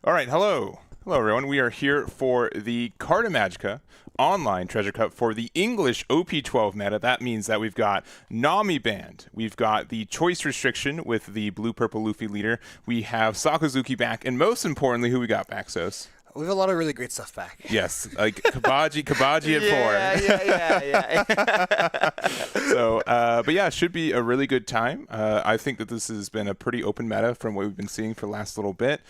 All right, hello. Hello, everyone. We are here for the Carta Magica online treasure cup for the English OP12 meta. That means that we've got Nami banned. We've got the choice restriction with the blue-purple Luffy leader. We have Sakazuki back. And most importantly, who we got back, Sos? We have a lot of really great stuff back. Yes, like Kabaji at 4. So, but yeah, it should be a really good time. I think that this has been a pretty open meta from what we've been seeing for the last little bit.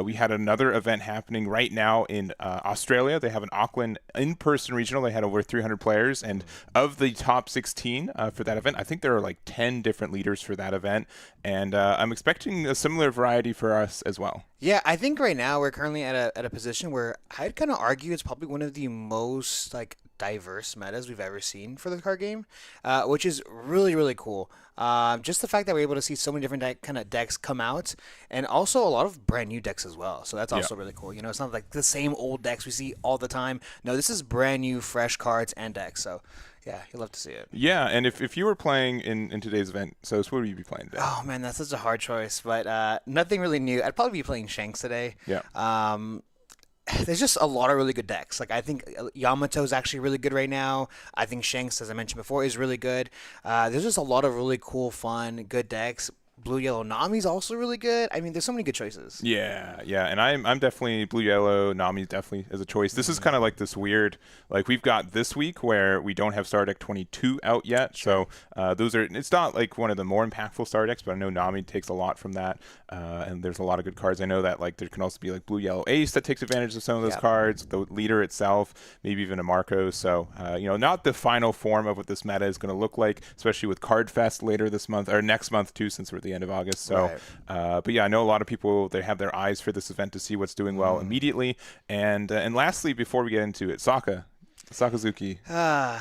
We had another event happening right now in Australia. They have an Auckland in-person regional. They had over 300 players, and of the top 16 for that event, I think there are like 10 different leaders for that event, and I'm expecting a similar variety for us as well. Yeah, I think right now we're currently at a position where I'd kind of argue it's probably one of the most diverse metas we've ever seen for the card game, which is really, really cool. Just the fact that we're able to see so many different kind of decks come out, and also a lot of brand new decks as well. So that's Yeah. also really cool. It's not like the same old decks we see all the time. No, this is brand new, fresh cards and decks. So yeah, you'll love to see it. Yeah, and if you were playing in today's event, so what would you be playing today? Oh man, that's such a hard choice, but nothing really new. I'd probably be playing Shanks today. Yeah. There's just a lot of really good decks. Like I think Yamato's actually really good right now. I think Shanks, as I mentioned before, is really good. There's just a lot of really cool, fun, good decks. Blue Yellow Nami's also really good. I mean, there's so many good choices. Yeah, and I'm definitely blue yellow. Nami definitely as a choice. This is kind of like this weird, like we've got this week where we don't have Star Deck 22 out yet. So those are, it's not like one of the more impactful Star Decks, but I know Nami takes a lot from that. And there's a lot of good cards. I know that like there can also be like blue yellow Ace that takes advantage of some of those cards. The leader itself, maybe even a Marco. So not the final form of what this meta is going to look like, especially with Card Fest later this month or next month too, since we're at the end of August. So, but yeah, I know a lot of people, they have their eyes for this event to see what's doing well immediately. And lastly, before we get into it, Sakazuki,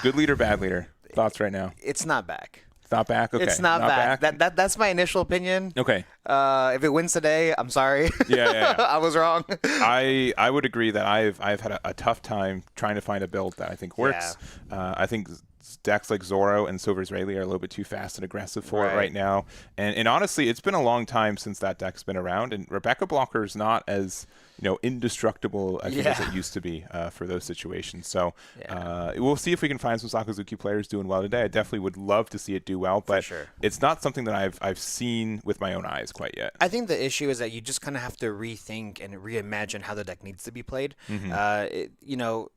good leader, bad leader. Thoughts right now? It's not back. It's not back. Okay, It's not back. That's my initial opinion. Okay. If it wins today, I'm sorry. Yeah. I was wrong. I would agree that I've had a tough time trying to find a build that I think works. I think decks like Zoro and Silver Israeli are a little bit too fast and aggressive for it right now. And honestly, it's been a long time since that deck's been around, and Rebecca Blocker is not as indestructible I think as it used to be for those situations. So we'll see if we can find some Sakazuki players doing well today. I definitely would love to see it do well, but it's not something that I've seen with my own eyes quite yet. I think the issue is that you just kind of have to rethink and reimagine how the deck needs to be played.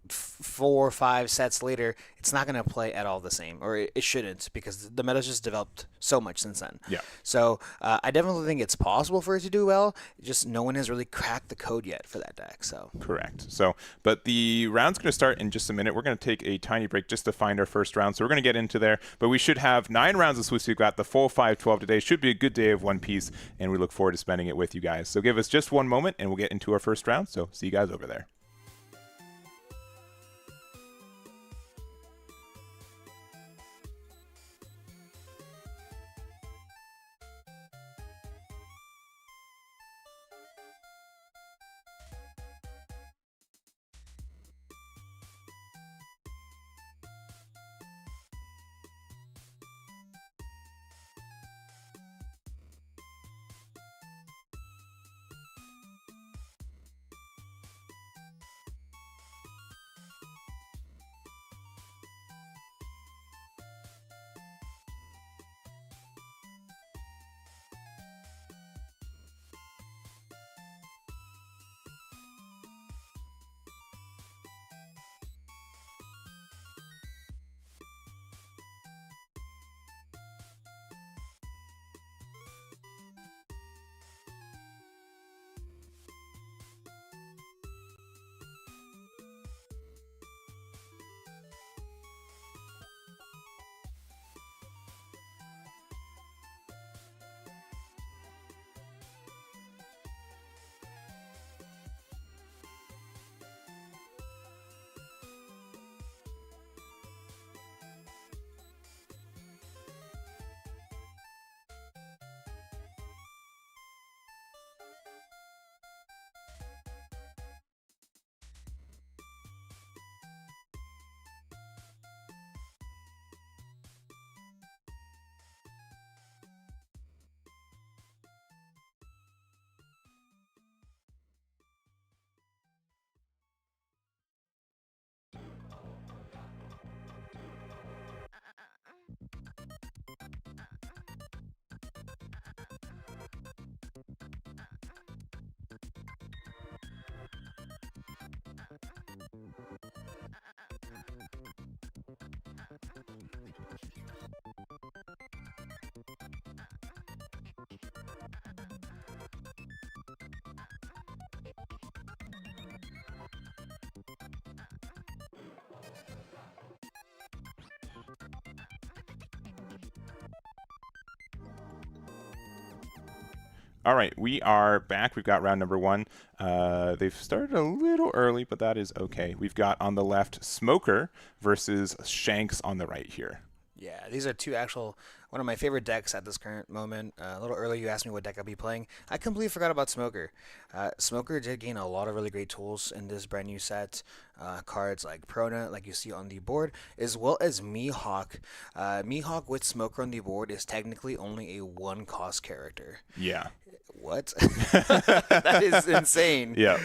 4 or 5 sets later, it's not going to play at all the same, or it shouldn't, because the meta's just developed so much since then. Yeah. So I definitely think it's possible for it to do well. Just no one has really cracked the code yet for that deck. So correct. So, but the round's going to start in just a minute. We're going to take a tiny break just to find our first round. So we're going to get into there, but we should have 9 rounds of Swiss. We've got the full 5-12 today. Should be a good day of One Piece, and we look forward to spending it with you guys. So give us just one moment, and we'll get into our first round. So see you guys over there. All right, we are back. We've got round number one. They've started a little early, but that is okay. We've got on the left Smoker versus Shanks on the right here. Yeah, these are two actual one of my favorite decks at this current moment. A little earlier, you asked me what deck I'll be playing. I completely forgot about Smoker. Smoker did gain a lot of really great tools in this brand new set. Cards like Prona, like you see on the board, as well as Mihawk. Mihawk with Smoker on the board is technically only a one-cost character. Yeah. What? That is insane. Yeah.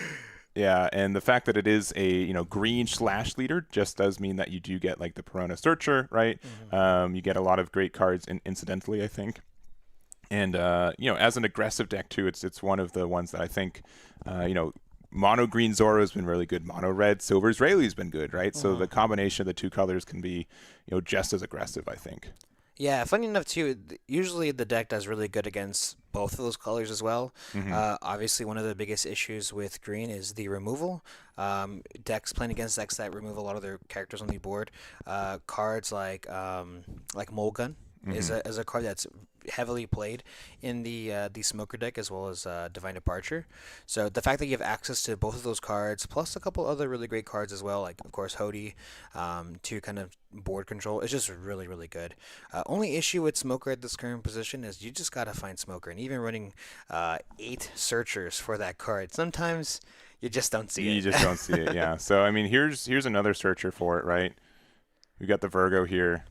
Yeah, and the fact that it is a green slash leader just does mean that you do get like the Perona Searcher, right? You get a lot of great cards incidentally, I think. And as an aggressive deck too, it's one of the ones that I think mono green Zoro has been really good. Mono red Silver's Rayleigh's been good, right? So the combination of the two colors can be just as aggressive, I think. Yeah, funny enough too. Usually the deck does really good against both of those colors as well. Obviously, one of the biggest issues with green is the removal. Decks playing against decks that remove a lot of their characters on the board. Cards like Mulgun is a card that's heavily played in the Smoker deck as well as Divine Departure. So the fact that you have access to both of those cards, plus a couple other really great cards as well, like of course Hody, to kind of board control, is just really really good. Only issue with Smoker at this current position is you just gotta find Smoker, and even running 8 searchers for that card, sometimes you just don't see it. You just don't see it, yeah. So I mean, here's another searcher for it, right? We got the Virgo here.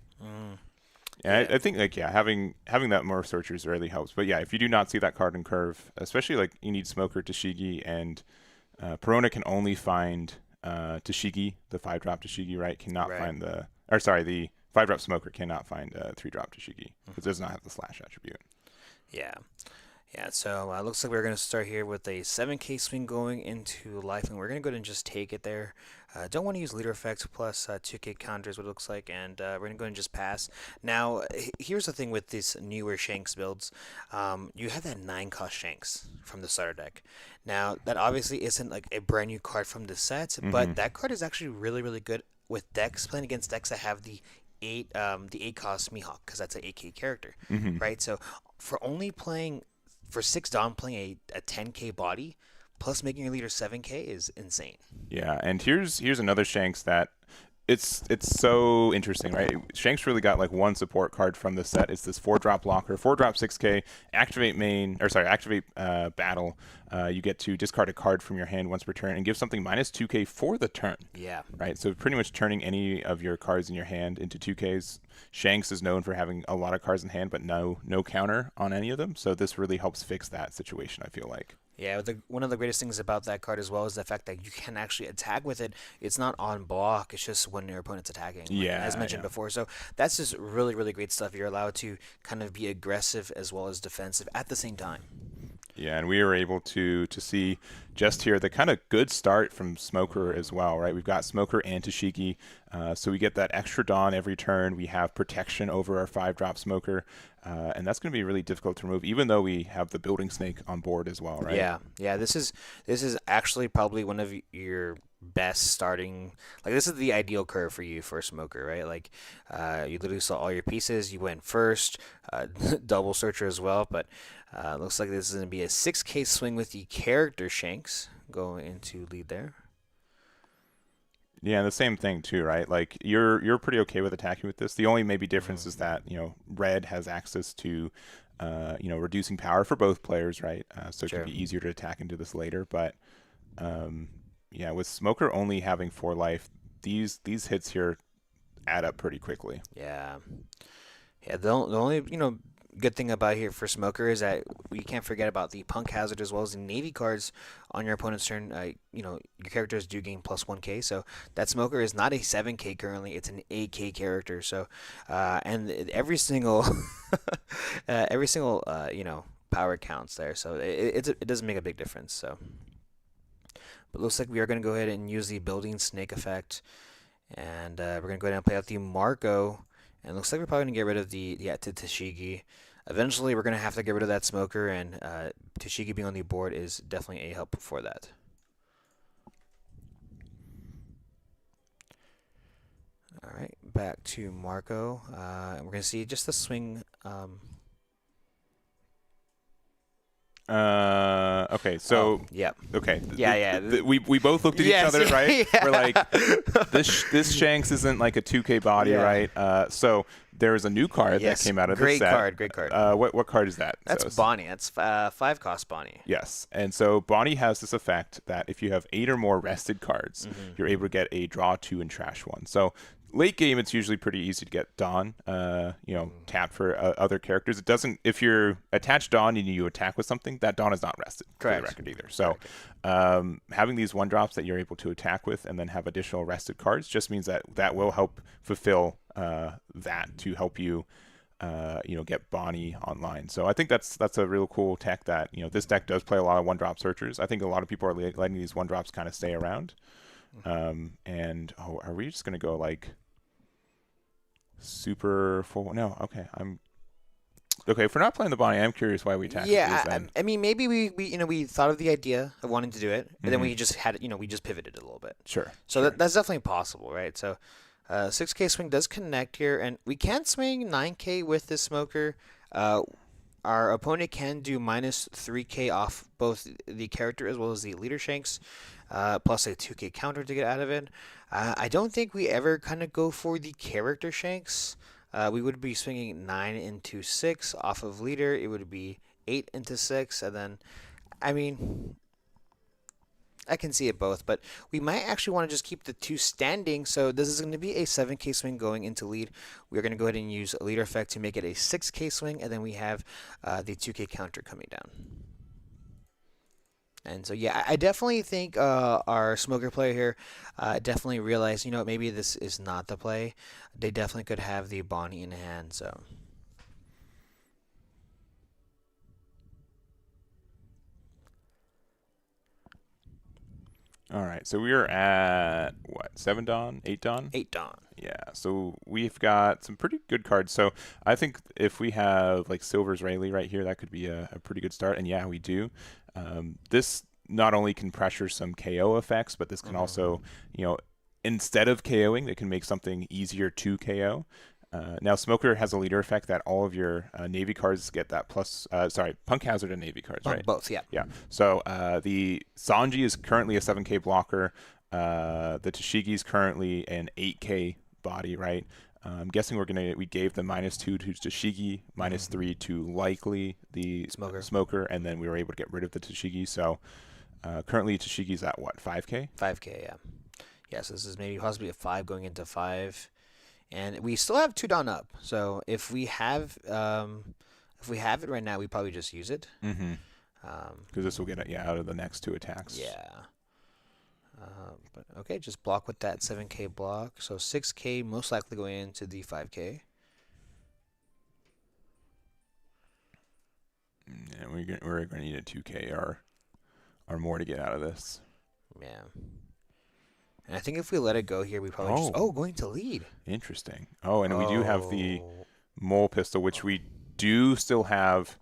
Yeah, I think having that more searchers really helps. But yeah, if you do not see that card in curve, especially like you need Smoker, Tashigi, and Perona can only find Tashigi, the 5-drop Tashigi, right? Cannot find the 5-drop Smoker cannot find 3-drop Tashigi because it does not have the slash attribute. Yeah. Yeah, so looks like we're going to start here with a 7k swing going into life, and we're going to go ahead and just take it there. Don't want to use leader effects plus 2k counters, what it looks like, and we're going to go ahead and just pass. Now, here's the thing with these newer Shanks builds. You have that 9-cost Shanks from the starter deck. Now, that obviously isn't like a brand new card from the set, but that card is actually really, really good with decks playing against decks that have the 8-cost Mihawk, because that's an 8k character, right? So, for 6 Dom playing a 10k body plus making your leader 7k is insane. Yeah, and here's another Shanks that it's so interesting, right? Shanks really got like one support card from the set. It's this 4-drop blocker, 4-drop 6k, activate battle. You get to discard a card from your hand once per turn and give something minus 2k for the turn. Yeah. Right, so pretty much turning any of your cards in your hand into 2ks. Shanks is known for having a lot of cards in hand, but no counter on any of them. So this really helps fix that situation, I feel like. Yeah, one of the greatest things about that card as well is the fact that you can actually attack with it. It's not on block. It's just when your opponent's attacking, as mentioned before. So that's just really, really great stuff. You're allowed to kind of be aggressive as well as defensive at the same time. Yeah, and we were able to see just here the kind of good start from Smoker as well, right? We've got Smoker and Tashigi, so we get that extra Dawn every turn. We have protection over our 5-drop Smoker, and that's going to be really difficult to remove, even though we have the Building Snake on board as well, right? Yeah. This is actually probably one of your best starting. Like, this is the ideal curve for you for Smoker, right? Like, you literally saw all your pieces. You went first, double searcher as well, but looks like this is going to be a 6k swing with the character Shanks going into lead there. Yeah, the same thing too, right? Like you're pretty okay with attacking with this. The only maybe difference is that red has access to reducing power for both players, right? So it can be easier to attack into this later. But with Smoker only having 4 life, these hits here add up pretty quickly. Yeah. The only good thing about here for Smoker is that we can't forget about the Punk Hazard as well as the Navy cards on your opponent's turn. Your characters do gain plus 1k, so that Smoker is not a 7k currently; it's an 8k character. So, and every single power counts there. So it doesn't make a big difference. So, but looks like we are going to go ahead and use the Building Snake effect, and we're going to go ahead and play out the Marco. And it looks like we're probably going to get rid of the Tashigi. Eventually, we're going to have to get rid of that Smoker, and Tashigi being on the board is definitely a help for that. All right, back to Marco. And we're going to see just the swing. Okay, so Yep. okay, Yeah. we both looked at each Yes, other, right? yeah. We're like, this Shanks isn't like a 2K body, Yeah. right? So there was a new card that Yes, came out of great this set. card, great card. What card is that? That's So, Bonnie. That's 5 cost Bonnie. yes, and so Bonnie has this effect that if you have 8 or more rested cards, you're able to get a draw 2 and trash 1. So late game, it's usually pretty easy to get Dawn, tap for other characters. It doesn't, if you're attached Dawn and you attack with something, that Dawn is not rested. Correct. For the record either. So having these 1-drops that you're able to attack with and then have additional rested cards just means that will help fulfill that to help you get Bonnie online. So I think that's a real cool tech that, this deck does play a lot of 1-drop searchers. I think a lot of people are letting these 1-drops kind of stay around. Are we just gonna go like super full? No, okay. If we're not playing the Bonnie, I'm curious why we attacked these then. I mean, maybe we thought of the idea of wanting to do it, and then we just had it. We just pivoted a little bit. Sure. So that's definitely possible, right? So 6K swing does connect here, and we can swing 9K with this smoker. Our opponent can do minus 3K off both the character as well as the leader Shanks, plus a 2K counter to get out of it. I don't think we ever kind of go for the character Shanks. We would be swinging 9 into 6 off of leader. It would be 8 into 6, and then, I mean, I can see it both, but we might actually want to just keep the 2 standing. So this is going to be a 7K swing going into lead. We're going to go ahead and use a leader effect to make it a 6K swing, and then we have the 2K counter coming down. And so, yeah, I definitely think our smoker player here definitely realized, maybe this is not the play. They definitely could have the Bonnie in hand, so. All right, so we are at, 7 Dawn? 8 Dawn? 8 Dawn. Yeah, so we've got some pretty good cards. So I think if we have, like, Silver's Rayleigh right here, that could be a pretty good start. And, yeah, we do. This not only can pressure some KO effects, but this can also, instead of KOing, it can make something easier to KO. Now, Smoker has a leader effect that all of your Navy cards get that Punk Hazard and Navy cards, right? Both, yeah. Yeah. So the Sanji is currently a 7K blocker. The Tashigi is currently an 8K body, right? I'm guessing we gave the -2 to Tashigi, -3 to likely the Smoker, and then we were able to get rid of the Tashigi. So currently Tashigi's at what, 5K? 5K, yeah. Yeah, so this is maybe possibly a 5 going into 5. And we still have 2 Dawn up. So if we have it right now, we probably just use it. Mm-hmm. Because this will get it, out of the next 2 attacks. Yeah. But okay, just block with that 7K block. So 6K most likely going into the 5K. Yeah, we're going to need a 2K or more to get out of this. Yeah. And I think if we let it go here, we probably going to lead. Interesting. Oh, and we do have the mole pistol, which we do still have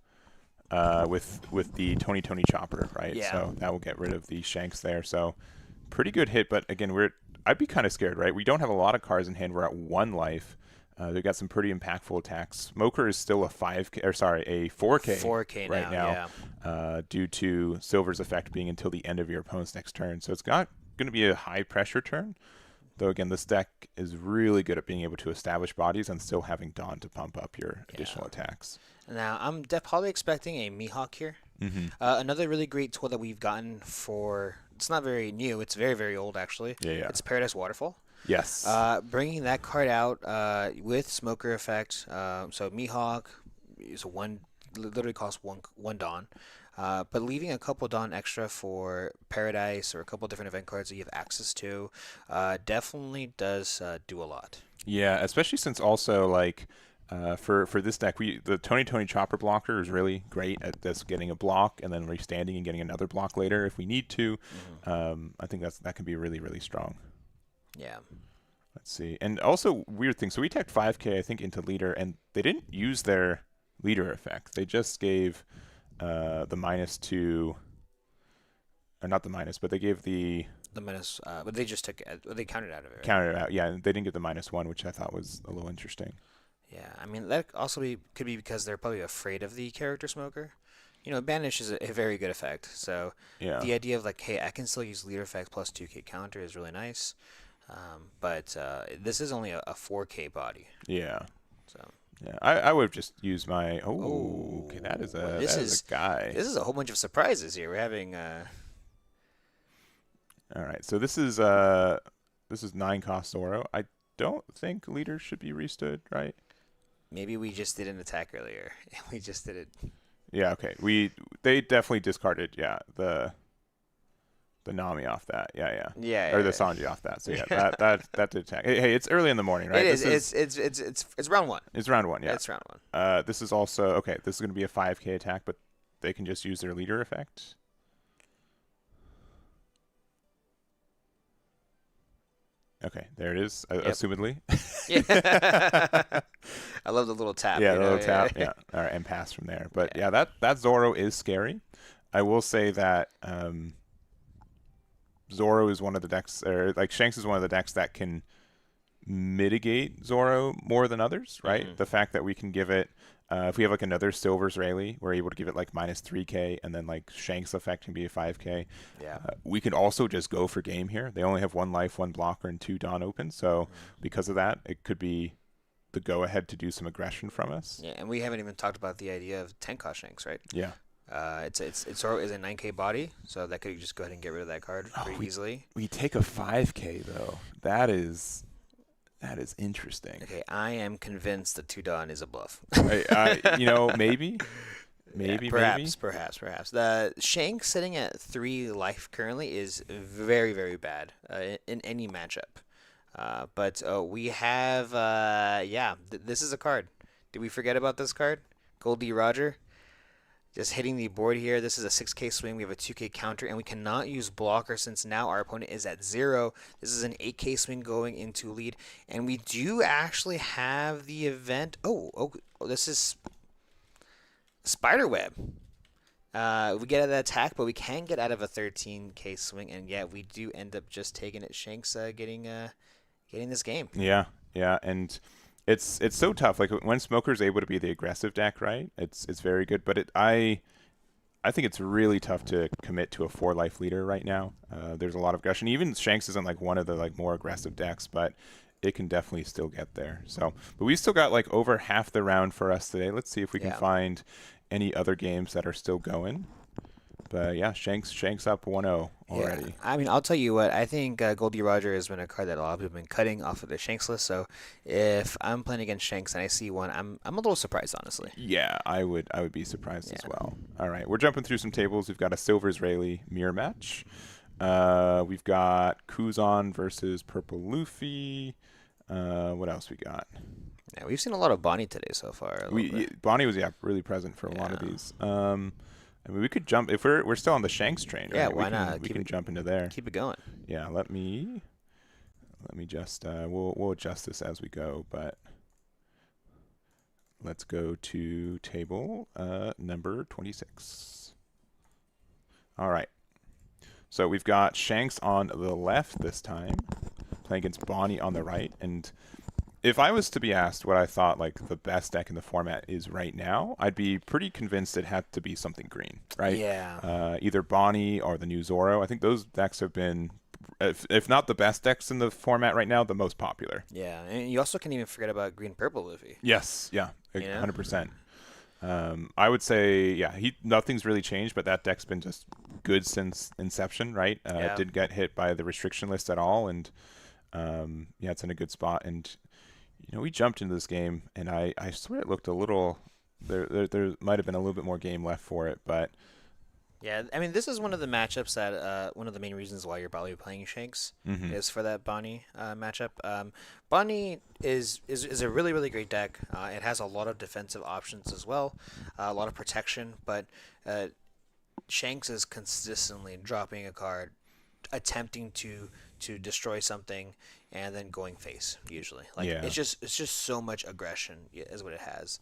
with the Tony Chopper, right? Yeah. So that will get rid of the Shanks there. So pretty good hit, but again, I'd be kind of scared, right? We don't have a lot of cards in hand. We're at 1 life. They've got some pretty impactful attacks. Smoker is still a 4K. 4K right now. Yeah. Due to Silver's effect being until the end of your opponent's next turn. So it's got going to be a high pressure turn, though again this deck is really good at being able to establish bodies and still having Dawn to pump up your additional attacks. Now I'm probably expecting a Mihawk here. Another really great tool that we've gotten it's not very new, it's very, very old actually. Yeah. It's Paradise Waterfall. Yes. Bringing that card out with Smoker effect. So Mihawk is literally costs one Dawn. But leaving a couple Dawn extra for Paradise or a couple different event cards that you have access to definitely does do a lot. Yeah, especially since also like for this deck, the Tony Chopper blocker is really great at this, getting a block and then restanding and getting another block later if we need to. I think that can be really, really strong. Yeah. Let's see. And also weird thing. So we teched 5K I think into leader, and they didn't use their leader effect. They just gave the -2, or not the minus, but they gave the minus, but they just took it, they counted out of it. Right? Counted it out, yeah. They didn't get the -1, which I thought was a little interesting. Yeah, I mean that also could be because they're probably afraid of the character Smoker. Banish is a very good effect. So Yeah. the idea of like, hey, I can still use leader effect plus 2K counter is really nice. But this is only a 4K body. Yeah. So Yeah. I would have just used my. Oh, okay. That is well, a guy. this is a whole bunch of surprises here. We're having. All right. So this is 9 cost Zoro. I don't think leaders should be restood, right? Maybe we just did an attack earlier. We just did it. Yeah. Okay. They definitely discarded. Yeah. The Nami off that. Yeah. Yeah. Or the Sanji off that. So yeah, that did attack. Hey, it's early in the morning, right? It is. It's round one. It's round one. Yeah. It's round one. This is also okay. This is going to be a 5K attack, but they can just use their leader effect. Okay, there it is. Yep. Assumedly. Yeah. I love the little tap. Yeah, the little tap. Yeah. All right, and pass from there. But yeah, that Zoro is scary. I will say that Zoro is one of the decks, or like Shanks is one of the decks that can mitigate Zoro more than others, right? Mm-hmm. The fact that we can give it, if we have like another Silver's Rayleigh, we're able to give it like minus 3K, and then like Shanks effect can be a 5K. Yeah. We can also just go for game here. They only have 1 life, 1 blocker, and 2 Dawn open. So because of that, it could be the go ahead to do some aggression from us. Yeah, and we haven't even talked about the idea of 10 cost Shanks, right? Yeah. It's Zoro is a 9K body, so that could just go ahead and get rid of that card pretty easily. We take a 5K though. That is interesting. Okay, I am convinced that 2 Dawn is a bluff. Maybe. Perhaps. The Shanks sitting at 3 life currently is very, very bad in any matchup. But we have, this is a card. Did we forget about this card? Goldie Roger. Just hitting the board here. This is a 6K swing. We have a 2K counter, and we cannot use blocker since now our opponent is at 0. This is an 8K swing going into lead, and we do actually have the event. Oh, this is Spiderweb. We get out of the attack, but we can get out of a 13K swing, and yeah, we do end up just taking it. Shanks getting this game. Yeah, and it's so tough. Like when Smoker's able to be the aggressive deck, right? It's very good, but I think it's really tough to commit to a 4 life leader right now. There's a lot of aggression. Even Shanks isn't like one of the like more aggressive decks, but it can definitely still get there. So, but we still got like over half the round for us today. Let's see if we can find any other games that are still going. But yeah, Shanks up 1-0 already. Yeah. I mean, I'll tell you what. I think Goldie Roger has been a card that a lot of people have been cutting off of the Shanks list. So if I'm playing against Shanks and I see one, I'm a little surprised, honestly. Yeah, I would be surprised as well. All right, we're jumping through some tables. We've got a Silver's Rayleigh mirror match. We've got Kuzan versus Purple Luffy. What else we got? Yeah, we've seen a lot of Bonnie today so far. Bonnie was really present for a lot of these. I mean, we could jump if we're still on the Shanks train. Yeah, right? why not? We can jump into there. Keep it going. Yeah, let me just we'll adjust this as we go, but let's go to table number 26. All right. So we've got Shanks on the left this time, playing against Bonnie on the right, and if I was to be asked what I thought like the best deck in the format is right now, I'd be pretty convinced it had to be something green, right? Yeah. Either Bonnie or the new Zoro. I think those decks have been, if not the best decks in the format right now, the most popular. Yeah, and you also can't even forget about Green Purple Luffy. Yes, yeah, 100%. I would say, nothing's really changed, but that deck's been just good since inception, right? It didn't get hit by the restriction list at all, and it's in a good spot. And we jumped into this game, and I swear it looked a little. There might have been a little bit more game left for it, but yeah, I mean, this is one of the matchups that one of the main reasons why you're probably playing Shanks is for that Bonnie matchup. Bonnie is a really, really great deck. It has a lot of defensive options as well, a lot of protection, but Shanks is consistently dropping a card, attempting to destroy something, and then going face usually. It's just so much aggression is what it has.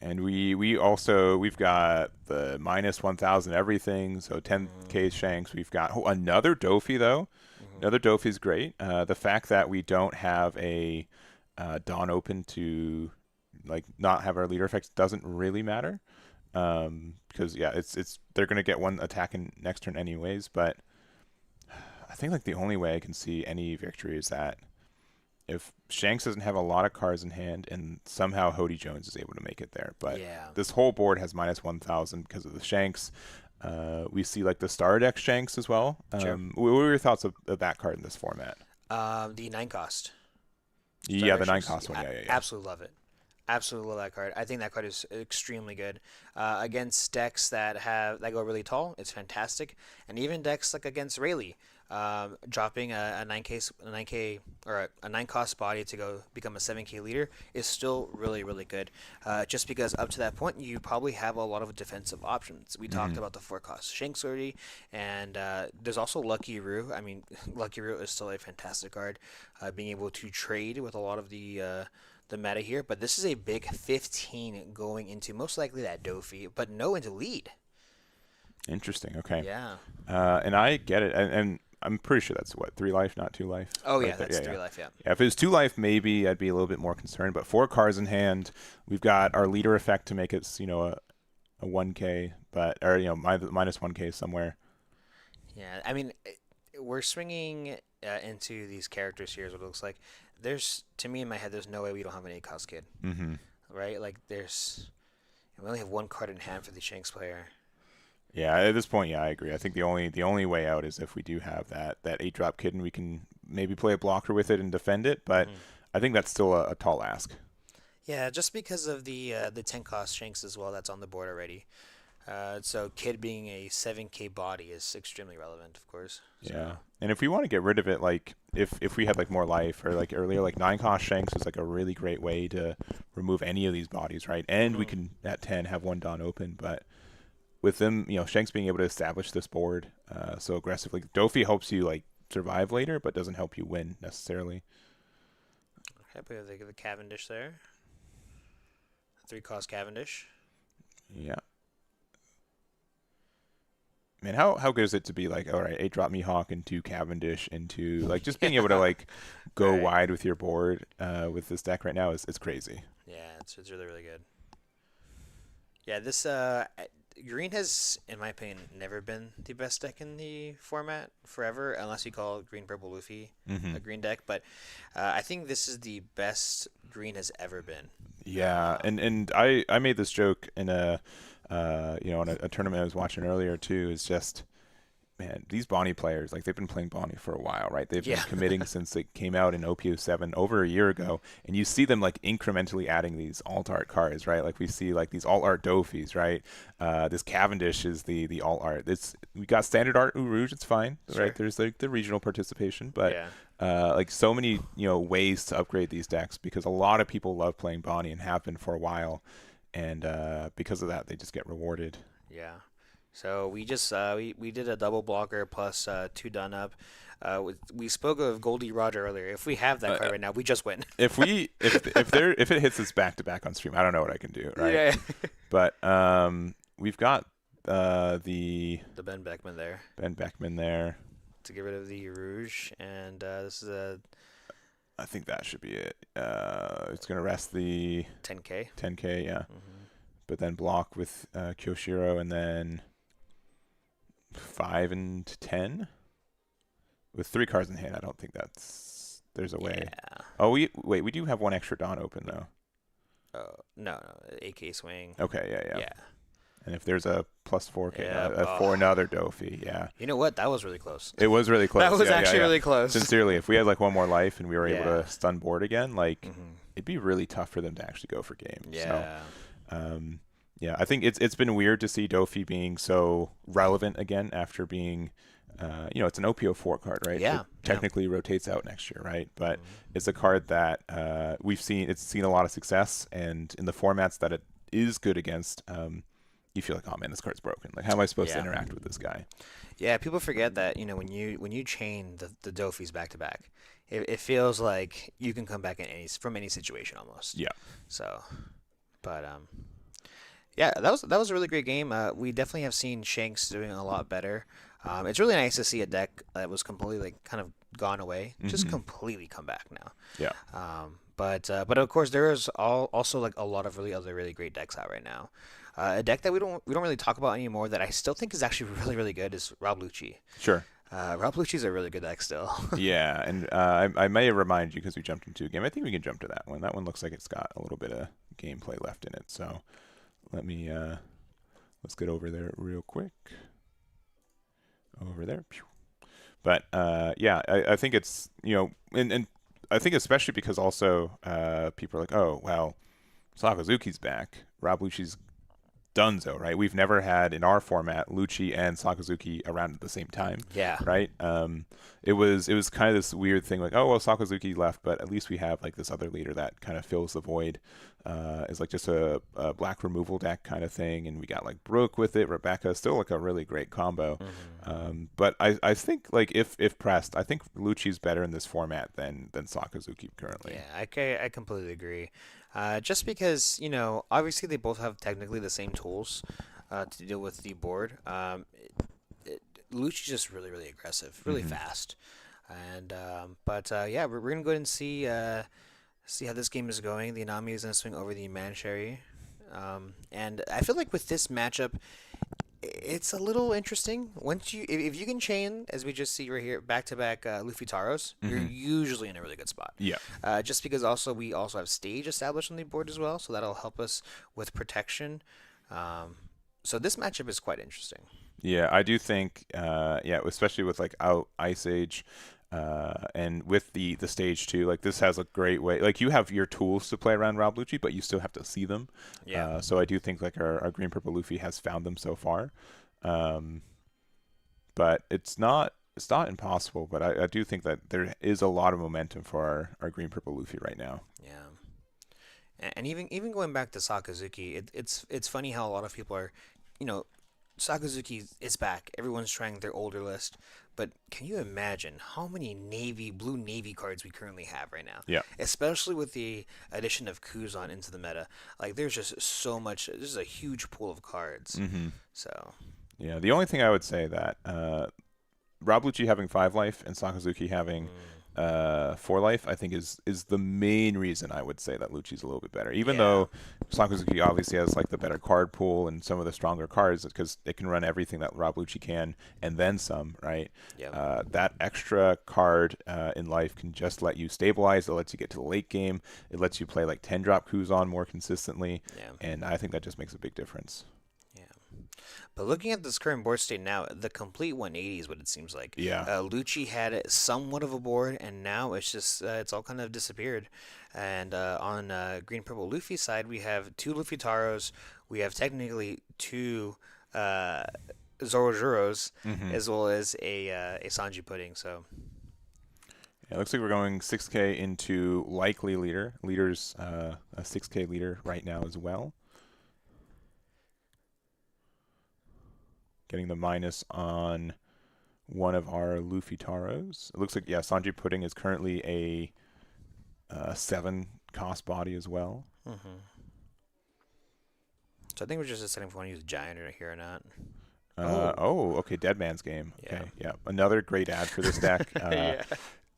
And we've got the minus 1,000 everything, so 10K Shanks. We've got another Dofi though. Another Dofi's great. The fact that we don't have a Dawn open to like not have our leader effects doesn't really matter. Because yeah, it's they're gonna get one attack in next turn anyways. But I think like the only way I can see any victory is that if Shanks doesn't have a lot of cards in hand and somehow Hody Jones is able to make it there. But Yeah. this whole board has minus 1,000 because of the Shanks. We see like the Star Deck Shanks as well. Sure. What were your thoughts of that card in this format? The 9 cost. Yeah, the 9 Shanks. cost one. Yeah. Absolutely love it. Absolutely love that card. I think that card is extremely good against decks that go really tall. It's fantastic, and even decks like against Rayleigh, dropping a 9k or a 9 cost body to go become a 7k leader is still really really good. Just because up to that point you probably have a lot of defensive options. We talked about the 4 cost Shanks already, and there's also Lucky Roo. I mean, Lucky Roo is still a fantastic card. Being able to trade with a lot of the meta here, but this is a big 15 going into most likely that Dofi, but no into lead. Interesting. Okay. Yeah. And I get it, and I'm pretty sure that's what 3 life, not 2 life. Oh right yeah, there. that's 3 life. Yeah. Yeah, if it was 2 life, maybe I'd be a little bit more concerned. But 4 cards in hand, we've got our leader effect to make it, a 1k, but or minus 1k somewhere. Yeah. I mean, we're swinging into these characters here. Is what it looks like. To me in my head, there's no way we don't have an 8 cost kid. Mm-hmm. Right? Like we only have 1 card in hand for the Shanks player. Yeah, at this point, yeah, I agree. I think the only way out is if we do have that 8-drop kid and we can maybe play a blocker with it and defend it. But I think that's still a tall ask. Yeah, just because of the 10 cost Shanks as well that's on the board already. So Kid being a 7k body is extremely relevant, of course. So. Yeah, and if we want to get rid of it, like if we had like more life or like earlier, like 9 cost Shanks is like a really great way to remove any of these bodies, right? And we can at 10 have 1 Dawn open, but with them, Shanks being able to establish this board so aggressively, Dofi helps you like survive later, but doesn't help you win necessarily. Okay, we have the Cavendish there. 3 cost Cavendish. Yeah. Man, how good is it to be like, all right, 8-drop Mihawk into Cavendish into like just being able to like go Right. wide with your board with this deck right now is crazy. Yeah, it's really really good. Yeah, this green has, in my opinion, never been the best deck in the format forever, unless you call green purple Luffy a green deck. But I think this is the best green has ever been. Yeah, and I made this joke in a on a tournament I was watching earlier too. Is just, man, these Bonnie players, like they've been playing Bonnie for a while, right? They've been committing since they came out in OPO7 over a year ago, and you see them like incrementally adding these alt art cards, right? Like we see like these alt art Dofis, right? This Cavendish is the alt art. We got standard art Rouge, it's fine, Sure. right? There's like the regional participation, but Yeah. like so many ways to upgrade these decks because a lot of people love playing Bonnie and have been for a while, and because of that they just get rewarded. Yeah. So we just we did a double blocker plus 2 done up. We spoke of Goldie Roger earlier. If we have that card right now, we just win. If it hits us back to back on stream, I don't know what I can do, right? Yeah. But we've got the Ben Beckman there there. to get rid of the Rouge, and this is a I think that should be it. It's gonna rest the 10k. 10k, yeah. But then block with Kyoshiro, and then 5 and 10 with 3 cards in hand. I don't think there's a way. Yeah. Oh, we do have 1 extra Dawn open though. No, AK swing. Okay, yeah. Yeah. And if there's a plus 4k Yeah, for another Dofi, yeah. You know what? That was really close. It was really close. That was actually really close. Sincerely, if we had like 1 more life and we were able Yeah. to stun board again, like it'd be really tough for them to actually go for game. Yeah. So, yeah, I think it's been weird to see Dofi being so relevant again after being, it's an OPO4 card, right? Yeah. It technically rotates out next year, right? But it's a card that it's seen a lot of success, and in the formats that it is good against, you feel like, oh man, this card's broken. Like, how am I supposed to interact with this guy? Yeah, people forget that when you chain the Dofis back to back, it feels like you can come back from any situation almost. Yeah. So, but yeah, that was a really great game. We definitely have seen Shanks doing a lot better. It's really nice to see a deck that was completely kind of gone away, just completely come back now. Yeah. But of course there is also like a lot of really other really great decks out right now. A deck that we don't really talk about anymore that I still think is actually really really good is Rob Lucci. Sure. Rob Lucci's a really good deck still. Yeah, and I may remind you because we jumped into a game. I think we can jump to that one. That one looks like it's got a little bit of gameplay left in it. So let me let's get over there real quick. Over there. But yeah, I think it's and I think especially because also people are like, oh well, Sakazuki's back. Rob Lucci's Dunzo, right? We've never had in our format Luchi and Sakazuki around at the same time. Yeah. Right. It was kind of this weird thing, like, oh well, Sakazuki left, but at least we have like this other leader that kind of fills the void. It's like just a black removal deck kind of thing, and we got like Brooke with it. Rebecca, still like a really great combo. But I think like if pressed, I think Luchi's better in this format than Sakazuki currently. Yeah, I completely agree. Just because, obviously they both have technically the same tools to deal with the board. Luchi's just really, really aggressive, really fast. And but yeah, we're gonna go ahead and see how this game is going. The Nami is gonna swing over the Mancheri. And I feel like with this matchup, it's a little interesting. If you can chain, as we just see right here, back to back Luffy Taros, you're usually in a really good spot. Yeah. Just because we also have stage established on the board as well, so that'll help us with protection. So this matchup is quite interesting. Yeah, I do think, yeah, especially with like out Ice Age, and with the stage too, like this has a great way. Like you have your tools to play around Rob Lucci, but you still have to see them. Yeah. So I do think like our green purple Luffy has found them so far, but it's not impossible. But I do think that there is a lot of momentum for our green purple Luffy right now. Yeah. And even going back to Sakazuki, it's funny how a lot of people are, Sakazuki is back. Everyone's trying their older list, but can you imagine how many blue navy cards we currently have right now? Yeah. Especially with the addition of Kuzan into the meta, like there's just so much. There's a huge pool of cards. So. Yeah. The only thing I would say that Rob Lucci having 5 life and Sakazuki having 4 life, I think is the main reason I would say that Lucci's a little bit better. Even though Sakazuki obviously has like the better card pool and some of the stronger cards because it can run everything that Rob Lucci can and then some, right? Yeah. That extra card in life can just let you stabilize. It lets you get to the late game. It lets you play like 10-drop Kuzan more consistently. Yeah. And I think that just makes a big difference. But looking at this current board state now, the complete 180 is what it seems like. Yeah. Luchi had somewhat of a board, and now it's just it's all kind of disappeared. And on green purple Luffy side, we have 2 Luffy Taros. We have technically 2 Zoro Juros, as well as a Sanji Pudding. So. Yeah, it looks like we're going 6K into likely leader. Leader's a 6K leader right now as well. Getting the minus on one of our Luffy Taros. It looks like, yeah, Sanji Pudding is currently a 7 cost body as well. So I think we're just deciding if we want to use Giant or here or not. Okay, Dead Man's Game. Okay, yeah. Another great ad for this deck.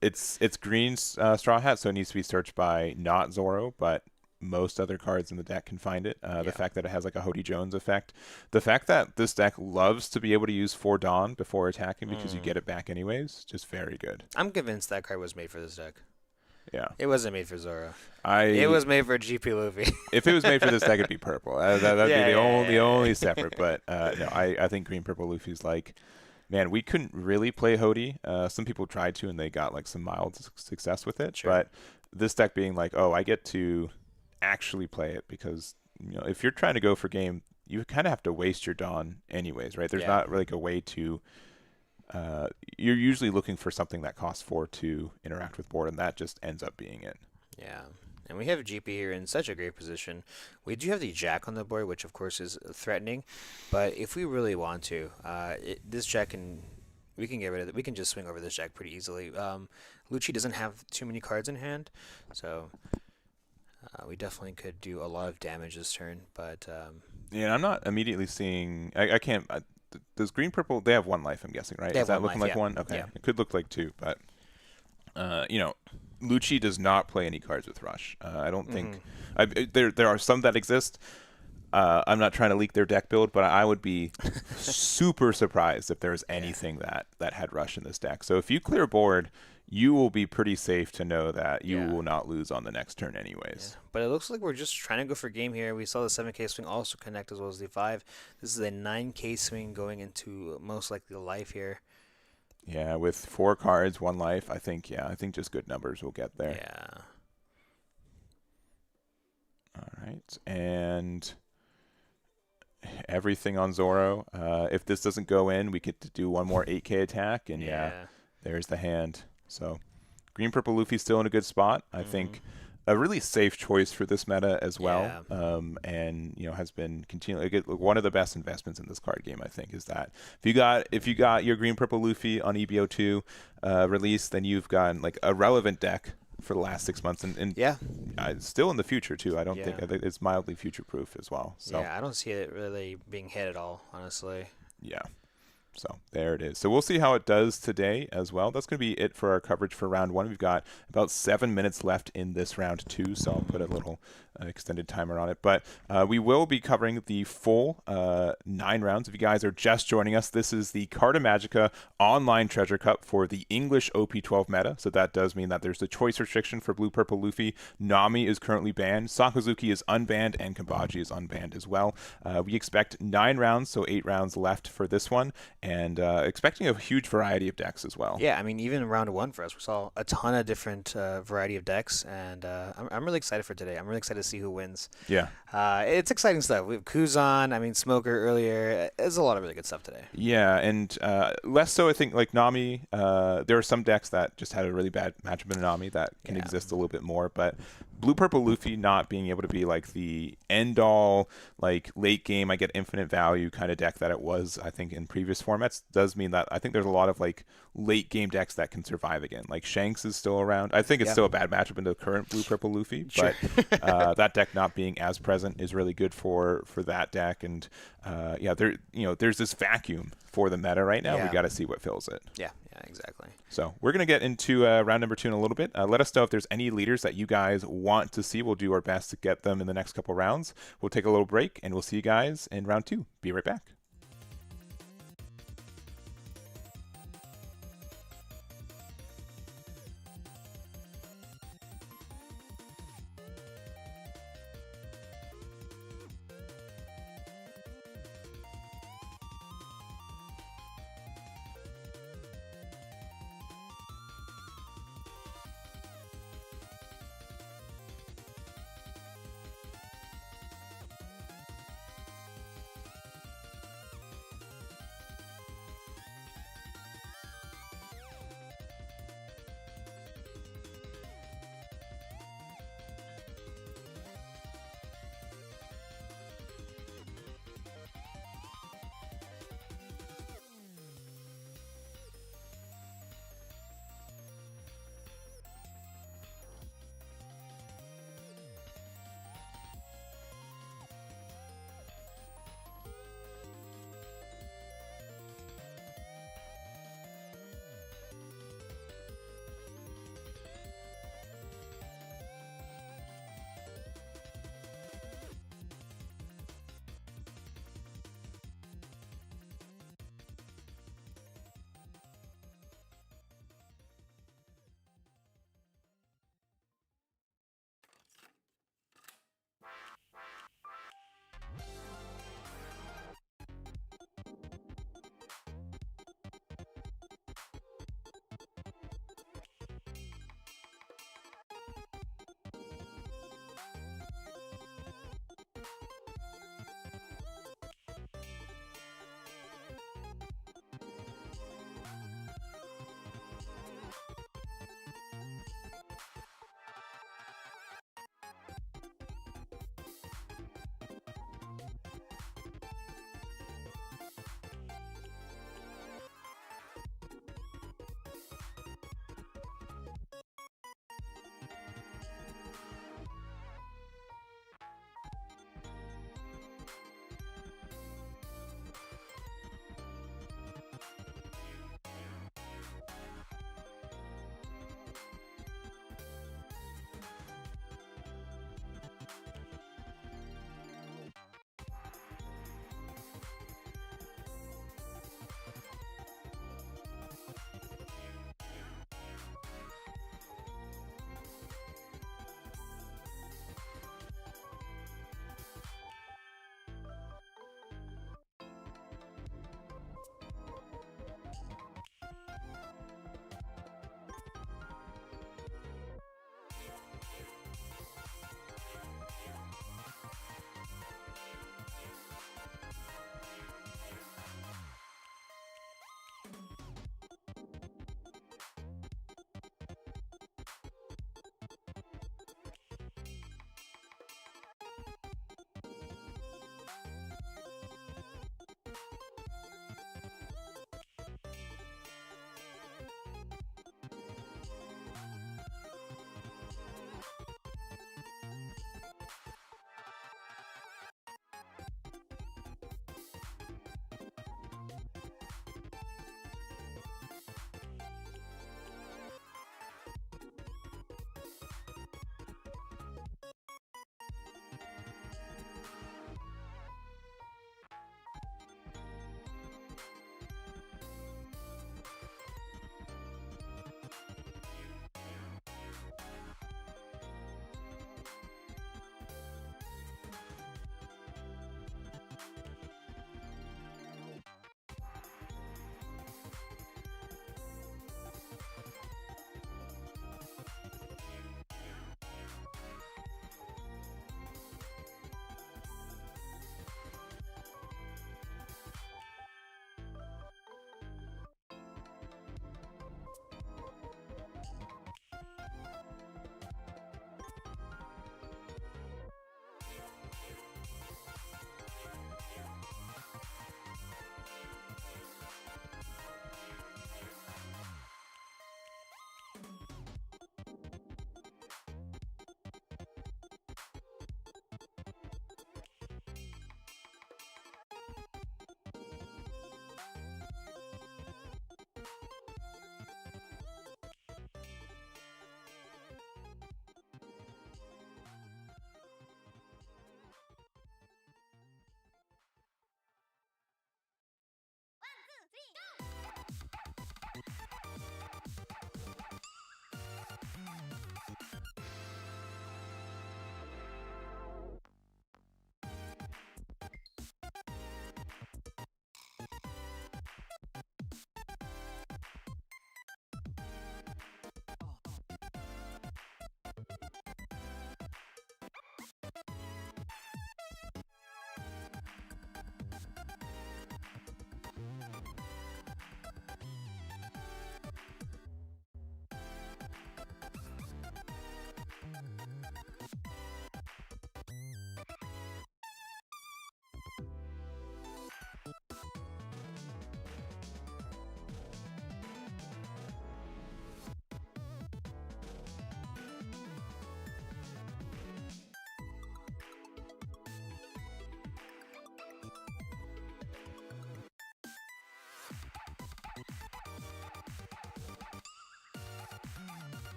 It's green Straw Hat, so it needs to be searched by not Zoro, but most other cards in the deck can find it. The fact that it has like a Hody Jones effect. The fact that this deck loves to be able to use 4 Dawn before attacking because you get it back anyways, just very good. I'm convinced that card was made for this deck. Yeah. It wasn't made for Zoro. It was made for GP Luffy. If it was made for this deck, it'd be purple. That'd be the only separate. But no, I think green purple Luffy's like, man, we couldn't really play Hody. Some people tried to, and they got like some mild success with it. Sure. But this deck being like, oh, I get to actually play it because if you're trying to go for game, you kind of have to waste your Dawn anyways, right? There's not really like a way to. You're usually looking for something that costs 4 to interact with board, and that just ends up being it. Yeah. And we have GP here in such a great position. We do have the Jack on the board, which of course is threatening. But if we really want to, this Jack we can get rid of it. We can just swing over this Jack pretty easily. Luchi doesn't have too many cards in hand, so we definitely could do a lot of damage this turn. But yeah, I'm not immediately seeing. I can't. Does green purple? They have 1 life, I'm guessing, right? Is that looking like 1? Okay, it could look like 2, but Luchi does not play any cards with Rush. I don't think there are some that exist. I'm not trying to leak their deck build, but I would be super surprised if there's anything that had Rush in this deck. So if you clear board, you will be pretty safe to know that you will not lose on the next turn anyways. Yeah. But it looks like we're just trying to go for game here. We saw the 7K swing also connect as well as the 5. This is a 9K swing going into most likely life here. Yeah, with 4 cards, 1 life, I think just good numbers will get there. Yeah. All right, and everything on Zoro. If this doesn't go in, we get to do one more 8K attack, and there's the hand. So green purple Luffy still in a good spot. I think a really safe choice for this meta as well. And has been continually one of the best investments in this card game. I think is that if you got your green purple Luffy on EBO2 release, then you've gotten like a relevant deck for the last 6 months, and still in the future too. I think it's mildly future proof as well. So I don't see it really being hit at all, honestly. Yeah. So there it is. So we'll see how it does today as well. That's going to be it for our coverage for round 1. We've got about 7 minutes left in this round 2, so I'll put a little extended timer on it. But we will be covering the full 9 rounds. If you guys are just joining us, this is the Carta Magica online treasure cup for the English OP12 meta. So that does mean that there's a choice restriction for blue purple Luffy. Nami is currently banned. Sakazuki is unbanned, and Kambaji is unbanned as well. We expect 9 rounds, so 8 rounds left for this one. And expecting a huge variety of decks as well. Yeah, I mean, even in round 1 for us, we saw a ton of different variety of decks, and I'm really excited for today. I'm really excited to see who wins. Yeah. It's exciting stuff. We have Kuzan, I mean, Smoker earlier. There's a lot of really good stuff today. Yeah, and less so, I think, like Nami. There are some decks that just had a really bad matchup in Nami that can exist a little bit more, but blue-purple Luffy not being able to be like the end-all, like late game, I get infinite value kind of deck that it was, I think, in previous formats does mean that I think there's a lot of like late game decks that can survive again. Like Shanks is still around. I think it's still a bad matchup in the current blue-purple Luffy, but that deck not being as present is really good for that deck. And there's this vacuum for the meta right now. We got to see what fills it. Yeah, exactly. So we're going to get into round number 2 in a little bit. Let us know if there's any leaders that you guys want to see. We'll do our best to get them in the next couple rounds. We'll take a little break, and we'll see you guys in round 2. Be right back.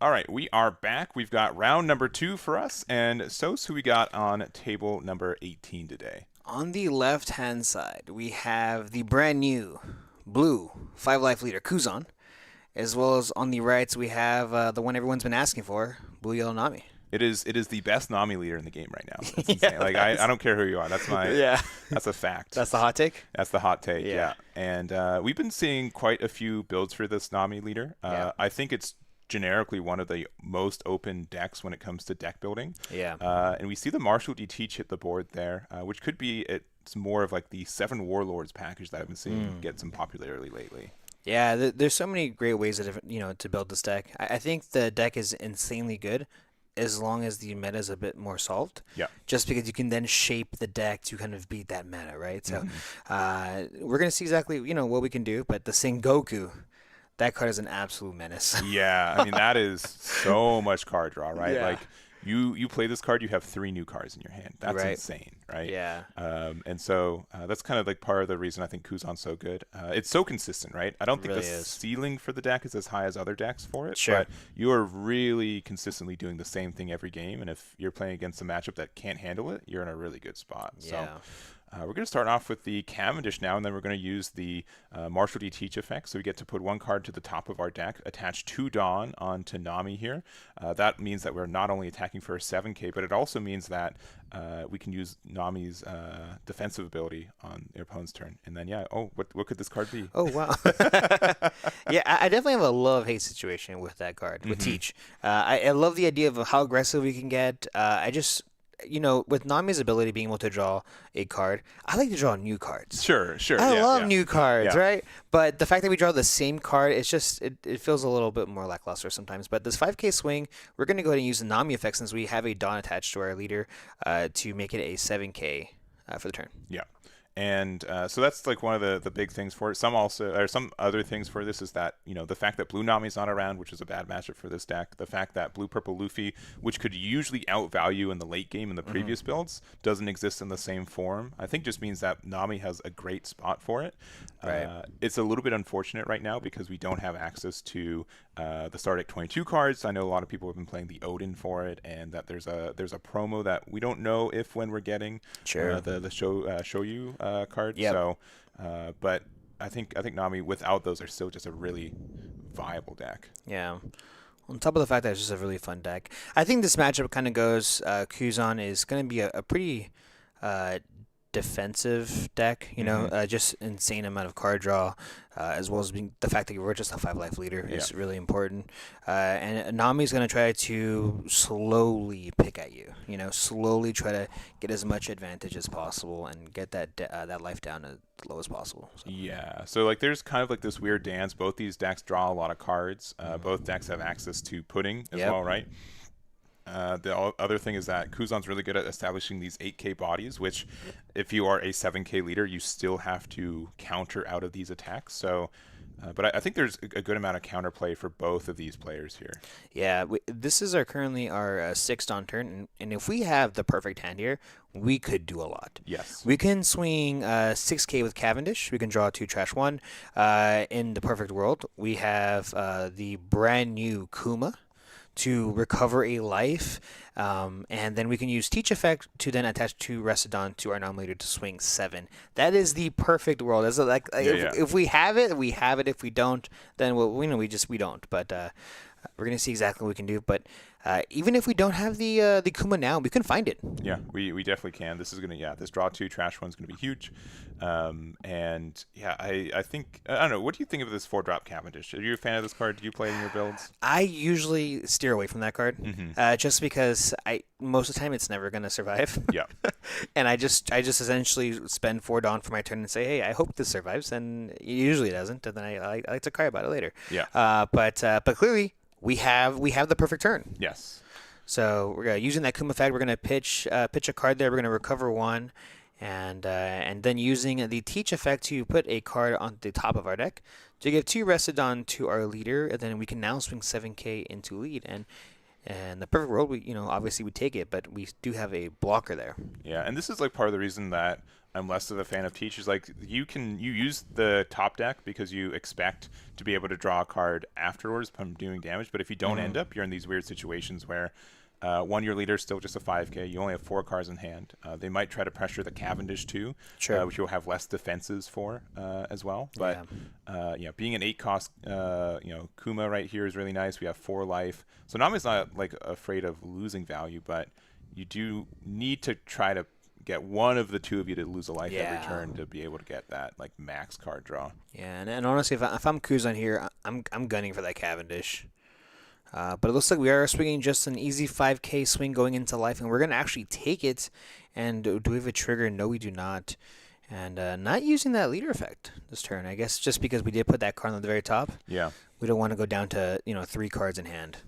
All right, we are back. We've got round number 2 for us. And Sos, who we got on table number 18 today? On the left-hand side, we have the brand new blue 5-life leader, Kuzan, as well as on the right, we have the one everyone's been asking for, Blue Yellow Nami. It is the best Nami leader in the game right now. It's insane. Like I don't care who you are. That's that's a fact. That's the hot take? That's the hot take, yeah. And we've been seeing quite a few builds for this Nami leader. I think it's generically one of the most open decks when it comes to deck building. Yeah. And we see the Martial DT hit the board there, which could be it's more of like the 7 Warlords package that I've been seeing get some popularity lately. Yeah, there's so many great ways to build this deck. I think the deck is insanely good as long as the meta is a bit more solved. Yeah. Just because you can then shape the deck to kind of beat that meta, right? So we're going to see exactly, what we can do, but the Sengoku, that card is an absolute menace. Yeah, I mean, that is so much card draw, right? Yeah. Like, You play this card, you have 3 new cards in your hand. That's Right. insane, right? Yeah. And so that's kind of like part of the reason I think Kuzan's so good. It's so consistent, right? I don't It think really the is. ceiling for the deck is as high as other decks for it, Sure. but you are really consistently doing the same thing every game. And if you're playing against a matchup that can't handle it, you're in a really good spot. So Yeah. we're going to start off with the Cavendish now, and then we're going to use the Martial D Teach effect. So we get to put 1 card to the top of our deck, attach 2 Dawn onto Nami here. That means that we're not only attacking for a 7k, but it also means that we can use Nami's defensive ability on your opponent's turn. And then, what could this card be? Oh, wow. Yeah, I definitely have a love-hate situation with that card, with Teach. I love the idea of how aggressive we can get. I just, with Nami's ability being able to draw a card, I like to draw new cards. Sure. I love new cards, Yeah. right? But the fact that we draw the same card, it's just, it feels a little bit more lackluster sometimes. But this 5k swing, we're going to go ahead and use the Nami effect since we have a Dawn attached to our leader to make it a 7k for the turn. Yeah. And so that's like one of the big things for it. Some other things for this is that, the fact that Blue Nami's not around, which is a bad matchup for this deck. The fact that Blue Purple Luffy, which could usually outvalue in the late game in the previous builds, doesn't exist in the same form, I think just means that Nami has a great spot for it. Right. It's a little bit unfortunate right now because we don't have access to the Start at 22 cards. I know a lot of people have been playing the Odin for it, and that there's a promo that we don't know when we're getting the show you card. Yep. So, but I think Nami without those are still just a really viable deck. Yeah. On top of the fact that it's just a really fun deck, I think this matchup kind of goes. Kuzan is going to be a pretty defensive deck, just insane amount of card draw, as well as being the fact that we're just a 5-life leader is really important. And Nami's going to try to slowly pick at you, slowly try to get as much advantage as possible and get that life down as low as possible. So. Yeah, so like there's kind of like this weird dance. Both these decks draw a lot of cards. Both decks have access to pudding as well, right? The other thing is that Kuzan's really good at establishing these 8k bodies, which if you are a 7k leader, you still have to counter out of these attacks. So, but I think there's a good amount of counterplay for both of these players here. Yeah, this is currently our 6th Dawn turn, and if we have the perfect hand here, we could do a lot. Yes. We can swing 6k with Cavendish. We can draw 2, trash 1. In the perfect world, we have the brand new Kuma to recover a life, and then we can use Teach Effect to then attach 2 Resodon to our non-leader to swing 7. That is the perfect world. It's like if we have it, we have it. If we don't, then we don't. But we're gonna see exactly what we can do. But even if we don't have the Kuma now, we can find it. Yeah, we definitely can. This is gonna this draw 2 trash 1's gonna be huge. And yeah, I think I don't know. What do you think of this 4-drop Cavendish? Are you a fan of this card? Do you play it in your builds? I usually steer away from that card, just because most of the time it's never gonna survive. Yeah. And I just essentially spend 4 Dawn for my turn and say, hey, I hope this survives, and usually it doesn't, and then I like to cry about it later. Yeah. But clearly we have the perfect turn. Yes. So we're using that Kuma effect. We're gonna pitch a card there. We're gonna recover 1. And then using the Teach effect to put a card on the top of our deck to give 2 Resodon to our leader, and then we can now swing 7k into lead. And the perfect world, we obviously we take it, but we do have a blocker there. Yeah, and this is like part of the reason that I'm less of a fan of Teach is like you use the top deck because you expect to be able to draw a card afterwards from doing damage, but if you don't end up, you're in these weird situations where your leader is still just a 5k. You only have 4 cards in hand. They might try to pressure the Cavendish too, which you'll have less defenses for as well. But being an 8 cost, Kuma right here is really nice. We have 4 life, so Nami's not like afraid of losing value, but you do need to try to get one of the 2 of you to lose a life every turn to be able to get that like max card draw. Yeah, and honestly, if I'm Kuzan here, I'm gunning for that Cavendish. But it looks like we are swinging just an easy 5k swing going into life, and we're going to actually take it. And do we have a trigger? No, we do not. And not using that leader effect this turn, I guess, just because we did put that card on the very top. Yeah. We don't want to go down to 3 cards in hand.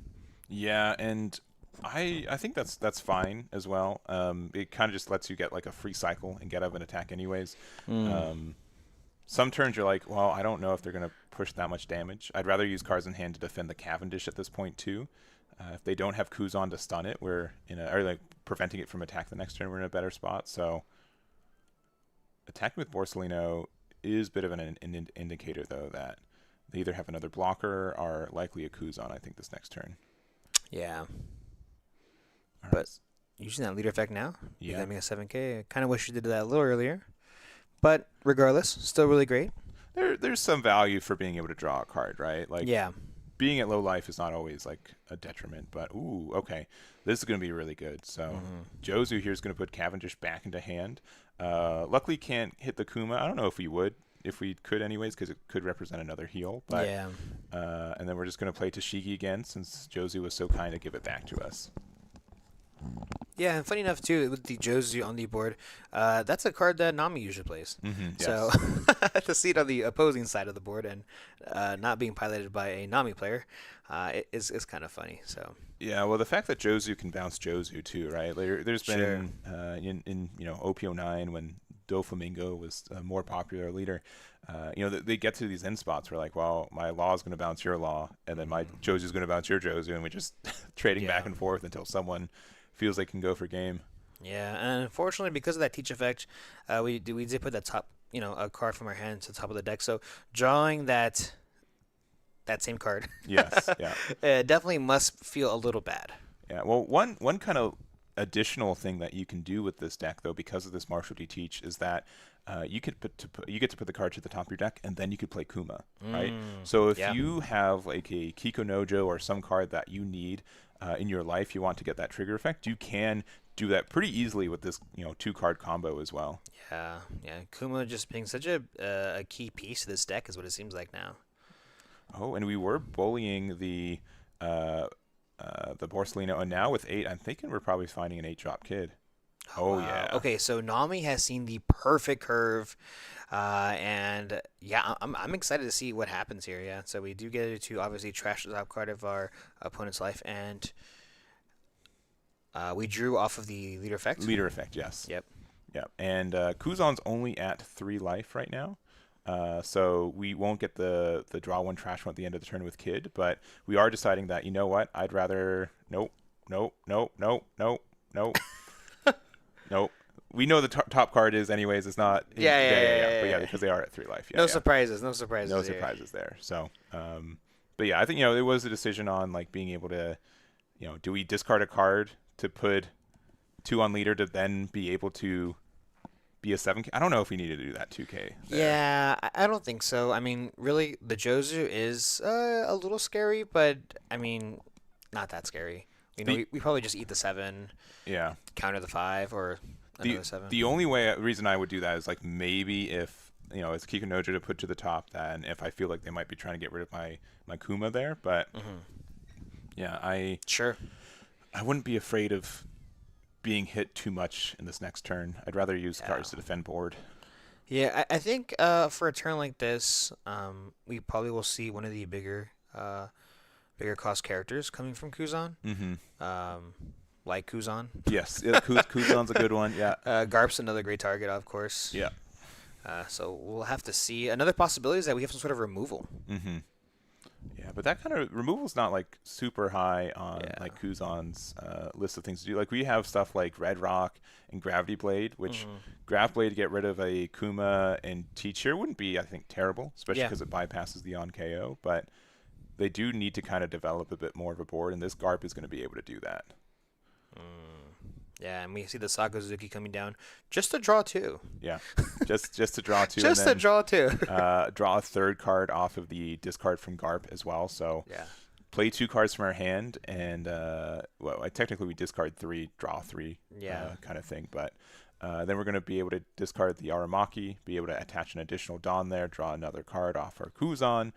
Yeah, and I think that's fine as well. It kind of just lets you get like a free cycle and get up and attack anyways. Some turns you're like, well, I don't know if they're going to push that much damage. I'd rather use cards in hand to defend the Cavendish at this point too. If they don't have Kuzan to stun it, or like preventing it from attack the next turn, we're in a better spot. So attacking with Borsalino is a bit of an indicator though that they either have another blocker or likely a Kuzan, I think, this next turn. Yeah. All But right. using that leader effect now, you Yeah. got me a 7K. I kind of wish you did that a little earlier. But regardless, still really great. There's some value for being able to draw a card, right? Like Yeah. being at low life is not always like a detriment, but ooh, okay, this is going to be really good. So Jozu here is going to put Cavendish back into hand. Luckily, can't hit the Kuma. I don't know if we could anyways, because it could represent another heal. But Yeah. and then we're just going to play Tashigi again, since Jozu was so kind to give it back to us. Yeah, and funny enough too, with the Jozu on the board, that's a card that Nami usually plays. Yes. So to see it on the opposing side of the board and not being piloted by a Nami player is kind of funny. So Yeah, well, the fact that Jozu can bounce Jozu too, right? There's been in OP09 when Doflamingo was a more popular leader. They get to these end spots where like, well, my law is going to bounce your law, and then my Jozu is going to bounce your Jozu, and we're just trading back and forth until someone feels they can go for game. yeah, and unfortunately, because of that teach effect, we did put that top, a card from our hand to the top of the deck. So drawing that same card, Yes, yeah. it definitely must feel a little bad. Yeah, well, one kind of additional thing that you can do with this deck, though, because of this martialty teach, is that you get to put the card to the top of your deck, and then you could play Kuma, right? So if you have like a Kiko Nojo or some card that you need in your life, you want to get that trigger effect, you can do that pretty easily with this 2-card combo as well. Yeah. Kuma just being such a key piece to this deck is what it seems like now. Oh, and we were bullying the Borsalino, and now with 8, I'm thinking we're probably finding an 8-drop kid. Oh, Wow. yeah. Okay, so Nami has seen the perfect curve, and yeah, I'm excited to see what happens here. Yeah, so we do get to obviously trash the top card of our opponent's life, and we drew off of the leader effect. Leader effect, yes. Yep. And Kuzan's only at 3 life right now. So we won't get the draw 1 trash 1 at the end of the turn with Kid, but we are deciding that, you know what, I'd rather nope. Nope. We know the top card is anyways. It's not. Yeah. But yeah, because they are at 3 life. No surprises. No surprises there. So, but yeah, I think it was a decision on like being able to, do we discard a card to put 2 on leader to then be able to be a 7K? I don't know if we needed to do that 2K. There. Yeah, I don't think so. I mean, really, the Jozu is a little scary, but I mean, not that scary. We probably just eat the 7. Yeah. Counter the 5 or another 7. The only reason I would do that is like maybe if it's Kiko Nojo to put to the top, then if I feel like they might be trying to get rid of my Kuma there, but yeah, I wouldn't be afraid of being hit too much in this next turn. I'd rather use cards to defend board. Yeah, I think for a turn like this, we probably will see one of the bigger cost characters coming from Kuzan. Like Kuzan. Yes, Kuzan's a good one. Yeah. Garp's another great target, of course. Yeah. So we'll have to see. Another possibility is that we have some sort of removal. Yeah, but that kind of removal's not like super high on like Kuzan's list of things to do. Like we have stuff like Red Rock and Gravity Blade, which Gravity Blade to get rid of a Kuma and Teacher wouldn't be, I think, terrible, especially because it bypasses the on KO. But they do need to kind of develop a bit more of a board, and this Garp is going to be able to do that. Yeah, and we see the Sakazuki coming down just to draw 2. Yeah, just to draw 2. Just and then, to draw 2. Draw a 3rd card off of the discard from Garp as well. So play 2 cards from our hand, and technically we discard 3, draw 3, kind of thing. But then we're going to be able to discard the Aramaki, be able to attach an additional Dawn there, draw another card off our Kuzan,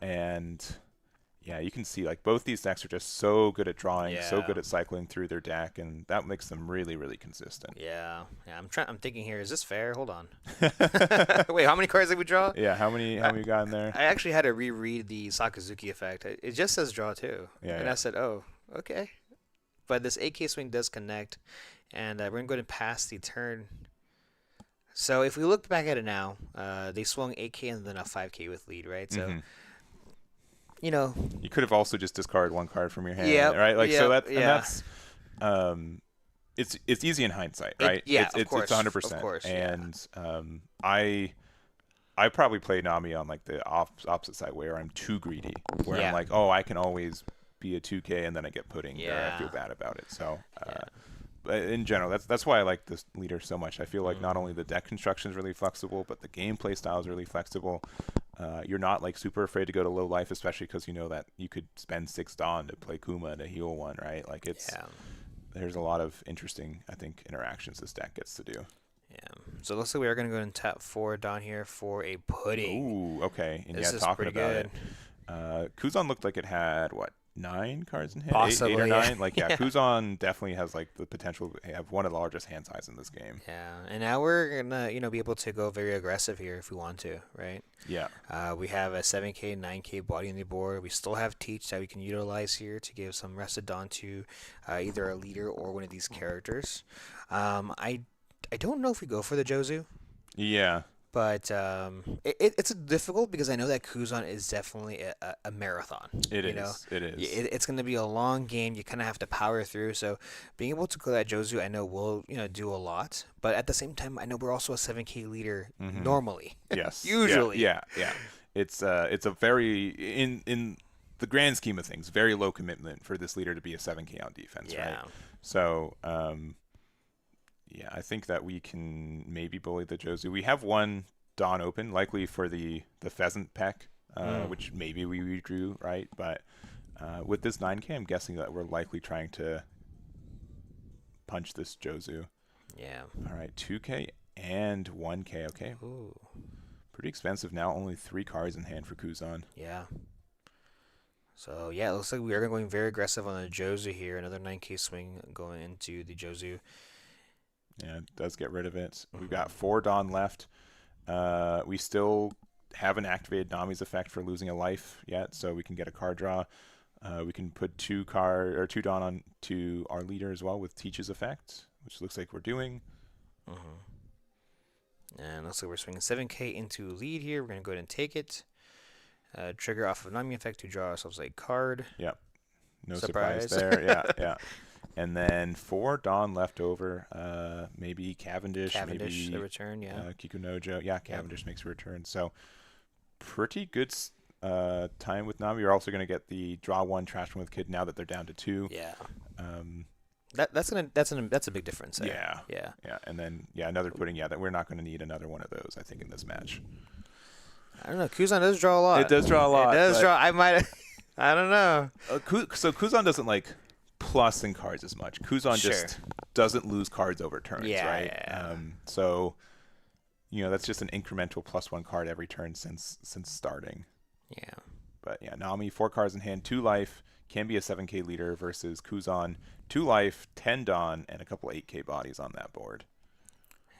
and yeah, you can see like both these decks are just so good at drawing, so good at cycling through their deck, and that makes them really, really consistent. Yeah. I'm thinking here, is this fair? Hold on. Wait, how many cards did we draw? Yeah, how many got in there? I actually had to reread the Sakazuki effect. It just says draw 2. And I said, oh, okay. But this AK swing does connect, and we're going to go ahead and pass the turn. So if we look back at it now, they swung 8K and then a 5K with lead, right? So, you know, You could have also just discarded one card from your hand, Yep, right? Like so yep, that yeah. and that's it's easy in hindsight, right? Yeah, it's, of it's course, 100%. of course, And I probably play Nami on like the opposite side where I'm too greedy, where I'm Yeah. like, oh, I can always be a 2K and then I get pudding, or I Yeah. feel bad about it. So, Yeah. but in general, that's why I like this leader so much. I feel like not only the deck construction is really flexible, but the gameplay style is really flexible. You're not like super afraid to go to low life, especially because you know that you could spend 6 Dawn to play Kuma to heal 1, right? Like there's a lot of interesting, I think, interactions this deck gets to do. Yeah. So it looks like we are going to go and tap 4 down here for a pudding. Ooh, okay. And This yeah, is talking pretty about good. it. Kuzan looked like it had, what, 9 cards in hand? Possibly, 8 or yeah. 9? Like, yeah, Kuzan definitely has, like, the potential to have one of the largest hand size in this game. Yeah. And now we're going to, be able to go very aggressive here if we want to, right? Yeah. We have a 7K, 9K body on the board. We still have Teach that we can utilize here to give some Rested Dawn to either a leader or one of these characters. I don't know if we go for the Jozu, Yeah. but it's difficult because I know that Kuzan is definitely a marathon. It you know? is. It is. It's going to be a long game. You kind of have to power through. So being able to go that Jozu, I know will do a lot. But at the same time, I know we're also a 7K leader normally. Yes. Usually. Yeah. It's a very, in the grand scheme of things, very low commitment for this leader to be a 7K on defense, right? So, yeah, I think that we can maybe bully the Jozu. We have one Dawn open, likely for the Pheasant Peck, which maybe we redrew, right? But with this 9K, I'm guessing that we're likely trying to punch this Jozu. Yeah. All right, 2K and 1K. Okay. Ooh. Pretty expensive now. Only 3 cards in hand for Kuzan. Yeah. So, yeah, it looks like we are going very aggressive on the Jozu here. Another 9K swing going into the Jozu. Yeah, it does get rid of it. We've got 4 Dawn left. We still haven't activated Nami's effect for losing a life yet, so we can get a card draw. We can put 2 Dawn on to our leader as well with Teach's effect, which looks like we're doing. And looks like we're swinging 7K into lead here. We're going to go ahead and take it. Trigger off of Nami effect to draw ourselves a card. Yep. No Surprise. surprise there. Yeah. And then 4 Dawn left over. Maybe Cavendish. Cavendish, maybe the return, yeah. Kikunojo. Yeah, Cavendish makes a return. So pretty good time with Nami. You're also going to get the draw 1, trash 1 with Kid now that they're down to 2. Yeah. That's a big difference there. Yeah. And then another pudding. Yeah, that we're not going to need another one of those, I think, in this match. I don't know. Kuzan does draw a lot. It does draw a lot. It does draw. I don't know. So Kuzan doesn't like plus in cards as much. Kuzan just doesn't lose cards over turns, right? Yeah. So that's just an incremental +1 card every turn since starting. Yeah. But yeah, Nami 4 cards in hand, 2 life, can be a 7K leader versus Kuzan 2 life, 10 Dawn, and a couple 8K bodies on that board.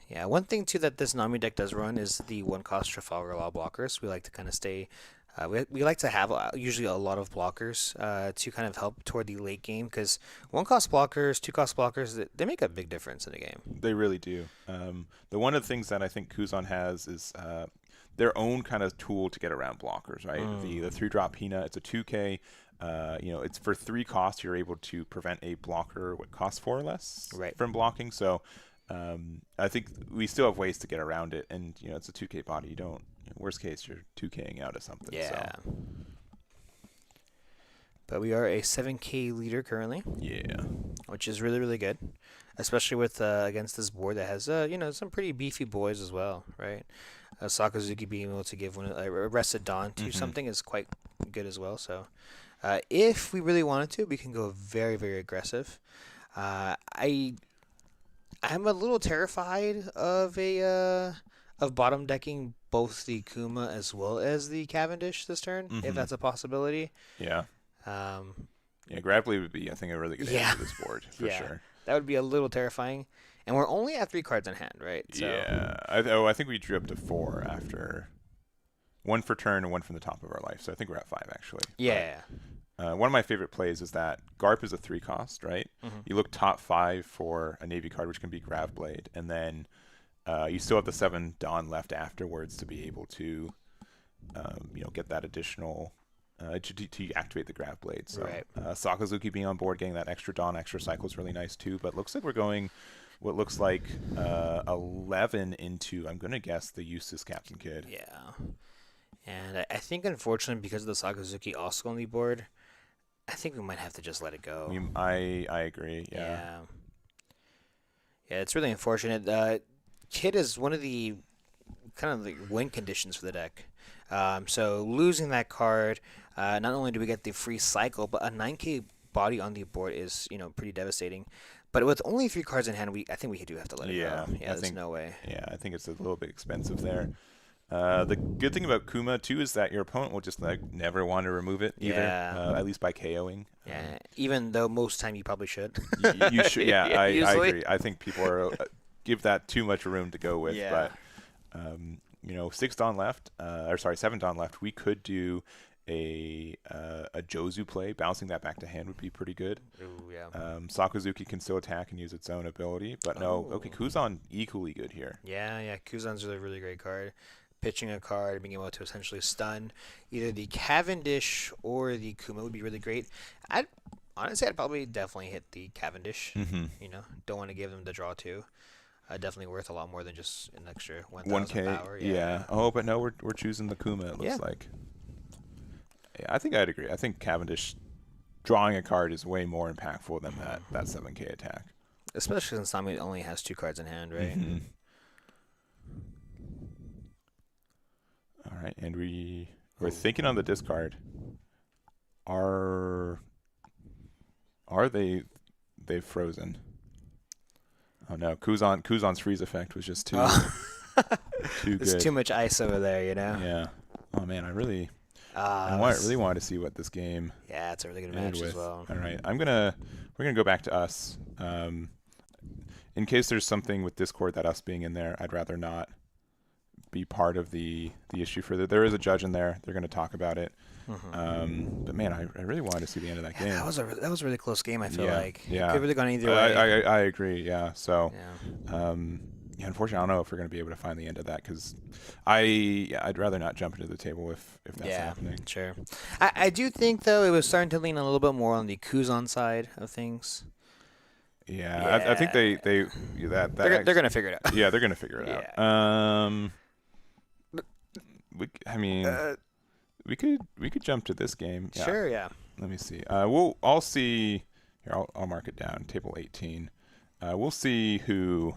Yeah, one thing too that this Nami deck does run is the 1-cost Trafalgar Law blockers. We like to kind of stay. We like to have usually a lot of blockers to kind of help toward the late game because 1-cost blockers, 2-cost blockers, they make a big difference in the game. They really do. One of the things that I think Kuzan has is their own kind of tool to get around blockers, right? The 3-drop Hina, it's a 2K. It's for 3 costs. You're able to prevent a blocker what costs 4 or less from blocking. So I think we still have ways to get around it, and it's a 2K body. You don't. Worst case, you're 2K'ing out of something. Yeah. So. But we are a 7K leader currently. Yeah. Which is really, really good, especially with against this board that has some pretty beefy boys as well, right? Sakazuki being able to give one a Rested Dawn to something is quite good as well. So if we really wanted to, we can go very, very aggressive. I'm a little terrified of bottom decking both the Kuma as well as the Cavendish this turn, if that's a possibility. Yeah. Grapply would be, I think, a really good answer to this board for sure. That would be a little terrifying. And we're only at 3 cards in hand, right? So. Yeah. I think we drew up to 4 after 1 for turn and 1 from the top of our life. So I think we're at 5 actually. Yeah. But, one of my favorite plays is that Garp is a 3 cost, right? You look top 5 for a Navy card, which can be Grav Blade, and then you still have the 7 Dawn left afterwards to be able to, get that additional to activate the Grav Blade. So Right. Sakazuki being on board, getting that extra Dawn, extra cycle is really nice too. But looks like we're going what looks like 11 into, I'm going to guess, the Eustace Captain Kid. Yeah. And I think, unfortunately, because of the Sakazuki also on the board, I think we might have to just let it go. I agree. Yeah. Yeah, it's really unfortunate. Kid is one of the kind of the win conditions for the deck. So losing that card, not only do we get the free cycle, but a 9K body on the board is pretty devastating. But with only 3 cards in hand, I think we do have to let it go. Yeah, there's no way. Yeah, I think it's a little bit expensive there. The good thing about Kuma too is that your opponent will just never want to remove it either. Yeah. At least by KOing. Yeah, even though most time you probably should. You should. Yeah, I Usually. agree. I think people are give that too much room to go with. Yeah. But 6 Dawn left. 7 Dawn left. We could do a Jozu play. Bouncing that back to hand would be pretty good. Ooh, yeah. Sakazuki can still attack and use its own ability, but no. Okay, Kuzan equally good here. Yeah. Kuzan's a really great card. Pitching a card, being able to essentially stun either the Cavendish or the Kuma would be really great. I'd probably definitely hit the Cavendish. Mm-hmm. Don't want to give them the draw too. Definitely worth a lot more than just an extra 1,000 power. Yeah. Oh, but no, we're choosing the Kuma. It looks like. Yeah, I think I'd agree. I think Cavendish drawing a card is way more impactful than that 7K attack. Especially since Nami only has 2 cards in hand, right? Mm-hmm. All right, and we're thinking on the discard. Are they've frozen? Oh no, Kuzan's freeze effect was just too too good. There's too much ice over there, Yeah. Oh man, I really wanted to see what this game. Yeah, it's a really good match as well. All right, we're gonna go back to us. In case there's something with Discord that us being in there, I'd rather not be part of the issue for that. There is a judge in there. They're going to talk about it. Mm-hmm. But man, I really wanted to see the end of that game. That was a really close game. I feel like yeah, it could have really gone either way. I agree. Yeah. So, unfortunately, I don't know if we're going to be able to find the end of that because I'd rather not jump into the table if that's happening. Sure. I do think though it was starting to lean a little bit more on the Kuzan side of things. Yeah. I think they're going to figure it out. Yeah, they're going to figure it out. We could jump to this game. Yeah. Sure, yeah. Let me see. I'll see. Here, I'll mark it down. Table 18. We'll see who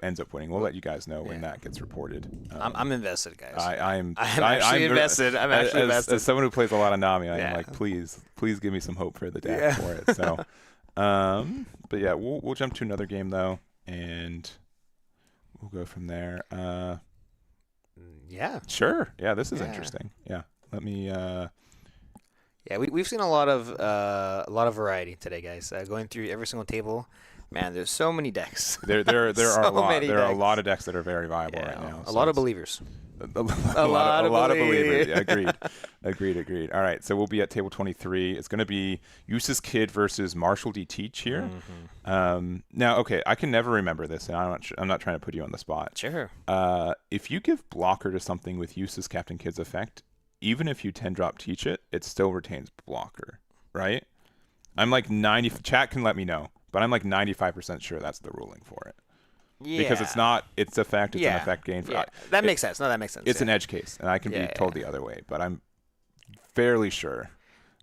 ends up winning. We'll let you guys know when that gets reported. I'm invested, guys. I'm invested. I'm actually invested. As someone who plays a lot of Nami, I am like, please give me some hope for the deck for it. So, but yeah, we'll jump to another game though, and we'll go from there. Yeah. Sure. Yeah, this is interesting. Yeah. Let me. Yeah, we've seen a lot of variety today, guys. Going through every single table, man, there's so many decks. There are a lot. There are a lot of decks that are very viable right now. A lot of believers. A lot of believers. Agreed. All right, so we'll be at table 23. It's going to be Eustace Kid versus Marshall D. Teach here. Mm-hmm. Now, okay, I can never remember this, and I'm not trying to put you on the spot. Sure. If you give blocker to something with Eustace Captain Kid's effect, even if you 10-drop Teach it, it still retains blocker, right? I'm like 90. Chat can let me know, but I'm like 95% sure that's the ruling for it. Yeah. Because it's not its effect, it's an effect gain. That makes sense. No, that makes sense. It's an edge case, and I can be told the other way, but I'm fairly sure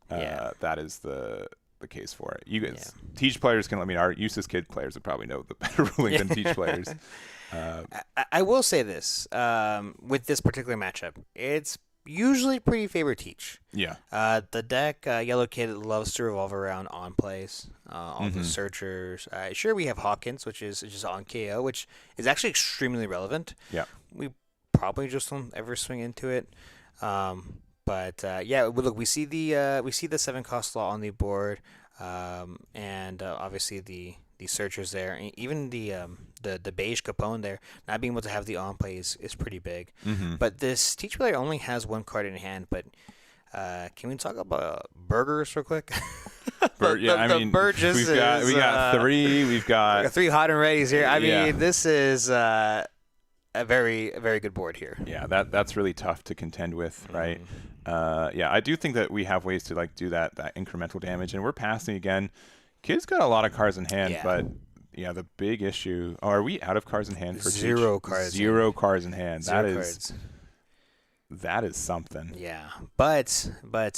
that is the case for it. You guys, Teach players can let me know. Our Eustace Kid players would probably know the better ruling than Teach players. I will say this, with this particular matchup, it's usually pretty favor Teach. Yeah. The deck, Yellow Kid loves to revolve around on plays, all the searchers. Sure, we have Hawkins, which is just on KO, which is actually extremely relevant. Yeah. We probably just don't ever swing into it. But look, we see the 7 cost law on the board, and obviously the searchers there, and even the beige Capone there, not being able to have the on play is pretty big. But this Teach player only has 1 card in hand. But can we talk about burgers real quick? The Burgess we got three. We've got 3 hot and readies here. I Yeah. mean, this is a very good board here. Yeah, that's really tough to contend with, right? Yeah, I do think that we have ways to like do that incremental damage, and we're passing again. Kid's got a lot of cards in hand, Yeah. but yeah, the big issue. Oh, are we out of cards in hand for Zero Teach? cards. Zero cards in hand. Zero cards. That is something. Yeah, but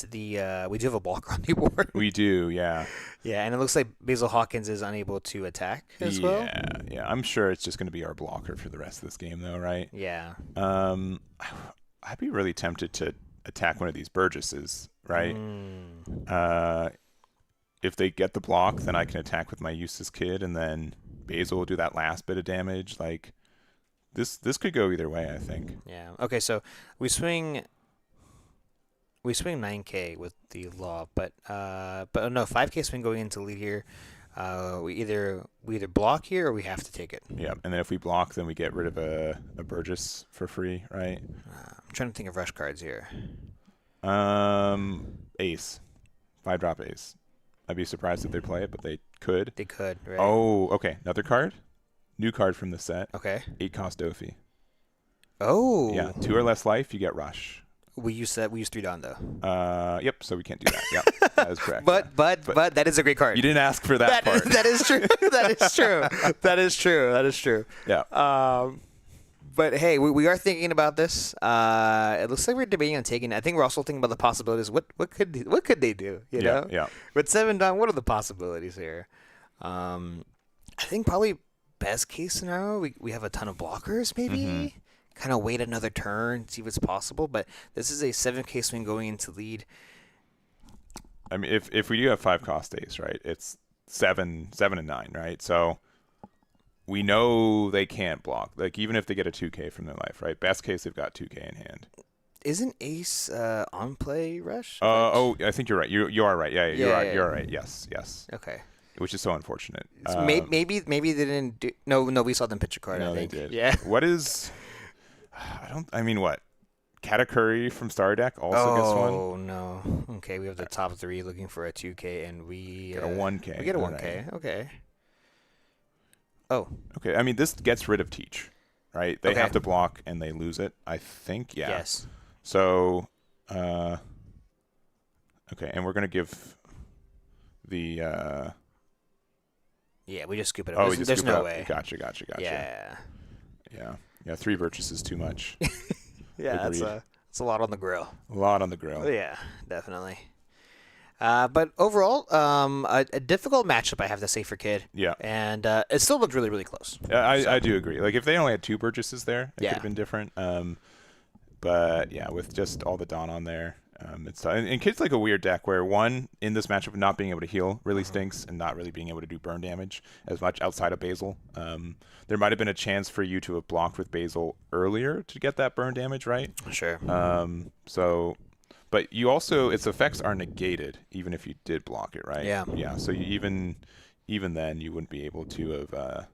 the we do have a blocker on the board. We do, yeah. Yeah, and it looks like Basil Hawkins is unable to attack as well. Yeah. I'm sure it's just going to be our blocker for the rest of this game, though, right? Yeah. I'd be really tempted to attack one of these Burgesses, right? If they get the block, then I can attack with my Eustace Kid, and then Basil will do that last bit of damage. Like this could go either way, I think. Yeah. Okay, so we swing 9K with the law, but no, 5K swing going into lead here. We either block here or we have to take it. Yeah, and then if we block, then we get rid of a Burgess for free, right? I'm trying to think of rush cards here. Ace, 5-drop Ace. I'd be surprised if they play it, but they could. They could, right? Oh, okay. Another card. New card from the set. Okay. 8-cost Dofi. Oh. Yeah, 2 or less life, you get rush. We use 3 down though. Yep. So we can't do that. Yep, that is correct. But that is a great card. You didn't ask for that part. That is true. That is true. Yeah. But hey, we are thinking about this. It looks like we're debating on taking it. I think we're also thinking about the possibilities. What could they do? You know? Yeah. With 7 down, what are the possibilities here? I think probably best case scenario, we have a ton of blockers maybe. Kind of wait another turn, see if it's possible. But this is a 7K swing going into lead. I mean, if we do have 5-cost Ace, right? It's 7 and 9, right? So we know they can't block. Like even if they get a 2K from their life, right? Best case they've got 2K in hand. Isn't Ace on play rush? Oh, I think you're right. You are right. Yeah, you're right. Yes. Okay. Which is so unfortunate. Maybe they didn't do. No, we saw them pitch a card. No, I think. they did. Yeah. What? Katakuri from Star Deck also gets one. Oh no. Okay, we have the top 3 looking for a 2K, and we get a 1K. We get a 1K. Right. Okay. Oh. Okay. I mean, this gets rid of Teach, right? They have to block and they lose it. I think. Yeah. Yes. So, okay, and we're gonna give the. Yeah, we just scoop it up. Oh, there's no way. Gotcha. Yeah. 3 Virtues is too much. Yeah, that's a lot on the grill. A lot on the grill. Yeah, definitely. But overall, a difficult matchup, I have to say, for Kid. Yeah. And it still looked really, really close. Yeah, I do agree. Like, if they only had 2 Burgesses there, it could have been different. But, yeah, with just all the Dawn on there, it's tough. And Kid's like a weird deck where, one, in this matchup, not being able to heal really stinks and not really being able to do burn damage as much outside of Basil. There might have been a chance for you to have blocked with Basil earlier to get that burn damage, right? Sure. But you also, its effects are negated even if you did block it, right? Yeah. Yeah. So you even then you wouldn't be able to have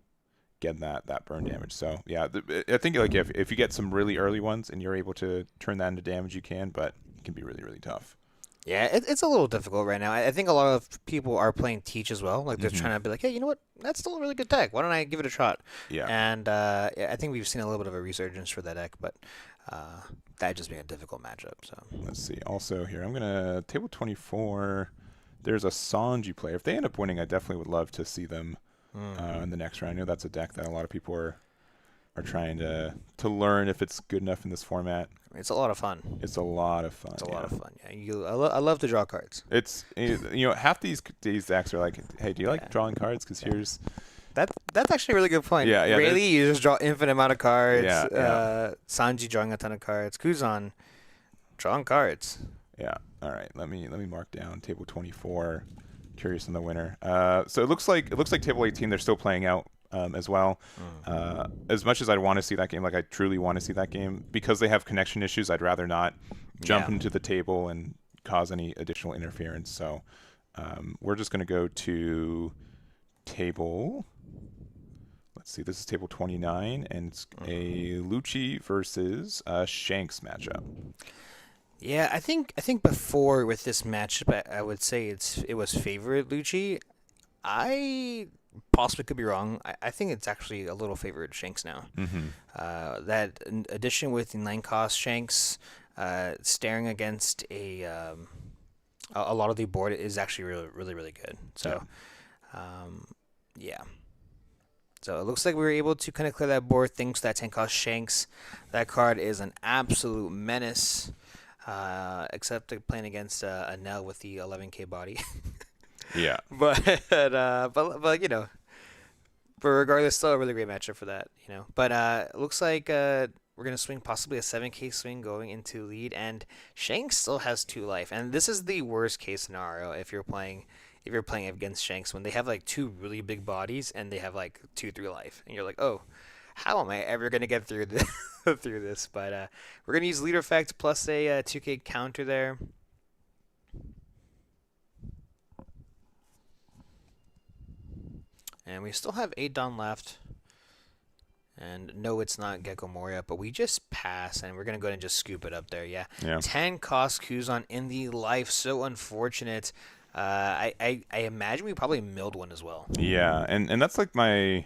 get that burn damage. So yeah, I think like if you get some really early ones and you're able to turn that into damage, you can, but it can be really, really tough. Yeah, it's a little difficult right now. I think a lot of people are playing Teach as well. Like they're trying to be like, hey, you know what? That's still a really good deck. Why don't I give it a shot? Yeah. And I think we've seen a little bit of a resurgence for that deck, but that just being a difficult matchup. So let's see. Also here, I'm gonna table 24. There's a Sanji player. If they end up winning, I definitely would love to see them in the next round. I know that's a deck that a lot of people are trying to learn if it's good enough in this format. It's a lot of fun. It's a lot of fun. It's a lot of fun. Yeah, I love to draw cards. It's half these decks are like, hey, do you like drawing cards? Because here's that's actually a really good point. Yeah. Really, you just draw infinite amount of cards. Yeah. Sanji drawing a ton of cards. Kuzan drawing cards. Yeah. All right. Let me mark down table 24. Curious on the winner. So it looks like table 18. They're still playing out. As well. As much as I'd want to see that game, like I truly want to see that game, because they have connection issues, I'd rather not jump into the table and cause any additional interference. So we're just going to go to table, let's see, this is table 29, and it's a Luchi versus Shanks matchup. Yeah, I think before with this matchup, I would say it was favored Luchi. I possibly could be wrong. I think it's actually a little favored Shanks now. Mm-hmm. That addition with the 9 cost Shanks, staring against a lot of the board is actually really good. Yeah. So yeah. So it looks like we were able to kind of clear that board thanks to that 10 cost Shanks. That card is an absolute menace. Except playing against Enel with the 11k body. Yeah. but but regardless, still a really great matchup for that. But it looks like we're gonna swing possibly a 7k swing going into lead, and Shanks still has 2 life, and this is the worst case scenario if you're playing against Shanks when they have like 2 really big bodies and they have like 2-3 life, and you're like, oh, how am I ever gonna get through this? through this? But we're gonna use leader effect plus a 2k counter there. And we still have 8 Dawn left. And no, it's not Gecko Moria, but we just pass, and we're going to go ahead and just scoop it up there. Yeah. Yeah. 10 cost Kuzan in the life. So unfortunate. I imagine we probably milled one as well. Yeah, and that's like my,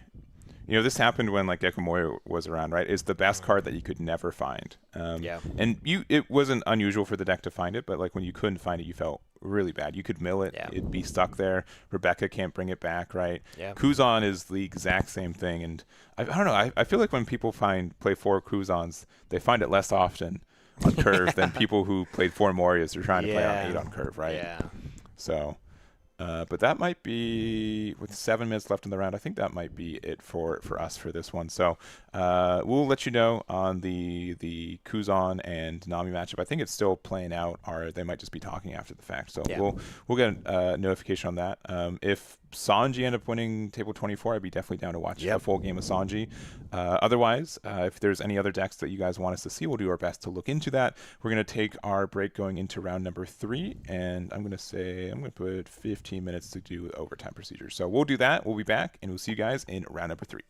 this happened when like Gecko was around, right? It's the best card that you could never find. Yeah. And it wasn't unusual for the deck to find it, but like when you couldn't find it, you felt really bad. You could mill it, Yeah. it'd be stuck there. Rebecca can't bring it back, right? Yeah. Kuzan is the exact same thing, and I don't know. I feel like when people play 4 Kuzans, they find it less often on curve than people who played 4 Morias are trying to play on 8 on curve, right? Yeah. So. But that might be, with 7 minutes left in the round, I think that might be it for us for this one. So we'll let you know on the Kuzan and Nami matchup. I think it's still playing out, or they might just be talking after the fact. So Yeah. we'll get a notification on that. If Sanji end up winning table 24, I'd be definitely down to watch a full game of Sanji. Otherwise, if there's any other decks that you guys want us to see, we'll do our best to look into that. We're going to take our break going into round number 3, and I'm going to put 15 minutes to do overtime procedure. So we'll do that. We'll be back, and we'll see you guys in round number 3.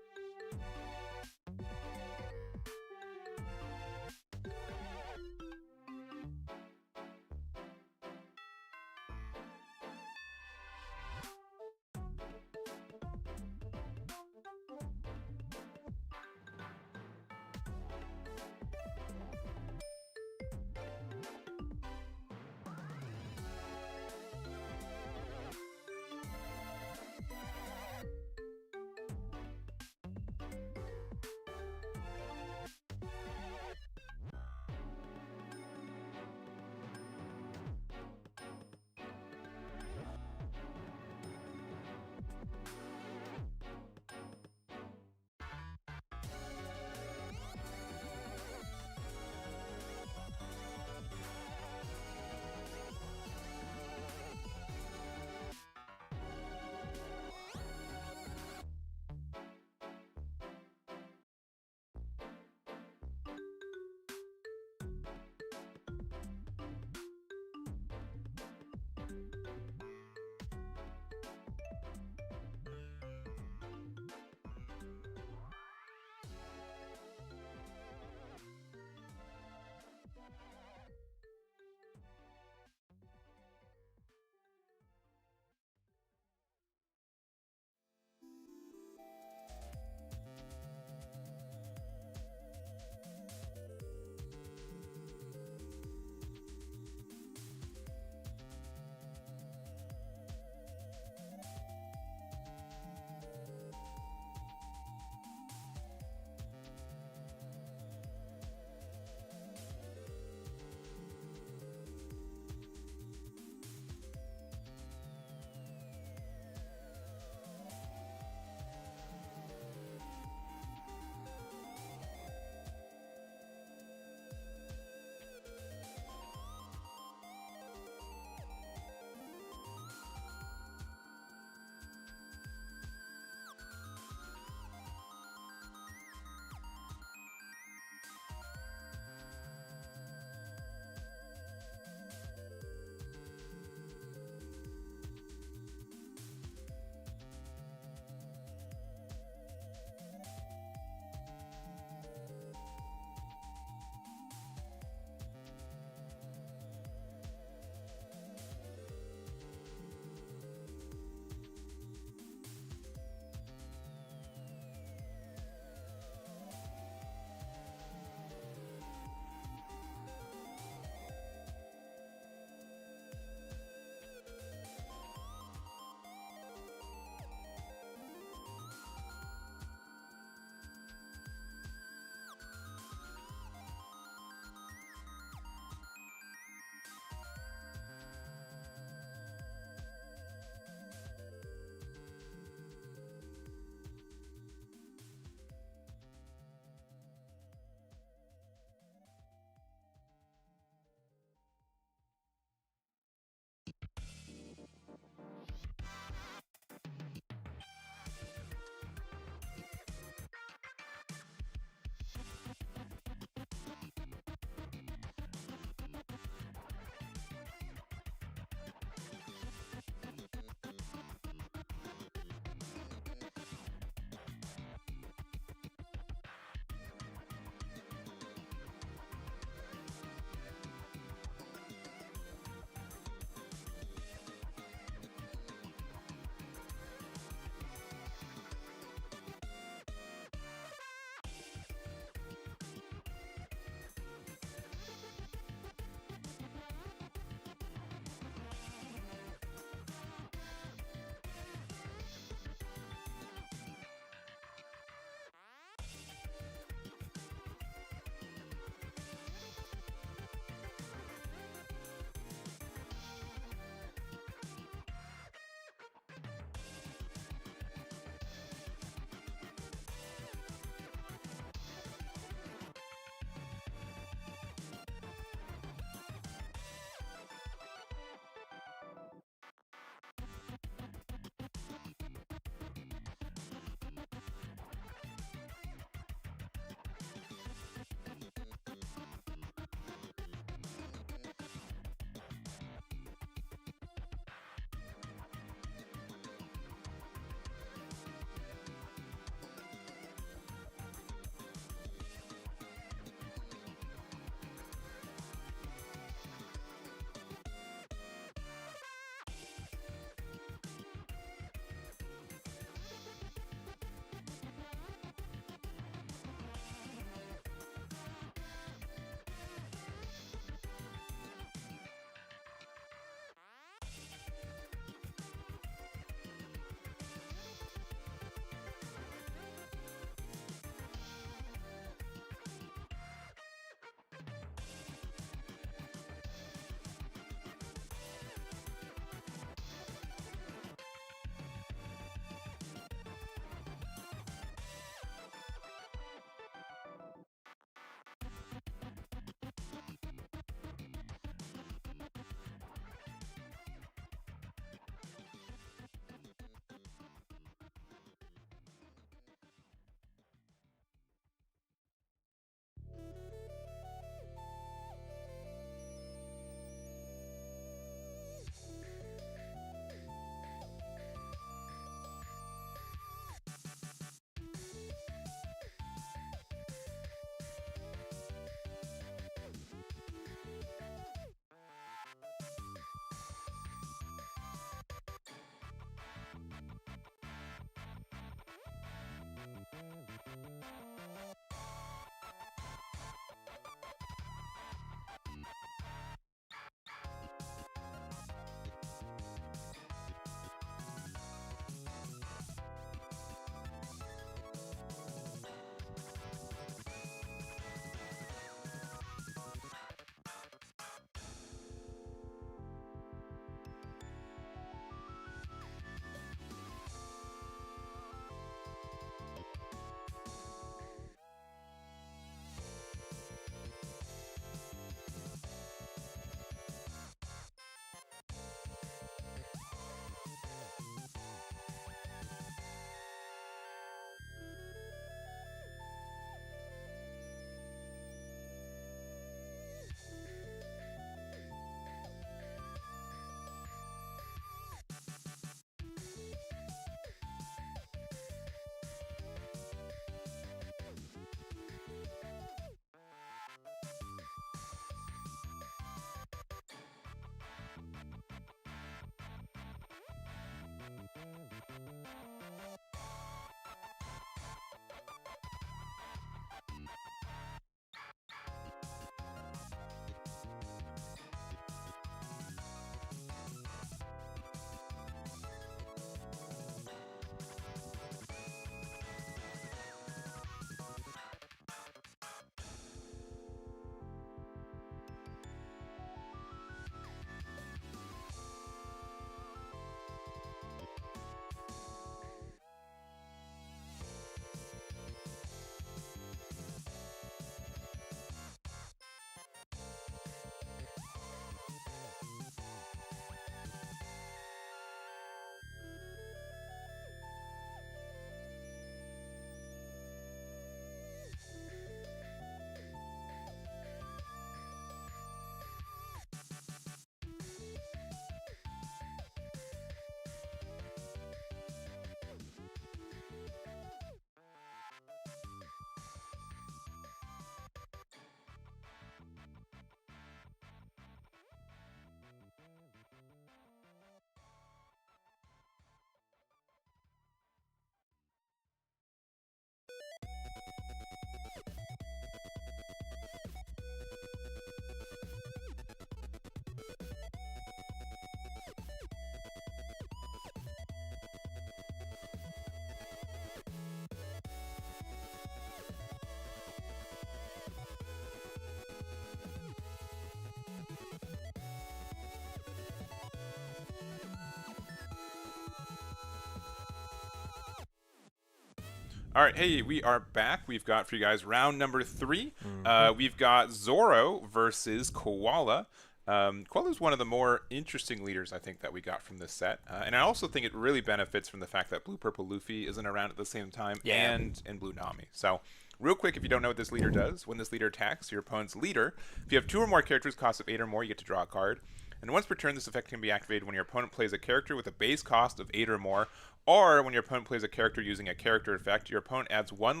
All right, hey, we are back. We've got for you guys round number 3. Mm-hmm. We've got Zoro versus Koala. Koala is one of the more interesting leaders I think that we got from this set, and I also think it really benefits from the fact that Blue Purple Luffy isn't around at the same time, Yeah. and Blue Nami. So, real quick, if you don't know what this leader does, when this leader attacks your opponent's leader, if you have 2 or more characters cost of 8 or more, you get to draw a card. And once per turn, this effect can be activated when your opponent plays a character with a base cost of 8 or more, or when your opponent plays a character using a character effect, your opponent adds 1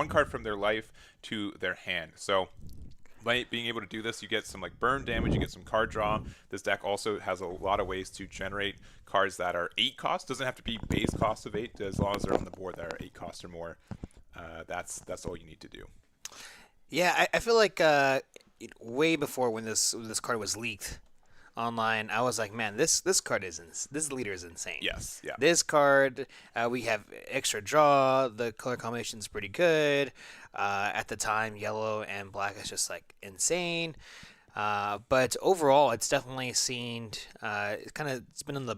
card from their life to their hand. So by being able to do this, you get some like burn damage, you get some card draw. This deck also has a lot of ways to generate cards that are 8 cost. Doesn't have to be base cost of 8, as long as they're on the board that are 8 cost or more. That's all you need to do. Yeah, I feel like way before when this card was leaked online, I was like, man, this card this leader is insane. Yes, yeah. This card, we have extra draw. The color combination is pretty good. At the time, yellow and black is just like insane. But overall, it's definitely it's been in the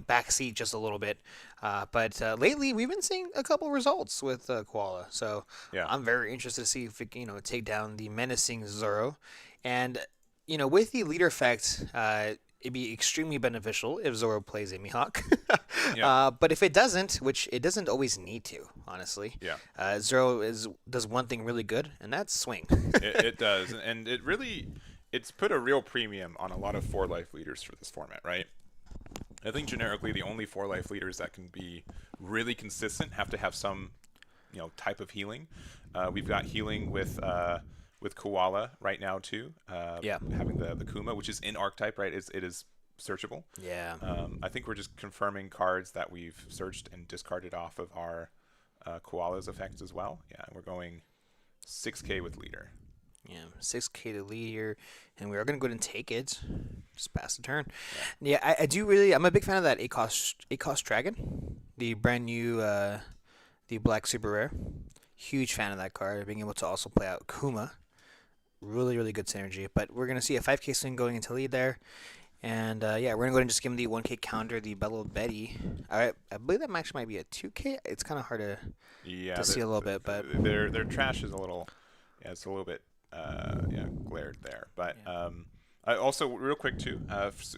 back seat just a little bit. But lately, we've been seeing a couple results with Koala. So Yeah. I'm very interested to see if we can take down the menacing Zoro. And with the leader effect, it'd be extremely beneficial if Zoro plays a Mihawk. Yeah. But if it doesn't, which it doesn't always need to, honestly, Yeah. Zoro does one thing really good, and that's swing. It does, and it's put a real premium on a lot of 4-life leaders for this format, right? I think generically the only 4-life leaders that can be really consistent have to have some, type of healing. We've got healing with Koala right now too. Having the Kuma, which is in archetype, right? It is searchable. Yeah. I think we're just confirming cards that we've searched and discarded off of our Koala's effects as well. Yeah, and we're going 6K with leader. Yeah, 6K to leader, and we are going to go ahead and take it. Just pass the turn. Yeah, I do really. I'm a big fan of that 8 cost dragon, the brand new, the black super rare. Huge fan of that card. Being able to also play out Kuma, really really good synergy. But we're going to see a 5K swing going into lead there, and we're going to go ahead and just give him the 1K counter, the Bellow Betty. I believe that actually might be a 2K. It's kind of hard to see a little bit, but their trash is a little, it's a little bit. Glared there. But I also real quick too.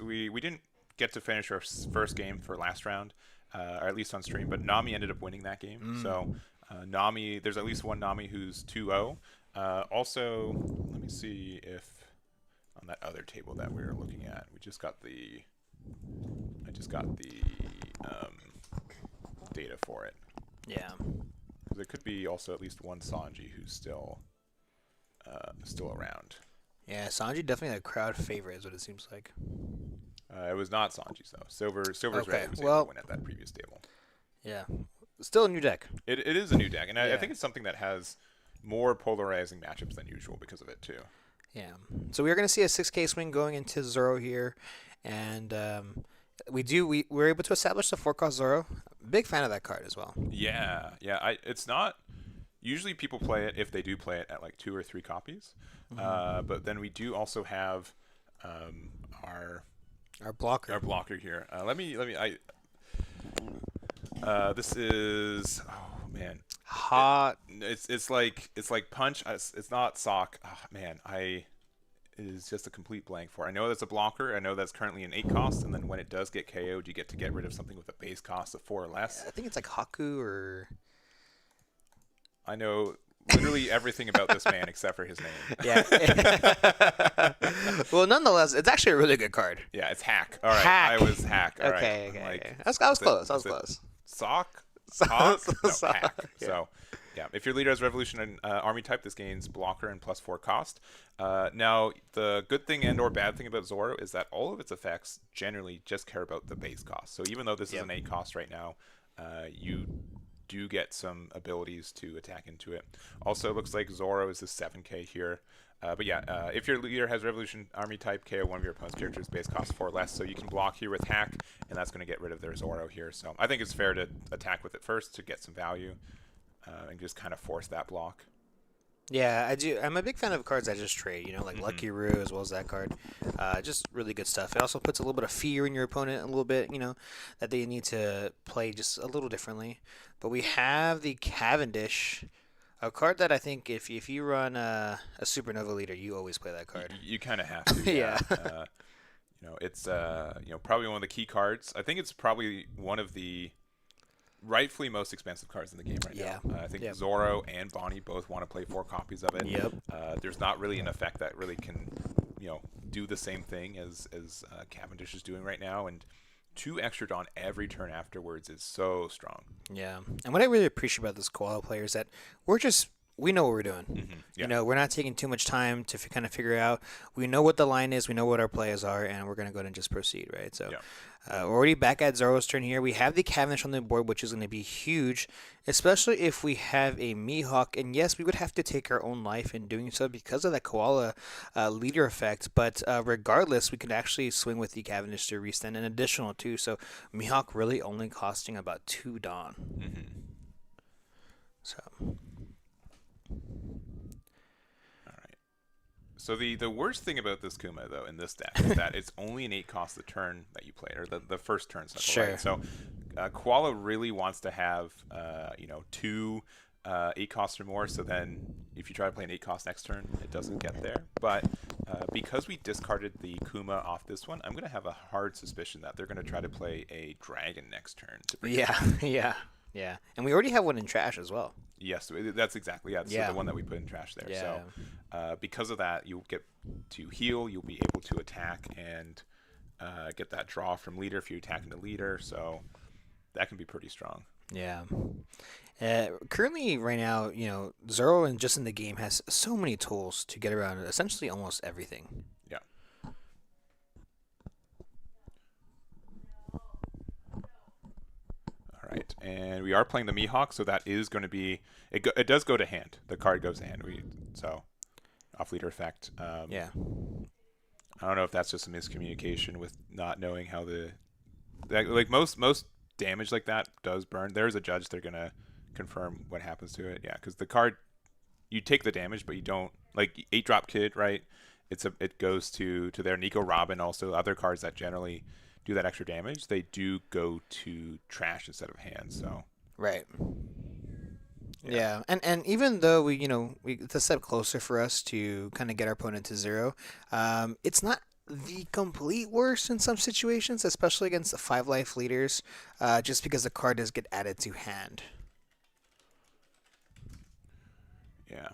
We didn't get to finish our first game for last round, or at least on stream. But Nami ended up winning that game. So Nami, there's at least one Nami who's 2-0. Also, let me see if on that other table that we were looking at, I just got the data for it. yeah. There could be also at least one Sanji who's still around. Yeah, Sanji definitely a crowd favorite is what it seems like. It was not Sanji's though. Silver's Okay, Red was able to win at that previous table. Yeah. Still a new deck. It is a new deck, and I Yeah. think it's something that has more polarizing matchups than usual because of it too. Yeah. So we're going to see a 6K swing going into Zoro here. And we're able to establish the 4-cost Zoro. Big fan of that card as well. Yeah. It's not. Usually people play it if they do play it at like 2 or 3 copies. But then we do also have our blocker here. This is hot. It's like punch. It's not sock. Oh, man, it is just a complete blank for. I know that's a blocker. I know that's currently an 8 cost, and then when it does get KO'd, you get to get rid of something with a base cost of 4 or less. I think it's like Haku or. I know literally everything about this man except for his name. Yeah. Well, nonetheless, it's actually a really good card. Yeah, it's hack. All right, Hack. I was hack. All right. Okay. Like, I was close. I was close. Sock? Hawk? No, Sock, hack. yeah. So, yeah, if your leader has Revolution and Army type, this gains blocker and +4 cost. Now, the good thing and or bad thing about Zoro is that all of its effects generally just care about the base cost. So even though this is an 8 cost right now, you do get some abilities to attack into it. Also, it looks like Zoro is a 7K here. But yeah, if your leader has Revolution Army type, KO one of your opponent's characters, base cost 4 less, so you can block here with hack, and that's going to get rid of their Zoro here. So I think it's fair to attack with it first to get some value, and just kind of force that block. Yeah, I do. I'm a big fan of cards that just trade, like Hmm. Lucky Roo as well as that card. Just really good stuff. It also puts a little bit of fear in your opponent, a little bit, that they need to play just a little differently. But we have the Cavendish, a card that I think if you run a Supernova leader, you always play that card. You kind of have to, Yeah. yeah. It's probably one of the key cards. I think it's probably one of the rightfully most expensive cards in the game right now. Yeah. I think Yep. Zoro and Bonnie both want to play 4 copies of it. Yep. There's not really an effect that really can, do the same thing as Cavendish is doing right now, and 2 extra Dawn every turn afterwards is so strong. Yeah. And what I really appreciate about this Koala player is that we know what we're doing. Yeah, We're not taking too much time to kind of figure out. We know what the line is, we know what our plays are, and we're going to go ahead and just proceed, right? So yeah. we're already back at Zoro's turn here. We have the Cavendish on the board, which is going to be huge, especially if we have a Mihawk. And yes, we would have to take our own life in doing so because of that Koala leader effect. But regardless, we could actually swing with the Cavendish to restand an additional 2. So Mihawk really only costing about 2 Dawn. Hmm. So. All right. So the worst thing about this Kuma though in this deck is that it's only an 8 cost the turn that you play, or the first turn cycle, Sure. right? So Koala really wants to have 2 8 costs or more. So then if you try to play an 8 cost next turn, it doesn't get there. But because we discarded the Kuma off this one, I'm going to have a hard suspicion that they're going to try to play a dragon next turn to bring it Yeah, down. yeah, yeah. And we already have one in trash as well. Yes, that's exactly, yeah. So Yeah. the one that we put in trash there. Yeah. So because of that, you'll get to heal. You'll be able to attack and get that draw from leader if you attack into leader. So that can be pretty strong. Yeah. Currently, right now, Zoro and just in the game has so many tools to get around essentially almost everything. Yeah. All right, and we are playing the Mihawk, so that is going to be it does go to hand. The card goes to hand. So off leader effect. Yeah. I don't know if that's just a miscommunication with not knowing how like most damage like that does burn. There's a judge. They're gonna confirm what happens to it. Yeah, because the card, you take the damage, but you don't, like 8 drop kid, right? It goes to their Nico Robin, also other cards that generally do that extra damage. They do go to trash instead of hand. So Right. yeah. Yeah. And even though it's a step closer for us to kind of get our opponent to 0, it's not the complete worst in some situations, especially against the 5 life leaders, just because the card does get added to hand. Yeah.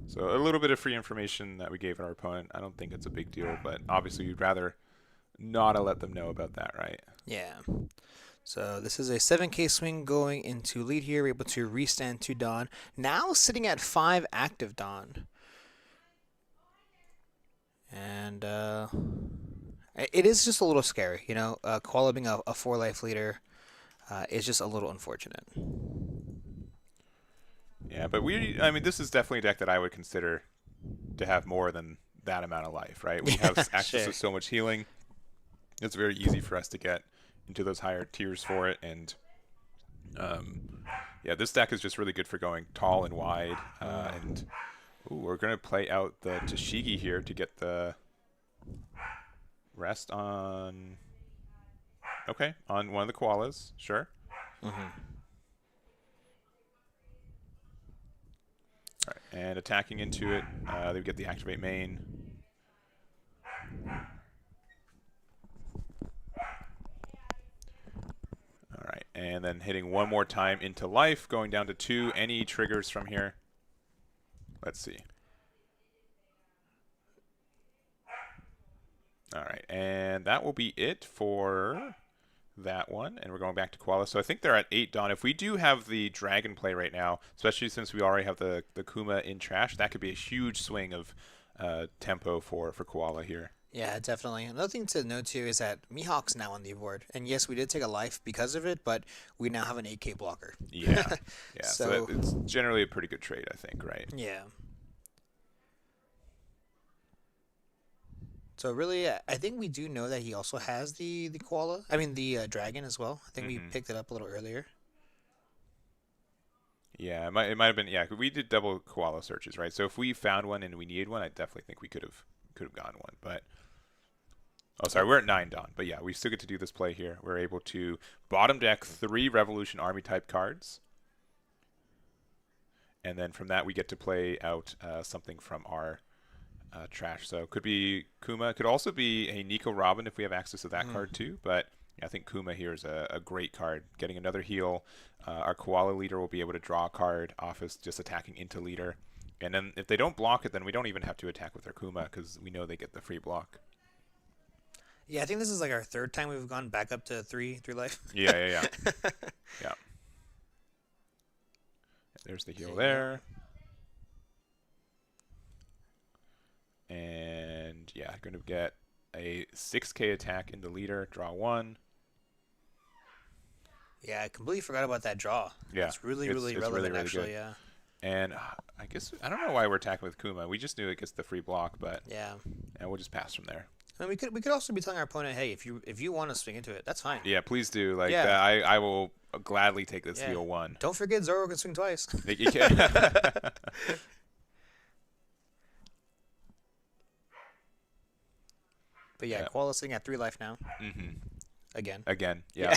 So a little bit of free information that we gave our opponent. I don't think it's a big deal, but obviously you'd rather not let them know about that, right? Yeah. So this is a 7K swing going into lead here. We're able to restand 2 Dawn. Now sitting at 5 active Dawn. And it is just a little scary, Koala being a 4 life leader is just a little unfortunate. Yeah, but I mean, this is definitely a deck that I would consider to have more than that amount of life, right? We have access Sure. to so much healing. It's very easy for us to get into those higher tiers for it, and yeah, this deck is just really good for going tall and wide. And we're gonna play out the Tashigi here to get the rest on. Okay, on one of the koalas, sure. All right, and attacking into it, they get the activate main. All right, and then hitting one more time into life, going down to 2. Any triggers from here? Let's see. All right, and that will be it for that one, and we're going back to Koala. So I think they're at 8 Dawn. If we do have the Dragon play right now, especially since we already have the Kuma in trash, that could be a huge swing of tempo for Koala here. Yeah, definitely. Another thing to note too is that Mihawk's now on the board, and yes, we did take a life because of it, but we now have an 8K blocker. Yeah, yeah. So, So it's generally a pretty good trade, I think, right? yeah. So really, I think we do know that he also has the koala. I mean the dragon as well. I think we picked it up a little earlier. Yeah, it might have been. Yeah, we did double koala searches, right? So if we found one and we needed one, I definitely think we could have gotten one. But oh, sorry, Yep. we're at 9 Don. But yeah, we still get to do this play here. We're able to bottom deck 3 Revolution Army type cards, and then from that we get to play out something from our trash. So could be Kuma. Could also be a Nico Robin if we have access to that card too. But yeah, I think Kuma here is a great card. Getting another heal. Our Koala leader will be able to draw a card off us just attacking into leader. And then if they don't block it, then we don't even have to attack with our Kuma because we know they get the free block. Yeah, I think this is like our third time we've gone back up to three life. Yeah. Yeah. There's the heal there. And yeah, going to get a 6k attack in the leader, draw 1. Yeah, I completely forgot about that draw. Yeah, it's really relevant really actually. good. Yeah. And I guess I don't know why we're attacking with Kuma. We just knew it gets the free block, but Yeah. and we'll just pass from there. And we could also be telling our opponent, hey, if you want to swing into it, that's fine. Yeah, please do. Like Yeah. I will gladly take this Yeah. heal 1. Don't forget Zoro can swing twice. You can. But yeah, Yeah. Koala sitting at 3 life now. Again. Again, yeah.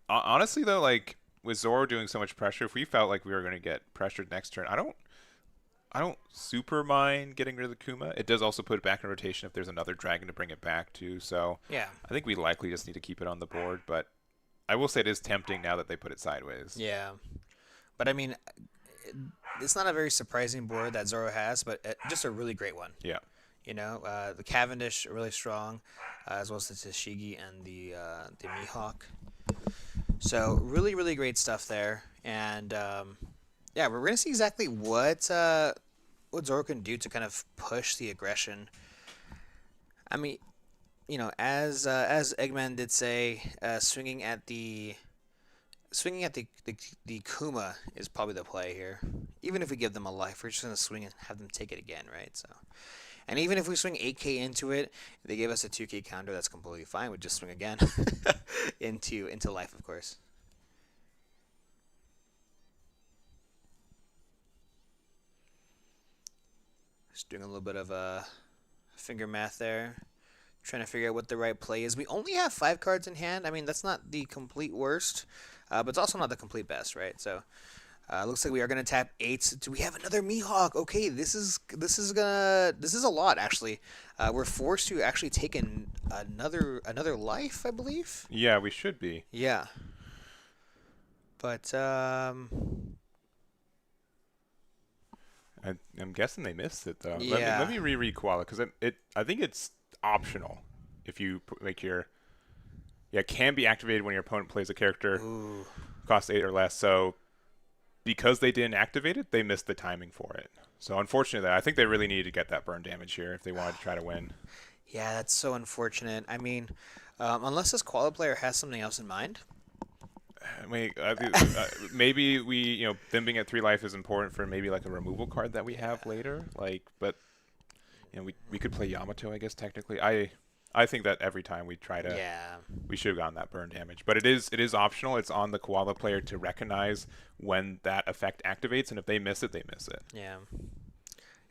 Honestly though, like with Zoro doing so much pressure, if we felt like we were going to get pressured next turn, I don't super mind getting rid of the Kuma. It does also put it back in rotation if there's another dragon to bring it back to. So Yeah. I think we likely just need to keep it on the board. But I will say it is tempting now that they put it sideways. Yeah. But I mean, it's not a very surprising board that Zoro has, but just a really great one. Yeah. You know, the Cavendish are really strong, as well as the Tashigi and the Mihawk. So really great stuff there. And yeah, we're gonna see exactly what Zoro can do to kind of push the aggression. I mean, you know, as Eggman did say, swinging at the Kuma is probably the play here. Even if we give them a life, we're just gonna swing and have them take it again, right? So, and even if we swing 8k into it, they give us a 2k counter. That's completely fine. We just swing again into life, of course. Just doing a little bit of finger math there. Trying to figure out what the right play is. We only have 5 cards in hand. I mean, that's not the complete worst, but it's also not the complete best, right? So, looks like we are gonna tap 8. Do we have another Mihawk? Okay, this is a lot actually. We're forced to actually take another life, I believe. Yeah, we should be. Yeah. But I'm guessing they missed it though. Yeah. Let me reread Koala because I think it's optional if you make your it can be activated when your opponent plays a character costs 8 or less. So because they didn't activate it, they missed the timing for it. So unfortunately, I think they really needed to get that burn damage here if they wanted to try to win. Yeah, that's so unfortunate. I mean, unless this Koala player has something else in mind. I mean, maybe them being at 3 life is important for maybe like a removal card that we have later. Like, but we could play Yamato, I guess technically. I think that every time we try to, we should have gotten that burn damage. But it is optional. It's on the Koala player to recognize when that effect activates, and if they miss it, they miss it. Yeah.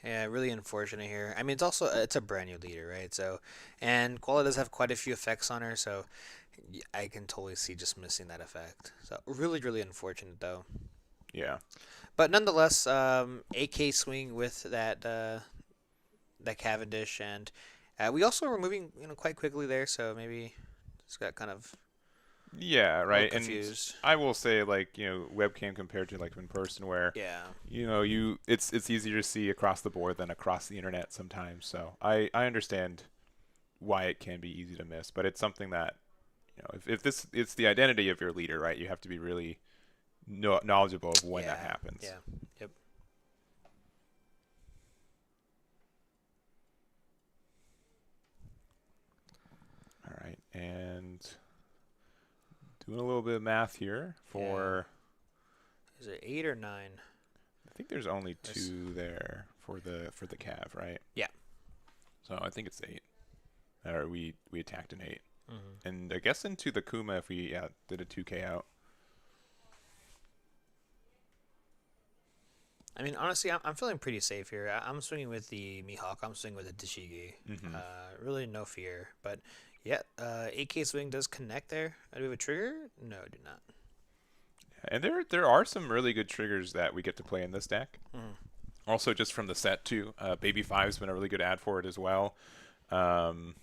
Yeah, really unfortunate here. I mean, it's a brand new leader, right? So, and Koala does have quite a few effects on her, so I can totally see just missing that effect. So really unfortunate though. Yeah. But nonetheless, AK swing with that Cavendish, and we also were moving quite quickly there, so maybe just got kind of right. confused. And I will say, like, webcam compared to like in person, where it's easier to see across the board than across the internet sometimes. So I understand why it can be easy to miss, but it's something that if it's the identity of your leader, right? You have to be really knowledgeable of when that happens. Yeah. Yep. All right, and doing a little bit of math here for. Is it 8 or 9? I think there's only 2 there for the Cav, right? Yeah. So I think it's 8. Or we attacked an 8. Mm-hmm. And I guess into the Kuma if we did a 2k out. I mean, honestly, I'm feeling pretty safe here. I'm swinging with the Mihawk. I'm swinging with the Tashigi. Hmm. Really no fear. But yeah, 8K swing does connect there. Do we have a trigger? No, do not. And there are some really good triggers that we get to play in this deck. Mm. Also, just from the set too, Baby Five's been a really good ad for it as well. Um,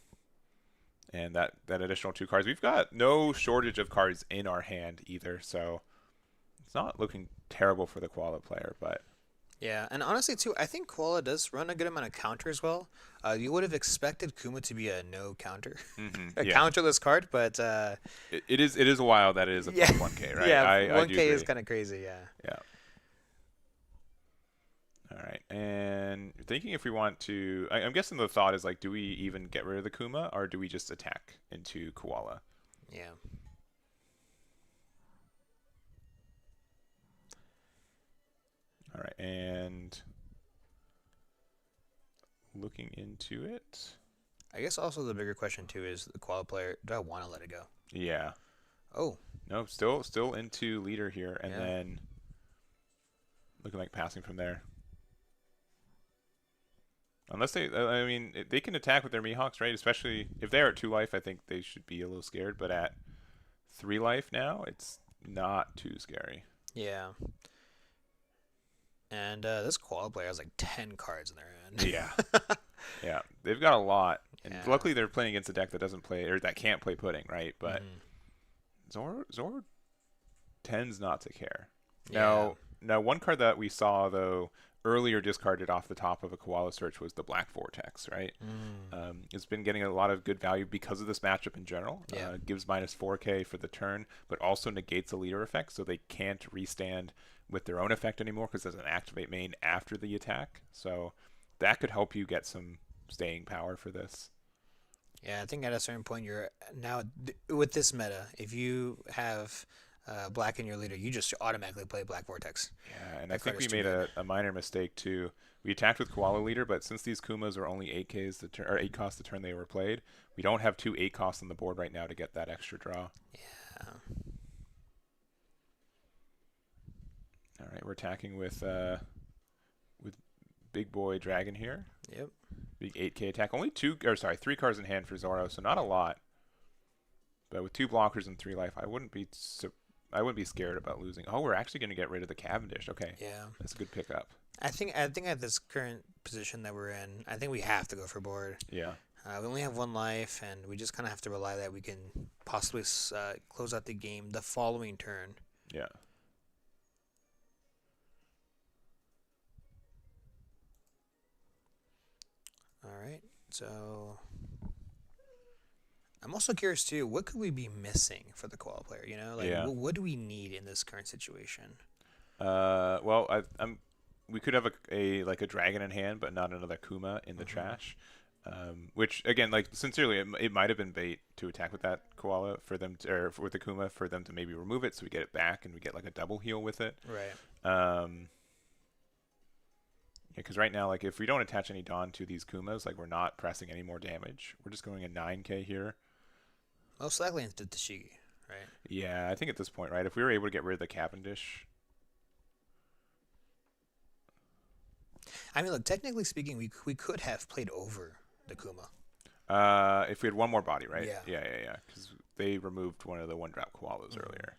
and that additional 2 cards, we've got no shortage of cards in our hand either. So it's not looking terrible for the Koala player, but Yeah, and honestly too, I think Koala does run a good amount of counter as well. You would have expected Kuma to be a no counter, a yeah, counterless card, but it is a while that it is a yeah, 1K, right? yeah, I do 1K is agree. kind of crazy. Yeah. Yeah. All right. And thinking if we want to, I'm guessing the thought is like, do we even get rid of the Kuma or do we just attack into Koala? Yeah. All right. And looking into it. I guess also the bigger question too is the Koala player. Do I want to let it go? Yeah. Oh, No, still into leader here. And yeah. then looking like passing from there. Unless I mean, they can attack with their Mihawks, right? Especially if they're at 2 life, I think they should be a little scared. But at 3 life now, it's not too scary. Yeah. And this Koala player has like 10 cards in their hand. Yeah. Yeah. They've got a lot. And Yeah. luckily they're playing against a deck that doesn't play, or that can't play pudding, right? But Mhm. Zoro tends not to care. Yeah. Now one card that we saw, though, earlier discarded off the top of a Koala search was the Black Vortex, right? It's been getting a lot of good value because of this matchup in general. Yeah. Gives minus 4K for the turn, but also negates the leader effect, so they can't restand with their own effect anymore because there's an activate main after the attack. So that could help you get some staying power for this. Yeah, I think at a certain point you're now with this meta, if you have black in your leader, you just automatically play Black Vortex. Yeah, and I That card think we is too made good. a minor mistake too. We attacked with Koala Leader, but since these Kumas are only 8Ks the turn, or 8 costs the turn they were played, we don't have 2 8 costs on the board right now to get that extra draw. Yeah. All right, we're attacking with Big Boy Dragon here. Yep. Big 8K attack. Only 3 cards in hand for Zoro, so not a lot. But with 2 blockers and 3 life, I wouldn't be scared about losing. Oh, we're actually going to get rid of the Cavendish. Okay, Yeah. that's a good pickup. I think at this current position that we're in, I think we have to go for board. Yeah. We only have 1 life, and we just kind of have to rely that we can possibly close out the game the following turn. Yeah. All right. So I'm also curious too. What could we be missing for the Koala player? You know, like Yeah. what do we need in this current situation? Well, we could have a dragon in hand, but not another Kuma in the trash. Which again, like sincerely, it might have been bait to attack with that Koala for them to, or with the Kuma for them to maybe remove it, so we get it back and we get like a double heal with it. Right. Yeah, because right now, like if we don't attach any Dawn to these Kumas, like we're not pressing any more damage. We're just going a 9K here. Most likely into Tashigi, right? Yeah, I think at this point, right, if we were able to get rid of the Cavendish. I mean, look, technically speaking, we could have played over the Kuma. If we had one more body, right? Yeah. Yeah. Because they removed one of the 1-drop koalas earlier.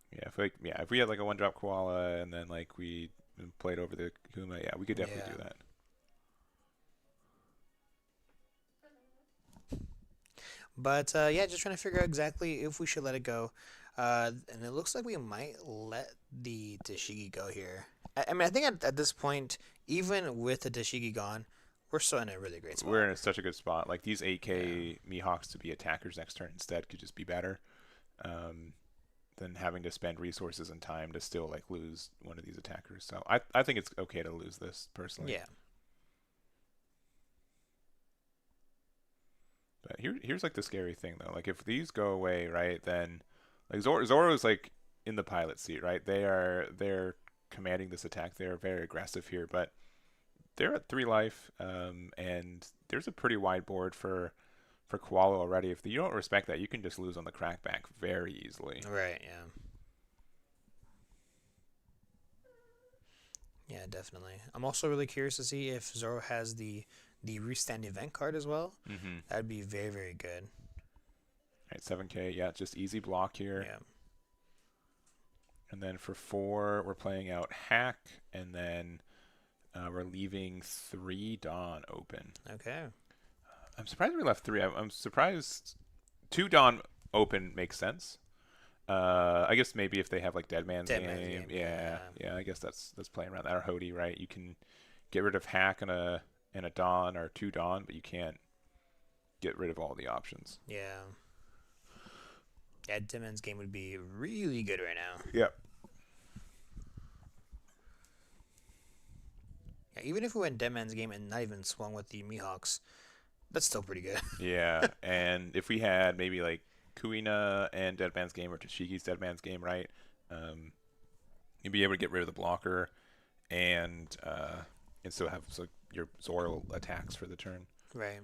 Yeah, if we had like a 1-drop koala and then like we played over the Kuma, yeah, we could definitely do that. But yeah, just trying to figure out exactly if we should let it go. And it looks like we might let the Tashigi go here. I mean, I think at this point, even with the Tashigi gone, we're still in a really great spot. We're in such a good spot. Like these 8K Mihawks to be attackers next turn instead could just be better than having to spend resources and time to still like lose one of these attackers. So I think it's okay to lose this personally. Yeah. But here's like the scary thing though. Like if these go away, right, then like Zoro's like in the pilot seat, right? They're commanding this attack. They're very aggressive here, but they're at 3 life, and there's a pretty wide board for Koala already. If you don't respect that, you can just lose on the crackback very easily. Right. Yeah. Yeah, definitely. I'm also really curious to see if Zoro has the restand event card as well. Mm-hmm. That'd be very, very good. All right, 7K. Yeah, just easy block here. Yeah. And then for 4, we're playing out Hack, and then we're leaving 3 Dawn open. Okay. I'm surprised we left 3. I'm surprised 2 Dawn open makes sense. I guess maybe if they have like Dead Man's Game. Yeah, I guess that's playing around that. Or Hody, right? You can get rid of Hack and a Dawn or 2 Dawn, but you can't get rid of all the options. Yeah. Yeah, Demon's game would be really good right now. Yep. Yeah, even if we went Demon's game and not even swung with the Mihawks, that's still pretty good. Yeah, and if we had maybe like Kuina and Dead Man's Game or Tashiki's Dead Man's Game, right? You'd be able to get rid of the blocker and still have your Zoro attacks for the turn. Right.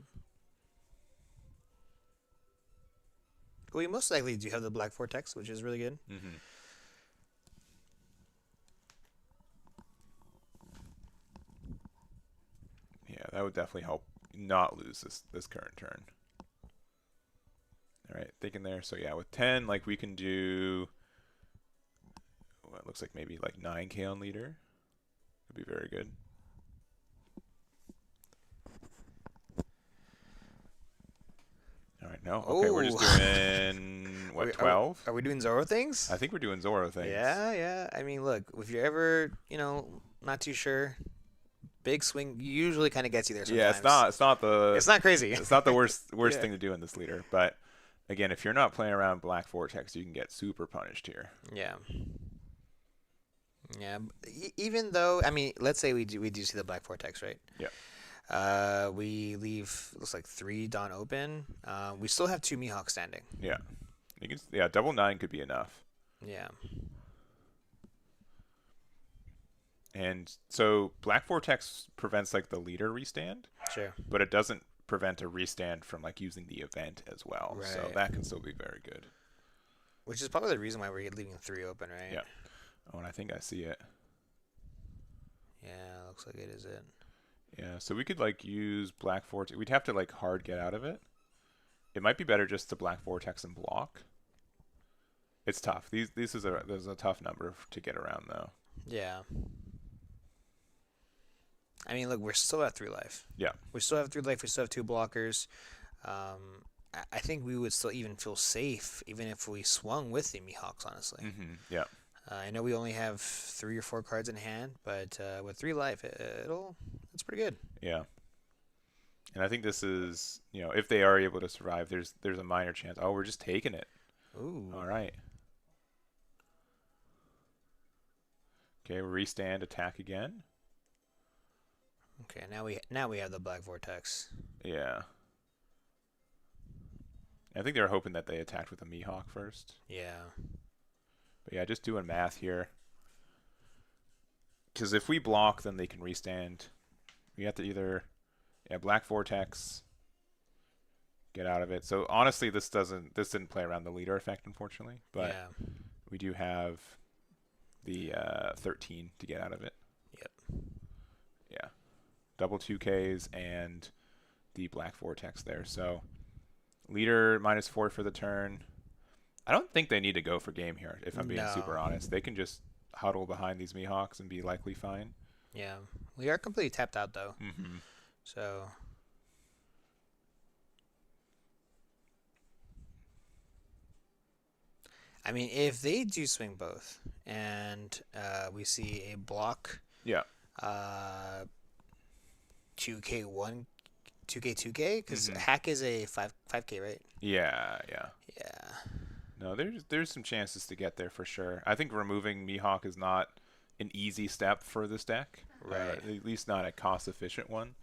We most likely do have the Black Vortex, which is really good. Mm-hmm. Yeah, that would definitely help not lose this current turn. All right, thinking there. So yeah, with 10, like we can do what looks like maybe like 9K on leader. Would be very good. All right, no. Okay, we're just doing what, 12? Are we doing Zoro things? I think we're doing Zoro things. Yeah. I mean, look, if you're ever, not too sure, big swing usually kind of gets you there sometimes. Yeah, it's not crazy. It's not the worst Yeah. thing to do in this leader, but again, if you're not playing around Black Vortex, you can get super punished here. Yeah. Yeah. Even though, I mean, let's say we do see the Black Vortex, right? Yeah. We leave, looks like 3 Dawn open. We still have 2 Mihawks standing. Yeah. Double 9 could be enough. Yeah. And so Black Vortex prevents like the leader restand, Sure. but it doesn't prevent a restand from like using the event as well. So Right. that can still be very good. Which is probably the reason why we're leaving 3 open, right? Yeah. Oh, and I think I see it. Yeah, looks like it is it. Yeah, so we could like use Black Vortex. We'd have to like hard get out of it. It might be better just to Black Vortex and block. It's tough. There's a tough number to get around though. Yeah. I mean, look, we're still at 3 life. Yeah. We still have 3 life. We still have 2 blockers. I think we would still even feel safe even if we swung with the Mihawks, honestly. Mm-hmm. Yeah. I know we only have 3 or 4 cards in hand, but with 3 life, it's pretty good. Yeah. And I think this is, if they are able to survive, there's a minor chance. Oh, we're just taking it. Ooh. All right. Okay, restand, attack again. Okay, now we have the Black Vortex. Yeah. I think they're hoping that they attacked with a Mihawk first. Yeah. But yeah, just doing math here. Because if we block, then they can restand. We have to either, Black Vortex, get out of it. So honestly, this didn't play around the leader effect, unfortunately. But yeah. we do have the 13 to get out of it. Yep. Yeah. Double 2Ks and the Black Vortex there. So leader -4 for the turn. I don't think they need to go for game here, if I'm being super honest. They can just huddle behind these Mihawks and be likely fine. Yeah. We are completely tapped out, though. Mm-hmm. So. I mean, if they do swing both, and we see a block. Yeah. 2K1, 2K, because hack is a 5K, right? Yeah. Yeah. No, there's some chances to get there for sure. I think removing Mihawk is not an easy step for this deck. Right. At least not a cost efficient one.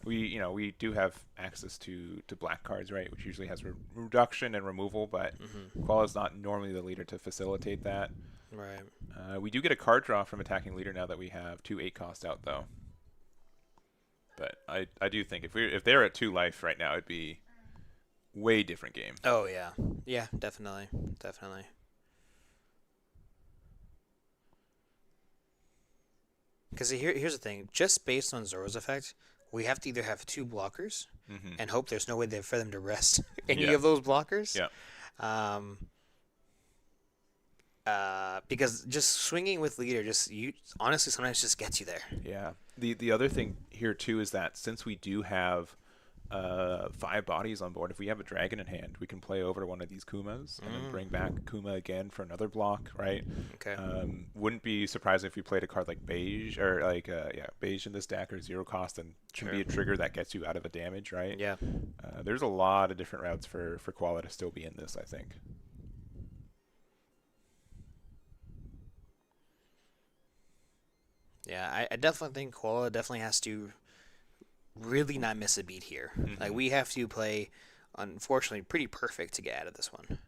We do have access to black cards, right, which usually has reduction and removal, but Koala's not normally the leader to facilitate that. Right. We do get a card draw from attacking leader now that we have 2 8-cost out though. But I do think if they're at 2 life right now, it'd be way different game. Oh yeah, definitely. Because here's the thing. Just based on Zoro's effect, we have to either have two blockers Mm-hmm. and hope there's no way there for them to rest any Yeah. of those blockers. Yeah. Um, because just swinging with leader just you honestly sometimes just gets you there. Yeah. The other thing here too is that since we do have 5 bodies on board, if we have a dragon in hand, we can play over one of these Kumas and then bring back Kuma again for another block, right? Okay. Wouldn't be surprising if we played a card like Beige or like Beige in this deck or 0 cost and can be a trigger that gets you out of a damage, right? Yeah. There's a lot of different routes for Koala to still be in this, I think. Yeah, I definitely think Koala definitely has to really not miss a beat here. Mm-hmm. Like we have to play, unfortunately, pretty perfect to get out of this one.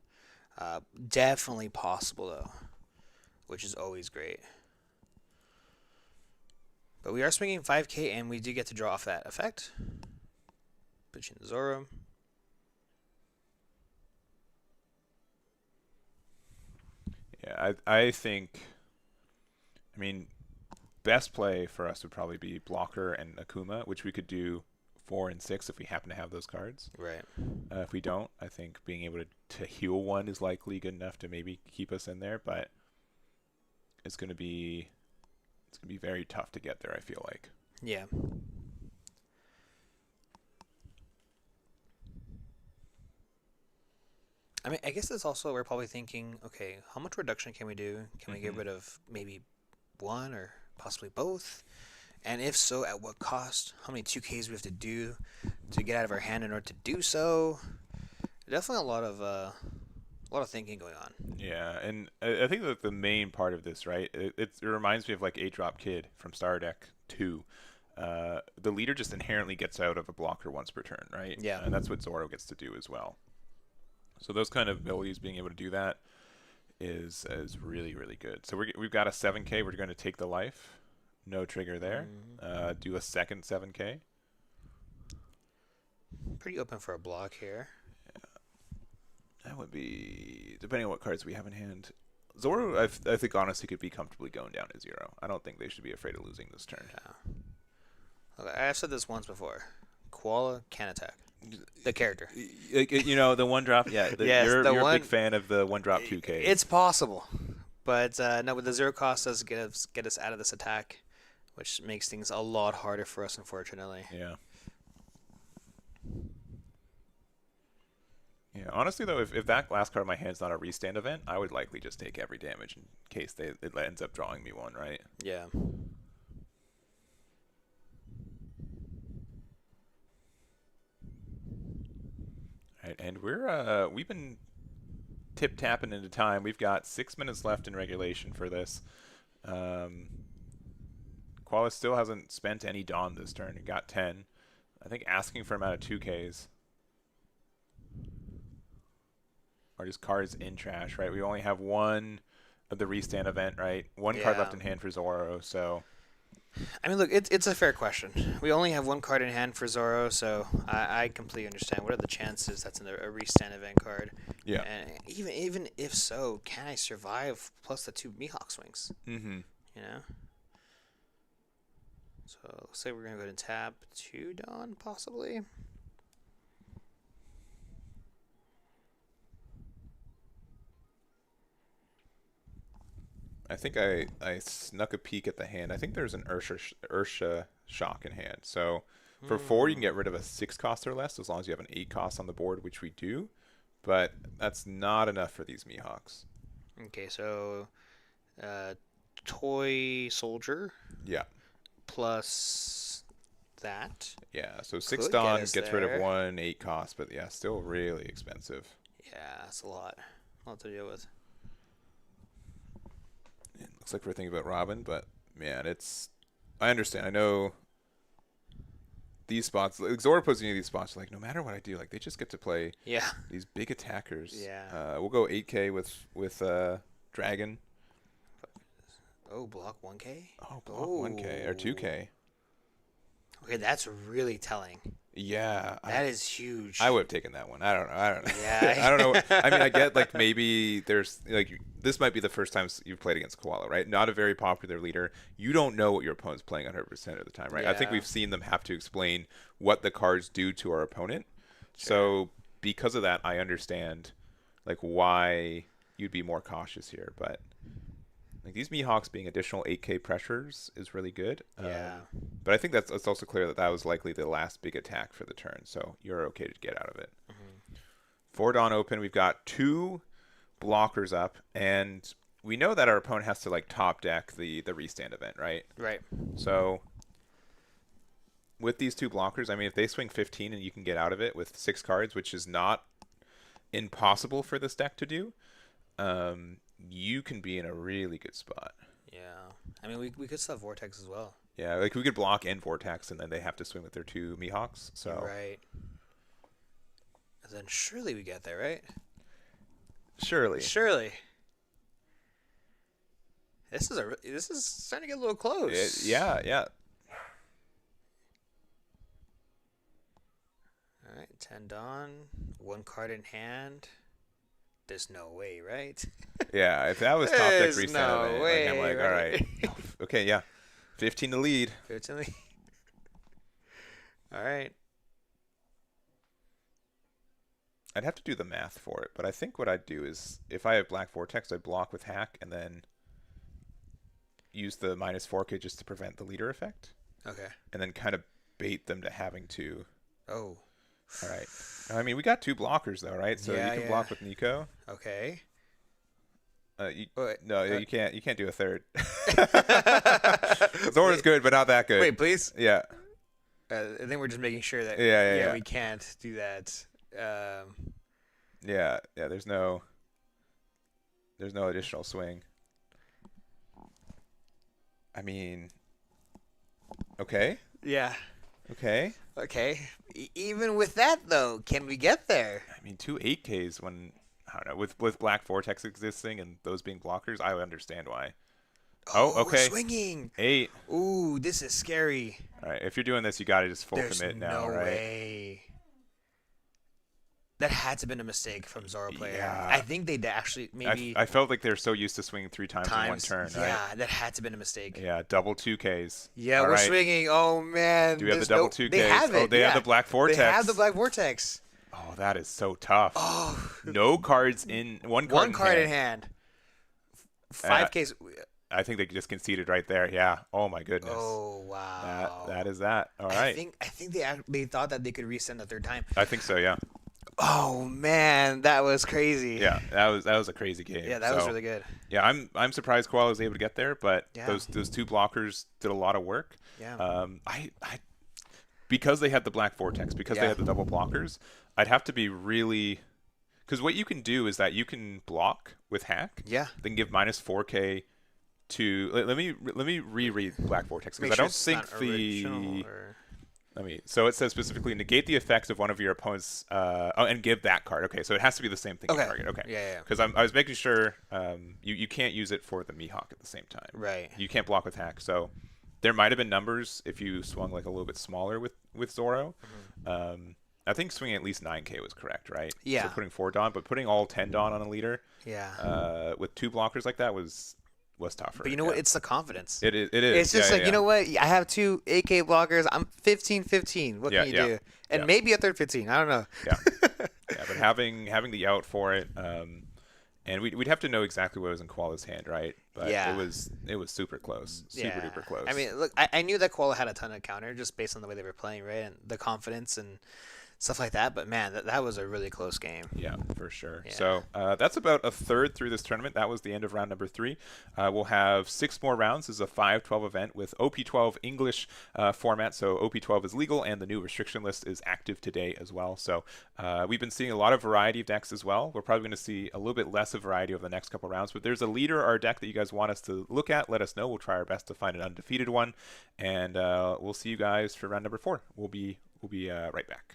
Definitely possible though, which is always great. But we are swinging 5k, and we do get to draw off that effect. Put you in Zoro. Yeah, I think, I mean, best play for us would probably be Blocker and Akuma, which we could do 4 and 6 if we happen to have those cards. Right. If we don't, I think being able to heal one is likely good enough to maybe keep us in there, but it's gonna be very tough to get there, I feel like. Yeah. I mean, I guess that's also we're probably thinking, okay, how much reduction can we do? Can we get rid of maybe one or possibly both? And if so, at what cost? How many 2Ks we have to do to get out of our hand in order to do so? Definitely a lot of thinking going on. Yeah, and I think that the main part of this, right, it reminds me of like 8-Drop Kid from Star Deck 2. The leader just inherently gets out of a blocker once per turn, right? Yeah. And that's what Zoro gets to do as well. So those kind of abilities, being able to do that, is really, really good. So we've got a 7K. We're going to take the life. No trigger there. Do a second 7K. Pretty open for a block here. That would be, depending on what cards we have in hand. Zoro, I think, honestly, could be comfortably going down to 0. I don't think they should be afraid of losing this turn. Yeah. Okay, I've said this once before. Koala can attack. The character. You know, the 1-drop, yeah. Yes, you're a big fan of the 1-drop 2K. It's possible. But no, with the 0 cost does get us out of this attack, which makes things a lot harder for us, unfortunately. Yeah. Yeah, honestly, though, if that last card in my hand's not a restand event, I would likely just take every damage in case it ends up drawing me one, right? Yeah. Right, and we've been tip-tapping into time. We've got 6 minutes left in regulation for this. Koala still hasn't spent any Dawn this turn. He got 10. I think asking for him out of 2Ks. Or just cards in trash, right? We only have one of the restand event, right? One card left in hand for Zoro, so... I mean, look, it's a fair question. We only have one card in hand for Zoro, so I completely understand. What are the chances that's in a restand event card? Yeah. And even if so, can I survive plus the 2 Mihawk swings? Mm-hmm. You know? So let's say we're going to go ahead and tap 2 Dawn, possibly. I think I snuck a peek at the hand. I think there's an Ursha Shock in hand. So for 4, you can get rid of a 6 cost or less as long as you have an 8 cost on the board, which we do. But that's not enough for these Mihawks. Okay, so Toy Soldier. Yeah. Plus that. Yeah, so 6 Could Dawn get us gets rid of there. 1 8 cost, but yeah, still really expensive. Yeah, that's a lot. A lot to deal with. It looks like we're thinking about Robin, but man, I understand. I know these spots, like Zoro puts me in these spots, like no matter what I do, like they just get to play Yeah. these big attackers. Yeah. We'll go 8K with Dragon. Oh, block 1K? Oh, block 1K or 2K. Okay, that's really telling. Yeah, That is huge. I would have taken that one. I don't know. Yeah. I don't know. I mean, I get like maybe there's like this might be the first time you've played against Koala, right? Not a very popular leader. You don't know what your opponent's playing 100% of the time, right? I think Yeah. we've seen them have to explain what the cards do to our opponent. So because of that, I understand like why you'd be more cautious here, but like these Mihawks being additional 8K pressures is really good. Yeah. But I think it's also clear that that was likely the last big attack for the turn, so you're okay to get out of it. For Dawn open, we've got 2 blockers up, and we know that our opponent has to like top deck the restand event, right? Right. So with these 2 blockers, I mean, if they swing 15 and you can get out of it with 6 cards, which is not impossible for this deck to do, you can be in a really good spot. Yeah. I mean, we could still have Vortex as well. Yeah, like we could block and Vortex, and then they have to swing with their 2 Mihawks. So Right. And then surely we get there, right? surely. Surely. This is starting to get a little close. Yeah. All right, 10 Dawn, 1 card in hand. There's no way, right? Yeah, if that was top deck There's reset no of it, way, like, I'm like, all right. Okay, yeah. 15 to lead. Fortunately. All right. I'd have to do the math for it, but I think what I'd do is if I have Black Vortex, I'd block with Hack and then use the -4K just to prevent the leader effect. Okay. And then kind of bait them to having to. Oh. All right. I mean, we got 2 blockers though, right? So Yeah, you can yeah. block with Nico. Okay. No, you can't. You can't do a third. Zoro's good, but not that good. Wait, please. Yeah. I think we're just making sure that Yeah. we can't do that. Yeah. There's no additional swing. I mean, okay. Yeah. Okay. Okay. Even with that though, can we get there? I mean, 2 8Ks when I don't know with Black Vortex existing and those being blockers, I would understand why. Oh, okay. We're swinging. 8. Ooh, this is scary. All right. If you're doing this, you got to just full There's commit now, no right? way. That had to have been a mistake from Zoro player. Yeah. I think they'd actually maybe I felt like they're so used to swinging 3 times in one turn, right? Yeah, that had to have been a mistake. Yeah, double 2Ks. Yeah, All we're right. swinging. Oh man. Do we have the There's double no- 2Ks? They have it. Oh, they have the Black Vortex. They have the Black Vortex. Oh, that is so tough. Oh. No cards in one card. One card in hand. 5Ks. I think they just conceded right there. Yeah. Oh my goodness. Oh wow. That is that. All right. I think they thought that they could resend the 3rd time. I think so. Yeah. Oh man, that was crazy. Yeah. That was a crazy game. Yeah, that was really good. Yeah, I'm surprised Koala was able to get there, but Yeah. those 2 blockers did a lot of work. Yeah. I because they had the Black Vortex, because they had the double blockers, I'd have to be really, because what you can do is that you can block with Hack. Yeah. Then give -4K to. Let me reread Black Vortex because Make I sure don't it's think not the. original or- So it says specifically negate the effects of one of your opponents and give that card. Okay, so it has to be the same thing. Okay. Target. Okay. Yeah. Because I was making sure you can't use it for the Mihawk at the same time. Right. You can't block with Hack. So there might have been numbers if you swung like a little bit smaller with Zoro. I think swinging at least 9K was correct, right? Yeah. So putting 4 Dawn, but putting all 10 Dawn on a leader Yeah. with 2 blockers like that was tougher. But you know what? It's the confidence. It is. It's just Yeah, like, you know what? I have 2 AK blockers. I'm 15-15. What can you do? And maybe a third 15. I don't know. Yeah. But having the out for it, and we'd have to know exactly what was in Koala's hand, right? But Yeah. it was super close, super duper close. I mean, look, I knew that Koala had a ton of counter just based on the way they were playing, right? And the confidence and stuff like that. But man, that was a really close game. Yeah, for sure. Yeah. So that's about a third through this tournament. That was the end of round number 3. We'll have 6 more rounds. This is a 5-12 event with OP12 English format. So OP12 is legal, and the new restriction list is active today as well. So we've been seeing a lot of variety of decks as well. We're probably going to see a little bit less of variety over the next couple rounds. But there's a leader or a deck that you guys want us to look at. Let us know. We'll try our best to find an undefeated one, and we'll see you guys for round number 4. We'll be right back.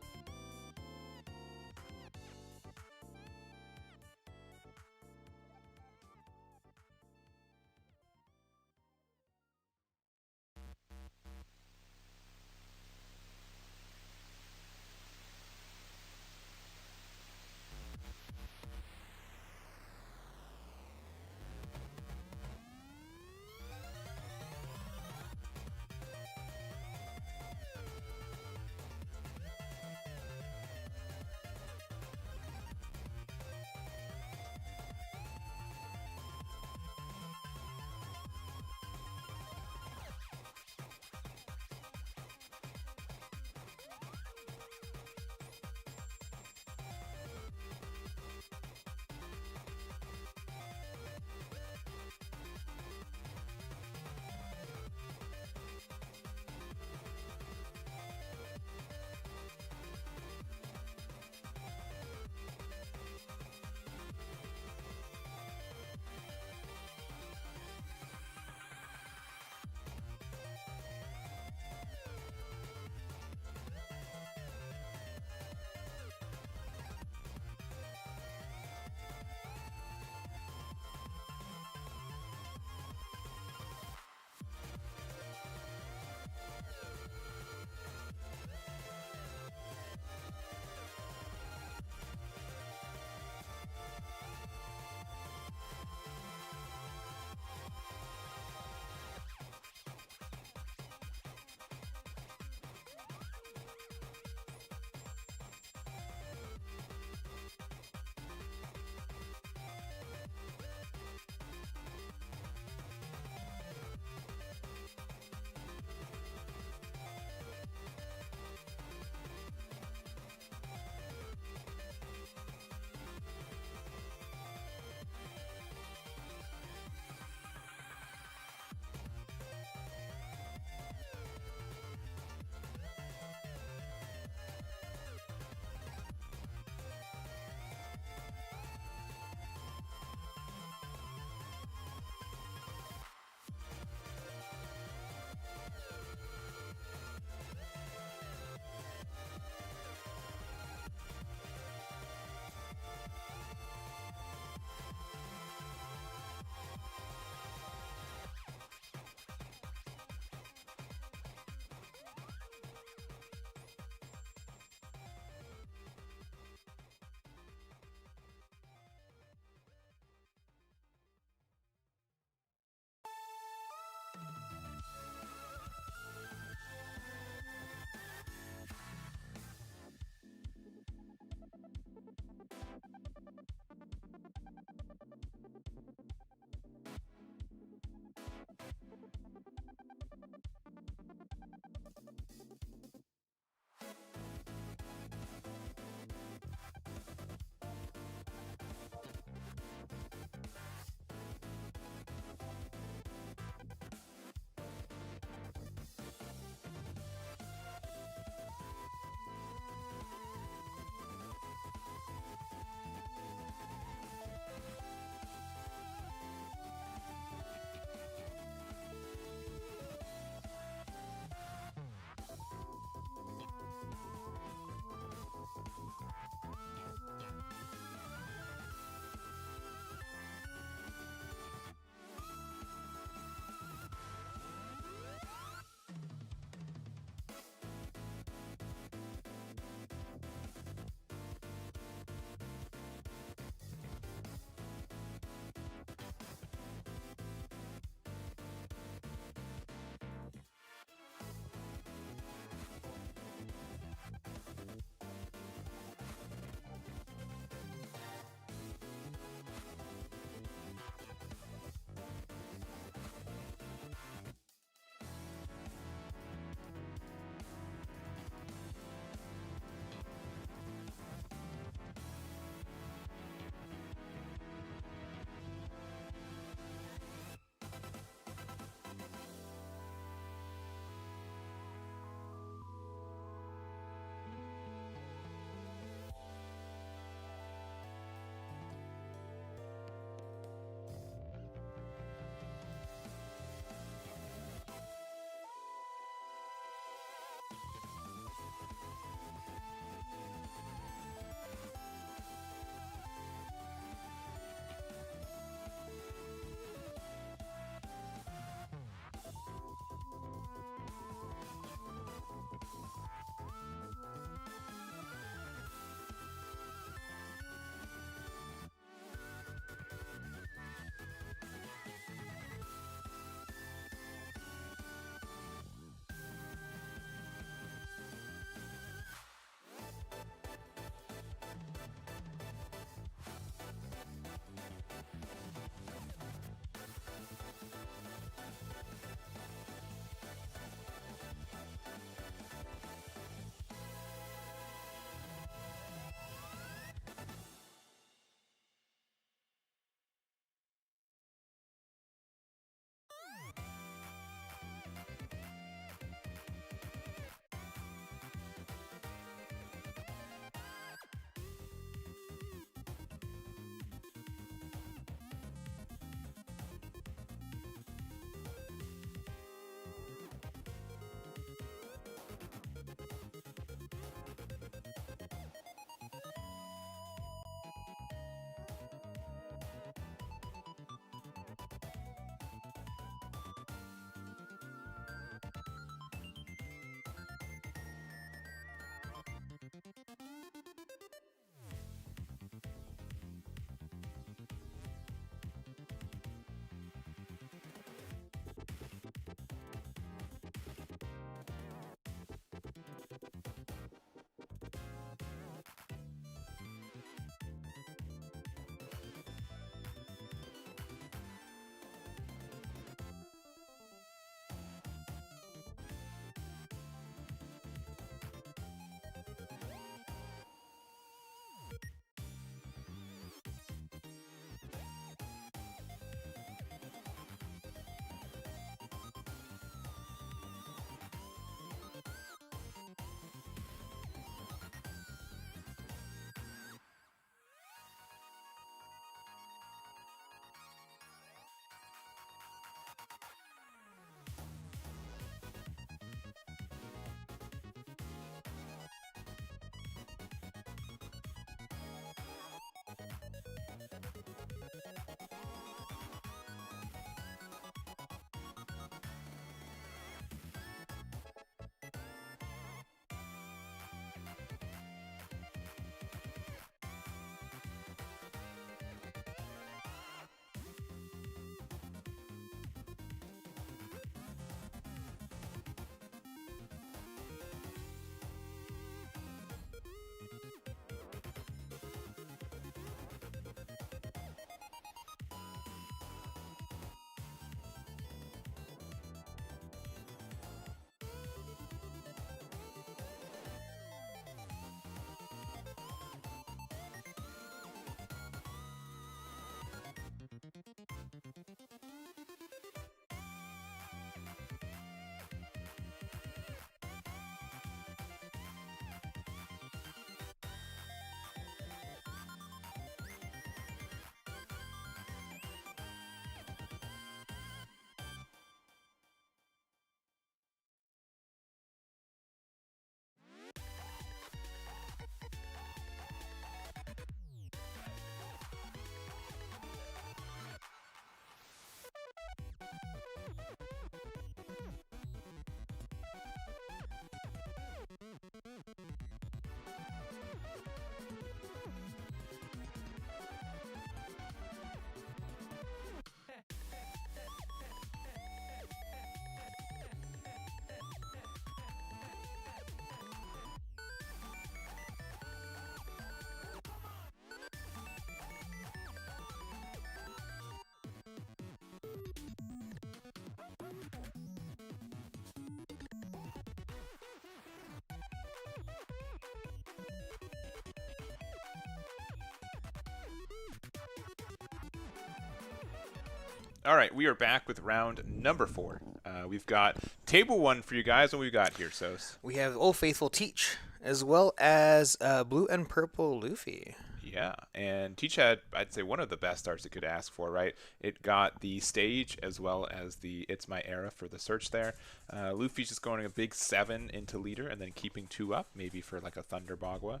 All right, we are back with round number 4. We've got table 1 for you guys. What we got here, Sos? We have Old Faithful Teach, as well as Blue and Purple Luffy. Yeah, and Teach had, I'd say, one of the best starts it could ask for, right? It got the stage as well as the It's My Era for the search there. Luffy's just going a big 7 into leader and then keeping 2 up, maybe for like a Thunder Bagua.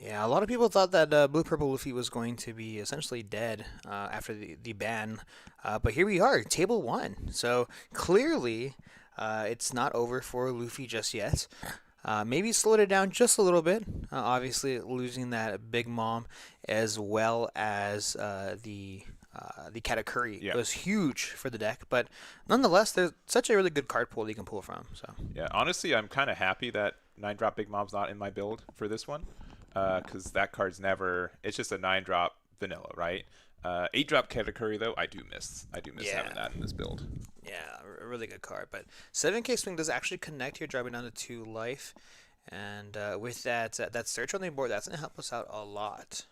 Yeah, a lot of people thought that Blue Purple Luffy was going to be essentially dead after the ban, but here we are, table 1. So clearly, it's not over for Luffy just yet. Maybe slowed it down just a little bit. Obviously, losing that Big Mom as well as the Katakuri. Yeah. It was huge for the deck, but nonetheless, there's such a really good card pool that you can pull from. So Yeah, honestly, I'm kind of happy that 9-drop Big Mom's not in my build for this one, because that card's never. It's just a 9-drop vanilla, right? 8-drop Katakuri though, I do miss having that in this build. yeah, a really good card. But 7K swing does actually connect here, dropping down to 2 life, and with that search on the board, that's gonna help us out a lot.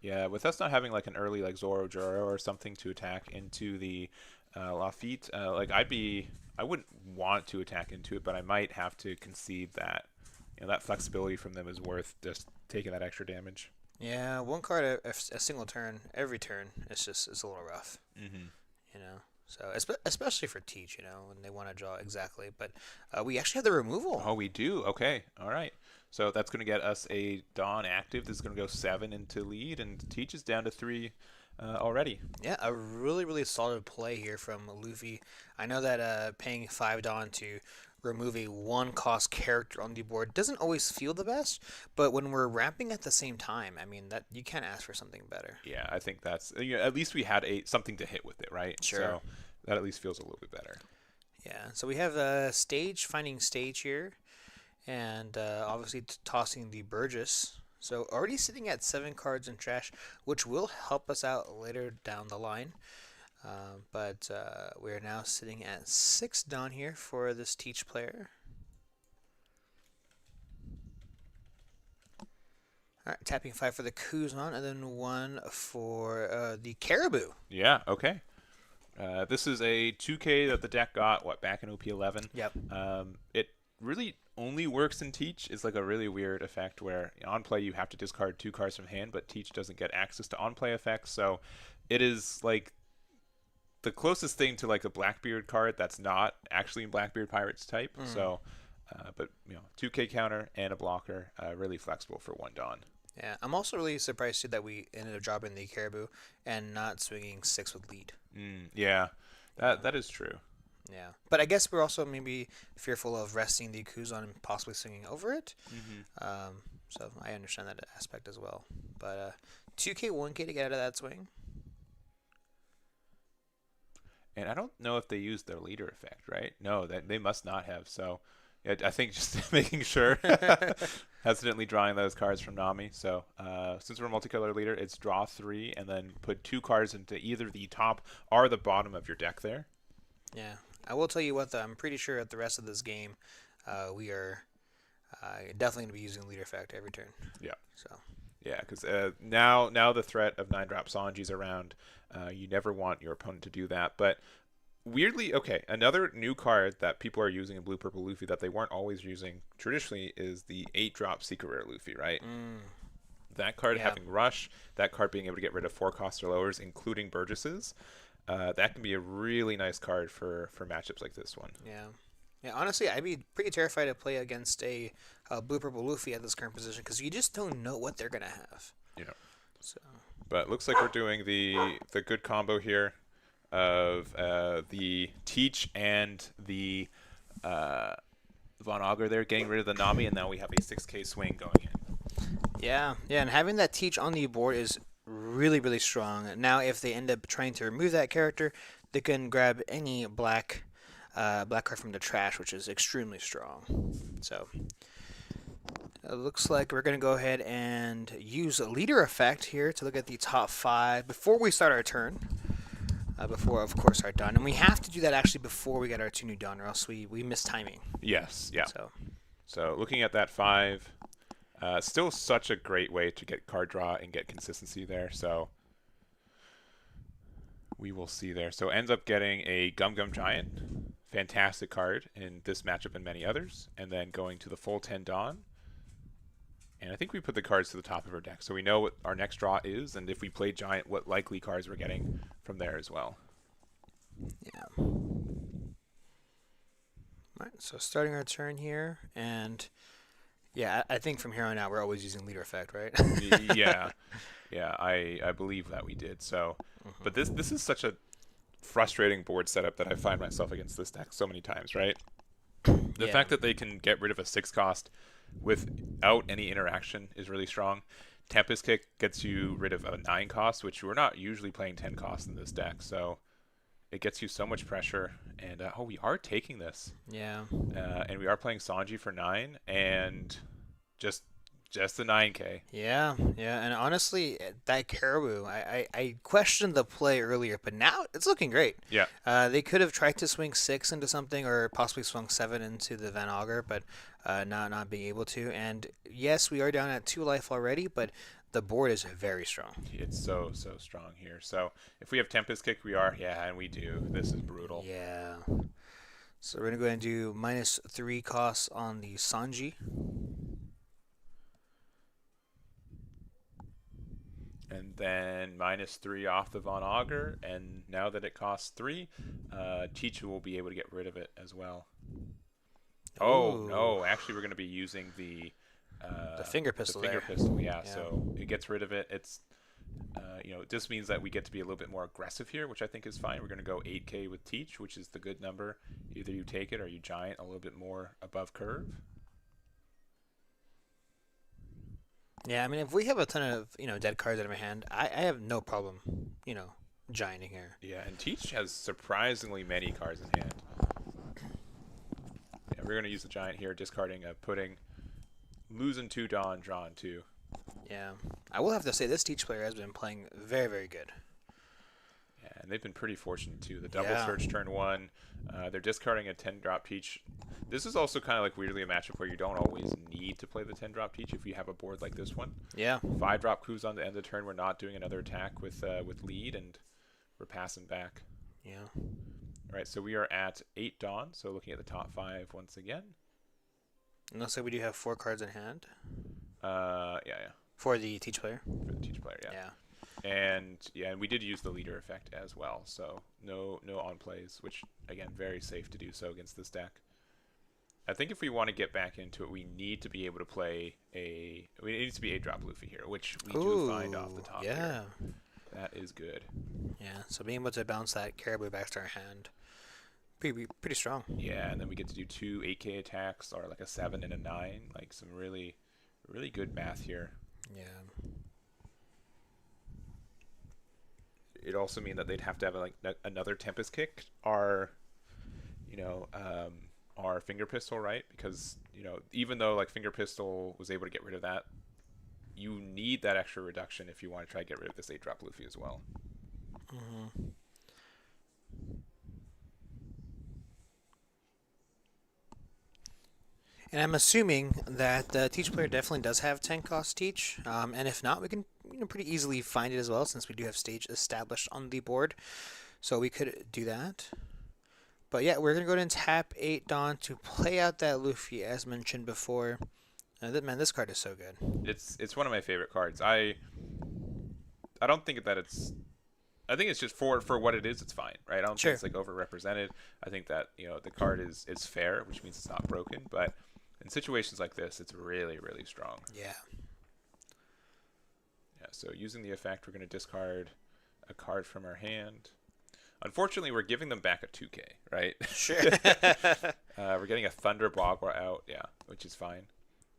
Yeah, with us not having like an early like Zoro or something to attack into the Lafitte, like I wouldn't want to attack into it, but I might have to concede that that flexibility from them is worth just taking that extra damage. Yeah, one card a single turn, every turn, it's a little rough. Mm-hmm. So especially for Teach, when they want to draw exactly. But we actually have the removal. Oh, we do. Okay, all right. So that's going to get us a Dawn active. This is going to go 7 into lead, and Teach is down to 3 already. Yeah, a really, really solid play here from Luffy. I know that paying 5 Dawn to remove a 1-cost character on the board doesn't always feel the best, but when we're ramping at the same time, I mean, that you can't ask for something better. Yeah, I think that's at least we had something to hit with it, right? Sure. So that at least feels a little bit better. Yeah, so we have finding stage here, and obviously tossing the Burgess. So already sitting at 7 cards in trash, which will help us out later down the line. But we're now sitting at 6 down here for this Teach player. All right, tapping 5 for the Kuzan, and then 1 for the Caribou. Yeah, okay. This is a 2K that the deck got, back in OP11. Yep. It really only works in Teach. It's like a really weird effect where on play you have to discard 2 cards from hand, but Teach doesn't get access to on play effects. So it is like the closest thing to like a Blackbeard card that's not actually in Blackbeard Pirates type. So, but 2K counter and a blocker, really flexible for 1 Dawn. Yeah, I'm also really surprised too that we ended up dropping the Caribou and not swinging 6 with lead. Yeah, that is true. Yeah, but I guess we're also maybe fearful of resting the Kuzan and possibly swinging over it. So I understand that aspect as well. But 2K, 1K to get out of that swing. And I don't know if they used their leader effect, right? No, they must not have. So yeah, I think just making sure, hesitantly drawing those cards from Nami. So since we're a multicolor leader, it's draw 3 and then put 2 cards into either the top or the bottom of your deck there. Yeah, I will tell you what, though, I'm pretty sure at the rest of this game, we are definitely going to be using leader effect every turn. Yeah. So. Yeah, because now the threat of 9-drop Sanji's around. You never want your opponent to do that. But weirdly, okay, another new card that people are using in Blue Purple Luffy that they weren't always using traditionally is the 8-drop Secret Rare Luffy, right? That card having Rush, that card being able to get rid of 4-cost or lowers, including Burgesses. That can be a really nice card for matchups like this one. Yeah, honestly, I'd be pretty terrified to play against a Blue Purple Luffy at this current position because you just don't know what they're going to have. Yeah. So. But it looks like we're doing the good combo here of the Teach and the Von Augur there, getting rid of the Nami, and now we have a 6K swing going in. Yeah, and having that Teach on the board is really, really strong. Now, if they end up trying to remove that character, they can grab any black card from the trash, which is extremely strong. So it looks like we're going to go ahead and use a leader effect here to look at the top 5 before we start our turn. Before, of course, our Dawn. And we have to do that actually before we get our 2 new Dawn, or else we miss timing. Yes, yeah. So looking at that 5, still such a great way to get card draw and get consistency there. So We will see there. So ends up getting a Gum Gum Giant. Fantastic card in this matchup and many others. And then going to the full 10 Dawn. And I think we put the cards to the top of our deck. So we know what our next draw is. And if we play Giant, what likely cards we're getting from there as well. Yeah. All right, so starting our turn here. And yeah, I think from here on out, we're always using leader effect, right? Yeah. Yeah, I believe that we did. So, but this is such a frustrating board setup that I find myself against this deck so many times, right? The fact that they can get rid of a 6 cost without any interaction is really strong. Tempest Kick gets you rid of a 9 cost, which we're not usually playing 10 costs in this deck, so it gets you so much pressure. And oh, we are taking this. Yeah. And we are playing Sanji for 9, and just the 9k. Yeah, and honestly, that Caribou, I questioned the play earlier, but now it's looking great. Yeah. They could have tried to swing 6 into something, or possibly swung 7 into the Van Augur, but not being able to. And yes, we are down at 2 life already, but the board is very strong. It's so strong here. So if we have Tempest Kick, we are. Yeah, and we do. This is brutal. Yeah. So we're going to go ahead and do -3 costs on the Sanji. And then -3 off the Von Augur, and now that it costs 3, Chichu will be able to get rid of it as well. Oh no! Actually, we're going to be using the finger pistol. The finger pistol, yeah. So it gets rid of it. It's it just means that we get to be a little bit more aggressive here, which I think is fine. We're going to go 8k with Teach, which is the good number. Either you take it or you Giant a little bit more above curve. Yeah, I mean, if we have a ton of dead cards out of our hand, I have no problem gianting here. Yeah, and Teach has surprisingly many cards in hand. Yeah, we're gonna use the Giant here, discarding a Pudding, losing 2 Dawn, drawing 2. Yeah, I will have to say this Teach player has been playing very, very good. Yeah, and they've been pretty fortunate too. The double search turn 1, they're discarding a 10-drop Teach. This is also kind of like weirdly a matchup where you don't always need to play the 10-drop Teach if you have a board like this one. Yeah. 5-drop Kuzan to end the turn. We're not doing another attack with lead, and we're passing back. Yeah. All right, so we are at 8 Dawn, so looking at the top 5 once again. And looks like we do have 4 cards in hand. Yeah. For the Teach player. For the Teach player, yeah. And we did use the leader effect as well, so no on plays, which again very safe to do so against this deck. I think if we want to get back into it, we need to be able to play it needs to be 8-drop Luffy here, which we do find off the top. Yeah. Here. That is good. Yeah, so being able to bounce that Caribou back to our hand, pretty strong. Yeah, and then we get to do 2 8k attacks, or like a 7 and a 9, like some really, really good math here. Yeah. It also mean that they'd have to have like another Tempest Kick, our Finger Pistol, right? Because even though like Finger Pistol was able to get rid of that, you need that extra reduction if you want to try to get rid of this 8-drop Luffy as well. Mm-hmm. And I'm assuming that the Teach player definitely does have 10 cost Teach, and if not, we can pretty easily find it as well, since we do have stage established on the board, so we could do that. But yeah, we're gonna go ahead and tap 8 Dawn to play out that Luffy, as mentioned before. Man, this card is so good. It's one of my favorite cards. I don't think that it's. I think it's just for what it is. It's fine, right? I don't think it's like overrepresented. I think that the card is fair, which means it's not broken. But in situations like this, it's really, really strong. Yeah. Yeah. So using the effect, we're going to discard a card from our hand. Unfortunately, we're giving them back a 2k, right? Sure. We're getting a Thunder Bogwa out, yeah, which is fine.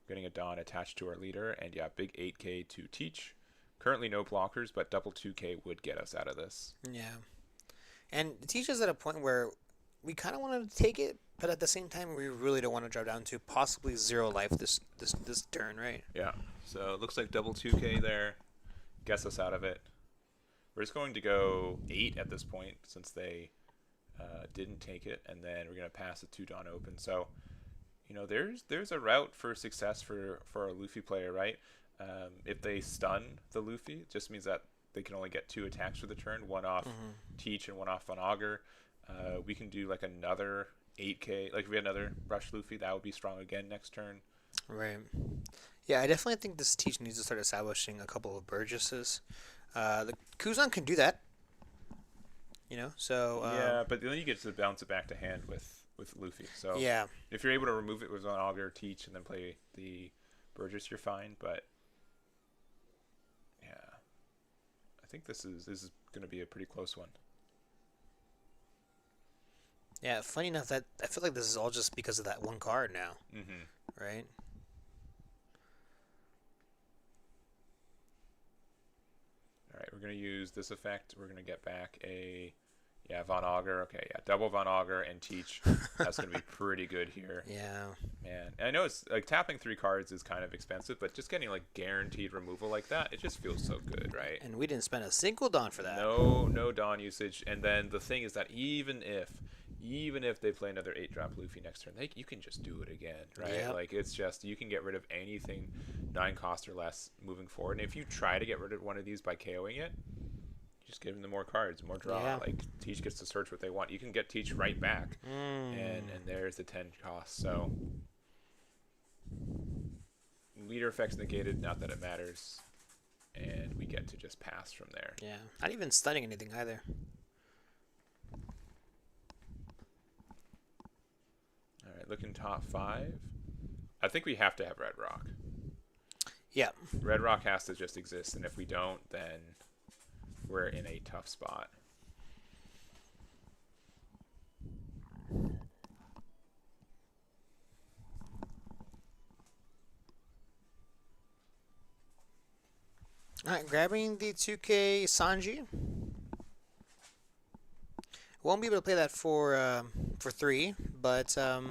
Getting a Dawn attached to our leader, and yeah, big 8k to Teach. Currently no blockers, but double 2k would get us out of this. Yeah. And Teach is at a point where we kind of want to take it, but at the same time, we really don't want to drop down to possibly 0 life this turn, right? Yeah. So it looks like double 2k there gets us out of it. We're just going to go 8 at this point, since they didn't take it, and then we're going to pass the 2 Dawn open. So, there's a route for success for a Luffy player, right? If they stun the Luffy, it just means that they can only get 2 attacks for the turn, one off Teach and one off on Augur. We can do like another 8k. Like if we had another Brush Luffy, that would be strong again next turn. Right. Yeah, I definitely think this Teach needs to start establishing a couple of Burgesses. The Kuzan can do that. You know, so Yeah, but then you get to bounce it back to hand with Luffy. So yeah, if you're able to remove it with an Augur, Teach, and then play the Burgess, you're fine. But yeah, I think this is going to be a pretty close one. yeah. Funny enough, that I feel like this is all just because of that one card now, right? All right, we're going to use this effect. We're going to get back a, Von Augur. Okay, yeah, double Von Augur and Teach. That's going to be pretty good here. Yeah. Man, and I know it's like tapping 3 cards is kind of expensive, but just getting like guaranteed removal like that, it just feels so good, right? And we didn't spend a single Dawn for that. No Dawn usage. And then the thing is that even if they play another 8-drop Luffy next turn, you can just do it again, right? Yep. Like it's just, you can get rid of anything 9 cost or less moving forward. And if you try to get rid of one of these by KOing it, just give them more cards, more draw. Yeah. Like Teach gets to search what they want. You can get Teach right back, and there's the 10 cost. So leader effects negated. Not that it matters, and we get to just pass from there. Yeah, not even stunning anything either. All right, looking top 5. I think we have to have Red Rock. Yeah. Red Rock has to just exist, and if we don't, then we're in a tough spot. Alright, grabbing the 2K Sanji. Won't be able to play that for 3, but it's a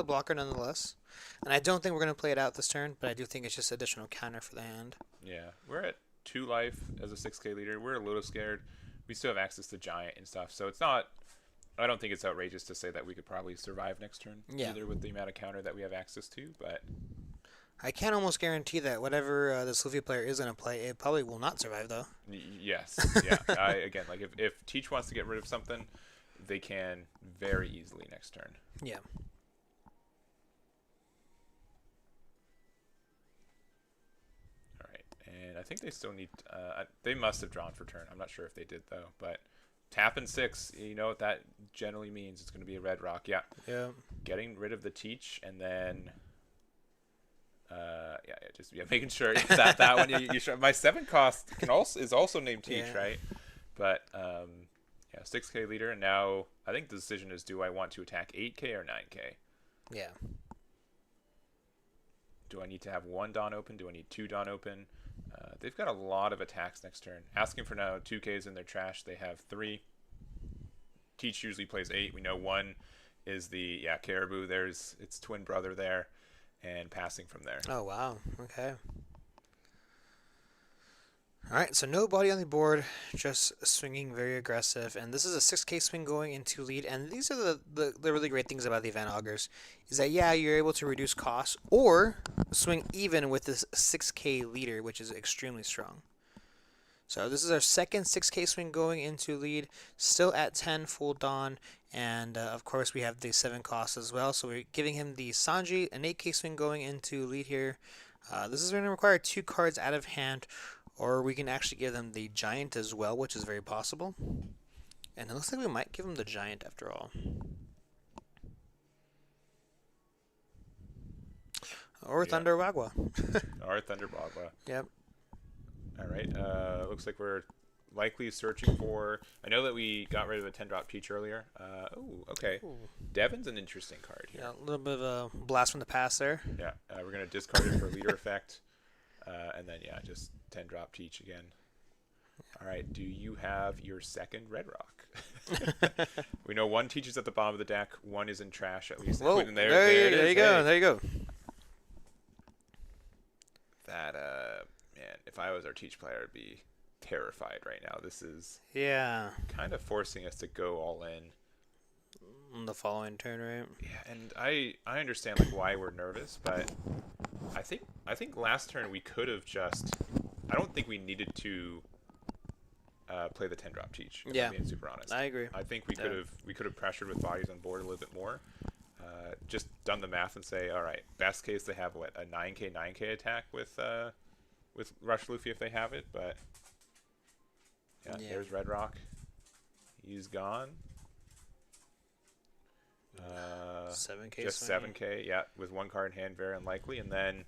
blocker nonetheless. And I don't think we're going to play it out this turn, but I do think it's just additional counter for the hand. Yeah, we're at 2 life as a 6k leader. We're a little scared. We still have access to Giant and stuff, so it's not... I don't think it's outrageous to say that we could probably survive next turn, either with the amount of counter that we have access to, but... I can almost guarantee that whatever this Luffy player is going to play, it probably will not survive, though. Yes, yeah. Again, like if Teach wants to get rid of something, they can very easily next turn. Yeah. All right, and I think they still need... they must have drawn for turn. I'm not sure if they did, though, but... Tapping 6, you know what that generally means. It's going to be a Red Rock. Yeah. Yeah. Getting rid of the Teach, and then... making sure that one. You should, my 7 cost is also named Teach, right? But 6k leader, and now I think the decision is: do I want to attack 8k or 9k? Yeah. Do I need to have 1 Dawn open? Do I need 2 Dawn open? They've got a lot of attacks next turn. Asking for now 2Ks in their trash. They have 3. Teach usually plays 8. We know 1 is the Caribou. There's its twin brother there, and passing from there. Oh wow. Okay. All right. So no body on the board, just swinging very aggressive, and this is a 6k swing going into lead. And these are the really great things about the Van Augers, is that you're able to reduce costs or swing even with this 6k leader, which is extremely strong. So this is our second 6k swing going into lead, still at 10 full Dawn, and of course we have the 7 costs as well. So we're giving him the Sanji, an 8k swing going into lead here. This is going to require 2 cards out of hand, or we can actually give them the Giant as well, which is very possible. And it looks like we might give him the Giant after all. Or Thunder Bagua. Or Thunder Bagua. Yep. All right. Looks like we're likely searching for... I know that we got rid of a 10-drop Teach earlier. Okay. Ooh. Devon's an interesting card here. Yeah, a little bit of a blast from the past there. Yeah. We're going to discard it for leader effect. And then, just 10-drop Teach again. All right. Do you have your second Red Rock? We know 1 Teach is at the bottom of the deck. 1 is in trash, at least. Whoa, there you go. There you go. That, man, if I was our Teach player, I'd be terrified right now. This is kind of forcing us to go all in on the following turn, right? Yeah, and I understand like why we're nervous, but I think last turn we could have just... I don't think we needed to play the 10 drop teach. If Yeah, I'm being super honest. I agree. I think we could have pressured with bodies on board a little bit more. Just done the math and say, all right, best case they have a 9k attack with Rush Luffy if they have it, but yeah. There's Red Rock. He's gone. 7K. Just 7k, yeah, with one card in hand, very unlikely. And then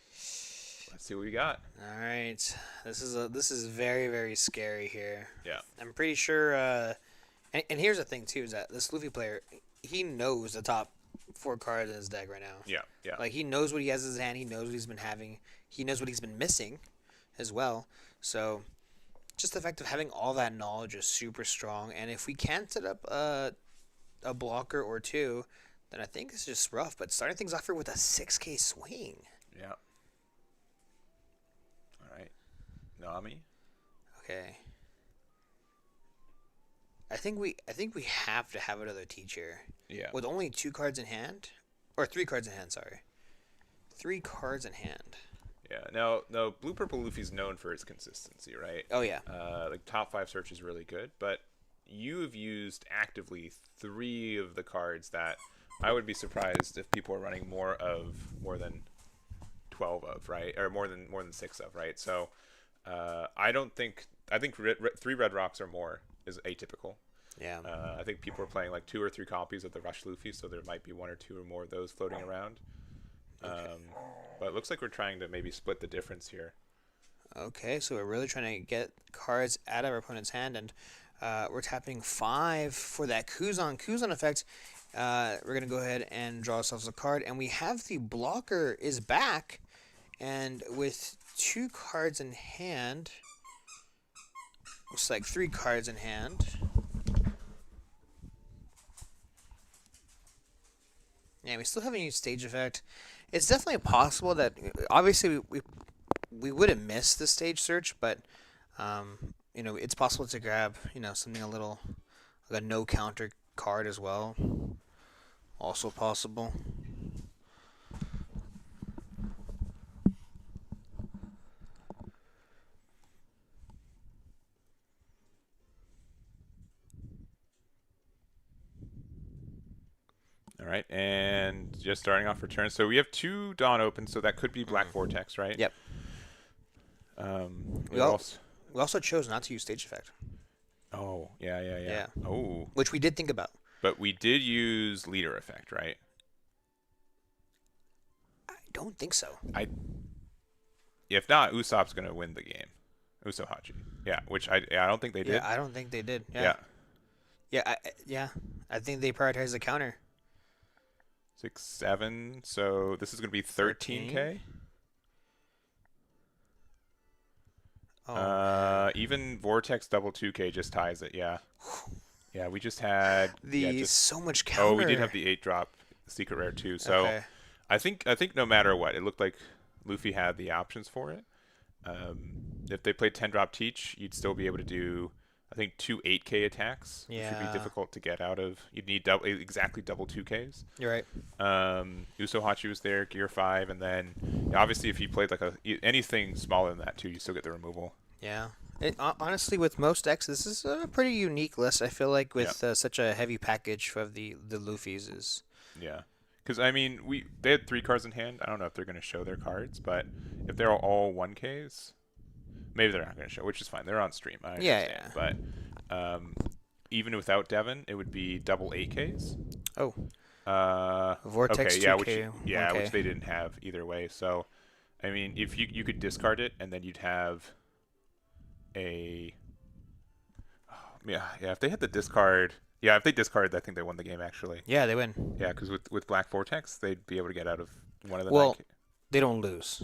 let's see what we got. All right, this is very, very scary here. Yeah. I'm pretty sure. And here's the thing too, is that this Luffy player, he knows the top 4 cards in his deck right now. Yeah. Like, he knows what he has in his hand. He knows what he's been having. He knows what he's been missing, as well. So, just the fact of having all that knowledge is super strong. And if we can set up a blocker or two, then I think it's just rough. But starting things off here with a 6k swing. Yeah. All right. Nami. Okay. I think we have to have another teacher. Yeah. With only 2 cards in hand, or 3 cards in hand. Sorry, 3 cards in hand. Yeah. Now, Blue Purple Luffy's known for his consistency, right? Oh yeah. Like top 5 search is really good, but you have used actively 3 of the cards that I would be surprised if people are running more than 12 of, right? Or more than 6 of, right? So I think 3 red rocks or more is atypical. Yeah. I think people are playing like 2 or 3 copies of the Rush Luffy, so there might be 1 or 2 or more of those floating around. But it looks like we're trying to maybe split the difference here. Okay, so we're really trying to get cards out of our opponent's hand, and we're tapping 5 for that Kuzan effect. We're gonna go ahead and draw ourselves a card, and we have the blocker is back, and with 2 cards in hand, looks like 3 cards in hand. Yeah, we still haven't used stage effect. It's definitely possible that, obviously, we wouldn't miss the stage search, but it's possible to grab something a little like a no counter card as well. Also possible. All right, and just starting off return. So we have 2 Dawn open, so that could be Black Vortex, right? Yep. We also chose not to use stage effect. Oh, yeah. Oh. Which we did think about. But we did use leader effect, right? I don't think so. If not, Usopp's going to win the game. Usohachi. Yeah, which I don't think they did. Yeah, I don't think they did. Yeah. I think they prioritized the counter. 6, 7. So this is going to be 13k. Oh, even Vortex double 2k just ties it. Yeah. Yeah, we just had so much counter. Oh, we did have the 8 drop secret rare too. So okay. I think no matter what, it looked like Luffy had the options for it. If they played 10 drop teach, you'd still be able to do, I think, 2 8k attacks, which would be difficult to get out of. You'd need exactly double 2ks. You're right. Usohachi was there, gear 5, and then obviously if you played like anything smaller than that too, you still get the removal. Yeah. Honestly, with most decks, this is a pretty unique list. I feel like with such a heavy package of the Luffy's is. Yeah. Because, I mean, they had 3 cards in hand. I don't know if they're going to show their cards, but if they're all 1Ks, maybe they're not going to show, which is fine. They're on stream. I understand. Yeah. But even without Devon, it would be double 8Ks. Oh. Vortex okay, 2K. Which they didn't have either way. So, I mean, if you could discard it, and then you'd have a... if they had the discard... Yeah, if they discarded, I think they won the game, actually. Yeah, they win. Yeah, because with Black Vortex, they'd be able to get out of one of the... Well, they don't lose.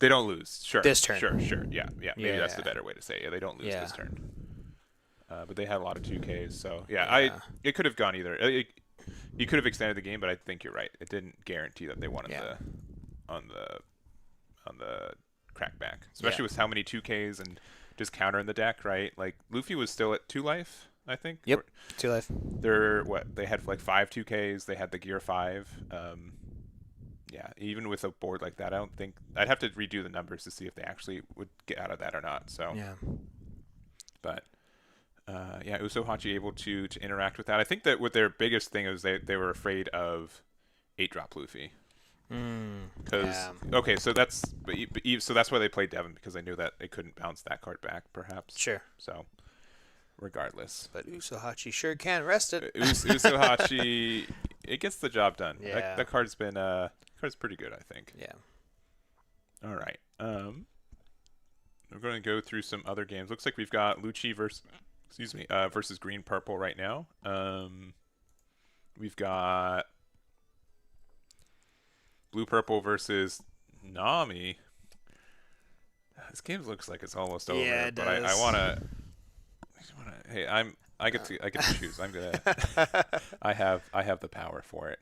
They don't lose. Sure. This turn. Sure. Yeah. Maybe that's the better way to say it. Yeah, they don't lose this turn. But they had a lot of 2Ks, so... it could have gone either. You could have extended the game, but I think you're right. It didn't guarantee that they won on the crackback. Especially with how many 2Ks and just counter in the deck, right? Like, Luffy was still at 2 life, I think. Yep, 2 life. They had like 5 2Ks. They had the gear 5. Even with a board like that, I don't think I'd have to redo the numbers to see if they actually would get out of that or not. So yeah, but Yeah, Usohachi able to interact with that. I think that what their biggest thing is they were afraid of 8-drop Luffy. Because Yeah. okay, so so that's why they played Devon, because they knew that they couldn't bounce that card back, perhaps. Sure. So, regardless, But Usohachi sure can rest it. Usohachi, it gets the job done. Yeah. That card's pretty good, I think. Yeah. All right. We're going to go through some other games. Looks like we've got Luchi versus Green Purple right now. We've got Blue Purple versus Nami. This game looks like it's almost over. Yeah, it but does. I want to. Hey, I get to choose. I'm gonna. I have the power for it.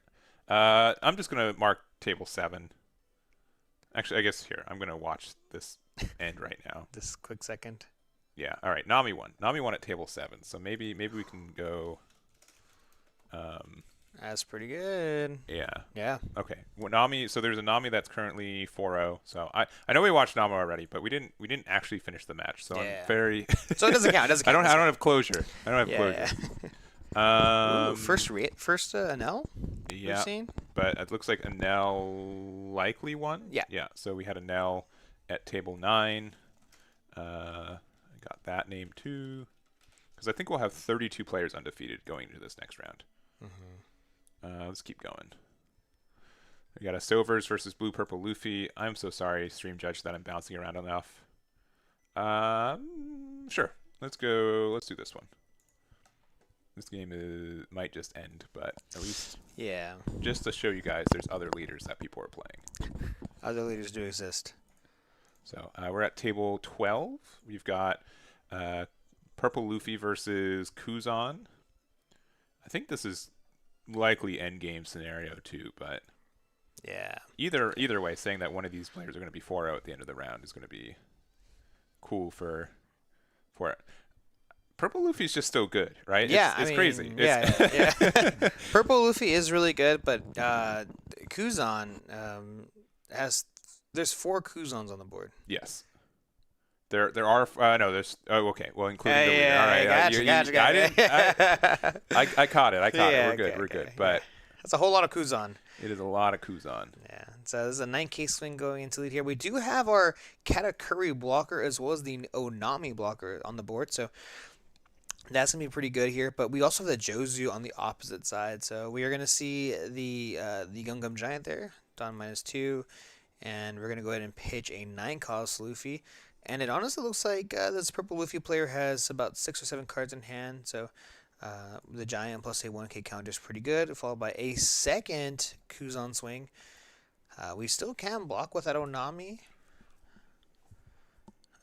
I'm just gonna mark table 7. Actually, I guess here I'm gonna watch this end right now. This quick second. Yeah. All right. Nami won. Nami won at table 7. So maybe we can go. That's pretty good. Yeah. Yeah. Okay. Well, Nami. So there's a Nami that's currently 4-0. So I know we watched Nami already, but we didn't actually finish the match. So Yeah. I'm very. So it doesn't count. It doesn't count. I don't have closure. I don't have Yeah. closure. Ooh, first Enel? Yeah. We've seen? But it looks like Enel likely won. Yeah. Yeah. So we had Enel at table 9. I got that name too, because I think we'll have 32 players undefeated going into this next round. Let's keep going. We got a Silvers versus Blue Purple Luffy. I'm so sorry, stream judge, that I'm bouncing around enough. Sure. Let's go. Let's do this one. This game might just end, but at least just to show you guys there's other leaders that people are playing. Other leaders do exist. So we're at table 12. We've got Purple Luffy versus Kuzan. I think this is likely end game scenario too, but yeah, either way, saying that one of these players are going to be 4-0 at the end of the round is going to be cool for it. Purple Luffy's just so good, right? Yeah, it's crazy. Yeah. Purple Luffy is really good, but Kuzan there's 4 Kuzans on the board. Yes. There are no, there's okay, well, including the leader. Yeah, All right, gotcha. I caught it. Yeah, We're good. okay, We're good. okay. But That's a whole lot of Kuzan. it is a lot of Kuzan. Yeah. So this is a 9K swing going into lead here. We do have our Katakuri blocker as well as the Onami blocker on the board, so that's gonna be pretty good here. But we also have the Jozu on the opposite side, so we are gonna see the Gungam Giant there, Don -2, and we're gonna go ahead and pitch a 9-cost Luffy. And it honestly looks like this Purple Luffy player has about 6 or 7 cards in hand, so the Giant plus a 1K counter is pretty good, followed by a second Kuzan swing. We still can block with that Onami.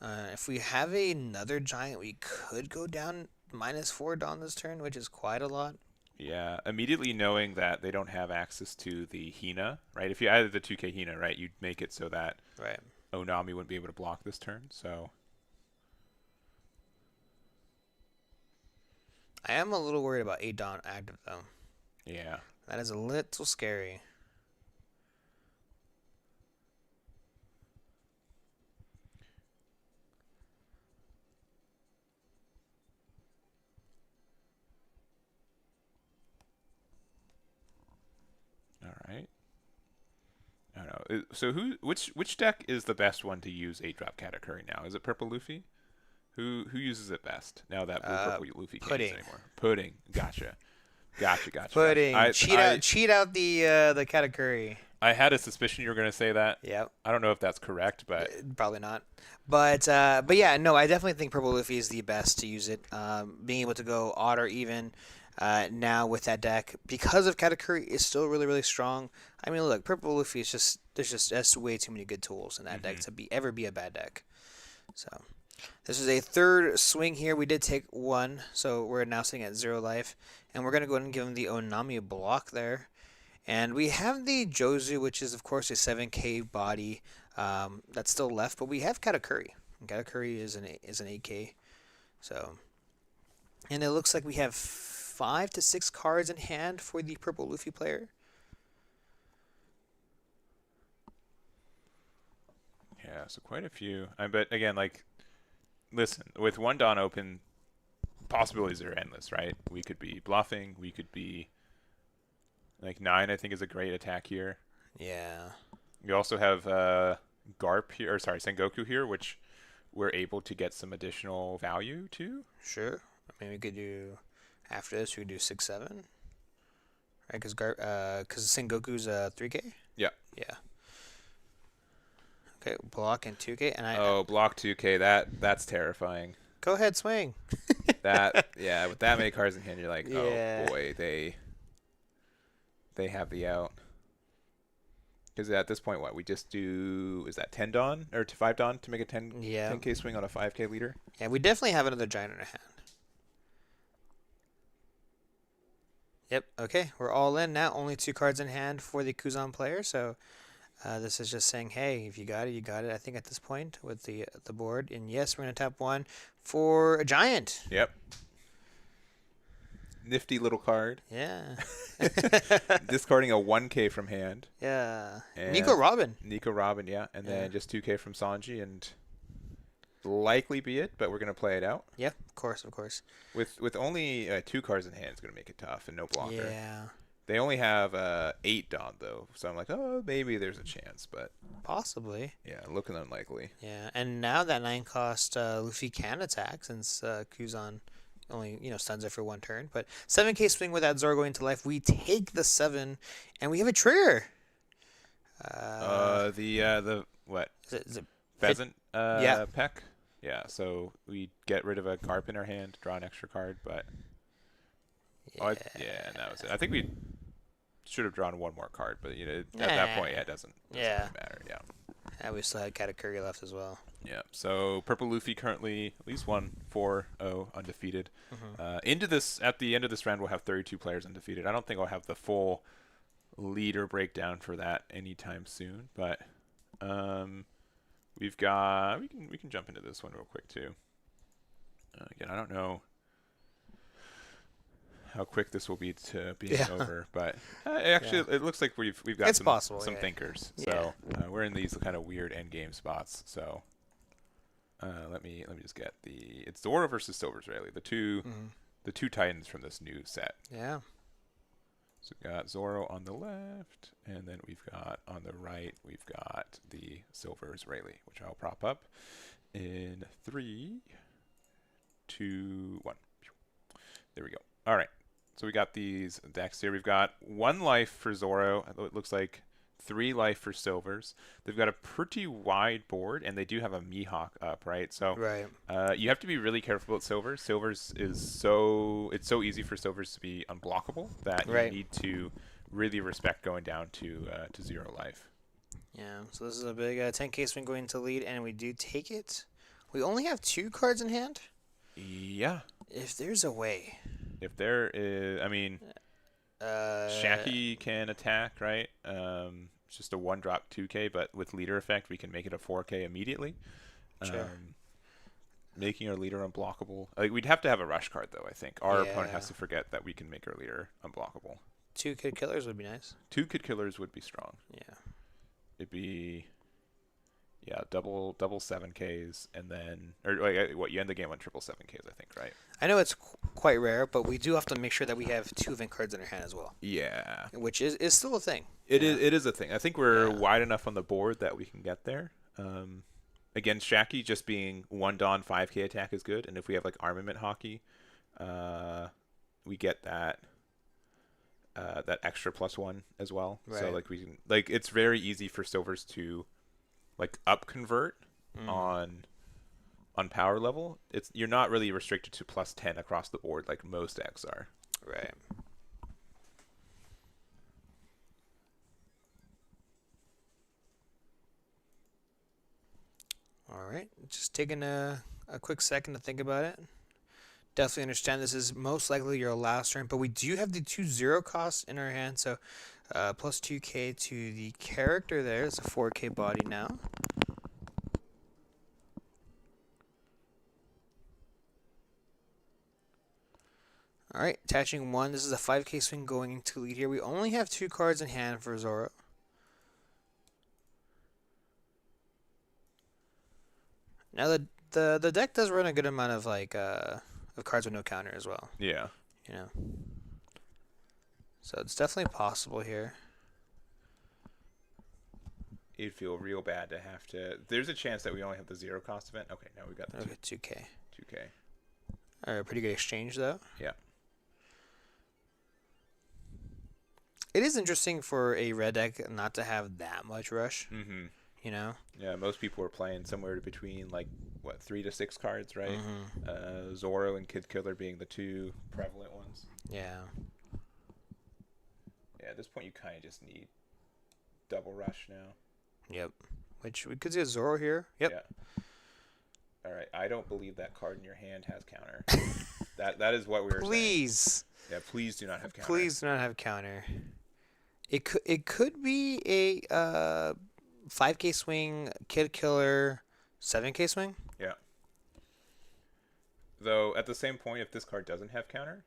If we have another Giant, we could go down -4 Dawn this turn, which is quite a lot. Yeah, immediately knowing that they don't have access to the Hina, right? If you added the 2K Hina, right, you'd make it so that Right. Onami wouldn't be able to block this turn, so... I am a little worried about 8 Dawn active, though. Yeah. That is a little scary. All right. I don't know. So which deck is the best one to use 8-drop Katakuri now? Is it Purple Luffy? Who uses it best now that Blue Purple Luffy can't use it anymore? Pudding. Gotcha. Pudding. Cheat out the Katakuri. I had a suspicion you were going to say that. Yep. I don't know if that's correct, but Probably not. But yeah, no, I definitely think Purple Luffy is the best to use it. Being able to go odd or even now with that deck because of Katakuri is still really, really strong. I mean, look, Purple Luffy is that's way too many good tools in that deck to be a bad deck. So this is a third swing here. We did take 1, so we're now sitting at 0 life, and we're gonna go ahead and give him the Onami block there. And we have the Jozu, which is of course a 7K body that's still left, but we have Katakuri. And Katakuri is an 8K. So, and it looks like we have 5 to 6 cards in hand for the Purple Luffy player. yeah, so quite a few. But again, like, listen, with 1 Dawn open, possibilities are endless, right? We could be bluffing. We could be like 9. I think is a great attack here. Yeah. We also have Garp here, or sorry, Sengoku here, which we're able to get some additional value to. Sure. I mean, we could do after this. We could do 6-7, right? Because Sengoku's 3K. Yeah. Yeah. Okay, block and 2K, and Block 2K. That's terrifying. Go ahead, swing. Yeah, with that many cards in hand, you're like, Yeah. oh boy, they have the out. Because at this point, what we just do is that 10 Dawn or to 5 Dawn to make a 10K swing on a 5K leader. Yeah, we definitely have another giant in our hand. Yep. Okay, we're all in now. Only 2 cards in hand for the Kuzan player. So this is just saying, hey, if you got it, you got it. I think at this point with the board, and yes, we're gonna tap 1 for a giant. Yep. Nifty little card. Yeah. Discarding a 1K from hand. Yeah. And Nico Robin, yeah. And then just 2K from Sanji and likely be it, but we're going to play it out. Yeah, of course. With only 2 cards in hand, it's going to make it tough and no blocker. Yeah. They only have 8 Dawn, though. So I'm like, oh, maybe there's a chance, but... Possibly. Yeah, looking unlikely. Yeah, and now that 9 cost Luffy can attack since Kuzan only stuns it for 1 turn. But 7K swing without Zoro going to life. We take the 7, and we have a trigger. The what? Is it Pheasant Yeah. peck? Yeah, so we get rid of a Garp in our hand, draw an extra card, but... Yeah. And that was it. I think we should have drawn 1 more card, but at that point, it doesn't matter. Yeah. And we still had Katakuri left as well. Yeah. So Purple Luffy currently at least 1-4-0 undefeated. At the end of this round, we'll have 32 players undefeated. I don't think I'll have the full leader breakdown for that anytime soon, but we can jump into this one real quick too. Again, I don't know how quick this will be to being over, but it looks like we've got some thinkers. So we're in these kind of weird end game spots. So let me just get it's Zoro versus Silver's Rayleigh, the two titans from this new set. Yeah. So we've got Zoro on the left, and then we've got on the right the Silver's Rayleigh, which I'll prop up in 3, 2, 1. There we go. All right. So we got these decks here. We've got 1 life for Zoro. It looks like 3 life for Silvers. They've got a pretty wide board, and they do have a Mihawk up, right? So you have to be really careful about Silvers. Silvers it's so easy for Silvers to be unblockable that you need to really respect going down to 0 life. Yeah. So this is a big 10K swing going to lead, and we do take it. We only have 2 cards in hand. Yeah. If there's a way. If there is, I mean, Shaki can attack, right? It's just a 1-drop 2K, but with leader effect, we can make it a 4K immediately. Sure. Making our leader unblockable. Like, we'd have to have a rush card, though, I think. Our opponent has to forget that we can make our leader unblockable. 2 Kid Killers would be nice. 2 Kid Killers would be strong. Yeah. It'd be... Yeah, double 7Ks, and then... Or, you end the game on triple 7Ks, I think, right? I know it's quite rare, but we do have to make sure that we have 2 event cards in our hand as well. Yeah. Which is still a thing. It is a thing. I think we're wide enough on the board that we can get there. Again, Shaki just being 1 Dawn 5K attack is good, and if we have, like, Armament Hockey, we get that extra +1 as well. Right. So, like, we can... Like, it's very easy for Silvers to... like up convert on power level. You're not really restricted to +10 across the board like most decks are. Right. All right. Just taking a quick second to think about it. Definitely understand this is most likely your last turn, but we do have the 2 0 costs in our hand, so plus 2K to the character there. It's a 4K body now. All right, attaching 1. This is a 5K swing going into lead here. We only have 2 cards in hand for Zoro. Now the deck does run a good amount of like of cards with no counter as well. Yeah. You know. So it's definitely possible here. It'd feel real bad to have to. There's a chance that we only have the 0 cost event. Okay, now we got the Okay, 2K. 2K. All right, pretty good exchange though. Yeah. It is interesting for a red deck not to have that much rush. Mm-hmm. You know. Yeah, most people are playing somewhere between like 3 to 6 cards, right? Mm-hmm. Zoro and Kid Killer being the 2 prevalent ones. Yeah. Yeah, at this point you kind of just need double rush now. Yep. Which we could see a Zoro here. Yep. Yeah. All right. I don't believe that card in your hand has counter. that is what we were saying. Please. Yeah, please do not have counter. Please do not have counter. It could be a 5K swing, Kid Killer, 7K swing. Yeah. Though at the same point, if this card doesn't have counter,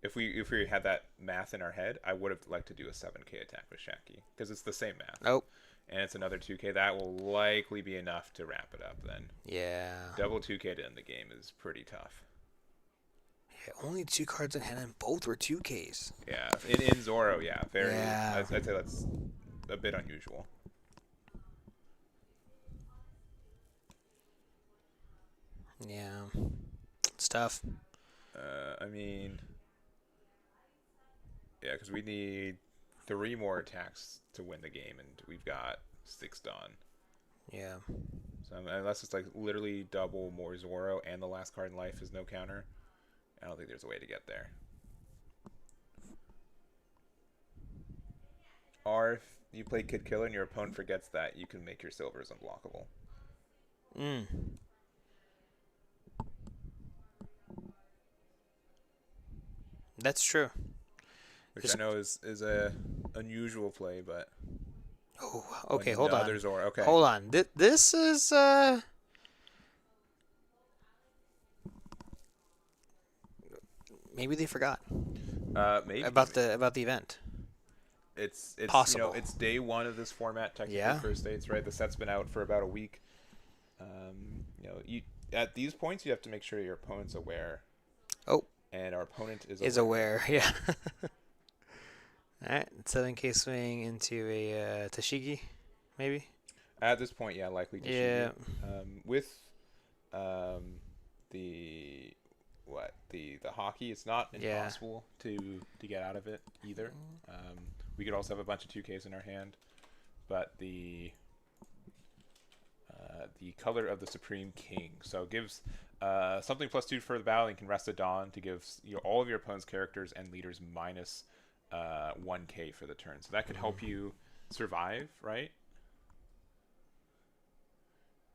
if we had that math in our head, I would have liked to do a 7K attack with Shaki because it's the same math. Oh. And it's another 2K. That will likely be enough to wrap it up then. Yeah. Double 2K to end the game is pretty tough. Yeah, only 2 cards in hand and both were 2Ks. Yeah. In Zoro, yeah. Very. Yeah. I'd say that's a bit unusual. Yeah. It's tough. I mean, yeah, because we need 3 more attacks to win the game, and we've got 6 done. Yeah. So unless it's like literally double more Zoro and the last card in life is no counter, I don't think there's a way to get there. Or if you play Kid Killer and your opponent forgets that, you can make your silvers unblockable. That's true. Which I know is a unusual play, but oh, okay, hold on. Zoro. Okay. Hold on. This is maybe they forgot Maybe about the event. It's possible. It's day 1 of this format, technically. Yeah. First dates, right? The set's been out for about a week. You at these points you have to make sure your opponent's aware. Oh. And our opponent is aware. Yeah. All right, 7K swing into a Tashigi, maybe. At this point, yeah, likely Tashigi. Yeah. With the hockey, it's not impossible to get out of it either. We could also have a bunch of 2Ks in our hand, but the color of the Supreme King. So it gives something +2 for the battle, and can rest at dawn to give all of your opponent's characters and leaders minus 1K for the turn. So that could help you survive, right?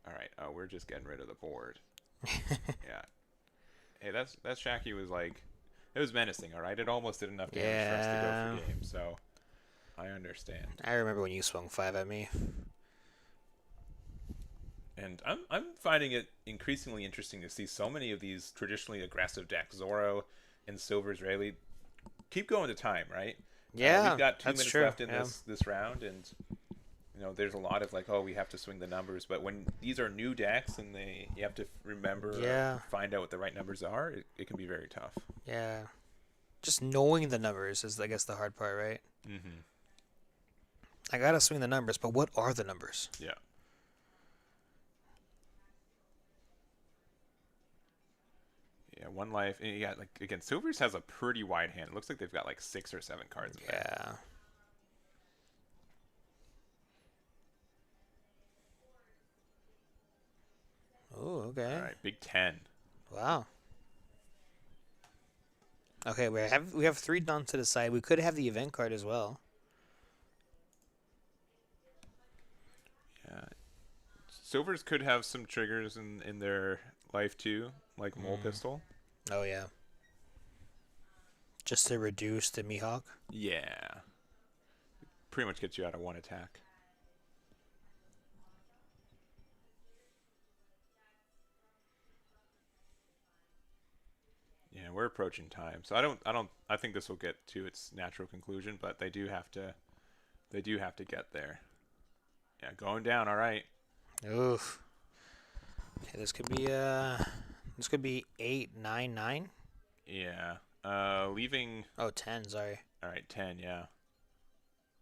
All right. Oh, we're just getting rid of the board. Yeah. Hey, that's Shaki was like, it was menacing. All right, it almost did enough damage for us to go for game. So I understand. I remember when you swung 5 at me. And I'm finding it increasingly interesting to see so many of these traditionally aggressive decks, Zoro and Silver Israeli, keep going to time, right? Yeah, we've got 2 minutes true. left in this round, and there's a lot of like, oh, we have to swing the numbers, but when these are new decks and you have to remember, find out what the right numbers are, it can be very tough. Yeah, just knowing the numbers is, I guess, the hard part, right? Mm-hmm. I gotta swing the numbers, but what are the numbers? Yeah. Yeah, 1 life. And yeah, like again, Silvers has a pretty wide hand. It looks like they've got like 6 or 7 cards in there. Yeah. Oh, okay. All right, Big 10. Wow. Okay, we have 3 done to the side. We could have the event card as well. Yeah. Silvers could have some triggers in their life too, like Mole Pistol. Oh, yeah. Just to reduce the Mihawk? Yeah. Pretty much gets you out of 1 attack. Yeah, we're approaching time. So I think this will get to its natural conclusion, but they do have to get there. Yeah, going down, all right. Oof. Okay, this could be This could be 8, 9, 9. Yeah. Leaving. Oh, 10. Sorry. All right, 10. Yeah.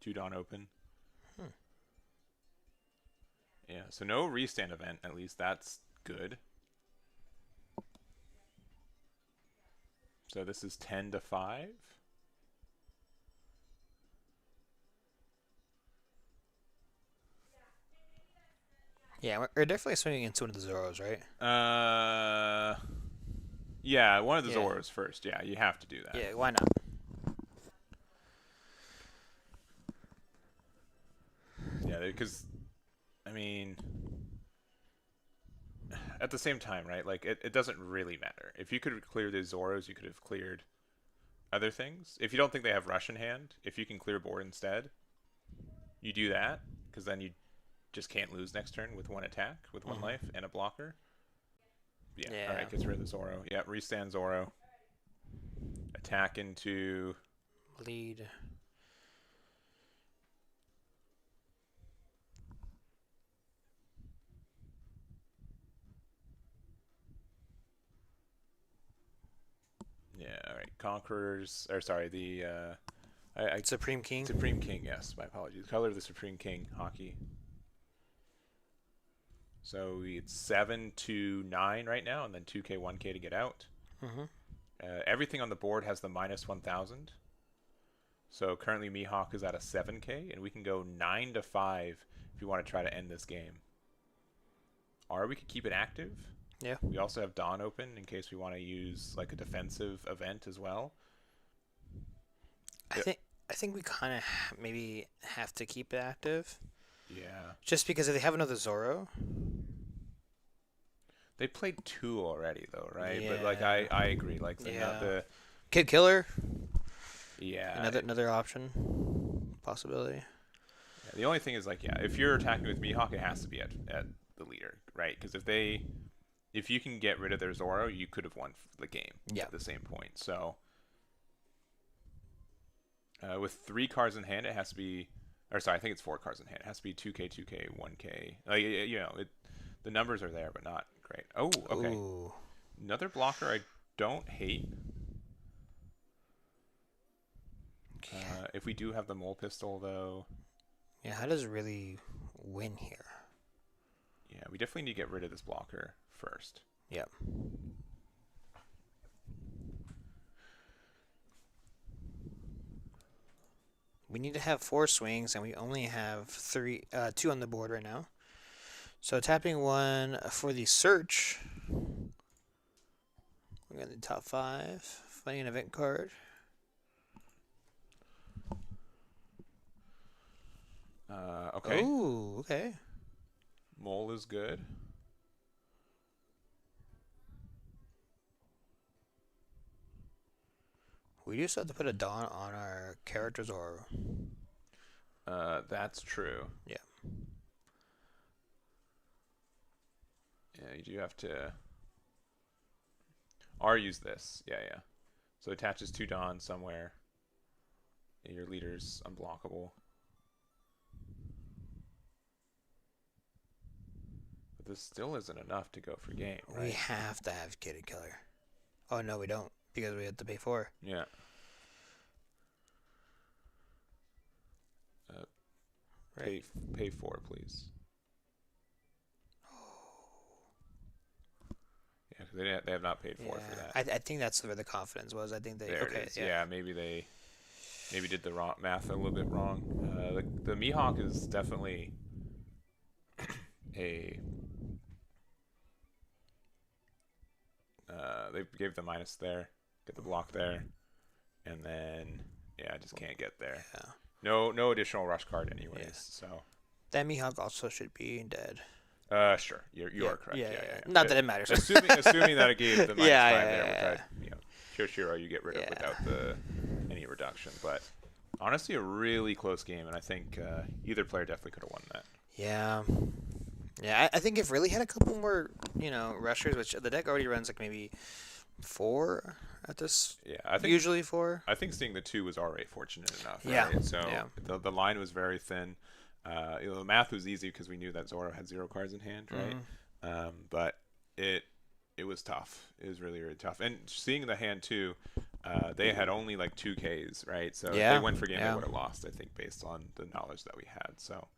2 Dawn open. Yeah. So no restand event. At least that's good. So this is 10 to 5. Yeah, we're definitely swinging into one of the Zoros, right? Yeah, one of the Yeah. Zoros first. Yeah, you have to do that. Yeah, why not? Yeah, because, I mean, at the same time, right? Like, it doesn't really matter. If you could clear the Zoros, you could have cleared other things. If you don't think they have Rush in hand, if you can clear board instead, you do that, because then you just can't lose next turn with 1 attack, with 1 life, and a blocker. Yeah. All right, gets rid of the Zoro. Yeah, restand Zoro. Attack into... Lead. Yeah, all right. Conquerors... Or, sorry, the... Supreme King. Supreme King, yes. My apologies. Color of the Supreme King, hockey. So it's 7 to 9 right now, and then 2k, 1k to get out. Everything on the board has the minus 1,000. So currently Mihawk is at a 7k, and we can go 9 to 5 if you want to try to end this game. Or we could keep it active. Yeah. We also have Dawn open in case we want to use like a defensive event as well. I think we kind of maybe have to keep it active. Yeah. Just because if they have another Zoro. They played 2 already though, right? Yeah. But like I agree. Like the Kid Killer. Yeah. Another option, possibility. Yeah, the only thing is like if you're attacking with Mihawk, it has to be at the leader, right? Because if you can get rid of their Zoro, you could have won the game at the same point. So with 3 cards in hand, it has to be, or sorry, I think it's 4 cards in hand. It has to be 2k, 2k, 1k. Like the numbers are there, but not great. Oh, okay. Ooh. Another blocker I don't hate. If we do have the mole pistol, though. Yeah, how does it really win here? Yeah, we definitely need to get rid of this blocker first. Yep. We need to have 4 swings, and we only have 2 on the board right now. So tapping 1 for the search. We're going to the top 5. Finding an event card. Okay. Ooh, okay. Mole is good. We just have to put a Dawn on our character Zoro. That's true. Yeah. Yeah, you do have to... Or use this. Yeah. So it attaches 2 Dawn somewhere. Yeah, your leader's unblockable. But this still isn't enough to go for game, right? We have to have Kid Killer. Oh, no, we don't. Because we have to pay 4. Yeah. Right. Pay 4, please. Yeah, because they have not paid 4 for that. I think that's where the confidence was. I think they... There it is. Yeah, maybe they did the wrong math a little bit wrong. The Mihawk is definitely a... they gave the minus there. Get the block there. And then, I just can't get there. Yeah. No additional rush card anyways. Yeah. So that Mihawk also should be dead. Sure. You are correct. Yeah. Not that it matters. Assuming that it gave the minus 5 there, which Kyoshiro you get rid of without any reduction. But honestly, a really close game, and I think either player definitely could have won that. Yeah. Yeah, I think if really had a couple more, rushers, which the deck already runs like maybe 4 at this. Yeah, I think usually 4. I think seeing the 2 was already fortunate enough. Yeah. Right? So the line was very thin. The math was easy because we knew that Zoro had 0 cards in hand, right? Mm-hmm. But it it was tough. It was really, really tough. And seeing the hand too, they had only like 2Ks, right? So if they Yeah, went for game, they yeah. would have lost, I think, based on the knowledge that we had. So,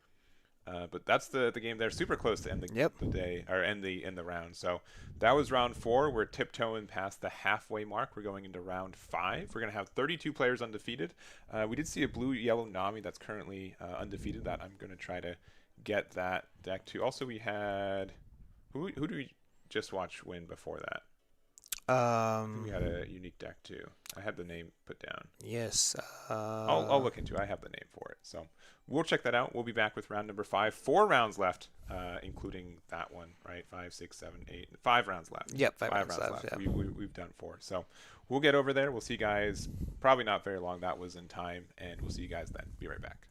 but that's the game. They're super close to end Yep. the day or end the round. So that was round 4. We're tiptoeing past the halfway mark. We're going into round 5. We're gonna have 32 players undefeated. We did see a blue yellow Nami that's currently undefeated. That I'm gonna try to get that deck too. Also, we had who do we just watch win before that? I think we had a unique deck too. I had the name put down. Yes. I'll look into it. I have the name for it. So we'll check that out. We'll be back with round number 5. 4 rounds left, including that one, right? 5, 6, 7, 8. 5 rounds left. Yep, 5 rounds left. Yeah. We've done 4. So we'll get over there. We'll see you guys probably not very long. That was in time. And we'll see you guys then. Be right back.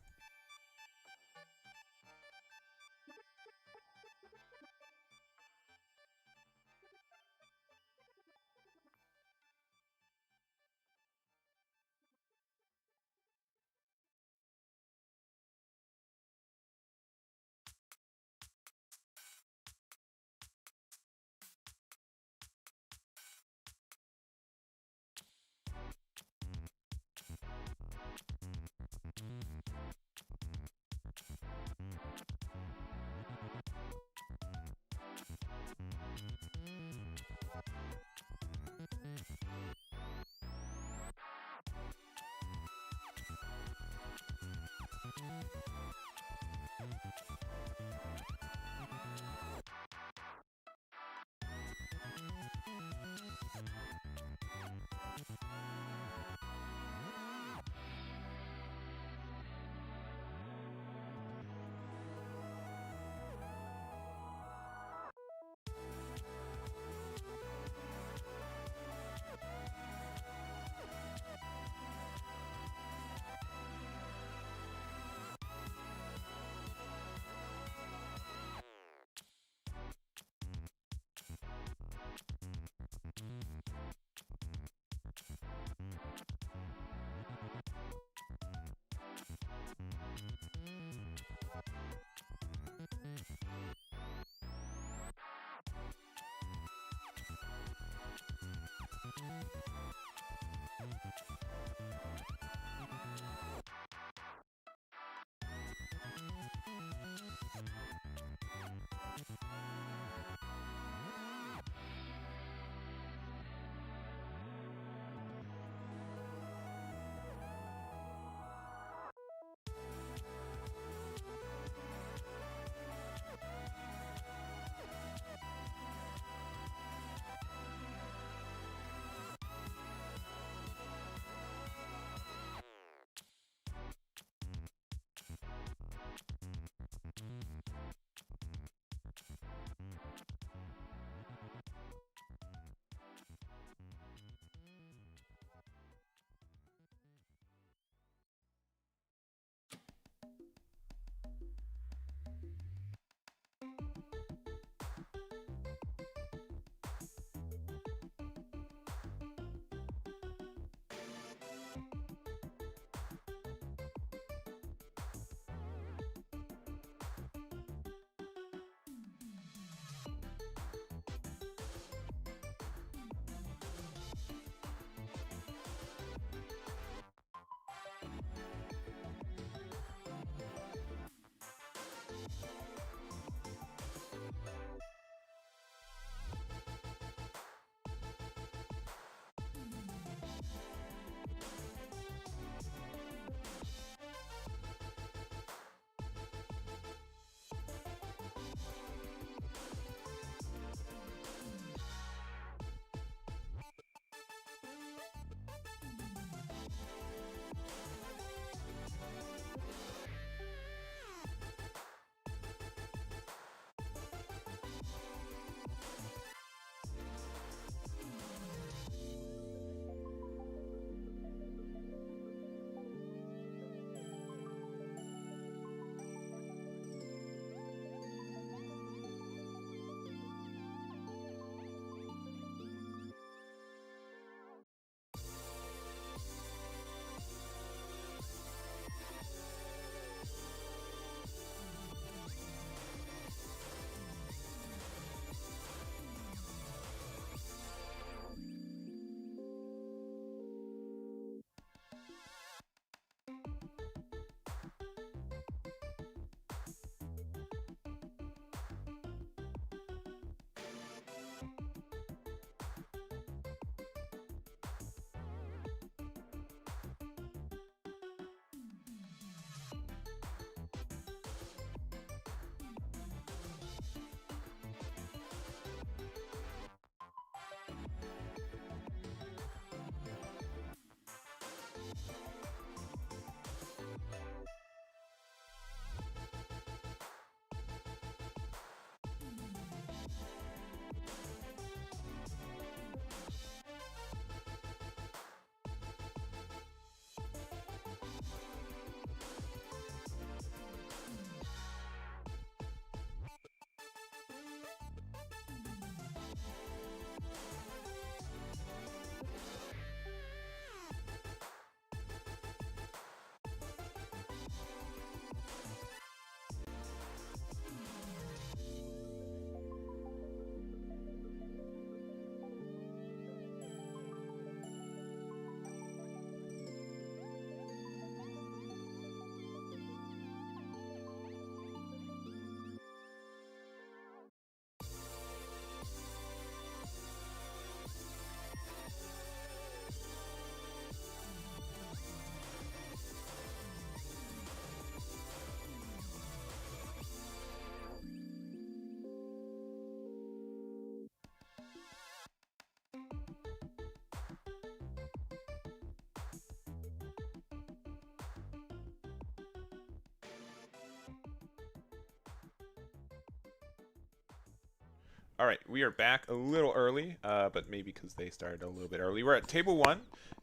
All right, we are back a little early, but maybe because they started a little bit early. We're at table 1,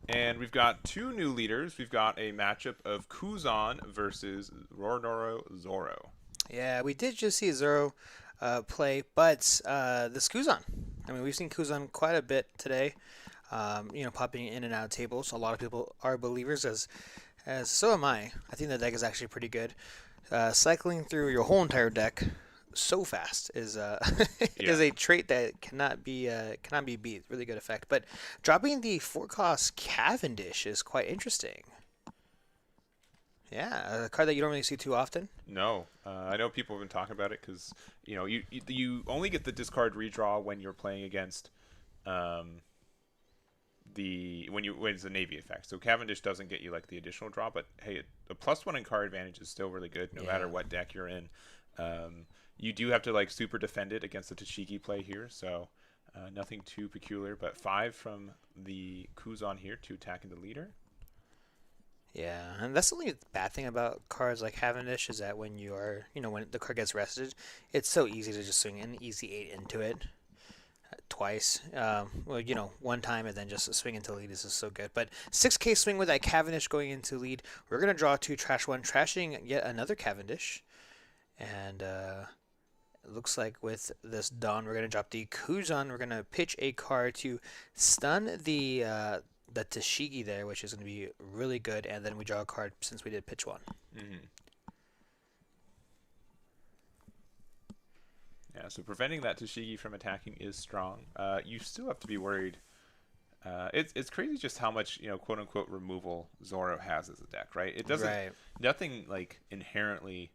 and we've got 2 new leaders. We've got a matchup of Kuzan versus Rornoro Zoro. Yeah, we did just see Zoro play, but this Kuzan. I mean, we've seen Kuzan quite a bit today. Popping in and out of tables. A lot of people are believers, as so am I. I think the deck is actually pretty good. Cycling through your whole entire deck so fast is is a trait that cannot be beat. Really good effect. But dropping the 4-cost Cavendish is quite interesting. Yeah, a card that you don't really see too often. No, I know people have been talking about it because you only get the discard redraw when you're playing against when it's a Navy effect. So Cavendish doesn't get you like the additional draw, but hey, a +1 in card advantage is still really good no matter what deck you're in. You do have to like super defend it against the Tashigi play here, so nothing too peculiar. But 5 from the Kuzan here to attacking the leader. Yeah, and that's the only bad thing about cards like Cavendish is that when you are, when the card gets rested, it's so easy to just swing an easy 8 into it twice. One time and then just swing into lead is just so good. But 6K swing with that Cavendish going into lead. We're going to draw 2, trash 1, trashing yet another Cavendish. And it looks like with this Dawn, we're going to drop the Kuzan. We're going to pitch a card to stun the Tashigi there, which is going to be really good, and then we draw a card since we did pitch 1. Mm-hmm. Yeah, so preventing that Tashigi from attacking is strong. You still have to be worried. It's crazy just how much quote unquote removal Zoro has as a deck, right? It doesn't nothing like inherently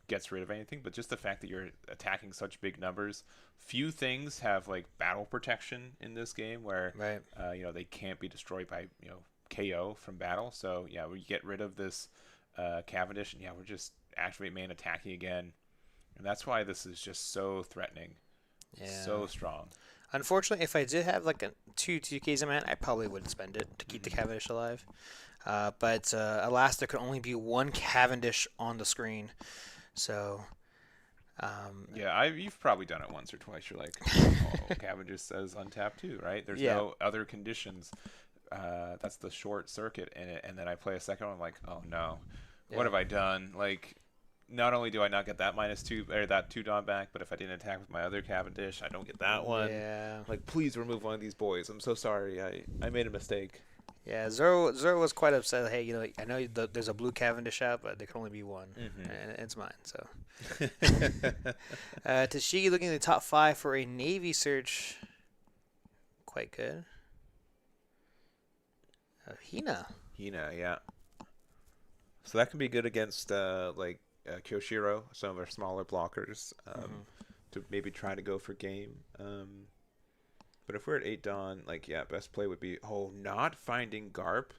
gets rid of anything, but just the fact that you're attacking such big numbers. Few things have like battle protection in this game where they can't be destroyed by KO from battle. So yeah, we get rid of this Cavendish, and we're just activate main attacking again, and that's why this is just so threatening, so strong. Unfortunately, if I did have like a 2 2Ks in hand, I probably wouldn't spend it to keep the Cavendish alive. But alas, there could only be 1 Cavendish on the screen. So, you've probably done it once or twice. You're like, oh, Cavendish says untap too, right? There's no other conditions. That's the short circuit in it. And then I play a second one. I'm like, oh no, what have I done? Like, not only do I not get that -2 or that 2 Dawn back, but if I didn't attack with my other Cavendish, I don't get that one. Yeah. Like, please remove one of these boys. I'm so sorry. I made a mistake. Yeah, Zoro was quite upset. Hey, I know there's a blue Cavendish out, but there can only be one, and it's mine. So, Tashigi looking at the top 5 for a Navy search. Quite good. Hina, yeah. So that can be good against Kyoshiro, some of our smaller blockers, to maybe try to go for game. But if we're at 8 Dawn, best play would be not finding Garp.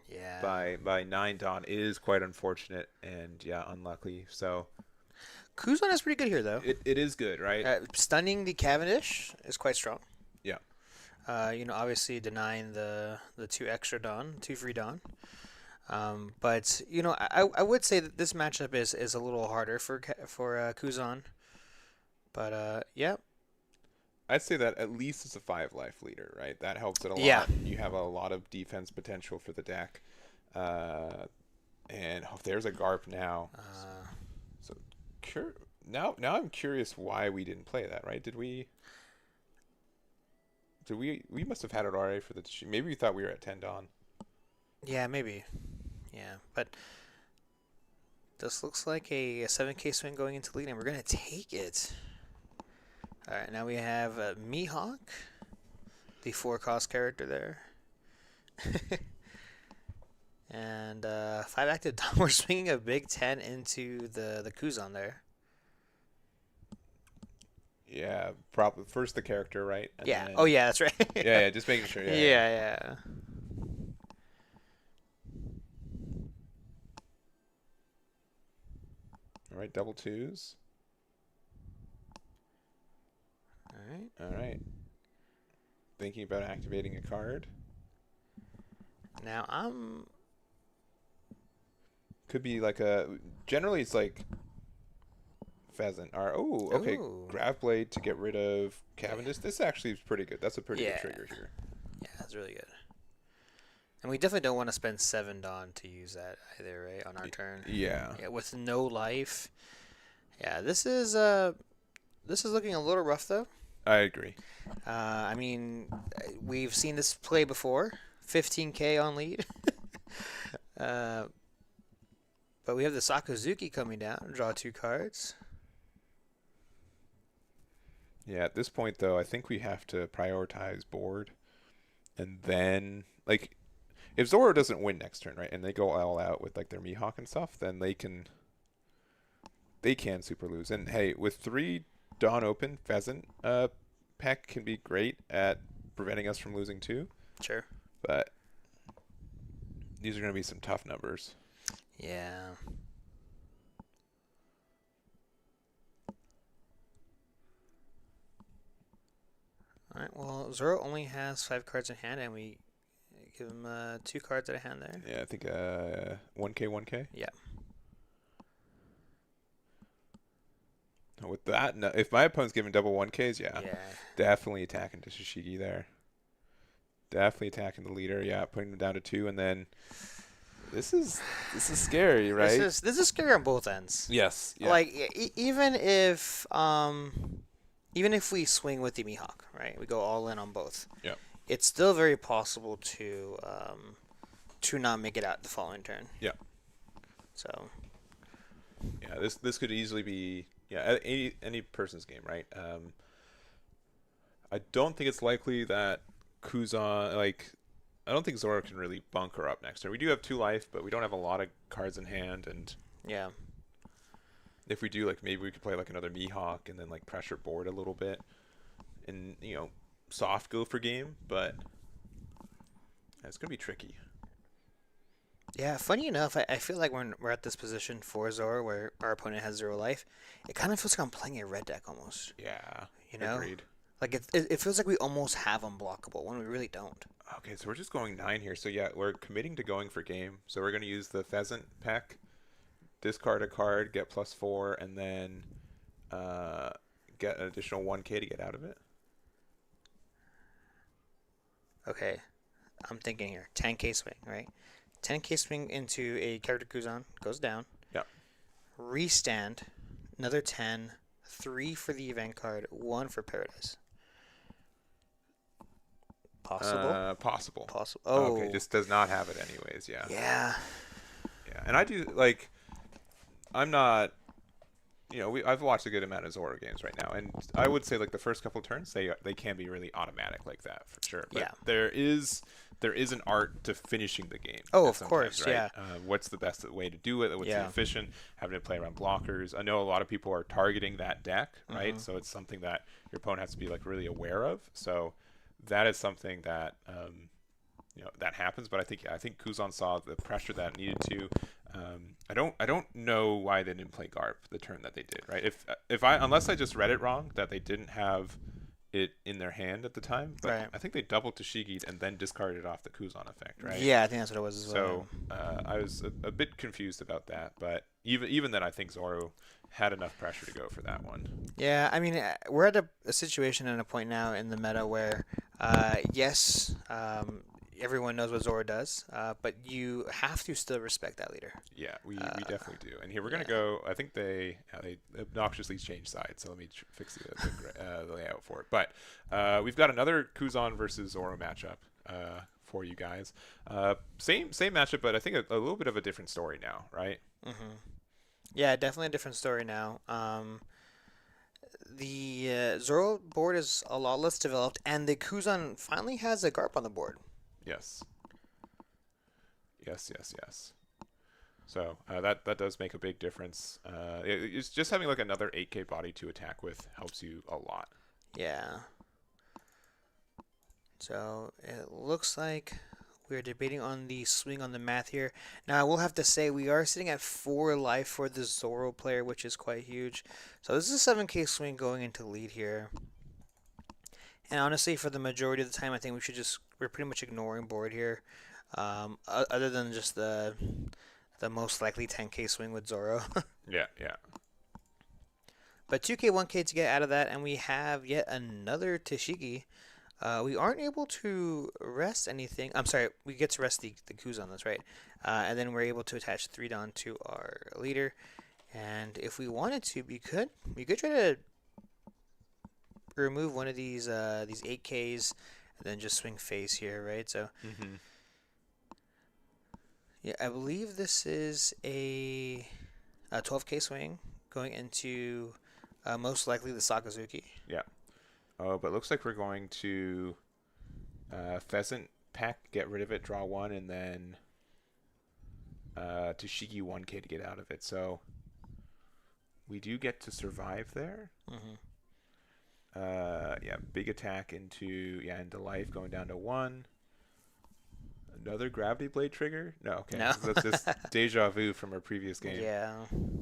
Yeah. By 9 Dawn is quite unfortunate and unlucky. So Kuzan is pretty good here though. It is good, right? Stunning the Cavendish is quite strong. Yeah. Obviously denying the 2 extra Dawn, 2 free Dawn. But I would say that this matchup is a little harder for Kuzan. But I'd say that at least it's a 5 life leader, right? That helps it a lot. Yeah. You have a lot of defense potential for the deck. And there's a Garp now. Now I'm curious why we didn't play that, right? We must have had it already for the maybe we thought we were at 10 Dawn. Yeah, maybe. Yeah, but this looks like a 7K swing going into lead, and we're going to take it. All right, now we have Mihawk, the 4-cost character there. And 5 active Dawn. We're swinging a big 10 into the Kuzan there. Yeah, probably first the character, right? And yeah. Then, oh, yeah, that's right. yeah, just making sure. Yeah. All right, double 2s. All right. Thinking about activating a card. Now could be generally it's like Pheasant are... Oh, okay. Ooh. Grav Blade to get rid of Cavendish. This actually is pretty good. That's a pretty good trigger here. Yeah, that's really good. And we definitely don't want to spend 7 Dawn to use that either, right? On our turn. Yeah. Yeah, with no life. Yeah, this is looking a little rough though. I agree. I mean, we've seen this play before. 15k on lead. But we have the Sakazuki coming down. Draw 2 cards. Yeah, at this point, though, I think we have to prioritize board. And then, like, if Zoro doesn't win next turn, right, and they go all out with, like, their Mihawk and stuff, then they can super lose. And, hey, with 3 Dawn open, Pheasant Peck can be great at preventing us from losing, too. Sure. But these are going to be some tough numbers. Yeah. All right. Well, Zoro only has 5 cards in hand, and we give him 2 cards at a hand there. Yeah, I think 1K, 1K. Yeah. With that, no, if my opponent's giving double 1Ks, Yeah. definitely attacking Tsushigi there. Definitely attacking the leader. Yeah, putting them down to 2, and then this is scary, right? This is scary on both ends. Yes. Yeah. Like even if we swing with the Mihawk, right? We go all in on both. Yeah. It's still very possible to not make it out the following turn. Yeah. So. Yeah, this could easily be any person's game, right? I don't think it's likely that Kuzan, like, I don't think Zoro can really bunker up next turn. We do have 2 life, but we don't have a lot of cards in hand, and Yeah. if we do, like, maybe we could play like another Mihawk and then like pressure board a little bit, and soft go for game, but it's gonna be tricky. Yeah, funny enough, I feel like when we're at this position for Zoro where our opponent has 0 life, it kind of feels like I'm playing a red deck almost. Yeah. You know? Agreed. Like it feels like we almost have unblockable when we really don't. Okay, so we're just going 9 here. So yeah, we're committing to going for game. So we're going to use the Pheasant Peck, discard a card, get +4, and then get an additional 1K to get out of it. Okay, I'm thinking here. 10k swing, right? 10k swing into a character Kuzan, goes down. Yeah. Restand, another 10, 3 for the event card, 1 for Paradise. Possible? Possible. Oh. Okay, just does not have it anyways, yeah. Yeah. Yeah, and I do, like, I'm not, I've watched a good amount of Zoro games right now, and I would say, like, the first couple turns, they can be really automatic like that, for sure. But Yeah. there is an art to finishing the game. Oh, of course, right? yeah. What's the best way to do it? What's efficient? Having to play around blockers. I know a lot of people are targeting that deck, right? So it's something that your opponent has to be, like, really aware of. So that is something that that happens. But I think Kuzan saw the pressure that it needed to. I don't know why they didn't play Garp the turn that they did, right? Unless I just read it wrong, that they didn't have it in their hand at the time, but Right. I think they doubled Tashigi and then discarded off the Kuzan effect, right? Yeah, I think that's what it was as well. So I was a bit confused about that, but even then, I think Zoro had enough pressure to go for that one. Yeah, I mean, we're at a situation and a point now in the meta where, yes, everyone knows what Zoro does, but you have to still respect that leader. Yeah, we definitely do. And here we're gonna go. I think they obnoxiously changed sides. So let me fix the layout for it. But we've got another Kuzan versus Zoro matchup for you guys. Same matchup, but I think a little bit of a different story now, right? Mm-hmm. Yeah, definitely a different story now. The Zoro board is a lot less developed, and the Kuzan finally has a Garp on the board. Yes. So that does make a big difference. It's just having like another 8K body to attack with helps you a lot. Yeah. So it looks like we're debating on the swing on the math here. Now I will have to say we are sitting at 4 life for the Zoro player, which is quite huge. So this is a 7K swing going into lead here. And honestly, for the majority of the time, I think we're pretty much ignoring board here, other than just the most likely 10K swing with Zoro. Yeah. But 2K, 1K to get out of that, and we have yet another Tashigi. We aren't able to rest anything. I'm sorry, we get to rest the Kuzan, that's right. And then we're able to attach 3 Don to our leader. And if we wanted to, we could try to remove one of these 8Ks and then just swing face here, right? So, yeah, I believe this is a 12K swing going into most likely the Sakazuki. Yeah. Oh, but it looks like we're going to Pheasant pack, get rid of it, draw 1, and then Toshigi 1K to get out of it. So we do get to survive there. Yeah, big attack into life, going down to 1. Another gravity blade trigger? No, okay. No. So that's just deja vu from our previous game. Yeah.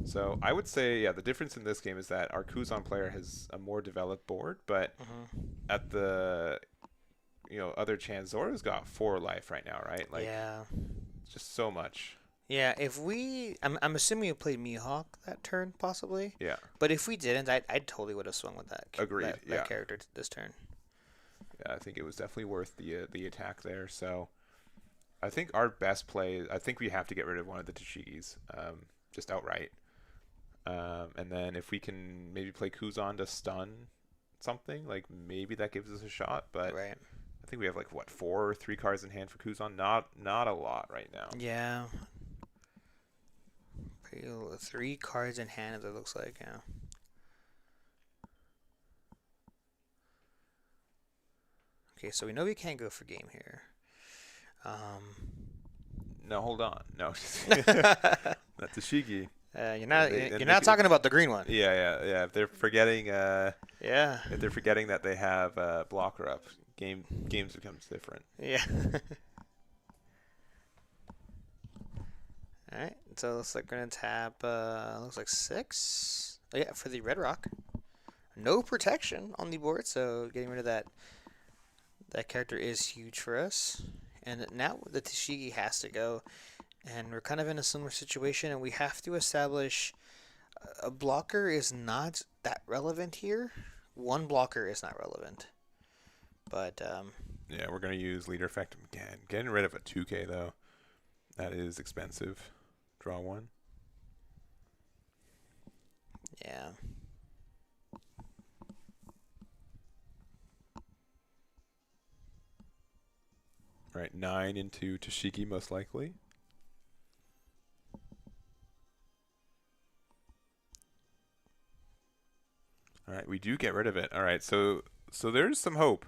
So I would say, the difference in this game is that our Kuzan player has a more developed board, but at the other chance, Zoro's got 4 life right now, right? Like, yeah. just so much. Yeah, I'm assuming you played Mihawk that turn, possibly. Yeah. But if we didn't, I totally would have swung with that. Agreed. That character this turn. Yeah, I think it was definitely worth the attack there. So I think our best play, I think we have to get rid of one of the Tashigis, just outright. And then if we can maybe play Kuzan to stun something, like maybe that gives us a shot. But Right. I think we have 4 or 3 cards in hand for Kuzan. Not a lot right now. Yeah. 3 cards in hand, as it looks like. Yeah. Okay, so we know we can't go for game here. No, hold on. No, not Tashigi. You're not talking about the green one. Yeah. If they're forgetting, Yeah. if they're forgetting that they have blocker up, games becomes different. Yeah. All right. So it looks like we're gonna tap. Looks like 6. Oh, yeah, for the red rock. No protection on the board, so getting rid of that character is huge for us. And now the Tashigi has to go, and we're kind of in a similar situation, and we have to establish a blocker is not that relevant here. 1 blocker is not relevant, but yeah, we're gonna use leader effect again. Getting rid of a 2K though, that is expensive. Draw 1. yeah. All right, 9 into Tashigi most likely. All right, we do get rid of it. All right, so there's some hope.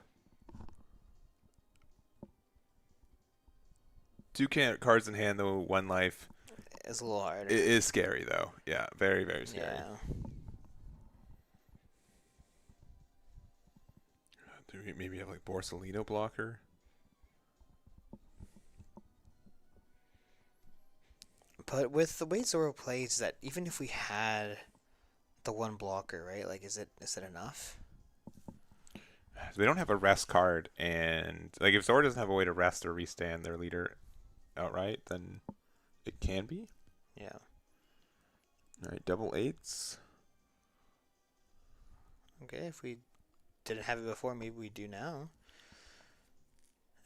2 cards in hand though, 1 life. It's a little harder. It is scary though. Yeah, very, very scary. Yeah. Do we maybe have Borsalino blocker? But with the way Zoro plays, that even if we had the 1 blocker, right? Is it enough? They don't have a rest card, and if Zoro doesn't have a way to rest or restand their leader outright, then it can be. Yeah. All right, double 8s. Okay, if we didn't have it before, maybe we do now.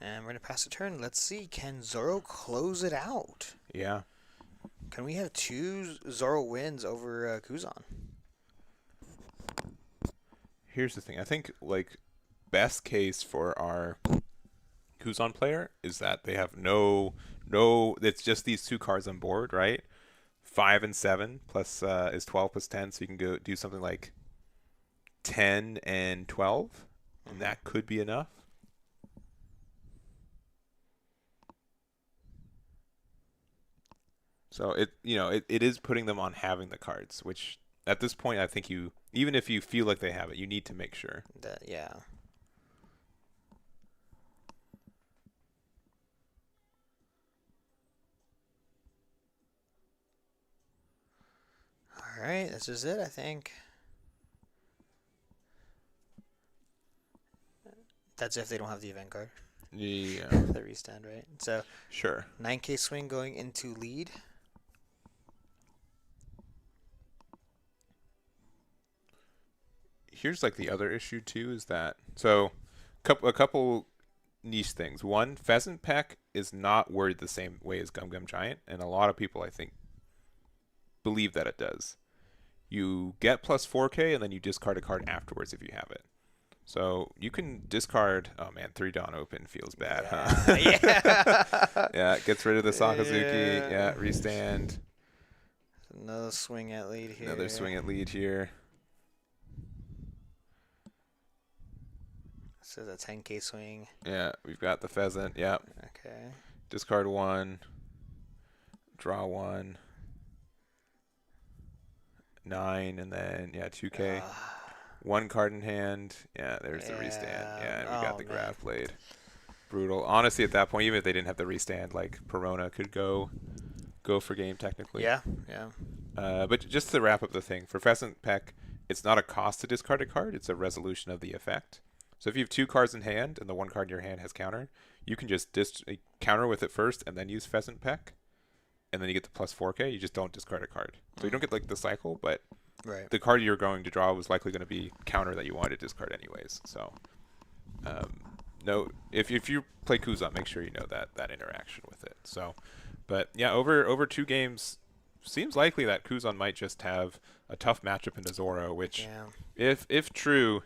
And we're gonna pass the turn. Let's see, can Zoro close it out? Yeah. Can we have 2 Zoro wins over Kuzan? Here's the thing. I think best case for our Kuzan player is that they have no. It's just these 2 cards on board, right? 5 and 7 plus is 12 plus 10, so you can go do something like 10 and 12, and that could be enough. So it is putting them on having the cards, which at this point I think even if you feel like they have it, you need to make sure. Yeah. All right, this is it, I think. That's if they don't have the event card. Yeah. The restand, right? So Sure. 9K swing going into lead. here's like the other issue too is that a couple niche things. One, Pheasant Peck is not worded the same way as Gum Gum Giant, and a lot of people I think believe that it does. You get plus 4K and then you discard a card afterwards if you have it. So you can discard. Oh man, 3 Dawn Open feels bad, huh? Yeah. Yeah, it gets rid of the Sakazuki. Yeah, restand. Another swing at lead here. Another swing at lead here. This is a 10K swing. Yeah, we've got the Pheasant. Yeah. Okay. Discard 1. Draw 1. 9, and then, 2K. 1 card in hand. Yeah, there's the restand. Yeah, and we got the grab blade. Brutal. Honestly, at that point, even if they didn't have the restand, like, Perona could go for game, technically. Yeah. But just to wrap up the thing, for Pheasant Peck, it's not a cost to discard a card. It's a resolution of the effect. So if you have 2 cards in hand, and the 1 card in your hand has counter, you can just counter with it first, and then use Pheasant Peck. And then you get the plus 4K. You just don't discard a card. So you don't get, like, the cycle, but the card you're going to draw was likely going to be counter that you wanted to discard anyways. So, no, if you play Kuzan, make sure you know that interaction with it. So, but yeah, over 2 games, seems likely that Kuzan might just have a tough matchup into Zoro, which, if true,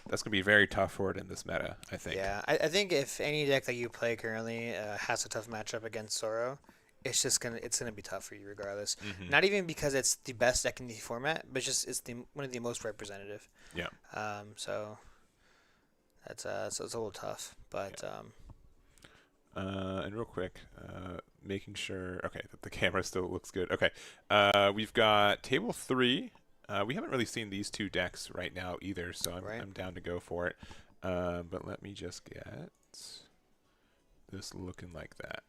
that's going to be very tough for it in this meta, I think. Yeah, I think if any deck that you play currently has a tough matchup against Zoro, it's gonna be tough for you regardless. Mm-hmm. Not even because it's the best deck in the format, but just it's one of the most representative. Yeah. So that's so it's a little tough, but and real quick, making sure that the camera still looks good. Okay. We've got table 3. We haven't really seen these 2 decks right now either, so I'm down to go for it. But let me just get this looking like that.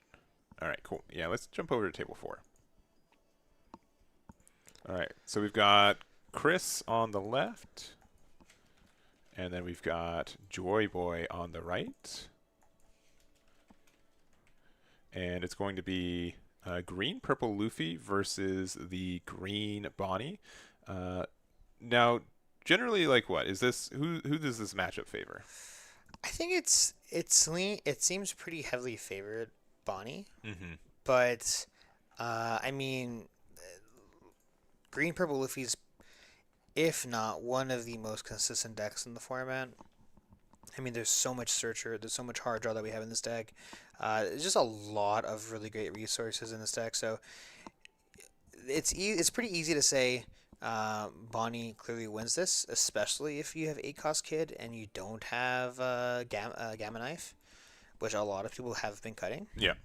All right, cool. Yeah, let's jump over to table 4. All right, so we've got Chris on the left, and then we've got Joy Boy on the right. And it's going to be green, purple Luffy versus the green Bonnie. Now, generally, like, what is this? Who does this matchup favor? I think it seems pretty heavily favored Bonnie, but I mean, green purple Luffy's, if not one of the most consistent decks in the format. I mean, there's so much Searcher, there's so much Hard Draw that we have in this deck. There's just a lot of really great resources in this deck, so it's pretty easy to say Bonnie clearly wins this, especially if you have 8-cost Kid and you don't have Gamma Knife, which a lot of people have been cutting. Yeah.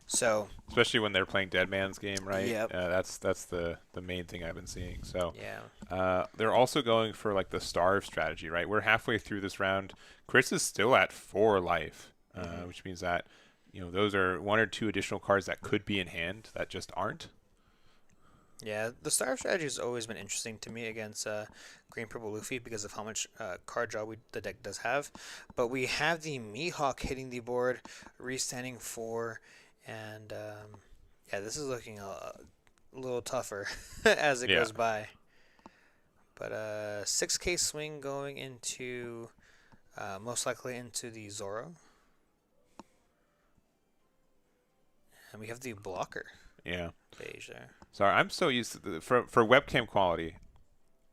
So especially when they're playing Dead Man's Game, right? Yep. That's the main thing I've been seeing. So yeah. They're also going for like the starve strategy, right? We're halfway through this round. Chris is still at 4 life, which means that those are 1 or 2 additional cards that could be in hand that just aren't. Yeah, the starve strategy has always been interesting to me against green purple Luffy because of how much card draw the deck does have. But we have the Mihawk hitting the board, restanding 4, and this is looking a little tougher as it goes by. But 6K swing going into most likely into the Zoro, and we have the blocker. Yeah. Page there. Sorry, I'm so used to for webcam quality.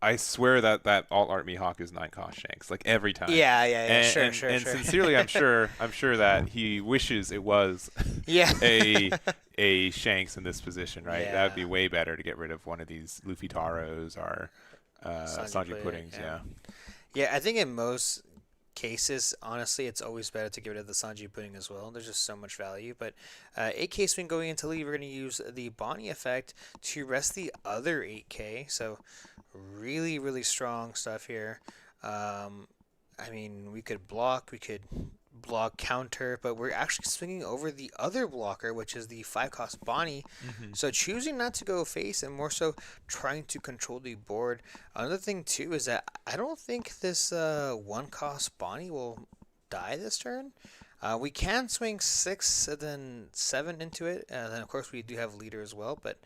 I swear that alt art Mihawk is 9-cost Shanks, like every time. Yeah. And, Sure. And sincerely, I'm sure that he wishes it was a Shanks in this position, right? Yeah. That would be way better to get rid of one of these Luffy Taros or Sanji Puddings. Yeah, I think in most cases, honestly, it's always better to get rid of the Sanji Pudding as well. There's just so much value. But 8K swing going into lead, we're going to use the Bonnie effect to rest the other 8K. So really, really strong stuff here. I mean, we could block counter, but we're actually swinging over the other blocker, which is the 5-cost Bonnie. So choosing not to go face and more so trying to control the board. Another thing too is that I don't think this 1-cost Bonnie will die this turn. We can swing 6 and then 7 into it, and then of course we do have leader as well, but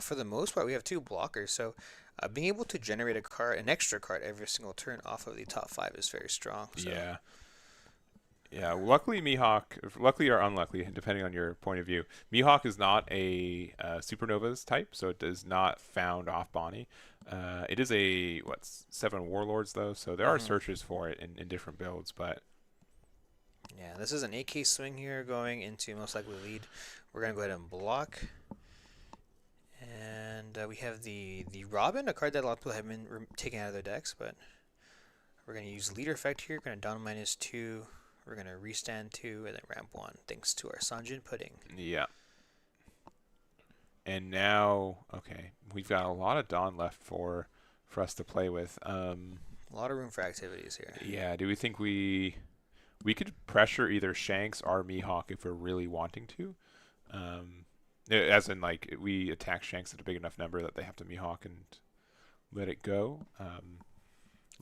For the most part, we have two blockers, so being able to generate a card, an extra card every single turn off of the top five is very strong. So. Yeah. Yeah, luckily Mihawk, luckily or unluckily, depending on your point of view, Mihawk is not a supernovas type, so it does not found off Bonnie. It is a, 7 warlords though, so there are searches for it in different builds, but... Yeah, this is an AK swing here going into most likely lead. We're going to go ahead and block. And we have the Robin, a card that a lot of people have been taking out of their decks, but we're going to use leader effect here. Going to down -2. We're going to restand 2 and then ramp 1 thanks to our Sanjin pudding. Yeah. And now, okay, we've got a lot of Dawn left for us to play with. A lot of room for activities here. Yeah, do we think we could pressure either Shanks or Mihawk if we're really wanting to? As in, like, we attack Shanks at a big enough number that they have to Mihawk and let it go.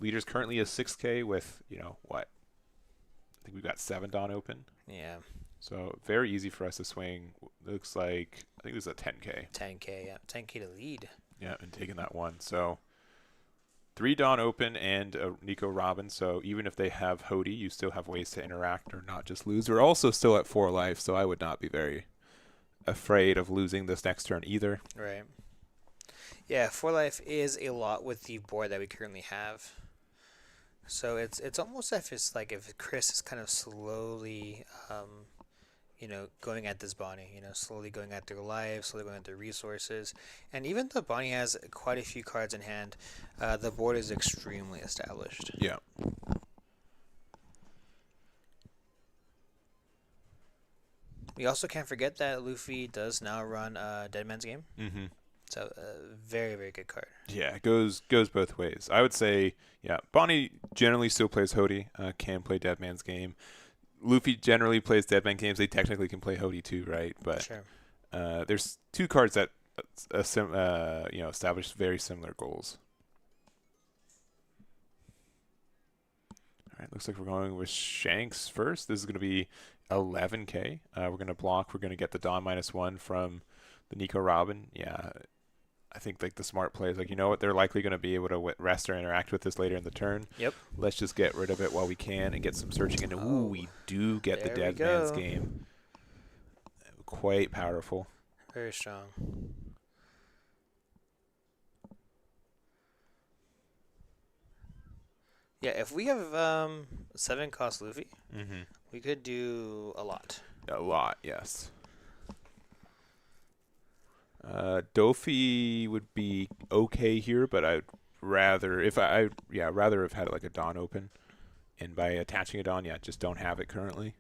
Leader's currently a 6K with, what? I think we've got 7 Dawn open. Yeah. So very easy for us to swing. Looks like, I think this is a 10K. 10K, yeah. 10K to lead. Yeah, and taking that one. So 3 Dawn open and a Nico Robin. So even if they have Hody, you still have ways to interact or not just lose. We're also still at 4 life, so I would not be very afraid of losing this next turn either. Right. Yeah, 4 life is a lot with the board that we currently have. So it's almost as if it's like if Chris is kind of slowly, going at this Bonnie, slowly going at their lives, slowly going at their resources. And even though Bonnie has quite a few cards in hand, the board is extremely established. Yeah. We also can't forget that Luffy does now run Dead Man's Game. Mm-hmm. So very, very good card. Yeah, it goes both ways. I would say, yeah, Bonnie generally still plays Hody, can play Dead Man's Game. Luffy generally plays Dead Man games. They technically can play Hody too, right? But sure. There's 2 cards that establish very similar goals. All right, looks like we're going with Shanks first. This is going to be 11K. We're going to block. We're going to get the Dawn -1 from the Nico Robin. Yeah, I think like the smart play is like, you know what, they're likely going to be able to rest or interact with this later in the turn. Yep. Let's just get rid of it while we can and get some searching. And ooh, we do get the Dead Man's Game. Quite powerful. Very strong. Yeah, if we have 7 cost Luffy, we could do a lot. A lot, yes. Dofi would be okay here, but I'd rather rather have had like a Dawn open, and by attaching a Dawn, just don't have it currently.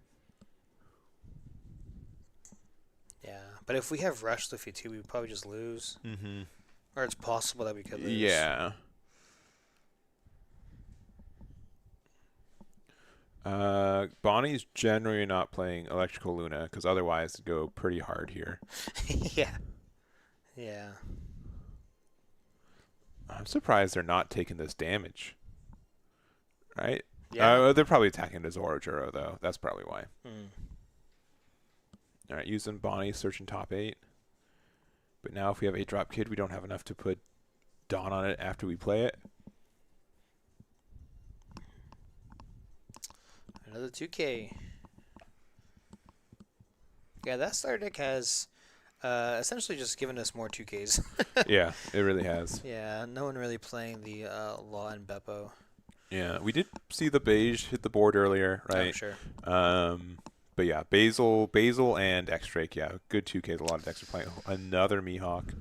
Yeah, but if we have Rush Luffy too, we would probably just lose. Mm-hmm. Or it's possible that we could lose. Yeah. Bonnie's generally not playing Electrical Luna because otherwise it'd go pretty hard here. Yeah. Yeah. I'm surprised they're not taking this damage. Right? Yeah. They're probably attacking the Zoro Juro, though. That's probably why. All right, using Bonnie, searching top 8. But now if we have 8-drop Kid, we don't have enough to put Dawn on it after we play it. Another 2K. Yeah, that starter deck has essentially just given us more 2Ks. Yeah, it really has. Yeah, no one really playing the Law and Beppo. Yeah, we did see the beige hit the board earlier, right? Oh, sure. But yeah, Basil and X-Drake, yeah, good 2Ks. A lot of decks are playing. Another Mihawk.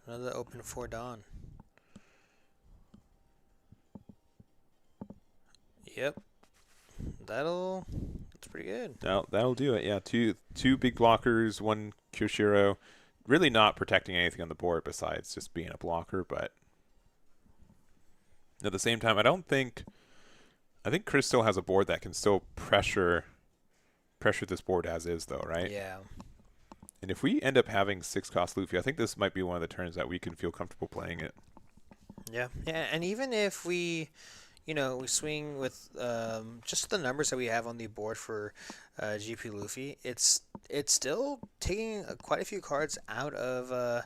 Another open 4 Dawn. Yep. That's pretty good. That'll do it. Yeah, two big blockers, 1 Kyoshiro. Really not protecting anything on the board besides just being a blocker, but at the same time, I think Chris still has a board that can still pressure this board as is, though, right? Yeah. And if we end up having 6-cost Luffy, I think this might be one of the turns that we can feel comfortable playing it. Yeah. Yeah, and even if we swing with just the numbers that we have on the board for GP Luffy, it's it's still taking quite a few cards out of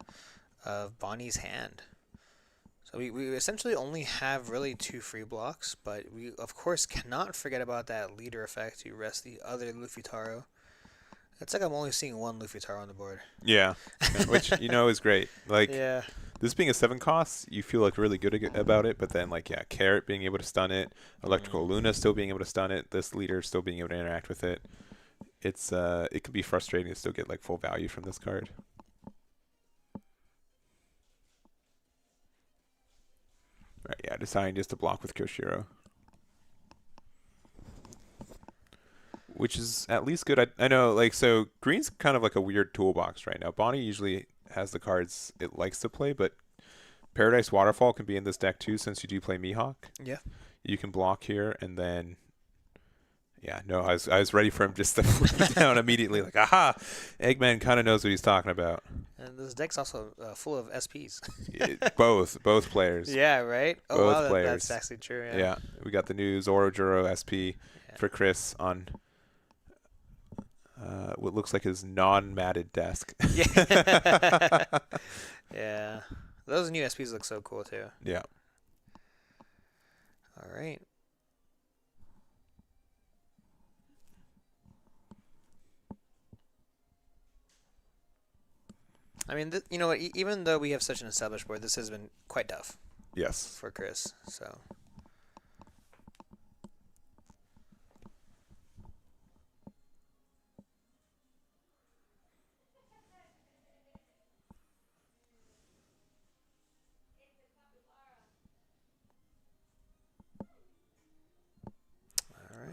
Bonnie's hand. So we essentially only have really 2 free blocks, but we of course cannot forget about that leader effect to rest the other Luffy Taro. It's like I'm only seeing 1 Luffy Taro on the board. Yeah, which is great. Like Yeah. this being a 7 cost, you feel like really good about it. But then like Carrot being able to stun it, Electrical Luna still being able to stun it, this leader still being able to interact with it. It's it can be frustrating to still get like full value from this card. Right, yeah, deciding just to block with Koshiro. Which is at least good. I know, like, so green's kind of like a weird toolbox right now. Bonnie usually has the cards it likes to play, but Paradise Waterfall can be in this deck too since you do play Mihawk. Yeah. You can block here, and then... Yeah, no, I was ready for him just to flip it down immediately. Like, aha! Eggman kind of knows what he's talking about. And this deck's also full of SPs. both players. Yeah, right? Oh, Both wow, players. that's actually true. Yeah. Yeah, we got the new Zoro Juro SP for Chris on what looks like his non-matted desk. Yeah. Yeah. Those new SPs look so cool, too. Yeah. All right. I mean, you know what? Even though we have such an established board, this has been quite tough. Yes. For Chris, so.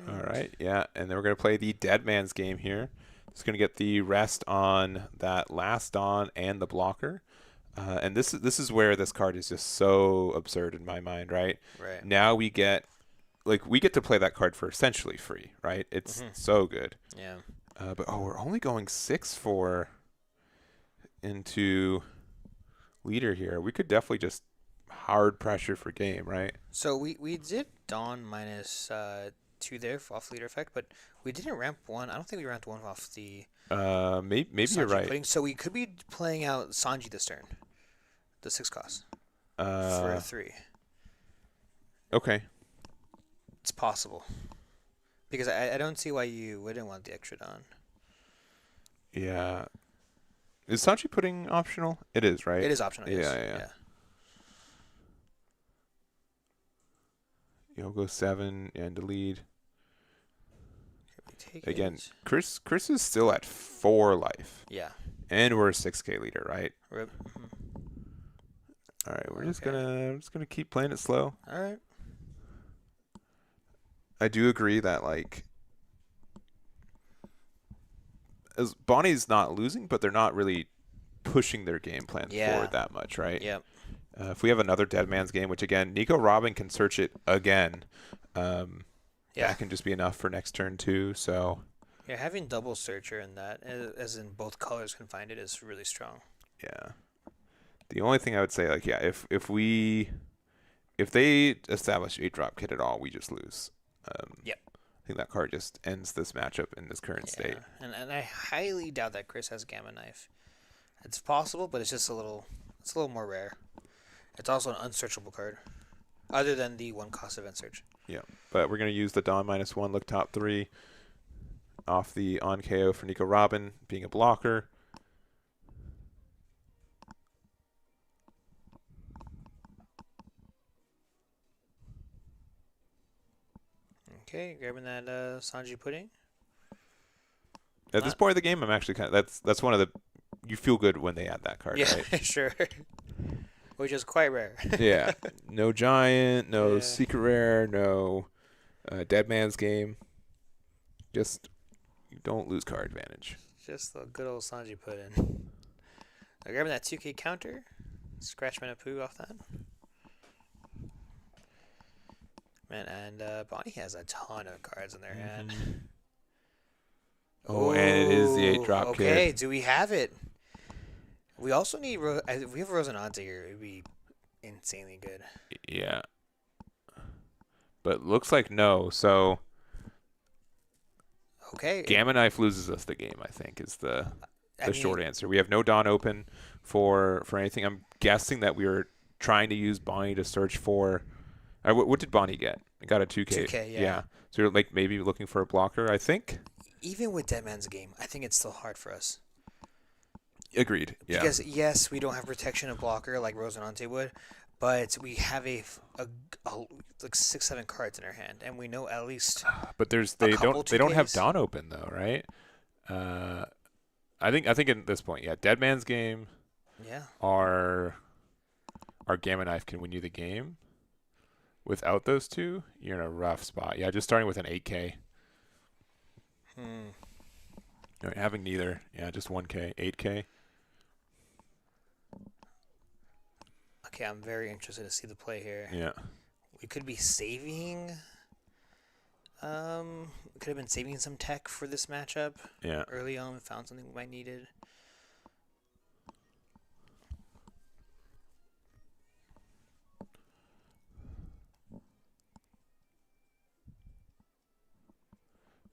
All right. Yeah, and then we're gonna play the Dead Man's game here. It's gonna get the rest on that last Dawn and the blocker. And this is where this card is just so absurd in my mind, right? Right. Now we get to play that card for essentially free, right? It's so good. Yeah. But we're only going 6-4 into leader here. We could definitely just hard pressure for game, right? So we did Dawn minus 2 there off leader effect, but we didn't ramp 1. I don't think we ramped 1 off the. Maybe Sanji you're right. pudding. So we could be playing out Sanji this turn, the 6 cost for a 3. Okay. It's possible because I don't see why you wouldn't want the extra Dawn. Yeah. Is Sanji pudding optional? It is, right? It is optional. Yes. Yeah. You'll go 7 and to lead. Again, Chris is still at 4 life. Yeah. And we're a 6K leader, right? Rip. All right, we're just gonna keep playing it slow. All right. I do agree that like as Bonnie's not losing, but they're not really pushing their game plan forward that much, right? Yep. If we have another Dead Man's game, which again, Nico Robin can search it again. That can just be enough for next turn too. So yeah, having double searcher in that, as in both colors can find it, is really strong. Yeah. The only thing I would say, like, yeah, if they establish 8-drop kit at all, we just lose. Yep. I think that card just ends this matchup in this current state. And I highly doubt that Chris has Gamma Knife. It's possible, but it's just a little more rare. It's also an unsearchable card, other than the 1 cost event search. Yeah, but we're gonna use the Dawn -1 look top 3 off the on KO for Nico Robin being a blocker. Okay, grabbing that Sanji pudding. At this point of the game, I'm actually that's one of the you feel good when they add that card, right? Sure. Which is quite rare. Yeah, no giant, no secret rare, no Dead Man's game. Just you don't lose card advantage. Just the good old Sanji pudding. Now grabbing that 2K counter, scratch Manapoo off that. Man, and Bonnie has a ton of cards in their hand. Oh, and it is the 8-drop kit. Okay, do we have it? We also need if we have Rosinante here, it'd be insanely good. Yeah. But looks like no, so Okay. Gamma Knife loses us the game, I think, is the I short mean, answer. We have no Dawn open for anything. I'm guessing that we were trying to use Bonnie to search for. What did Bonnie get? I got a 2K. 2K, yeah. Yeah. So you're like maybe looking for a blocker, I think. Even with Dead Man's Game, I think it's still hard for us. Agreed. Yeah. Because, yes, we don't have protection of blocker like Rosinante would, but we have like 6-7 cards in our hand, and we know at least But they couple don't have 2Ks. Dawn open though, right? I think at this point, yeah, Dead Man's Game, yeah. our Gamma Knife can win you the game. Without those two, you're in a rough spot. Yeah, just starting with an 8K. Having neither, yeah, just 1K, 8K. Okay, I'm very interested to see the play here. Yeah. We could be saving. We could have been saving some tech for this matchup. Yeah. Early on, we found something we might needed.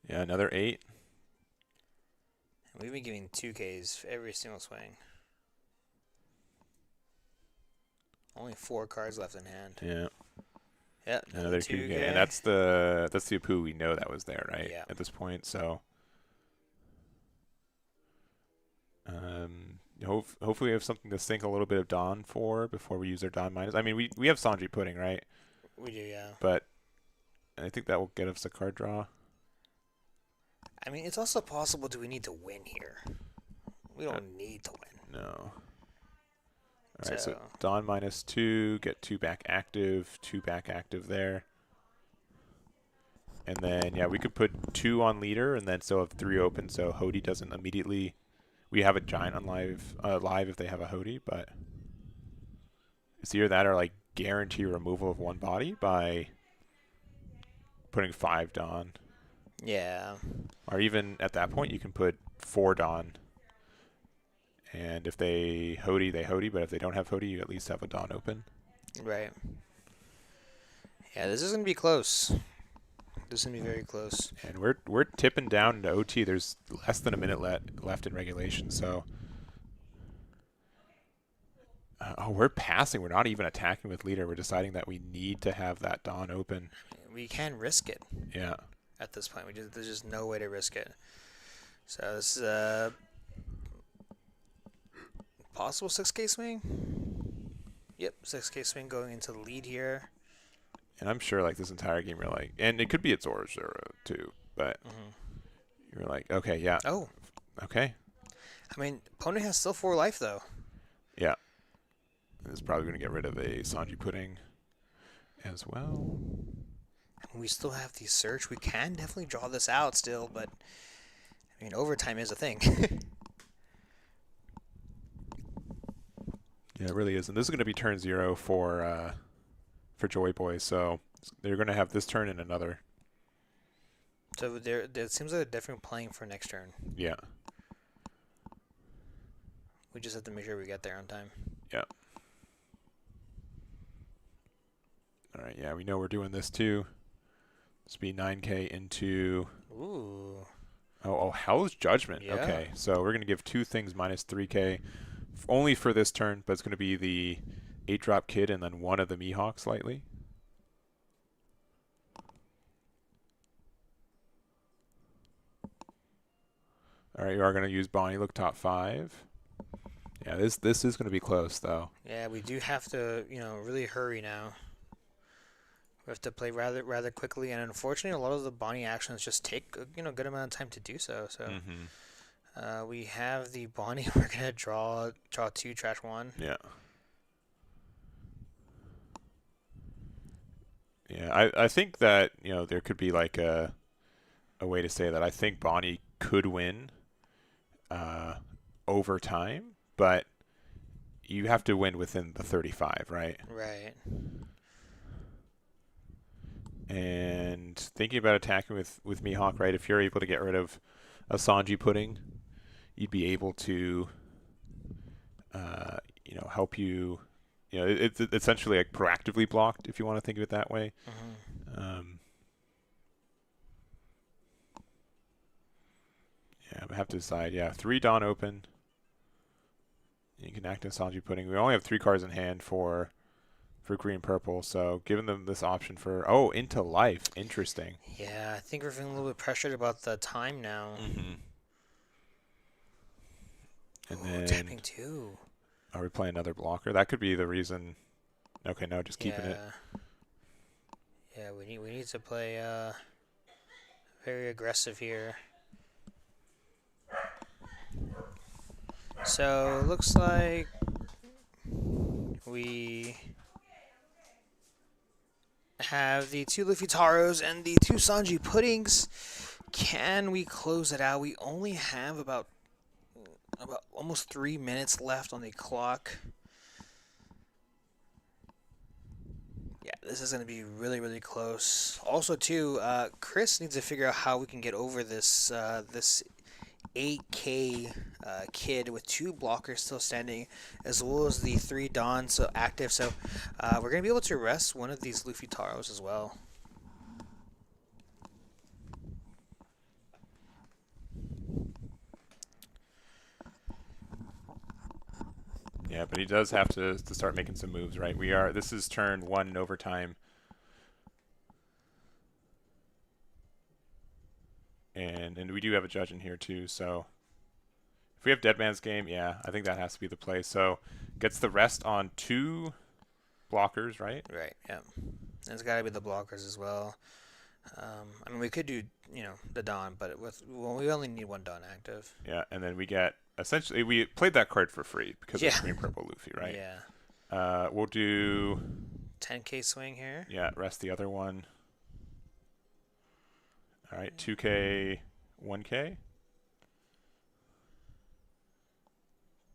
Yeah, another 8. We've been giving 2Ks for every single swing. Only 4 cards left in hand. Yeah. Yeah, Another 2K. And that's the Apu we know that was there, right? Yeah. At this point, so hopefully we have something to sink a little bit of Dawn for before we use our Dawn minus. I mean, we have Sanji Pudding, right? We do, yeah. But I think that will get us a card draw. I mean, it's also possible do we need to win here? We don't need to win. No. All right, so Dawn -2, get 2 back active, 2 back active there. And then, yeah, we could put 2 on leader and then still have 3 open, so Hody doesn't immediately... We have a giant on live if they have a Hody, but it's either that or, like, guarantee removal of 1 body by putting 5 Dawn. Yeah. Or even at that point, you can put 4 Dawn. And if they Hody, they Hody. But if they don't have Hody, you at least have a Dawn open. Right. Yeah, this is going to be close. This is going to be very close. And we're tipping down into OT. There's less than a minute left in regulation. So, we're passing. We're not even attacking with leader. We're deciding that we need to have that Dawn open. We can risk it. Yeah. At this point, there's just no way to risk it. So this is possible 6K swing. Yep, 6K swing going into the lead here. And I'm sure like this entire game you're like, and it could be at Zoro too, but you're like, okay, yeah. Oh. Okay. I mean, opponent has still 4 life though. Yeah. And it's probably going to get rid of a Sanji Pudding as well. We still have the search. We can definitely draw this out still, but I mean, overtime is a thing. Yeah, it really is. And this is going to be turn 0 for Joy Boy, so they're going to have this turn and another. So it seems like they're definitely playing for next turn. Yeah. We just have to make sure we get there on time. Yeah. All right, yeah, we know we're doing this too. This will be 9K into... Ooh. Oh, Hell's Judgment. Yeah. Okay, so we're going to give 2 things -3K only for this turn, but it's going to be the 8-drop Kid and then 1 of the Mihawk slightly. All right, you are going to use Bonnie. Look top 5. Yeah, this is going to be close, though. Yeah, we do have to, really hurry now. We have to play rather quickly, and unfortunately, a lot of the Bonnie actions just take a good amount of time to do so. So we have the Bonnie. We're gonna draw 2, trash 1. Yeah. Yeah, I think that there could be like a way to say that I think Bonnie could win over time, but you have to win within the 35, right? Right. And thinking about attacking with Mihawk, right? If you're able to get rid of a Sanji Pudding, you'd be able to, help you. It's essentially like proactively blocked, if you want to think of it that way. Yeah, I have to decide. Yeah, 3 Dawn open. You can active Sanji Pudding. We only have 3 cards in hand for green purple, so giving them this option for into life. Interesting. Yeah, I think we're feeling a little bit pressured about the time now. And Ooh, then tapping 2. are we playing another blocker? That could be the reason. Okay, no, just keeping it. Yeah, we need to play very aggressive here. So looks like we have the 2 Luffy Taros and the 2 Sanji Puddings. Can we close it out? We only have about almost 3 minutes left on the clock. Yeah, this is going to be really, really close. Also, too, Chris needs to figure out how we can get over this this 8K kid with 2 blockers still standing, as well as the 3 Dons so active. So we're going to be able to rest one of these Luffy Taros as well. Yeah, but he does have to start making some moves, right? This is turn 1 in overtime. And we do have a judge in here too, so if we have Dead Man's Game, yeah, I think that has to be the play. So gets the rest on 2 blockers, right? Right, yeah. And it's got to be the blockers as well. I mean, we could do, the Don, but we only need 1 Don active. Yeah, and then we get, essentially, we played that card for free because of Green Purple Luffy, right? Yeah. We'll do 10K swing here. Yeah, rest the other one. All right, 2K, 1K.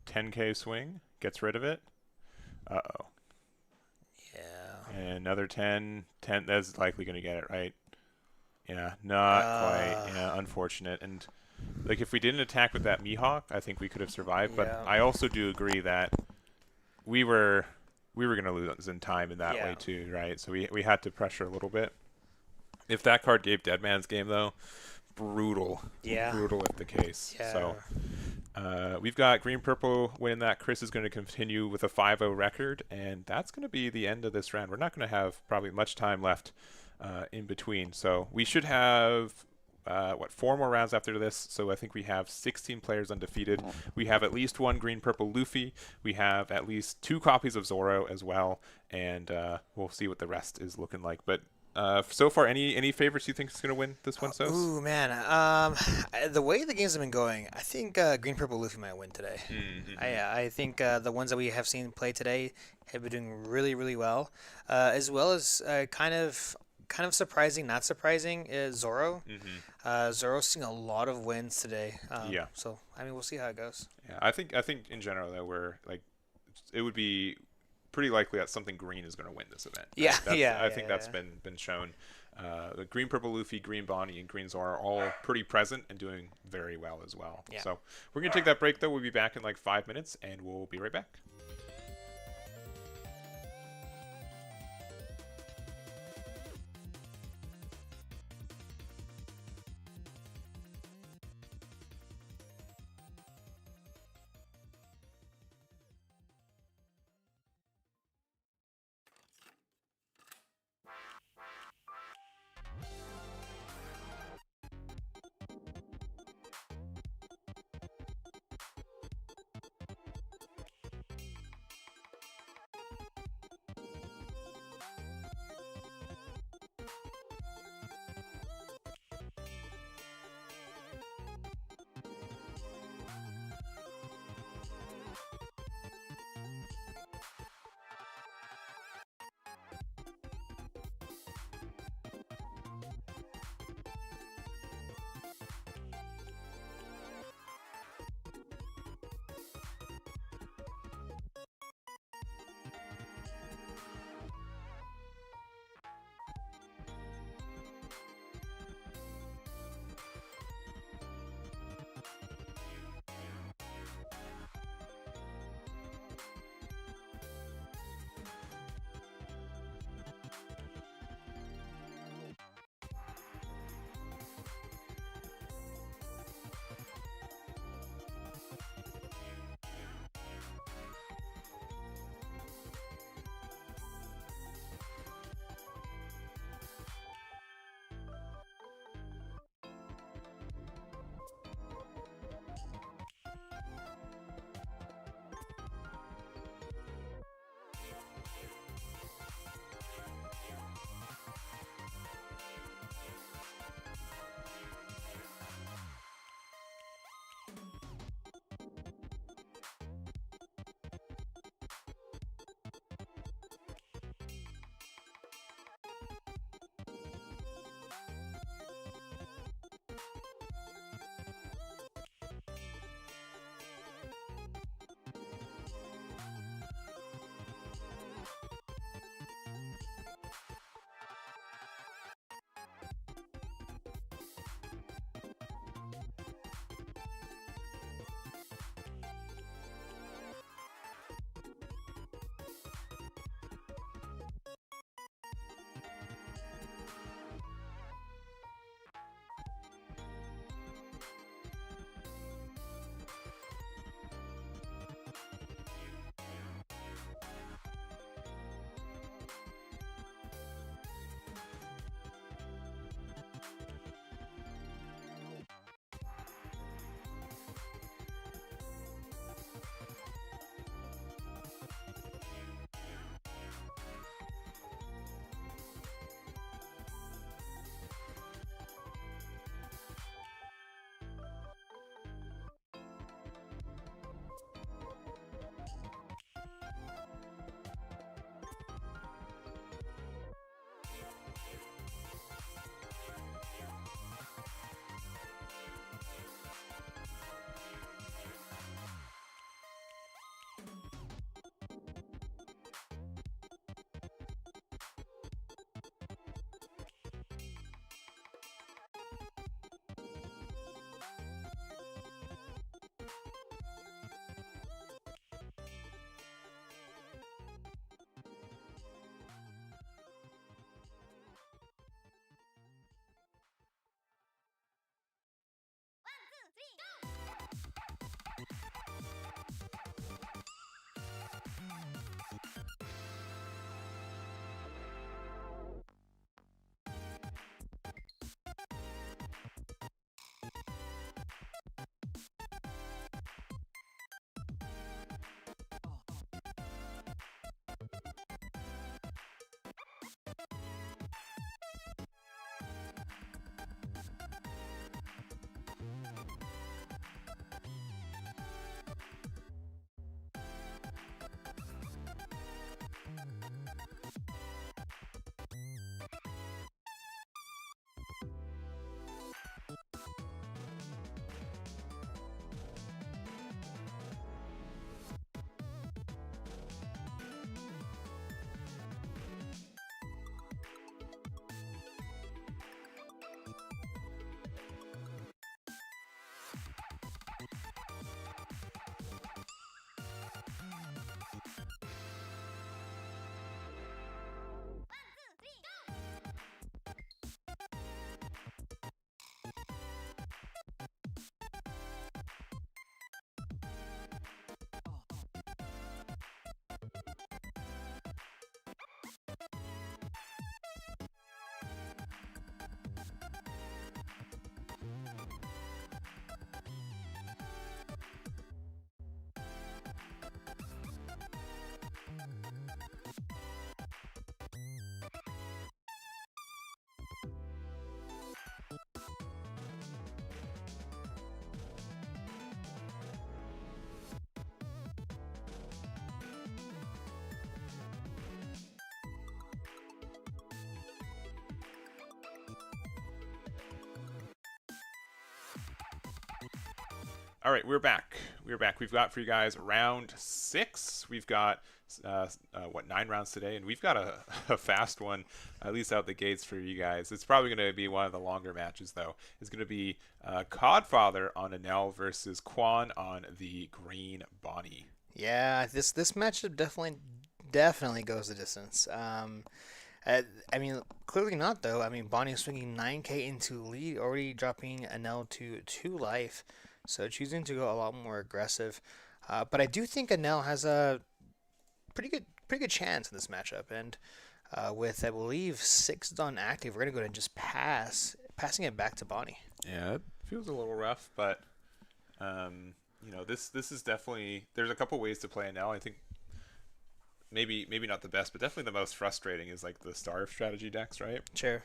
10K swing, gets rid of it. Uh-oh. Yeah. And another 10, that's likely going to get it, right? Yeah, not quite. Yeah, unfortunate. And like if we didn't attack with that Mihawk, I think we could have survived. But I also do agree that we were going to lose in time in that way too, right? So we had to pressure a little bit. If that card gave Dead Man's Game, though, brutal. Yeah. Brutal if the case. Yeah. So we've got green-purple winning that. Chris is going to continue with a 5-0 record, and that's going to be the end of this round. We're not going to have probably much time left in between. So we should have, 4 more rounds after this. So I think we have 16 players undefeated. We have at least 1 green-purple Luffy. We have at least 2 copies of Zoro as well, and we'll see what the rest is looking like. But so far, any favorites you think is going to win this one, Sos? Ooh, man. The way the games have been going, I think Green Purple Luffy might win today. I think the ones that we have seen play today have been doing really, really well. As well as kind of surprising, not surprising, is Zoro. Zoro's seeing a lot of wins today. So, I mean, we'll see how it goes. Yeah, I think in general that it would be pretty likely that something green is going to win this event. Right? I think that's been shown. The green purple Luffy, green Bonnie, and green Zoro are all pretty present and doing very well as well. Yeah. So we're going to take that break, though. We'll be back in like 5 minutes, and we'll be right back. All right, we're back. We're back. We've got for you guys round 6. We've got what 9 rounds today, and we've got a fast one, at least out the gates for you guys. It's probably going to be one of the longer matches, though. It's going to be Codfather on Enel versus Quan on the Green Bonnie. Yeah, this matchup definitely goes the distance. I mean, clearly not though. I mean, Bonnie is swinging 9K into lead, already dropping Enel to 2 life, so choosing to go a lot more aggressive. But I do think Enel has a pretty good chance in this matchup, and with I believe 6 done active, we're gonna go ahead and just passing it back to Bonnie. Yeah, it feels a little rough, but this is definitely, there's a couple ways to play Enel. I think maybe not the best, but definitely the most frustrating is like the starve strategy decks, right? Sure.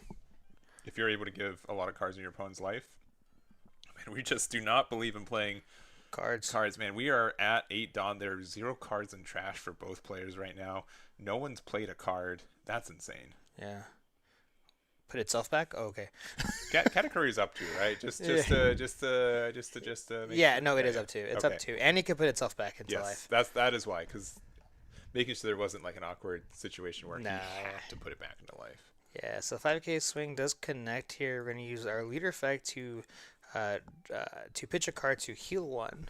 If you're able to give a lot of cards in your opponent's life, man, we just do not believe in playing cards. Man, we are at 8 Dawn. There are 0 cards in trash for both players right now. No one's played a card. That's insane. Yeah. Put itself back? Oh, okay. Katakuri is up to, right? Just to make yeah, sure. no, it is up to. It's okay. up to. And it can put itself back into life. That is why, because making sure there wasn't like an awkward situation where he had to put it back into life. Yeah, so 5K swing does connect here. We're going to use our leader effect to pitch a card to heal 1.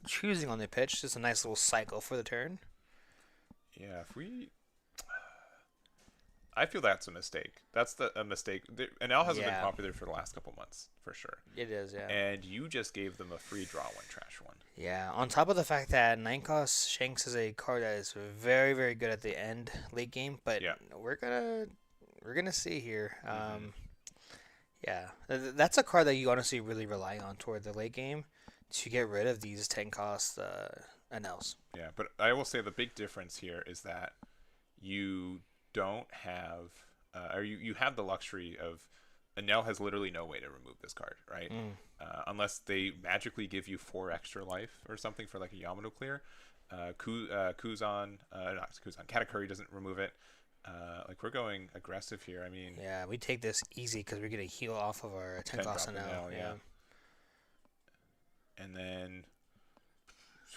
Choosing on the pitch, just a nice little cycle for the turn. Yeah, I feel that's a mistake. That's a mistake. Enel hasn't been popular for the last couple months, for sure. It is, yeah. And you just gave them a free draw 1, trash 1. Yeah, on top of the fact that 9-cost Shanks is a card that is very, very good at the end, late game, but we're gonna see here. Yeah, that's a card that you honestly really rely on toward the late game to get rid of these 10-cost Enels. Yeah, but I will say the big difference here is that you don't have, or you have the luxury of, Enel has literally no way to remove this card, right? Unless they magically give you 4 extra life or something for like a Yamato clear. Kuzan, Katakuri doesn't remove it. Like we're going aggressive here. I mean, yeah, we take this easy because we're gonna heal off of our 10-cost Enel. Yeah. And then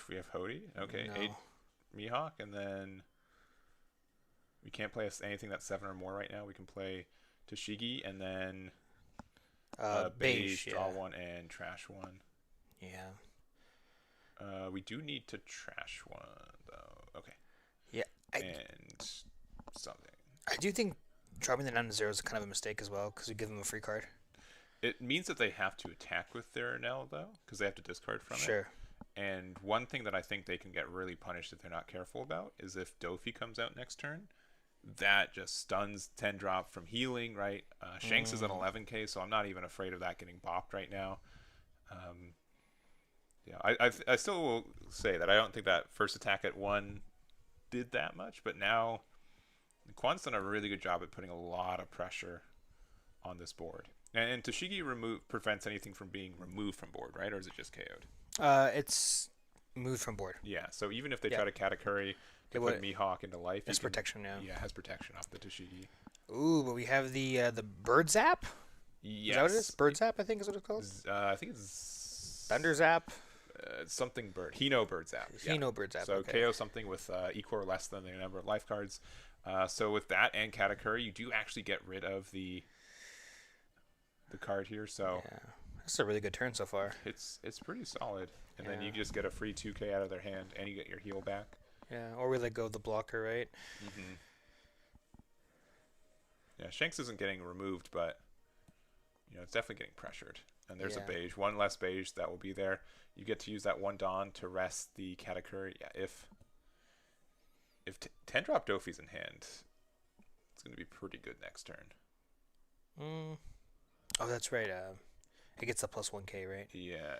we have Hody. Okay, No. 8 Mihawk, and then we can't play anything that's 7 or more right now. We can play Tashigi and then beige, draw 1 and trash 1. Yeah. We do need to trash 1 though. Okay. Yeah. And something. I do think dropping them down to 0 is kind of a mistake as well because we give them a free card. It means that they have to attack with their Enel though, because they have to discard from it. Sure. And one thing that I think they can get really punished if they're not careful about is if Dofi comes out next turn. That just stuns 10 drop from healing, right? Shanks is at 11k, so I'm not even afraid of that getting bopped right now. I still will say that I don't think that first attack at 1 did that much, but now Quan's done a really good job at putting a lot of pressure on this board. And Tashigi prevents anything from being removed from board, right? Or is it just KO'd? It's moved from board. Yeah, so even if they try to Katakuri to put Mihawk into life, it's protection now. Yeah, it has protection off the Tashigi. Ooh, but we have the bird zap. Yes. Is that what it is? Bird zap, I think is what it's called. I think it's Thunder zap. Something bird. Hino bird zap. Hino bird zap. So okay. KO something with equal or less than the number of life cards. So with that and Katakuri, you do actually get rid of the card here. So yeah, that's a really good turn so far. It's pretty solid. And then you just get a free 2k out of their hand, and you get your heal back. Yeah, or we let go of the blocker, right? Mm-hmm. Yeah, Shanks isn't getting removed, but it's definitely getting pressured. And there's a beige, 1 less beige that will be there. You get to use that 1 Dawn to rest the Katakuri. Yeah, if 10 drop Dofi's in hand, it's going to be pretty good next turn. Oh, that's right. It gets a plus 1k, right? Yeah.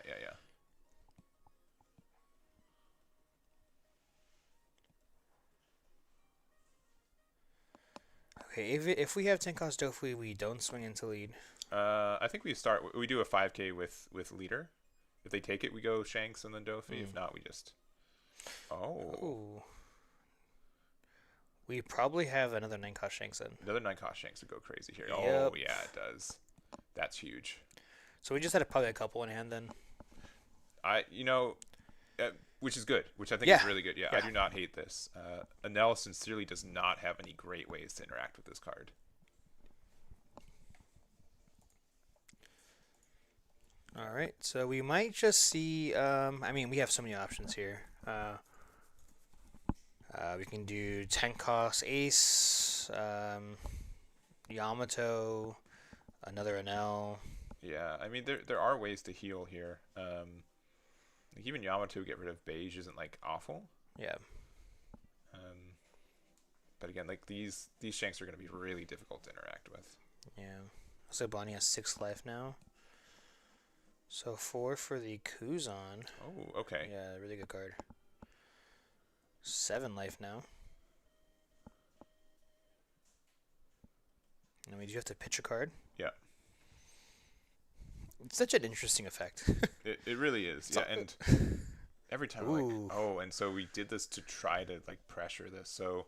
Okay, if we have 10 cost Dofi, we don't swing into lead. I think we do a 5k with leader. If they take it, we go Shanks and then Dofi. If not, we just... Ooh. We probably have another 9-cost Shanks in. Another 9-cost Shanks would go crazy here. Yep. Oh, yeah, it does. That's huge. So we just had probably a couple in hand then. You know, which is good, which I think is Yeah. really good. Yeah, I Yeah. do not hate this. Enel sincerely does not have any great ways to interact with this card. All right. So we might just see. I mean, we have so many options here. We can do 10 cost Ace, Yamato, another Enel. Yeah, I mean there are ways to heal here. Like even Yamato get rid of beige isn't like awful. Yeah. Um, but again, like these Shanks are going to be really difficult to interact with. Yeah. So Bonnie has 6 life now. So 4 for the Kuzan. Oh, okay. Yeah, really good card. 7 life now. And we do have to pitch a card. Yeah. It's such an interesting effect. It really is. Yeah, and every time Ooh. and so we did this to try to like pressure this. So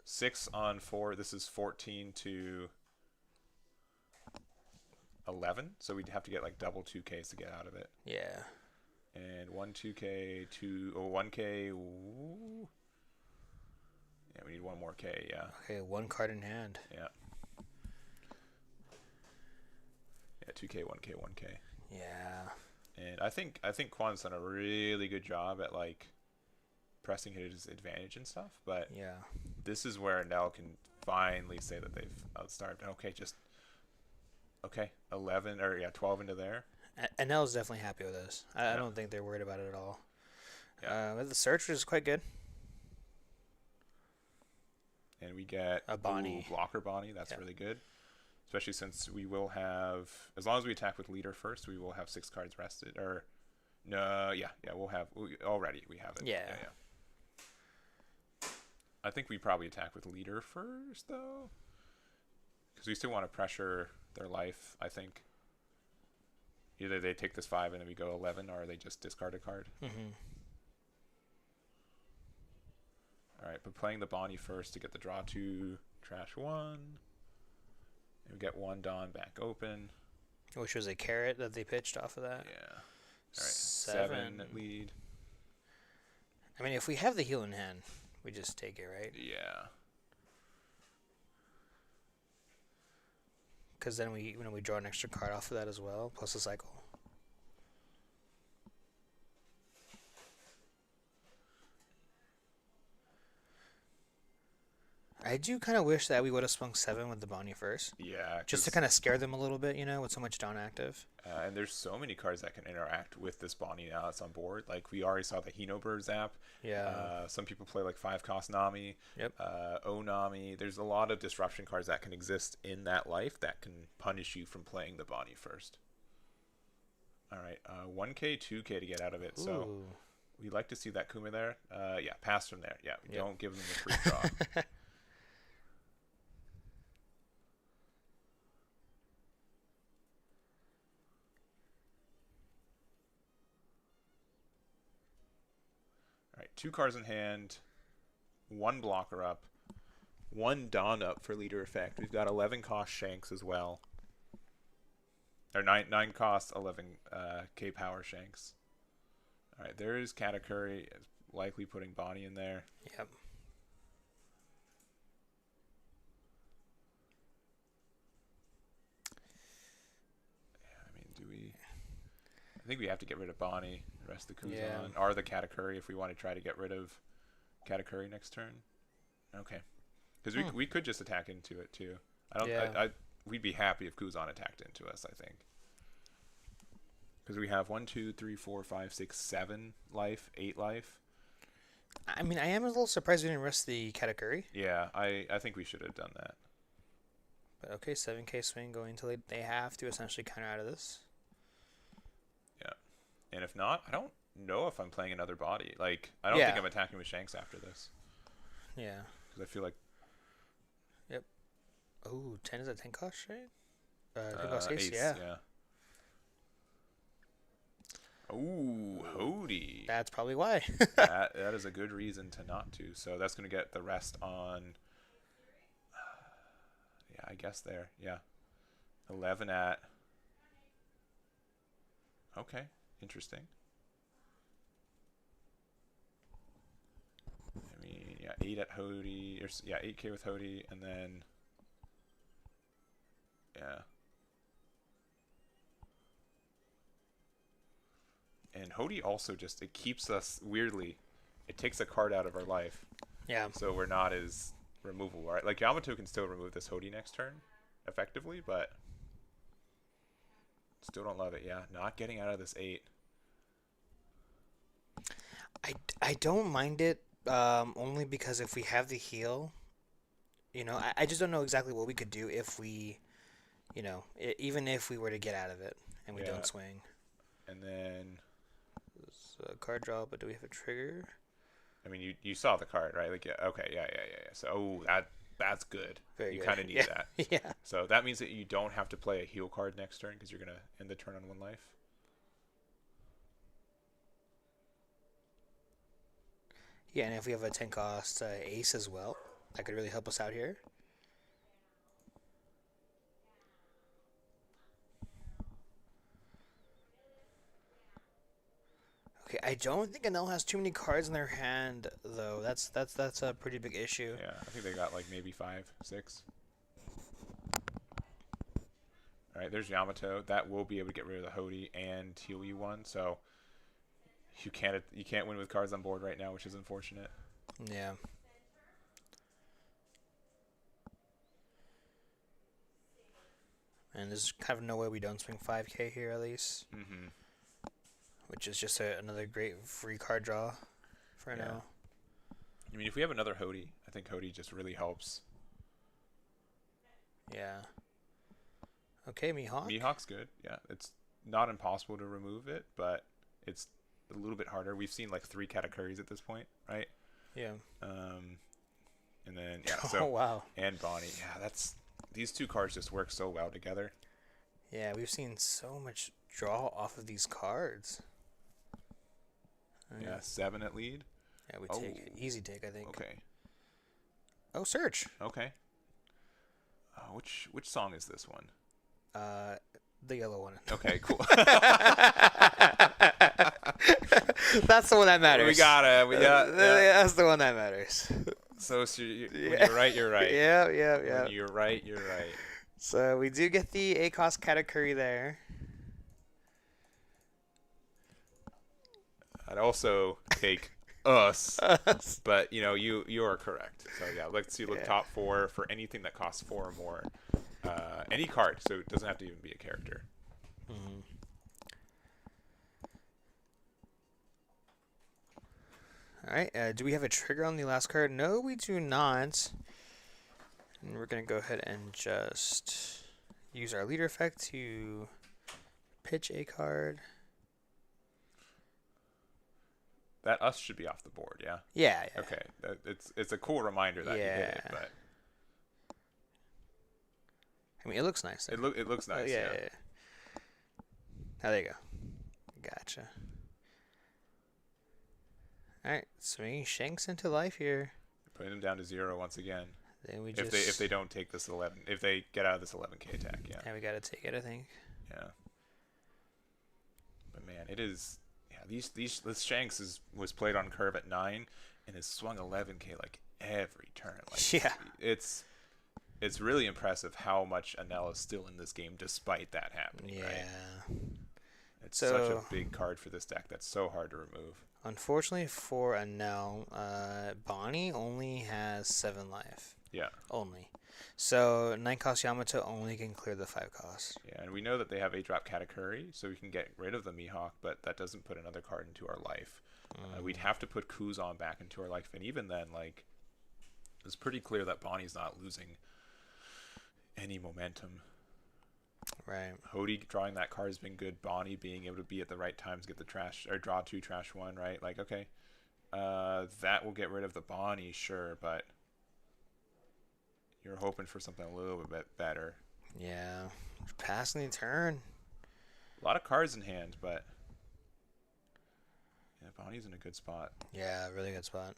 6 on 4, this is 14 to 11, so we'd have to get like double 2Ks to get out of it. Yeah. And 1 2K, 1K. Ooh. Yeah, we need one more K, yeah. Okay, 1 card in hand. Yeah. Yeah, 2K, 1K, 1K. Yeah. And I think Quan's done a really good job at like pressing his advantage and stuff, but Yeah. this is where Enel can finally say that they've outstarved. Okay, just 11 or 12 into there. Enel's definitely happy with this. I Yeah. don't think they're worried about it at all. Yeah. But the search is quite good. And we get A Bonnie. blocker Bonnie. That's Yeah. really good. Especially since we will have, as long as we attack with leader first, we will have 6 cards rested. Or, no, we'll have, already we have it. Yeah. I think we probably attack with leader first, though. Because we still want to pressure their life, I think. Either they take this 5 and then we go 11, or they just discard a card. Mm-hmm. All right, but playing the Bonnie first to get the draw 2, trash 1. And we get 1 Dawn back open. Which was a carrot that they pitched off of that. Yeah. All right, 7 lead. I mean, if we have the heal in hand, we just take it, right? Yeah. Because then we draw an extra card off of that as well, plus a cycle. I do kind of wish that we would have swung 7 with the Bonnie first. Yeah. Just to kind of scare them a little bit, with so much Dawn active. And there's so many cards that can interact with this Bonnie now that's on board. Like, we already saw the Hino Bird Zap. Yeah. Some people play, like, 5-cost Nami. Yep. Nami. There's a lot of disruption cards that can exist in that life that can punish you from playing the Bonnie first. All right. 1K, 2K to get out of it. Ooh. So we like to see that Kuma there. Yeah, pass from there. Yeah, Yep. Don't give them the free draw. All right, 2 cards in hand, 1 blocker up, 1 Dawn up for leader effect. We've got 11 cost Shanks as well. Or 9 cost, 11 K power Shanks. All right, there is Katakuri, likely putting Bonnie in there. Yep. I mean, do we? I think we have to get rid of Bonnie, the rest of the Kuzan, Yeah. or the Katakuri if we want to try to get rid of Katakuri next turn. Okay, because we could just attack into it too. I don't. Yeah. We'd be happy if Kuzan attacked into us. I think because we have 1, 2, 3, 4, 5, 6, 7 life, 8 life. I mean, I am a little surprised we didn't rest the Katakuri. Yeah, I think we should have done that. But okay, 7K swing going until they have to essentially counter out of this. Yeah, and if not, I don't know if I'm playing another body. Like, I don't Yeah. think I'm attacking with Shanks after this Yeah. because I feel like Yep. Oh, 10 is a 10 cost, right? 10 cost ace, ace, yeah. Ooh, Hody. That's probably why. that is a good reason to not to. So that's going to get the rest on. Yeah, I guess there. Yeah, 11 at. Okay, interesting. 8 at Hody, or yeah, 8K with Hody, and then yeah. And Hody also just, it keeps us, weirdly, it takes a card out of our life. Yeah. So we're not as removable, right? Like Yamato can still remove this Hody next turn, effectively, but still don't love it. Yeah, not getting out of this 8. I don't mind it, only because if we have the heal, I just don't know exactly what we could do if we, even if we were to get out of it and we don't swing. And then It's a card draw, but do we have a trigger? I mean, you saw the card, right? Like, yeah, okay, yeah. So, that's good. Very you good. kind of need that. Yeah. So that means that you don't have to play a heal card next turn because you're gonna end the turn on 1 life. Yeah, and if we have a 10 cost ace as well, that could really help us out here. Okay, I don't think Enel has too many cards in their hand, though. That's a pretty big issue. Yeah, I think they got like maybe 5, 6. All right, there's Yamato. That will be able to get rid of the Hody and heal you 1. So you can't win with cards on board right now, which is unfortunate. Yeah. And there's kind of no way we don't swing 5K here, at least. Mm-hmm. Which is just another great free card draw for now. I mean, if we have another Hody, I think Hody just really helps. Yeah. Okay, Mihawk. Mihawk's good. Yeah, it's not impossible to remove it, but it's a little bit harder. We've seen like 3 Katakuris at this point, right? Yeah. And then so oh wow. And Bonnie. Yeah, these 2 cards just work so well together. Yeah, we've seen so much draw off of these cards. Yeah, 7 at lead. Yeah, we take it. Easy take, I think. Okay. Oh, search. Okay. Which song is this one? The yellow one. Okay, cool. That's the one that matters. We got it. That's the one that matters. So when you're right, you're right. Yeah. When you're right, you're right. So we do get the ACOS Katakuri there. I'd also take us, but you are correct. So yeah, let's see. Look, top 4 for anything that costs 4 or more. Any card, so it doesn't have to even be a character. Mm-hmm. All right. Do we have a trigger on the last card? No, we do not. And we're gonna go ahead and just use our leader effect to pitch a card. That us should be off the board, yeah. Yeah. Okay, it's a cool reminder that you hit it, but I mean, it looks nice. It looks nice. Yeah. Oh, there you go. Gotcha. All right, swinging Shanks into life here. Putting him down to 0 once again. Then we if they don't take this 11, if they get out of this 11K attack, yeah. Yeah, we gotta take it, I think. Yeah. But man, it is. Yeah, this Shanks was played on curve at 9 and has swung 11K like every turn. Like, yeah. It's really impressive how much Enel is still in this game despite that happening. Yeah. Right? It's such a big card for this deck that's so hard to remove. Unfortunately for Enel, Bonnie only has 7 life. Yeah. Only. So 9 cost Yamato only can clear the 5 cost. Yeah, and we know that they have 8-drop Katakuri, so we can get rid of the Mihawk, but that doesn't put another card into our life. We'd have to put Kuzan back into our life, and even then, like, it's pretty clear that Bonnie's not losing any momentum. Right. Hody drawing that card has been good. Bonnie being able to be at the right times, get the trash, or draw 2, trash 1, right? Like, okay, that will get rid of the Bonnie, sure, but you're hoping for something a little bit better. Yeah. Passing the turn. A lot of cards in hand, but yeah, Bonnie's in a good spot. Yeah, really good spot.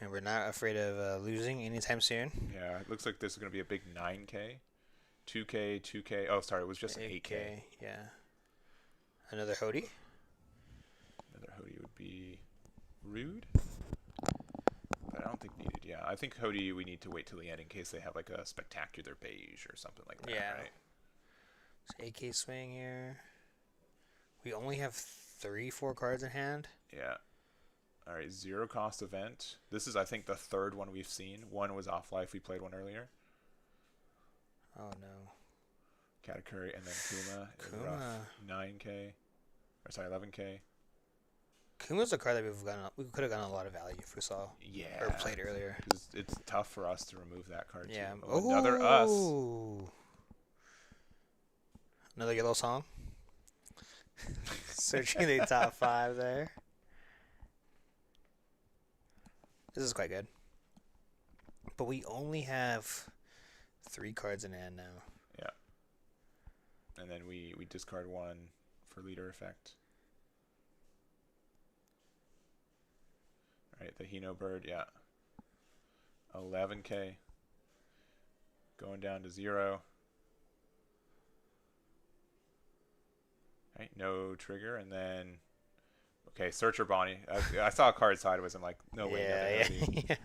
And we're not afraid of losing anytime soon. Yeah, it looks like this is going to be a big 9K. 2K, 2K. Oh, sorry, it was just an 8K. Yeah. Another Hody? Another Hody would be rude. But I think Cody, we need to wait till the end in case they have like a spectacular beige or something like that, Yeah. right? So AK swing here. We only have 4 cards in hand. Yeah. All right, 0 cost event. This is, I think, the third one we've seen. One was Off Life. We played one earlier. Oh no. Katakuri and then Kuma. Kuma. Rough. 9K. Or sorry, 11K. Kuma's a card that we could have gotten a lot of value if we saw Yeah. or played earlier. It's tough for us to remove that card Yeah. too. Oh, another us. Another yellow song. Searching the top 5 there. This is quite good. But we only have 3 cards in hand now. Yeah. And then we discard 1 for leader effect. All right, the Hino Bird, yeah. 11K. Going down to 0. All right, no trigger, and then... Okay, Searcher Bonnie. I saw a card sideways. I'm like, no way. Yeah.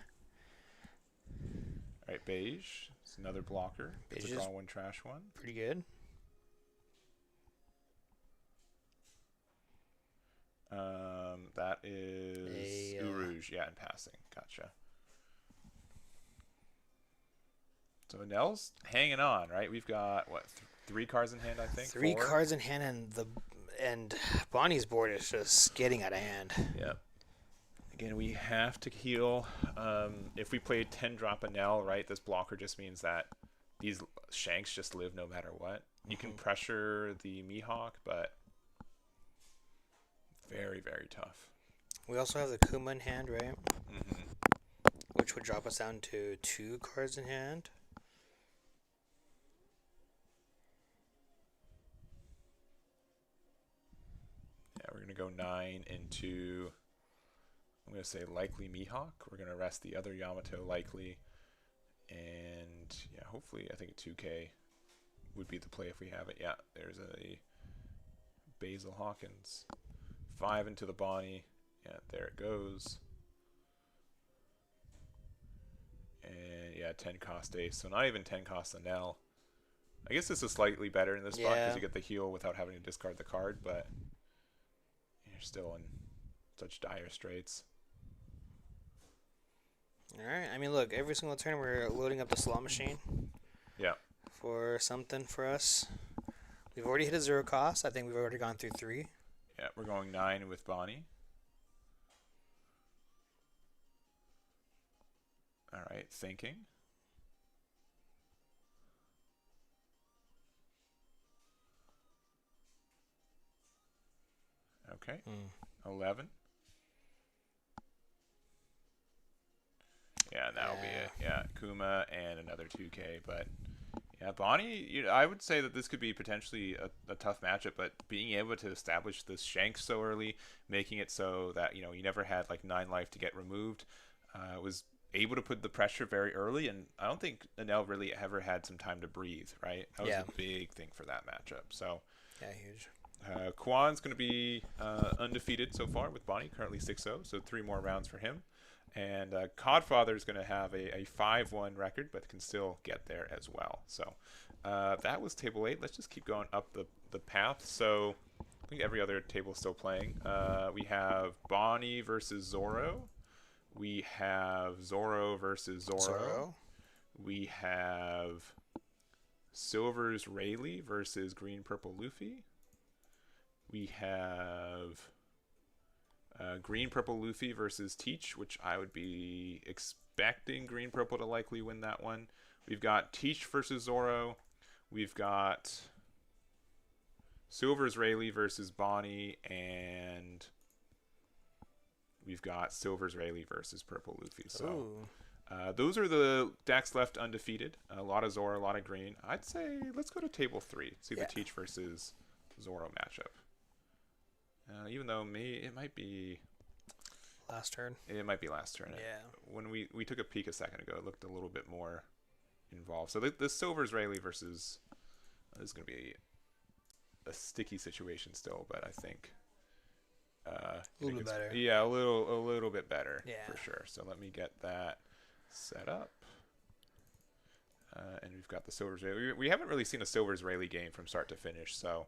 All right, beige. It's another blocker. Beige It's a is draw 1, trash 1. pretty good. That is Urouge. Yeah, in passing. Gotcha. So Enel's hanging on, right? We've got what 3 cards in hand, I think. 3 4? cards in hand, and Bonnie's board is just getting out of hand. Yep. Again, we have to heal. If we play 10-drop Enel, right, this blocker just means that these Shanks just live no matter what. You can pressure the Mihawk, but very, very tough. We also have the Kuma in hand, right? Mm-hmm. Which would drop us down to 2 cards in hand. Yeah, we're going to go 9 into, I'm going to say likely Mihawk. We're going to rest the other Yamato likely. And yeah, hopefully I think 2K would be the play if we have it. Yeah, there's a Basil Hawkins. 5 into the Bonnie. Yeah, there it goes. And yeah, 10 cost ace. So not even 10 cost Enel. I guess this is slightly better in this spot because you get the heal without having to discard the card, but you're still in such dire straits. Alright, I mean, look, every single turn we're loading up the slot machine. Yeah. For something for us. We've already hit a 0 cost. I think we've already gone through 3. Yeah, we're going 9 with Bonnie. All right, thinking. Okay, 11. Yeah, that'll be it. Yeah, Kuma and another 2K, but yeah, Bonnie, I would say that this could be potentially a tough matchup, but being able to establish this Shanks so early, making it so that, you never had like 9 life to get removed, was able to put the pressure very early, and I don't think Enel really ever had some time to breathe, right? That was a big thing for that matchup. So yeah, huge. Kwan's going to be undefeated so far with Bonnie, currently 6-0, so 3 more rounds for him. And Codfather is going to have a 5-1 record, but can still get there as well. So that was table 8. Let's just keep going up the path. So I think every other table is still playing. We have Bonnie versus Zoro. We have Zoro versus Zoro. We have Silver's Rayleigh versus Green Purple Luffy. We have Green Purple Luffy versus Teach, which I would be expecting Green Purple to likely win that one. We've got Teach versus Zoro. We've got Silver's Rayleigh versus Bonnie, and we've got Silver's Rayleigh versus Purple Luffy. So those are the decks left undefeated. A lot of Zoro, a lot of Green. I'd say let's go to table 3. See the Teach versus Zoro matchup. Even though it might be last turn. It might be last turn. Yeah. When we took a peek a second ago, it looked a little bit more involved. So the Silver's Rayleigh versus this is going to be a sticky situation still, but I think a little bit better. Yeah, a little bit better for sure. So let me get that set up. And we've got the Silver's Rayleigh. We haven't really seen a Silver's Rayleigh game from start to finish, so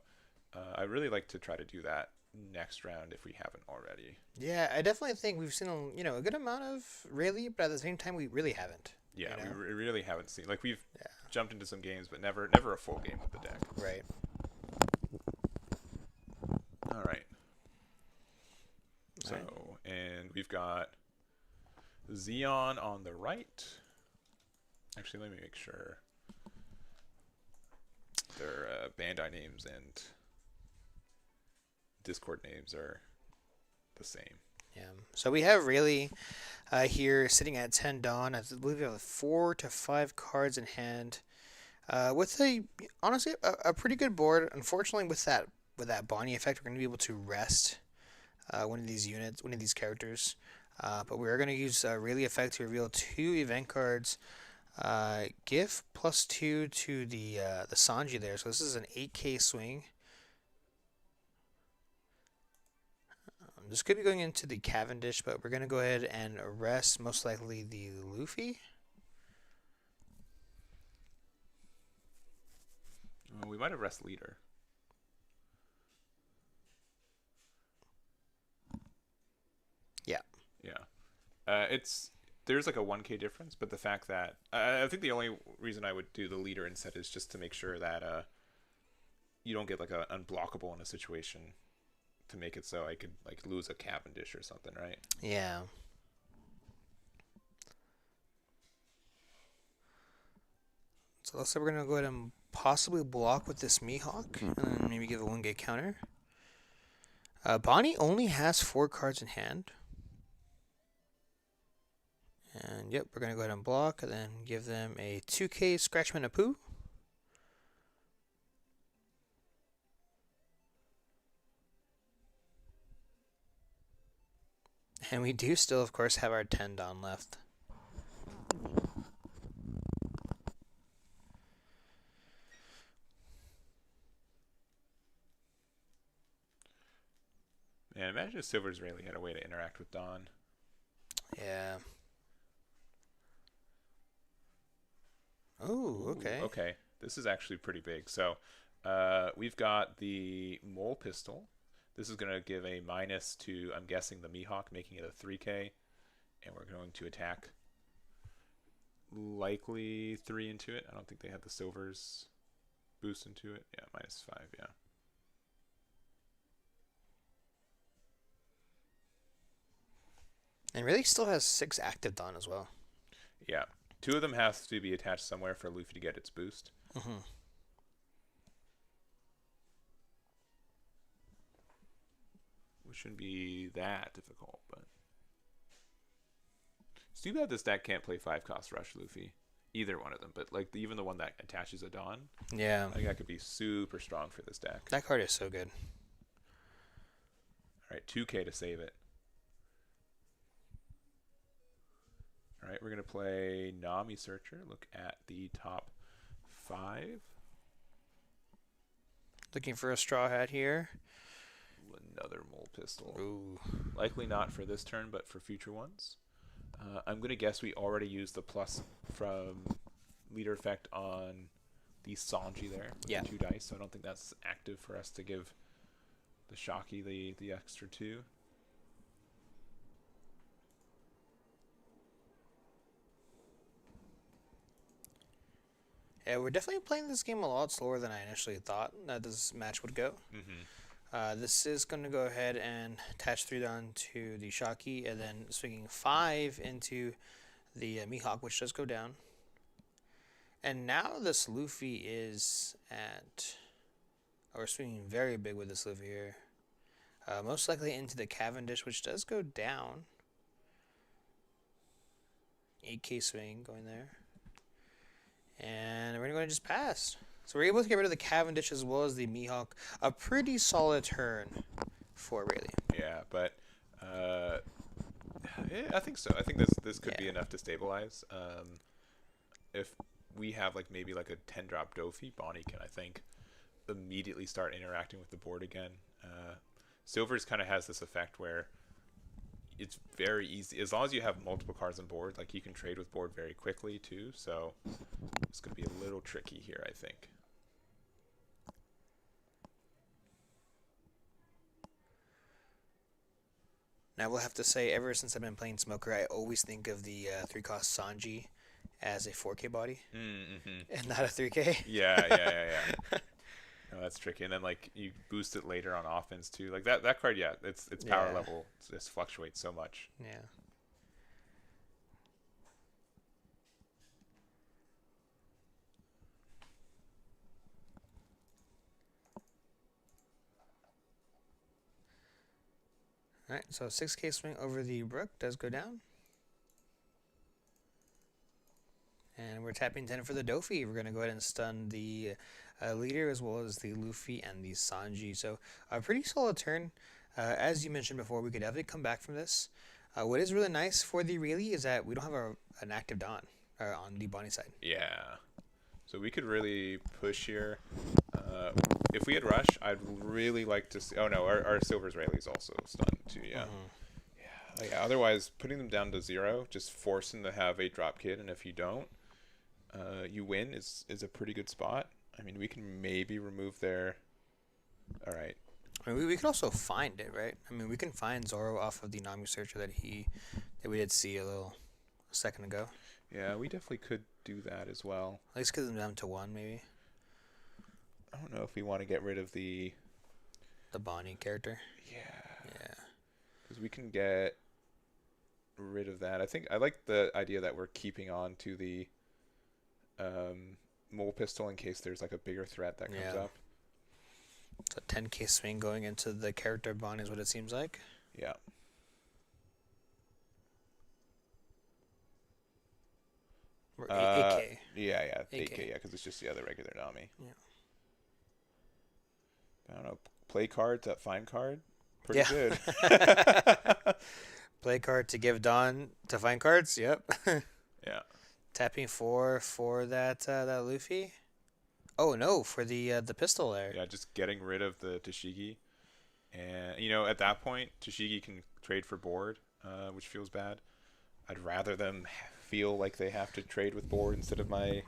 I really like to try to do that next round if we haven't already. Yeah, I definitely think we've seen a good amount of Rayleigh, but at the same time we really haven't. Yeah, you know? we really haven't seen, like, we've jumped into some games, but never a full game with the deck. Right. All right. So, and we've got Xeon on the right. Actually, let me make sure their Bandai names and Discord names are the same. Yeah. So we have Rayleigh here sitting at 10 Dawn. I believe we have 4 to 5 cards in hand. With honestly a pretty good board. Unfortunately, with that Bonnie effect, we're going to be able to rest one of these characters. But we are going to use Rayleigh effect to reveal 2 event cards. Give +2 to the Sanji there. So this is an 8k swing. This could be going into the Cavendish, but we're going to go ahead and arrest most likely the Luffy. We might arrest Leader. Yeah. Yeah. There's like a 1k difference, but the fact that I think the only reason I would do the Leader instead is just to make sure that you don't get like an unblockable in a situation to make it so I could like lose a Cavendish or something, right? Yeah. So looks like we're gonna go ahead and possibly block with this Mihawk, and then maybe give a 1-gate counter. Bonnie only has 4 cards in hand. And yep, we're gonna go ahead and block, and then give them a 2k Scratchman Apu. And we do still, of course, have our 10 Dawn left. Man, imagine if Silver's Rayleigh had a way to interact with Dawn. Yeah. Oh, okay. Ooh, okay. This is actually pretty big. So we've got the Mole Pistol. This is going to give a minus to, I'm guessing, the Mihawk, making it a 3k. And we're going to attack likely 3 into it. I don't think they have the Silver's boost into it. Yeah, -5, yeah. And really still has 6 active Dawn as well. Yeah. 2 of them have to be attached somewhere for Luffy to get its boost. Mm-hmm. Which shouldn't be that difficult, but it's too bad this deck can't play 5-cost Rush Luffy. Either one of them, but like even the one that attaches a Dawn. Yeah. I think that could be super strong for this deck. That card is so good. Alright, 2k to save it. Alright, we're going to play Nami Searcher. Look at the top 5. Looking for a Straw Hat here. Another Mole Pistol. Ooh. Likely not for this turn, but for future ones. I'm going to guess we already used the plus from Leader Effect on the Sanji there. With Yeah. the 2 dice, so I don't think that's active for us to give the Shocky the extra 2. Yeah, we're definitely playing this game a lot slower than I initially thought that this match would go. Mm-hmm. This is going to go ahead and attach 3 down to the Shocky, and then swinging 5 into the Mihawk, which does go down. And now this Luffy is at... Oh, we're swinging very big with this Luffy here. Most likely into the Cavendish, which does go down. 8k swing going there. And we're going to go ahead and just pass. So we're able to get rid of the Cavendish as well as the Mihawk. A pretty solid turn for Rayleigh. Yeah, but yeah, I think so. I think this could be enough to stabilize. If we have like maybe like a 10-drop Dofi, Bonnie can, I think, immediately start interacting with the board again. Silver's kind of has this effect where it's very easy as long as you have multiple cards on board. Like you can trade with board very quickly too. So it's gonna be a little tricky here, I think. Now, I will have to say, ever since I've been playing Smoker, I always think of the 3-cost Sanji as a 4K body and not a 3K. Yeah. No, that's tricky. And then like you boost it later on offense too. Like that card, yeah, its power level just fluctuates so much. Yeah. All right, so 6K swing over the Brook does go down. And we're tapping 10 for the Dofi. We're going to go ahead and stun the leader as well as the Luffy and the Sanji. So a pretty solid turn. As you mentioned before, we could definitely come back from this. What is really nice for the Rayleigh is that we don't have an active Dawn on the Bonnie side. Yeah. So we could really push here. If we had Rush, I'd really like to see... Oh, no, our Silver's Rayleigh's also stunned too, yeah. Yeah. Otherwise, putting them down to 0, just force them to have a drop kit, and if you don't, you win is a pretty good spot. I mean, we can maybe remove their... All right. I mean, we could also find it, right? I mean, we can find Zoro off of the Nami searcher that we did see a second ago. Yeah, we definitely could do that as well. At least get them down to 1, maybe. I don't know if we want to get rid of the Bonnie character. Yeah. Because we can get rid of that. I like the idea that we're keeping on to the mole pistol in case there's like a bigger threat that comes up. So 10K swing going into the character Bonnie is what it seems like. Yeah. Or 8K. Yeah. 8K, yeah, because it's just the other regular Nami. Yeah. I don't know. Play cards at find card? Pretty good. Play card to give Dawn to find cards? Yep. Yeah. Tapping 4 for that Luffy. Oh no, for the pistol there. Yeah, just getting rid of the Tashigi. And, at that point, Tashigi can trade for board, which feels bad. I'd rather them feel like they have to trade with board instead of my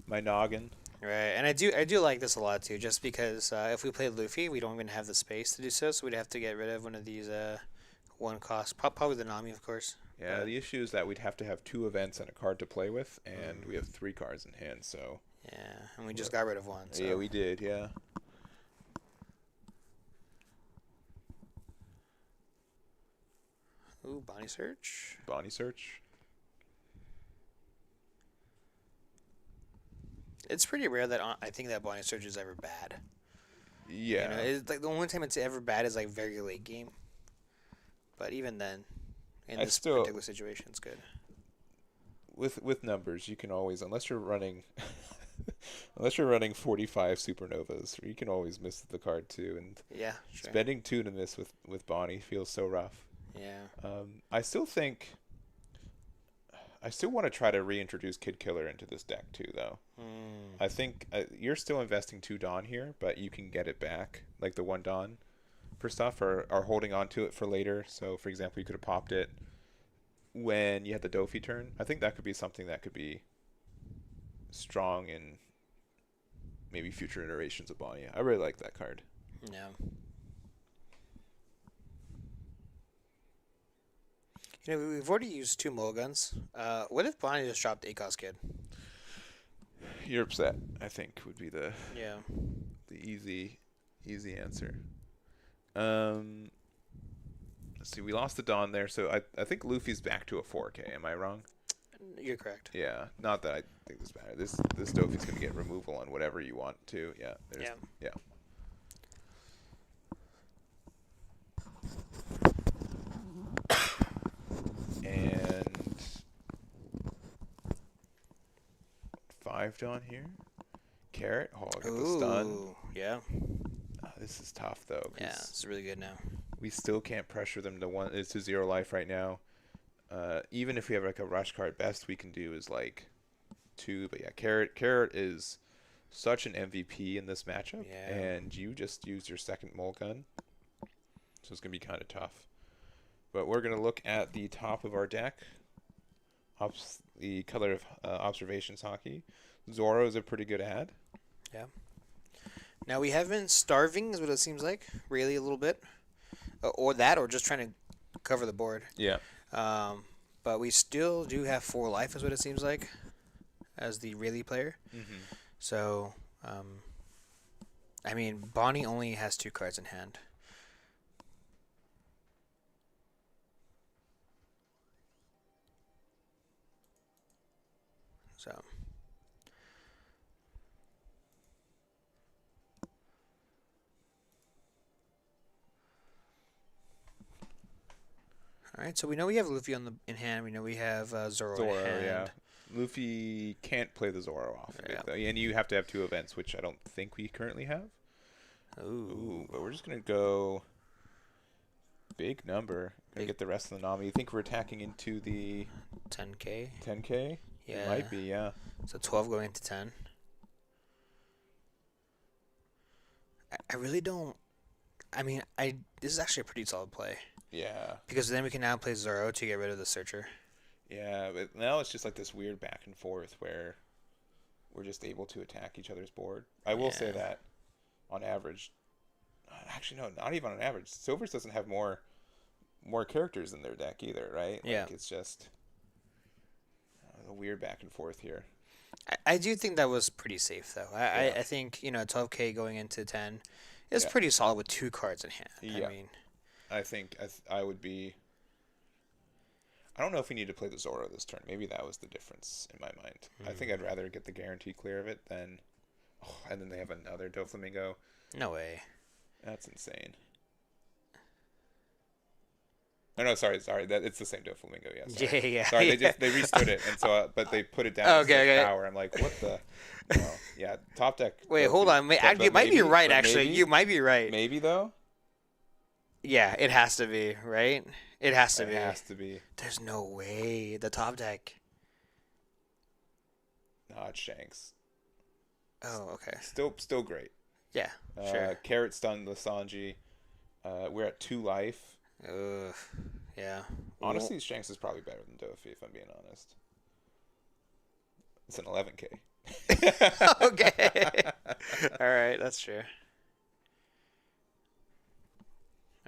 noggin. Right, and I do like this a lot too, just because if we play Luffy, we don't even have the space to do so we'd have to get rid of one of these 1 cost, probably the Nami, of course. Yeah, the issue is that we'd have to have 2 events and a card to play with, and we have 3 cards in hand, so... Yeah, and we just got rid of 1. So. Yeah, we did, yeah. Ooh, Bonnie Search. Bonnie Search. It's pretty rare that I think that Bonnie Search is ever bad. Yeah. It's like the only time it's ever bad is like very late game. But even then, in this particular situation, it's good. With numbers, you can always, unless you're running 45 supernovas, you can always miss the card too. And yeah, sure. Spending 2 to miss with Bonnie feels so rough. Yeah. I still want to try to reintroduce Kid Killer into this deck too, though. I think you're still investing 2 Dawn here, but you can get it back, like the 1 Dawn for stuff, or holding on to it for later. So, for example, you could have popped it when you had the Dofi turn. I think that could be something that could be strong in maybe future iterations of Bonnie. I really like that card. Yeah. We've already used 2 mulligans. What if Bonnie just dropped 8-cost Kid? You're upset, I think, would be the easy answer. Let's see, we lost the Dawn there, so I think Luffy's back to a 4K. Am I wrong? You're correct. Yeah, not that I think this matters. This Dofi's going to get removal on whatever you want to. Yeah. Yeah. And 5 Dawn here. Carrot. Oh, I got the stun. Yeah. This is tough though. Yeah, it's really good now. We still can't pressure them to 0 life right now. Even if we have like a rush card, best we can do is like 2. But yeah, Carrot is such an MVP in this matchup, and you just used your second mole gun, so it's gonna be kind of tough. But we're going to look at the top of our deck. The color of Observations Hockey. Zoro is a pretty good ad. Yeah. Now we have been starving, is what it seems like, really a little bit, or that, or just trying to cover the board. Yeah. But we still do have 4 life, is what it seems like, as the Rayleigh player. Mm-hmm. So, I mean, Bonnie only has 2 cards in hand. So. All right, so we know we have Luffy in hand. We know we have Zoro in hand. Yeah. Luffy can't play the Zoro off of it, though. And you have to have 2 events, which I don't think we currently have. Ooh, but we're just going to go big number. Going to get the rest of the Nami. You think we're attacking into the 10K? 10K? Yeah. It might be, yeah. So 12 going into 10. I really don't... I mean, this is actually a pretty solid play. Yeah. Because then we can now play Zoro to get rid of the Searcher. Yeah, but now it's just like this weird back and forth where we're just able to attack each other's board. I will say that on average... Actually, no, not even on average. Silvers doesn't have more characters in their deck either, right? Yeah. Like, it's just a weird back and forth here. I do think that was pretty safe, though. I think, 12K going into 10 is pretty solid with 2 cards in hand. Yeah. I mean... I think I would be... I don't know if we need to play the Zoro this turn. Maybe that was the difference in my mind. I think I'd rather get the guarantee clear of it than... Oh, and then they have another Doflamingo. No way. That's insane. Oh, no, sorry. It's the same Doflamingo, yeah. Sorry. Yeah. Sorry, they restood it, and so but they put it down okay. power. I'm like, what the... Well, yeah, top deck... Wait, hold on. You might be right, actually. You might be right. Maybe, though? Yeah, it has to be, right? It has to be. It has to be. There's no way. The top deck. No, it's Shanks. Oh, okay. Still great. Yeah, sure. Carrot stun the Sanji. We're at 2 life. Ugh. Yeah. Honestly, Shanks is probably better than Dofi, if I'm being honest. It's an 11K. Okay. All right, that's true.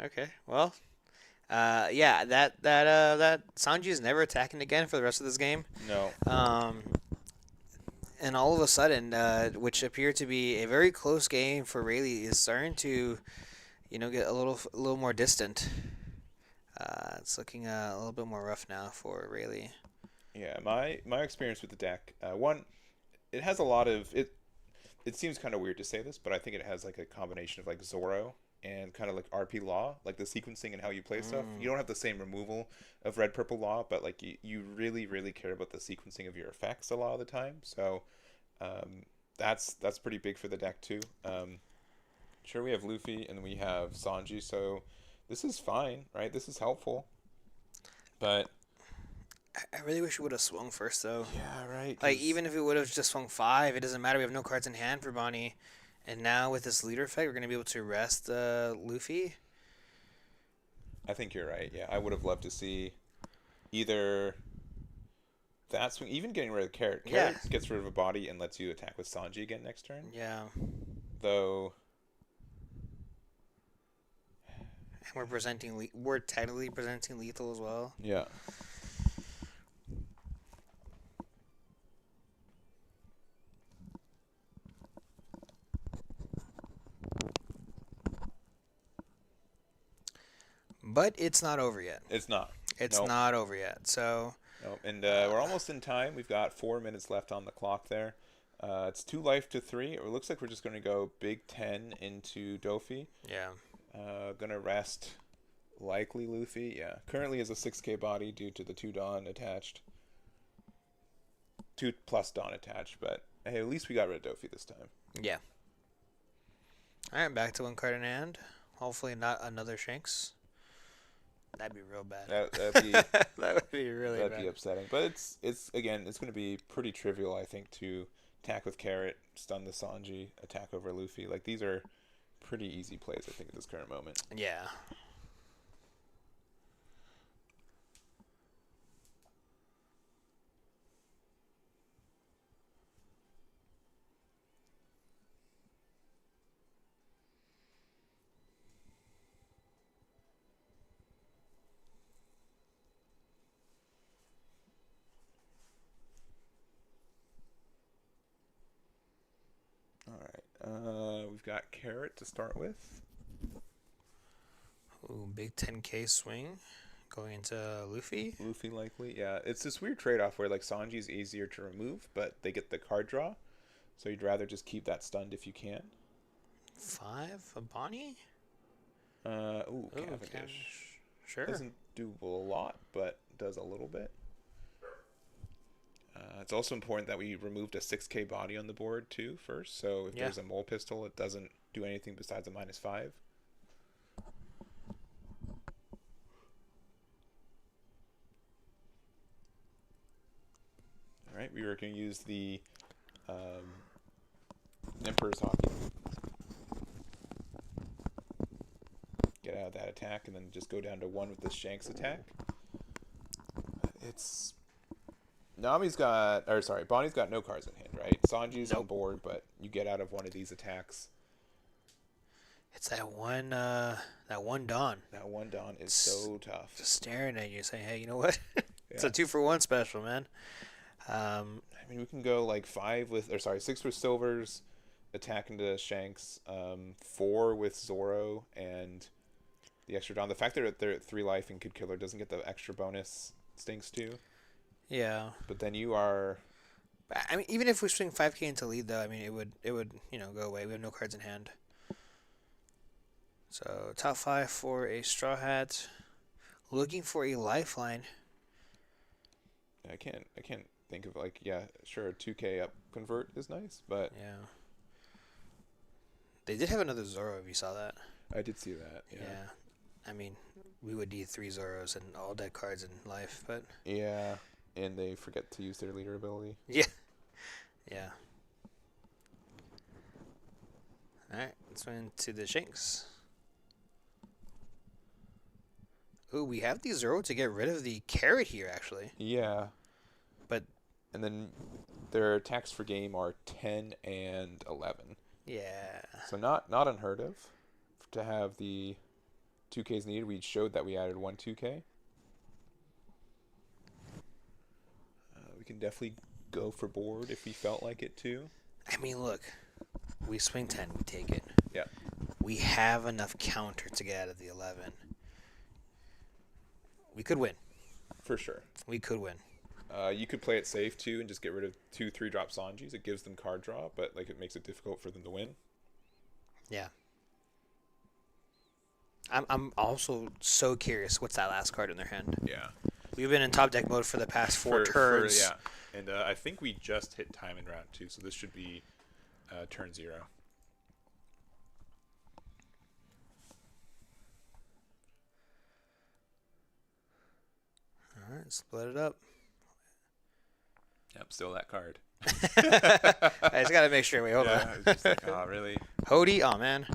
Okay, well, that Sanji is never attacking again for the rest of this game. No. And all of a sudden, which appeared to be a very close game for Rayleigh, is starting to, get a little more distant. It's looking a little bit more rough now for Rayleigh. Yeah, my experience with the deck, one, it has a lot of it. It seems kind of weird to say this, but I think it has like a combination of like Zoro and kind of like RP Law, like the sequencing and how you play stuff. You don't have the same removal of red purple Law, but like you really really care about the sequencing of your effects a lot of the time. So that's pretty big for the deck too. Sure, we have Luffy and we have Sanji, so this is fine, right? This is helpful, but I really wish we would have swung first, though. Yeah, right. Like, even if it would have just swung 5, it doesn't matter. We have no cards in hand for Bonnie. And now with this leader effect, we're going to be able to rest Luffy. I think you're right. Yeah, I would have loved to see either that swing, even getting rid of Carrot. Carrot gets rid of a body and lets you attack with Sanji again next turn. Yeah. Though. And we're technically presenting lethal as well. Yeah. But it's not over yet. It's not. It's not over yet. So. Nope. And we're almost in time. We've got 4 minutes left on the clock there. It's 2 life to 3. It looks like we're just going to go big 10 into Dofi. Yeah. Gonna rest likely Luffy. Yeah. Currently is a 6K body due to the 2 Dawn attached. 2 plus Dawn attached, but hey, at least we got rid of Dofi this time. Yeah. Alright, back to 1 card in hand. Hopefully not another Shanks. That'd be real bad. That'd be that would be really bad. That'd be upsetting. But it's again, it's going to be pretty trivial, I think, to attack with Carrot, stun the Sanji, attack over Luffy. Like, these are pretty easy plays, I think, at this current moment. Yeah. We've got Carrot to start with. Ooh, big 10k swing going into Luffy. Luffy likely, yeah. It's this weird trade-off where like Sanji's easier to remove, but they get the card draw. So you'd rather just keep that stunned if you can. 5 a Bonnie. Cavendish. Sure. Doesn't do a lot, but does a little bit. It's also important that we removed a 6k body on the board too first. So if there's a mole pistol, it doesn't do anything besides a -5. All right, we were going to use the Emperor's Hockey. Get out of that attack and then just go down to 1 with this Shanks attack. It's Bonnie's got no cards in hand, right? Sanji's on board, but you get out of one of these attacks. It's that one Dawn. That one Dawn is so tough. Just staring at you, saying, "Hey, you know what? It's a 2-for-1 special, man." I mean, we can go like 6 with Silvers, attack into Shanks, 4 with Zoro, and the extra Dawn. The fact that they're at 3 life and Kid Killer doesn't get the extra bonus stinks too. Yeah. But then you are. I mean, even if we swing 5k into lead, though, I mean, it would go away. We have no cards in hand. So top 5 for a Straw Hat. Looking for a lifeline. I can't think of a 2k up convert is nice, but yeah. They did have another Zoro, if you saw that. I did see that. Yeah. I mean, we would need 3 Zoros and all dead cards in life, but yeah, and they forget to use their leader ability. Yeah. Yeah. All right, let's went into the Shanks. Ooh, we have the Zoro to get rid of the carrot here, actually. Yeah. And then their attacks for game are 10 and 11. Yeah. So not unheard of to have the 2Ks needed. We showed that we added 1 2K. We can definitely go for board if we felt like it too. I mean, look, we swing 10, we take it. Yeah. We have enough counter to get out of the 11. We could win. For sure. We could win. You could play it safe too and just get rid of 2 3-drop Sanjis. It gives them card draw, but it makes it difficult for them to win. Yeah. I'm also so curious what's that last card in their hand. Yeah. We've been in top deck mode for the past 4 turns. Yeah. And I think we just hit time in round 2, so this should be turn 0. All right, split it up. Yep, still that card. I just got to make sure. Wait, hold on. It's just oh, really? Hody? Oh, man.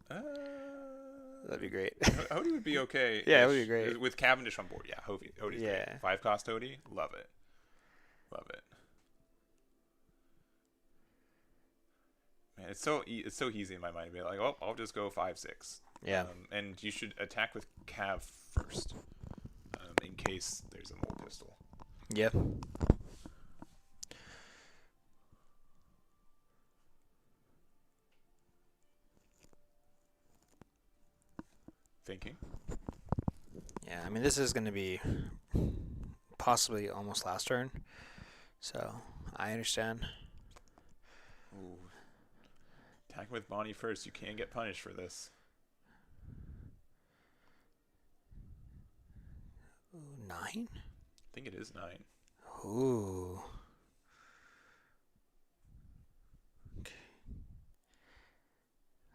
That'd be great. Hody would be okay. Yeah, it would be great. With Cavendish on board, yeah, Hody's great. 5-cost Hody, love it. Love it. Man, it's so easy in my mind to be like, oh, I'll just go 5-6. Yeah. And you should attack with Cav first, in case there's a mole pistol. Yeah. Thinking. Yeah, I mean, this is going to be possibly almost last turn. So, I understand. Ooh. Attacking with Bonnie first. You can get punished for this. Ooh, 9? I think it is 9. Ooh. Okay.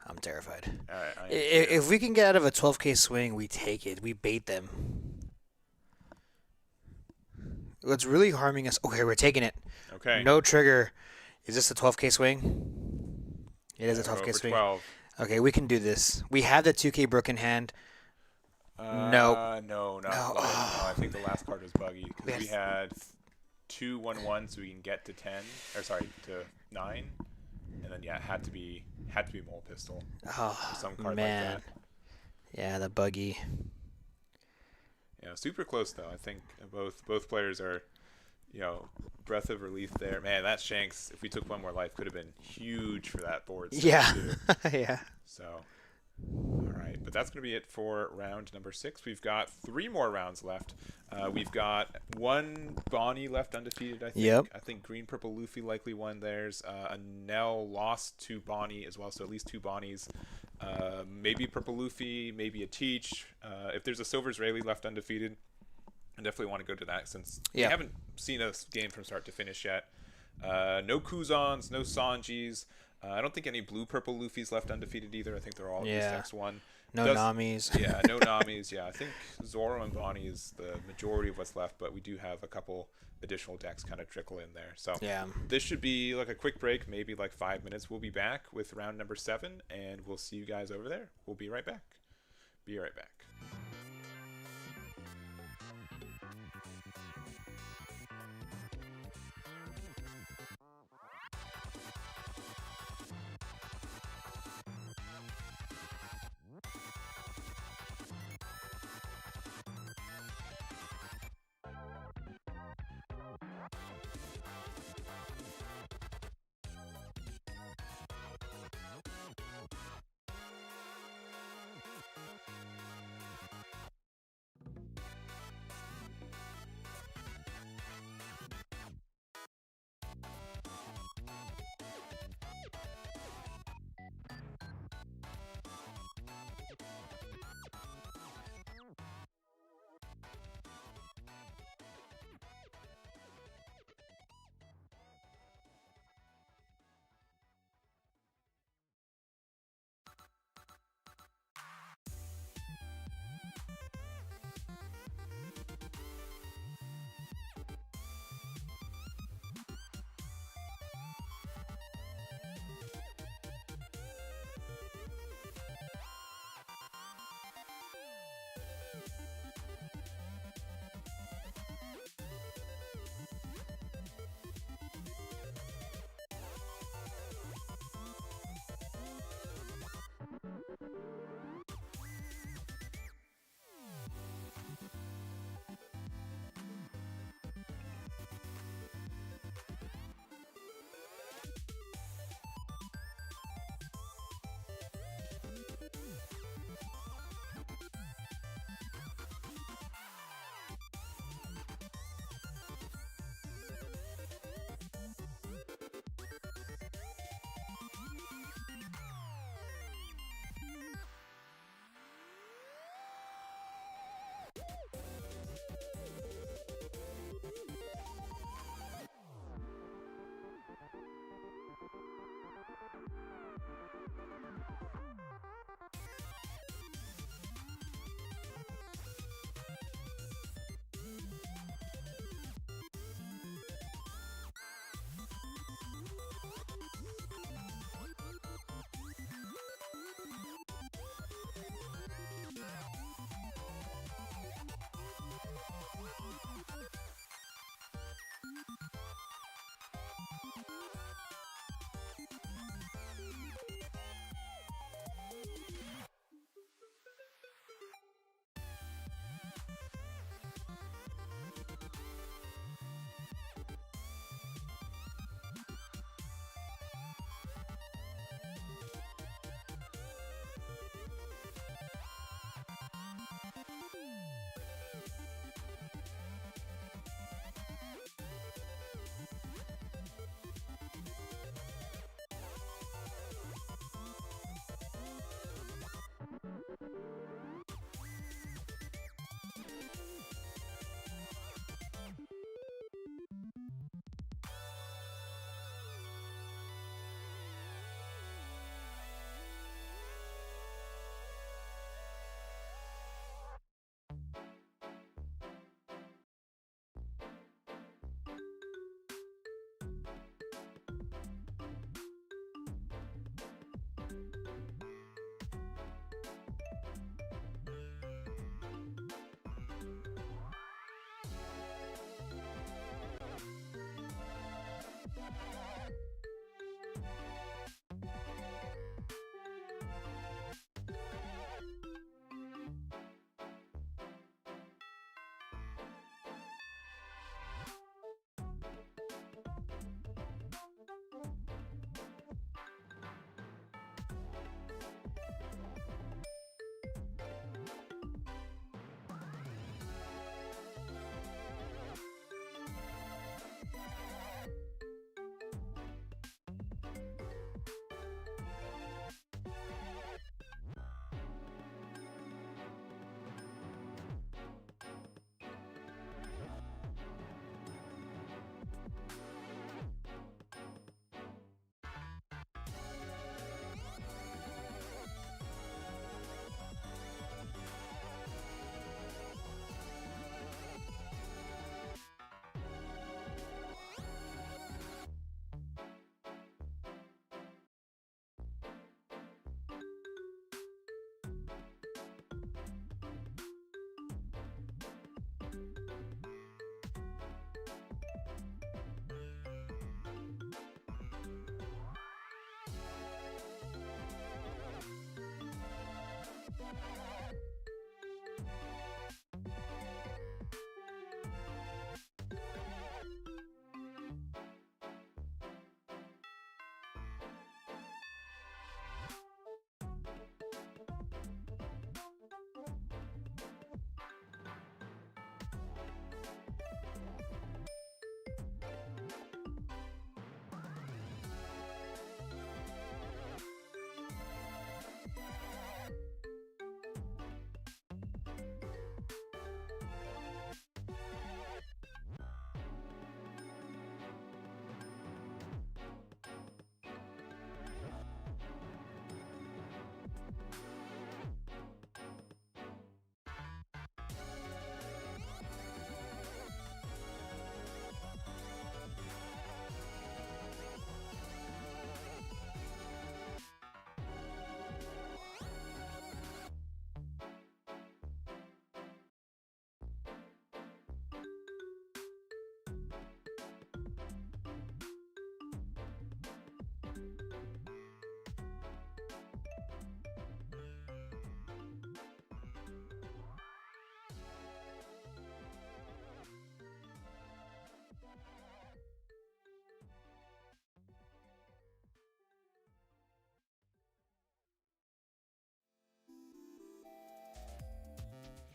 I'm terrified. If we can get out of a 12k swing, we take it. We bait them. What's really harming us... Okay, we're taking it. Okay. No trigger. Is this a 12k swing? It is a 12k swing. 12. Okay, we can do this. We have the 2k brook in hand. No, not no. I think the last card was buggy because we had 2 1-1, so we can get to 10. Or sorry, to 9, and then it had to be mole pistol. Oh, some card man. like that. Yeah, the buggy. Yeah, super close though. I think both players are breath of relief there. Man, that Shanks, if we took one more life, could have been huge for that board still, Yeah, too. yeah. So, all right. But that's going to be it for round number 6. We've got 3 more rounds left. We've got 1 Bonnie left undefeated, I think. Yep. I think Green Purple Luffy likely won theirs. Enel lost to Bonnie as well, so at least 2 Bonnies. Maybe Purple Luffy, maybe a Teach. If there's a Silver Israeli left undefeated, I definitely want to go to that since we haven't seen a game from start to finish yet. No Kuzans, no Sanjis. I don't think any blue purple Luffy's left undefeated either. I think they're all at least X1. No Namis. Yeah, no Namis. Yeah, I think Zoro and Bonnie is the majority of what's left, but we do have a couple additional decks kind of trickle in there. So this should be like a quick break, maybe like 5 minutes. We'll be back with round number 7, and we'll see you guys over there. We'll be right back. Be right back.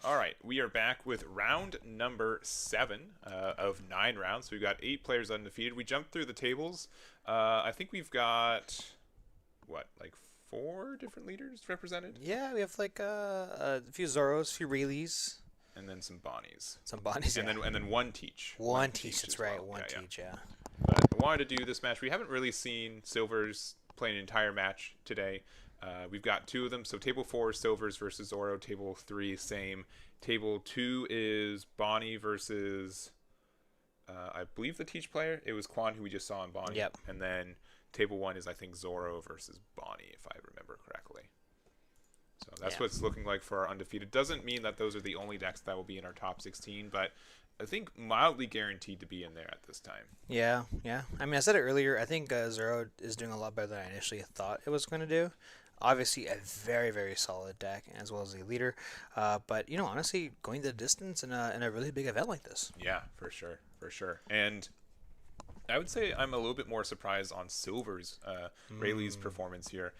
All right, we are back with round number 7 of 9 rounds. So we've got 8 players undefeated. We jumped through the tables. I think we've got, what, like 4 different leaders represented? Yeah, we have like a few Zoros, a few Rayleighs. And then some Bonnies. Some Bonnies, yeah. And then one Teach. One Teach, that's right. Well. One Teach, yeah. But I wanted to do this match. We haven't really seen Silvers play an entire match today. We've got 2 of them. So table 4 is Silvers versus Zoro. Table 3, same. Table 2 is Bonnie versus, I believe, the Teach player. It was Quan who we just saw in Bonnie. Yep. And then table 1 is, I think, Zoro versus Bonnie, if I remember correctly. So that's what it's looking like for our undefeated. Doesn't mean that those are the only decks that will be in our top 16, but I think mildly guaranteed to be in there at this time. Yeah. I mean, I said it earlier. I think Zoro is doing a lot better than I initially thought it was going to do. Obviously, a very, very solid deck, as well as a leader. But, you know, honestly, going the distance in a really big event like this. Yeah, for sure. And I would say I'm a little bit more surprised on Silver's Rayleigh's performance here.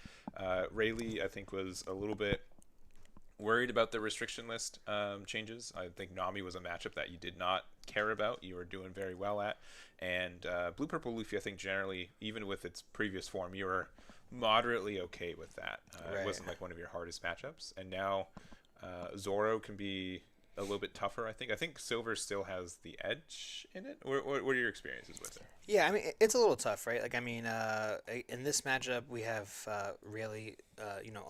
Rayleigh, I think, was a little bit worried about the restriction list changes. I think Nami was a matchup that you did not care about. You were doing very well at. And Blue Purple Luffy, I think generally, even with its previous form, you were moderately okay with that. Right. It wasn't like one of your hardest matchups. And now Zoro can be a little bit tougher, I think. I think Silver still has the edge in it. What are your experiences with it? Yeah, I mean, it's a little tough, right? Like, I mean, in this matchup, we have really,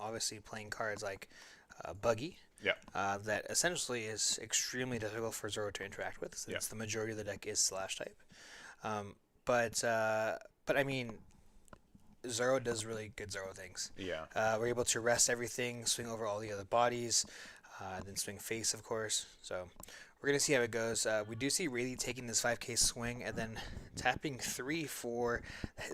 obviously playing cards like Buggy. Yeah. That essentially is extremely difficult for Zoro to interact with, since the majority of the deck is Slash type. But I mean, Zoro does really good Zoro things. Yeah. We're able to rest everything, swing over all the other bodies, then swing face, of course. So we're going to see how it goes. We do see Rayleigh taking this 5k swing and then tapping 3 for...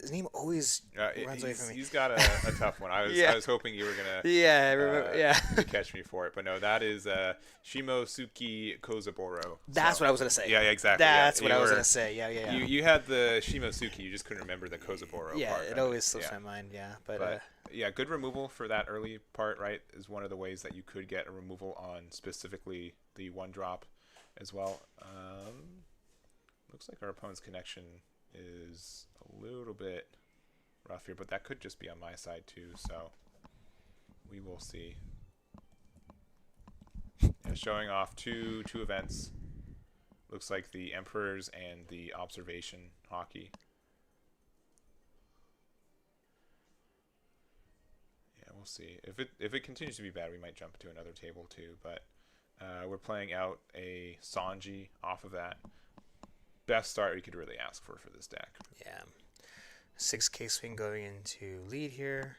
His name always runs away from me. He's got a tough one. I was hoping you were going to catch me for it. But no, that is Shimosuke Kozaburo. That's what I was going to say. Yeah, exactly. That's what I was going to say. Yeah. You had the Shimosuke. You just couldn't remember the Kozaburo part. It always slips my mind, yeah. But yeah, good removal for that early part, right, is one of the ways that you could get a removal on specifically the 1-drop as well. Looks like our opponent's connection is a little bit rough here, but that could just be on my side too, so we will see. Yeah, showing off two events. Looks like the Emperors and the Observation Hockey. Yeah, we'll see. If it continues to be bad, we might jump to another table too, but we're playing out a Sanji off of that. Best start we could really ask for this deck. Yeah. 6k swing going into lead here.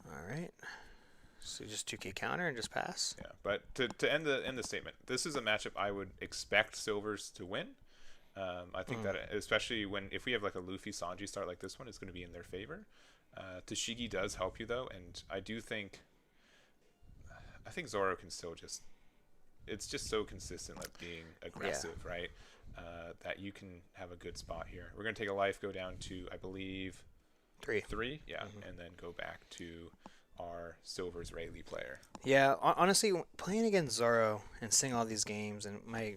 Alright. So just 2k counter and just pass. Yeah, but to end the statement, this is a matchup I would expect Silvers to win. I think that especially if we have like a Luffy Sanji start like this one, it's going to be in their favor. Tashigi does help you though, and I think Zoro can still it's just so consistent like being aggressive, right? That you can have a good spot here. We're going to take a life, go down to I believe 3, yeah, and then go back to our Silver's Rayleigh player. Yeah, honestly, playing against Zoro and seeing all these games and my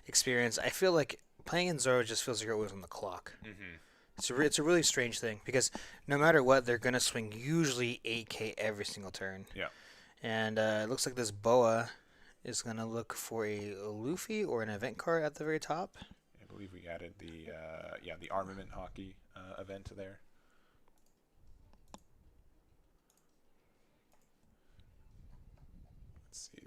experience, I feel like playing in Zoro just feels like you're always on the clock. It's a really strange thing because no matter what, they're gonna swing usually 8K every single turn. Yeah. And it looks like this Boa is gonna look for a Luffy or an event card at the very top. I believe we added the armament hockey event there. Let's see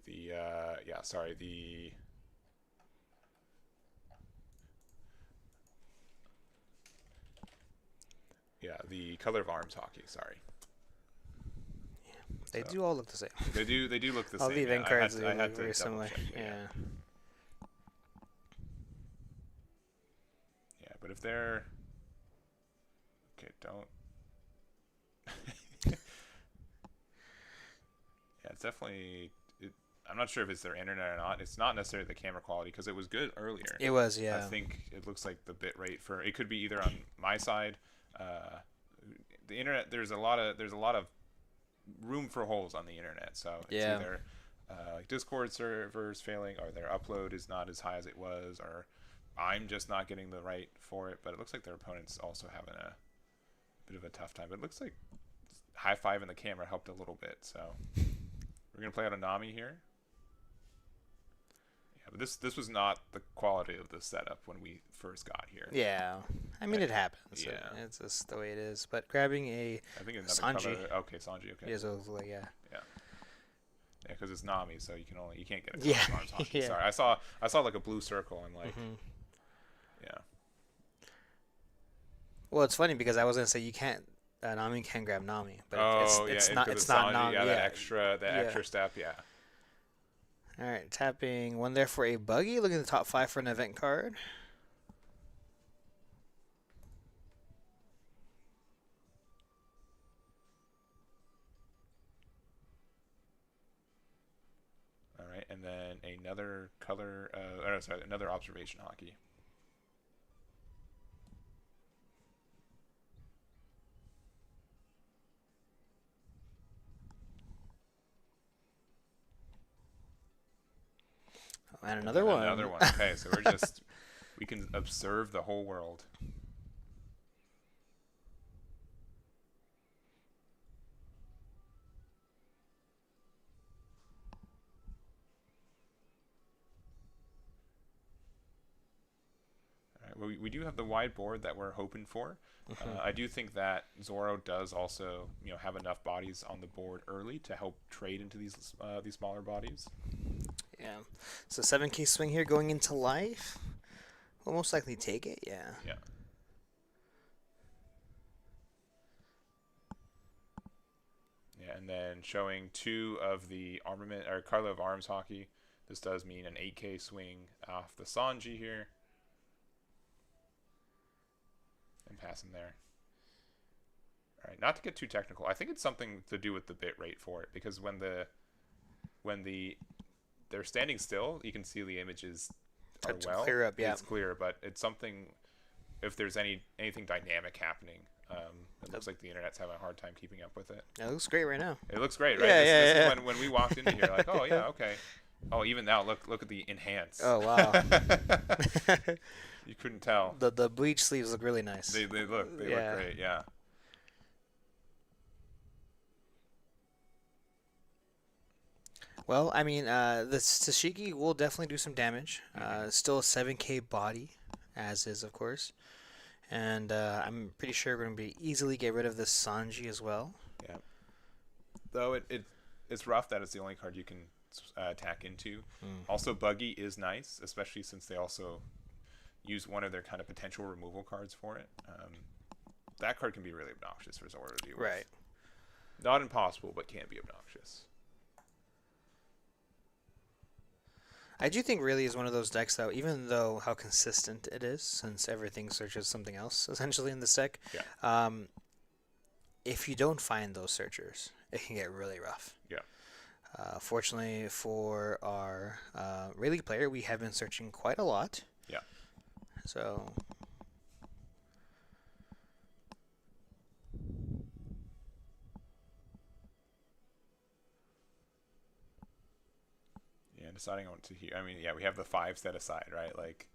the color of arms hockey. Sorry. They do all look the same. They do look the same. All the event cards I had look to very similar. check, Yeah. Yeah, but if they're okay, don't. Yeah, it's definitely. I'm not sure if it's their internet or not. It's not necessarily the camera quality because it was good earlier. It was, yeah. I think it looks like the bit rate for it could be either on my side. The internet, there's a lot of room for holes on the internet. So it's either Discord servers failing, or their upload is not as high as it was, or I'm just not getting the right for it. But it looks like their opponent's also having a bit of a tough time. But it looks like high five in the camera helped a little bit. So we're gonna play out a Nami here. Yeah, but this was not the quality of the setup when we first got here. Yeah, I mean it happens. Yeah, it's just the way it is. But grabbing I think another Sanji. color. Okay, Sanji. Okay. Is like Yeah, because it's Nami, so you can't get a Yeah. color on Sanji. Sorry, I saw like a blue circle and like yeah. Well, it's funny because I was gonna say you can't. Nami can grab Nami, but it's not. It's Sanji, not Nami. Yeah, that extra step. Yeah. All right, tapping one there for a buggy. Look at the top 5 for an event card. All right, and then another color. Another observation hockey. And another one. Another one. Okay, so we can observe the whole world. All right, well, we do have the wide board that we're hoping for. I do think that Zoro does also, have enough bodies on the board early to help trade into these smaller bodies. Yeah. So 7K swing here going into life. We'll most likely take it, yeah. Yeah. Yeah, and then showing 2 of the armament or Carla of Arms hockey. This does mean an 8K swing off the Sanji here. And pass him there. All right, not to get too technical. I think it's something to do with the bit rate for it because when they're standing still, you can see the images are clear up, yeah. It's clear, but it's something. If there's anything dynamic happening, it looks like the internet's having a hard time keeping up with it. It looks great right now. It looks great, right? Yeah, This is when we walked into here, like, oh yeah, okay. Oh, even now, look at the enhance. Oh wow. You couldn't tell. The bleach sleeves look really nice. They look great, yeah. Well, I mean, this Tashigi will definitely do some damage. Still a 7K body, as is, of course. And I'm pretty sure we're going to be easily get rid of this Sanji as well. Yeah. Though it's rough that it's the only card you can attack into. Also, Buggy is nice, especially since they also use one of their kind of potential removal cards for it. That card can be really obnoxious for Zoro to deal with. Right. Not impossible, but can be obnoxious. I do think really is one of those decks though, even though how consistent it is, since everything searches something else essentially in this deck. Yeah. If you don't find those searchers, it can get really rough. Yeah. Fortunately for our Rayleigh player, we have been searching quite a lot. Yeah. So. Yeah, deciding on what to hear. I mean, yeah, we have the 5 set aside, right? Like,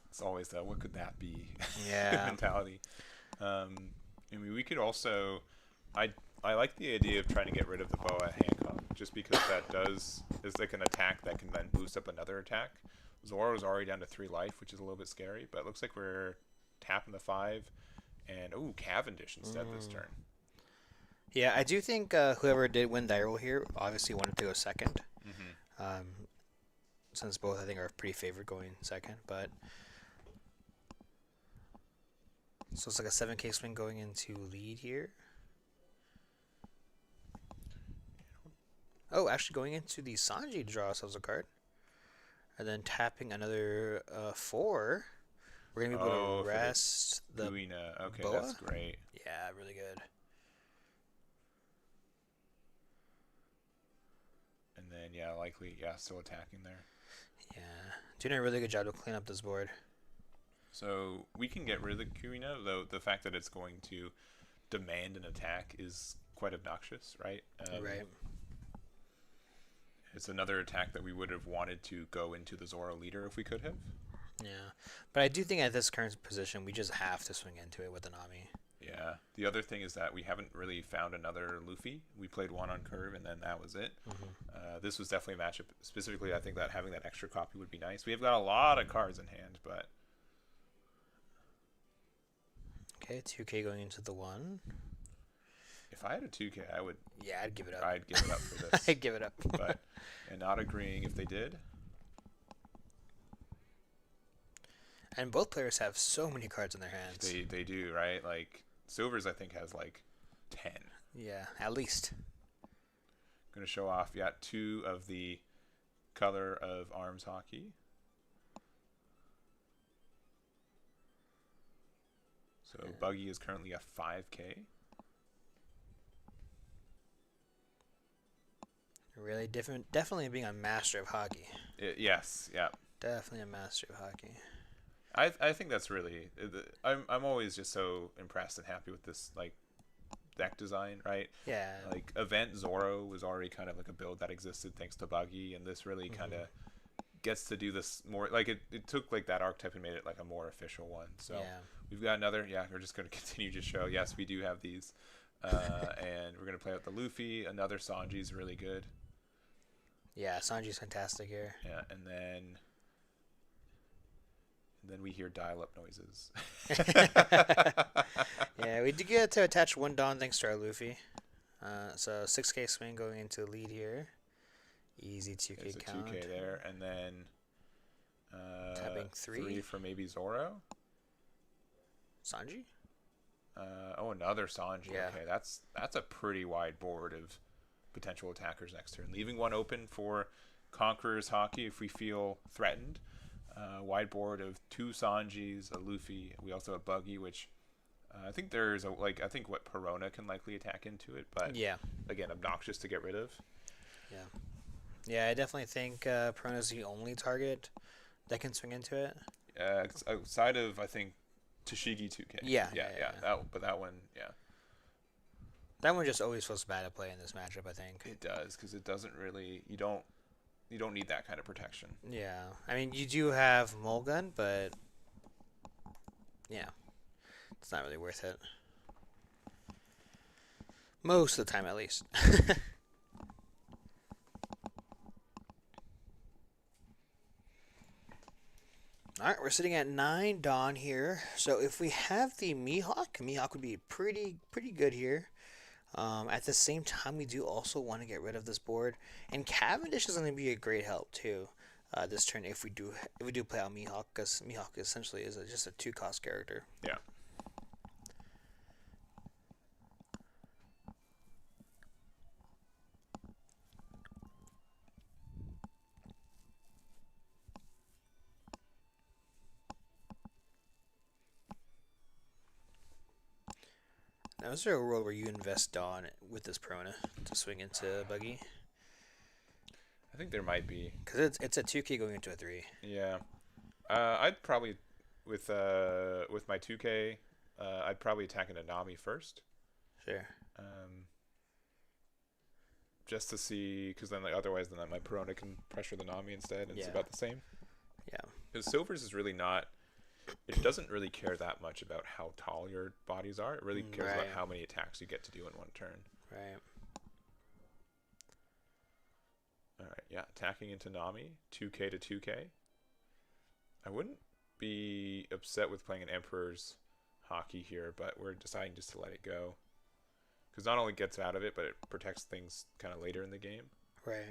it's always the what could that be Yeah. mentality. I mean, we could also. I like the idea of trying to get rid of the boa handcuff, just because that is like an attack that can then boost up another attack. Zoro's already down to 3 life, which is a little bit scary, but it looks like we're tapping the 5, and Cavendish instead this turn. Yeah, I do think whoever did win the roll here obviously wanted to go second. Since both I think are pretty favored going second, but so it's like a 7K swing going into lead here. Oh, actually going into the Sanji to draw ourselves a card. And then tapping another 4. We're going to be able to rest the Guina. Okay, boa? that's great. Yeah, really good. And then, yeah, likely, yeah, still attacking there. Yeah, doing a really good job to clean up this board. So we can get rid of the Guina, though the fact that it's going to demand an attack is quite obnoxious, right? Right. It's another attack that we would have wanted to go into the Zoro leader if we could have. Yeah, but I do think at this current position, we just have to swing into it with the Nami. Yeah. The other thing is that we haven't really found another Luffy. We played one on curve, and then that was it. This was definitely a matchup. Specifically, I think that having that extra copy would be nice. We have got a lot of cards in hand, but... Okay, 2K going into the 1. If I had a 2K, I would... Yeah, I'd give it up. I'd give it up for this. I'd give it up. But, and not agreeing if they did. And both players have so many cards in their hands. They do, right? Like, Silvers, I think, has like 10. Yeah, at least. Going to show off, 2 of the color of arms hockey. So Buggy is currently a 5K. Really different. Definitely being a master of hockey. Yes, yeah. Definitely a master of hockey. I think that's really... I'm always just so impressed and happy with this, like, deck design, right? Yeah. Like, Event Zoro was already kind of like a build that existed thanks to Buggy, and this really kind of gets to do this more... Like, it took, like, that archetype and made it, like, a more official one. So we've got another... Yeah, we're just going to continue to show. Yes, we do have these. And we're going to play out the Luffy. Another Sanji's really good. Yeah, Sanji's fantastic here. Yeah, and then we hear dial-up noises. Yeah, we did get to attach 1 Dawn thanks to our Luffy. So 6K swing going into lead here. Easy 2K There's count. a 2K there, and then tapping 3 for maybe Zoro. Sanji? Another Sanji. Yeah. Okay, that's a pretty wide board of potential attackers next turn. Leaving one open for Conqueror's Hockey if we feel threatened. Wide board of 2 Sanjis, a Luffy. We also have Buggy, which I think there's I think what Perona can likely attack into it, but again, obnoxious to get rid of. Yeah. Yeah, I definitely think Perona's the only target that can swing into it. Outside of, I think, Tashigi 2K. Yeah. But that one, That one just always feels bad to play in this matchup, I think. It does, because it doesn't really... You don't need that kind of protection. Yeah. I mean, you do have Mulgun, but... Yeah. It's not really worth it. Most of the time, at least. Alright, we're sitting at 9 Dawn here. So if we have the Mihawk would be pretty good here. At the same time, we do also want to get rid of this board, and Cavendish is going to be a great help too. This turn, if we do play out Mihawk, because Mihawk essentially is just a 2-cost character. Yeah. Now, is there a world where you invest Dawn with this Perona to swing into Buggy? I think there might be. Because it's a 2K going into a 3. Yeah. I'd probably with my 2K, I'd probably attack into Nami first. Sure. Um, just to see, because then like otherwise then my Perona can pressure the Nami instead, and it's Yeah. about the same. Yeah. Because Silver's is really not. It doesn't really care that much about how tall your bodies are. It really cares about Right. how many attacks you get to do in one turn. Right. All right, yeah, attacking into Nami, 2K to 2K. I wouldn't be upset with playing an Emperor's Hockey here, but we're deciding just to let it go. Because not only gets out of it, but it protects things kind of later in the game. Right.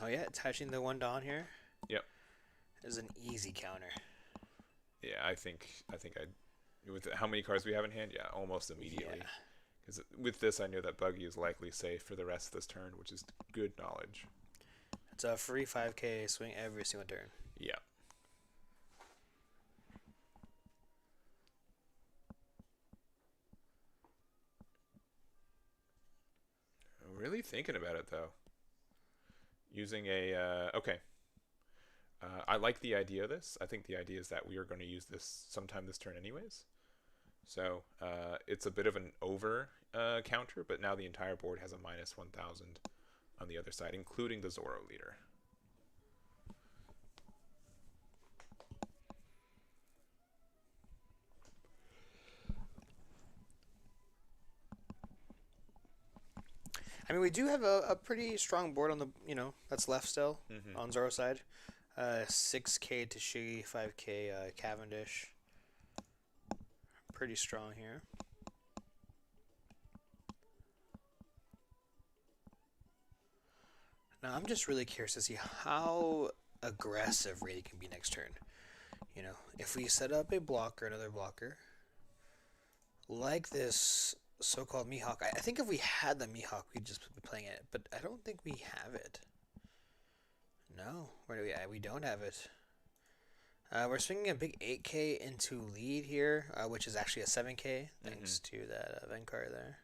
Oh yeah, attaching the 1 Dawn here Yep. is an easy counter. Yeah, I think with how many cards we have in hand, yeah, almost immediately. Yeah. Because with this, I know that Buggy is likely safe for the rest of this turn, which is good knowledge. It's a free 5K swing every single turn. Yeah. I'm really thinking about it though. Using a okay. I like the idea of this. I think the idea is that we are going to use this sometime this turn anyways. So it's a bit of an over counter, but now the entire board has a minus 1,000 on the other side, including the Zoro leader. I mean, we do have a pretty strong board on the, that's left still on Zoro's side. 6K Tashigi, 5K Cavendish. Pretty strong here. Now, I'm just really curious to see how aggressive Rayleigh can be next turn. If we set up a blocker, another blocker, like this so-called Mihawk. I think if we had the Mihawk, we'd just be playing it, but I don't think we have it. No, where do we don't have it. We're swinging a big 8K into lead here, which is actually a 7K, thanks to that event card there.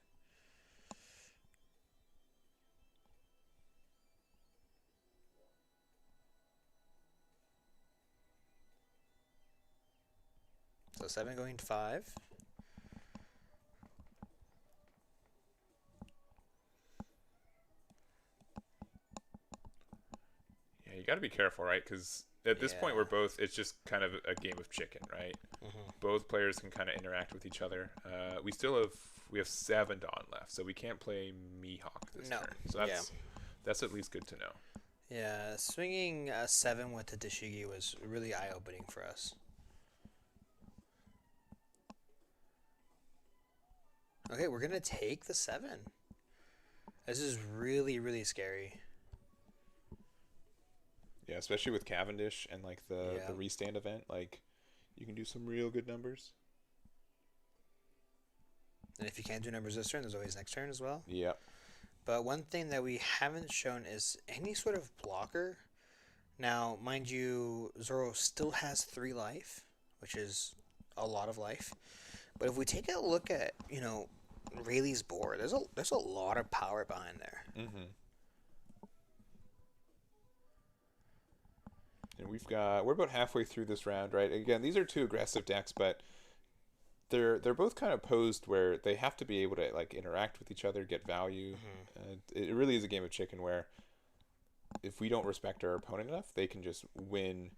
So 7 going to 5. Yeah, you got to be careful, right? Because at this point, it's just kind of a game of chicken, right? Both players can kind of interact with each other. We have 7 Dawn left, so we can't play Mihawk this turn. So that's at least good to know. Yeah, swinging 7 with the Tashigi was really eye-opening for us. Okay, we're going to take the 7. This is really, really scary. Yeah, especially with Cavendish and like the restand event, like you can do some real good numbers. And if you can't do numbers this turn, there's always next turn as well. Yeah. But one thing that we haven't shown is any sort of blocker. Now, mind you, Zoro still has 3 life, which is a lot of life. But if we take a look at, Rayleigh's board, there's a lot of power behind there. And we're about halfway through this round, right? Again, these are 2 aggressive decks, but they're both kind of posed where they have to be able to like interact with each other, get value. It really is a game of chicken where if we don't respect our opponent enough, they can just win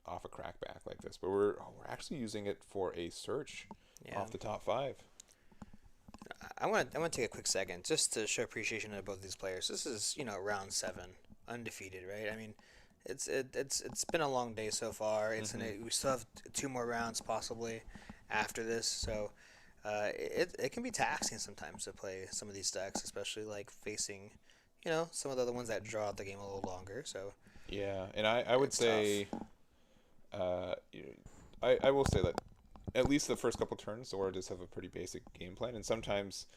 off a crackback like this. But we're actually using it for a search off the top 5. I want to take a quick second just to show appreciation to both these players. This is round 7, undefeated, right? I mean, it's been a long day so far. We still have 2 more rounds possibly after this, so it can be taxing sometimes to play some of these decks, especially like facing some of the other ones that draw out the game a little longer. So yeah, and I would say I will say that at least the first couple turns, Zoro does have a pretty basic game plan, and sometimes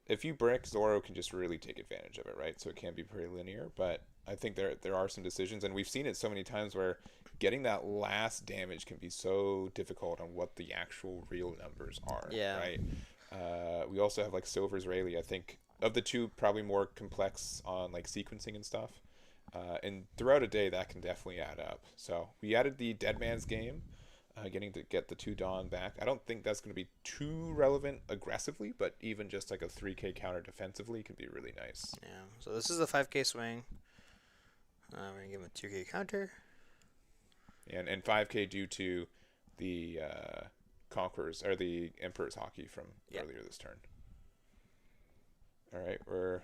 if you brick, Zoro can just really take advantage of it, right? So it can be pretty linear, but I think there are some decisions, and we've seen it so many times where getting that last damage can be so difficult on what the actual real numbers are, Yeah. right? We also have like Silver's Rayleigh. I think of the two, probably more complex on like sequencing and stuff. And throughout a day, that can definitely add up. So we added the Dead Man's Game, getting to get the 2 Dawn back. I don't think that's going to be too relevant aggressively, but even just like a 3K counter defensively can be really nice. Yeah. So this is the 5K swing. We're gonna give him a 2K counter. And 5K due to the Conquerors or the Emperor's Hockey from earlier this turn. All right, we're.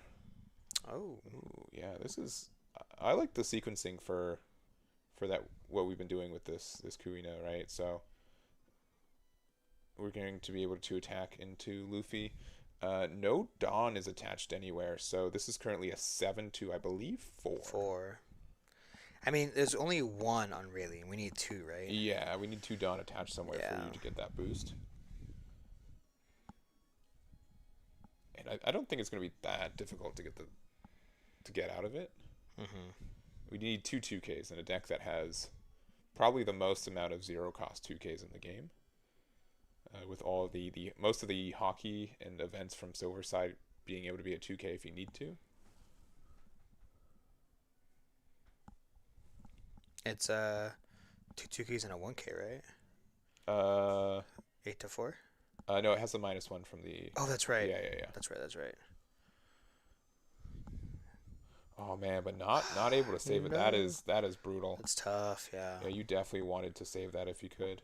Oh. Ooh, yeah, this is. I like the sequencing for that what we've been doing with this Kuino, right? So we're going to be able to attack into Luffy. No Dawn is attached anywhere, so this is currently a 7 to, I believe, 4. 4. I mean, there's only 1 on Rayleigh. We need 2, right? Yeah, we need 2 Dawn attached somewhere for you to get that boost. And I don't think it's going to be that difficult to get out of it. Mm-hmm. We need 2 2Ks in a deck that has probably the most amount of 0 cost 2Ks in the game. With all the most of the hockey and events from Silver side being able to be a 2K if you need to. It's 2 2Ks and a 1K, right? 8 to 4. No, it has a -1 from the. Oh, that's right. Yeah. That's right. Oh man, but not able to save it. No. That is brutal. It's tough. Yeah. Yeah, you definitely wanted to save that if you could.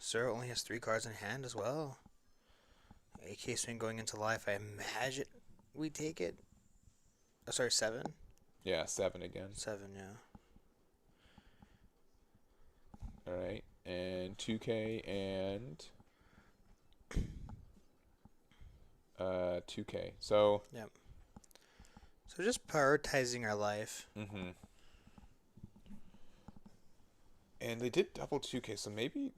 Zoro only has 3 cards in hand as well. AK swing going into life. I imagine we take it. Oh, sorry, 7. Yeah, 7 again. 7, yeah. All right, and 2K and 2K. So. Yep. So just prioritizing our life. Mm-hmm. And they did double 2K, so maybe.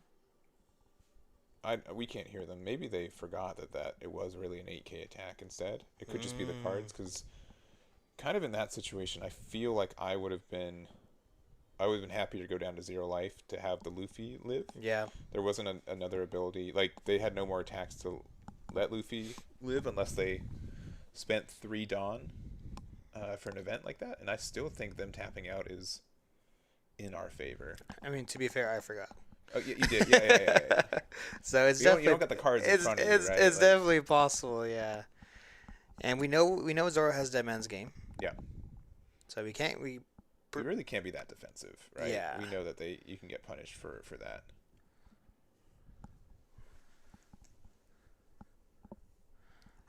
We can't hear them. Maybe they forgot that it was really an 8K attack instead. It could just be the cards, because kind of in that situation, I feel like I would have been happy to go down to 0 life to have the Luffy live. Yeah. There wasn't another ability. Like, they had no more attacks to let Luffy live unless they spent 3 Dawn for an event like that. And I still think them tapping out is in our favor. I mean, to be fair, I forgot. Oh, yeah, you did. Yeah. So it's You definitely don't got the cards in front of you, right? It's definitely possible, yeah. And we know Zoro has Dead Man's Game. Yeah. So we really can't be that defensive, right? Yeah. We know that you can get punished for that.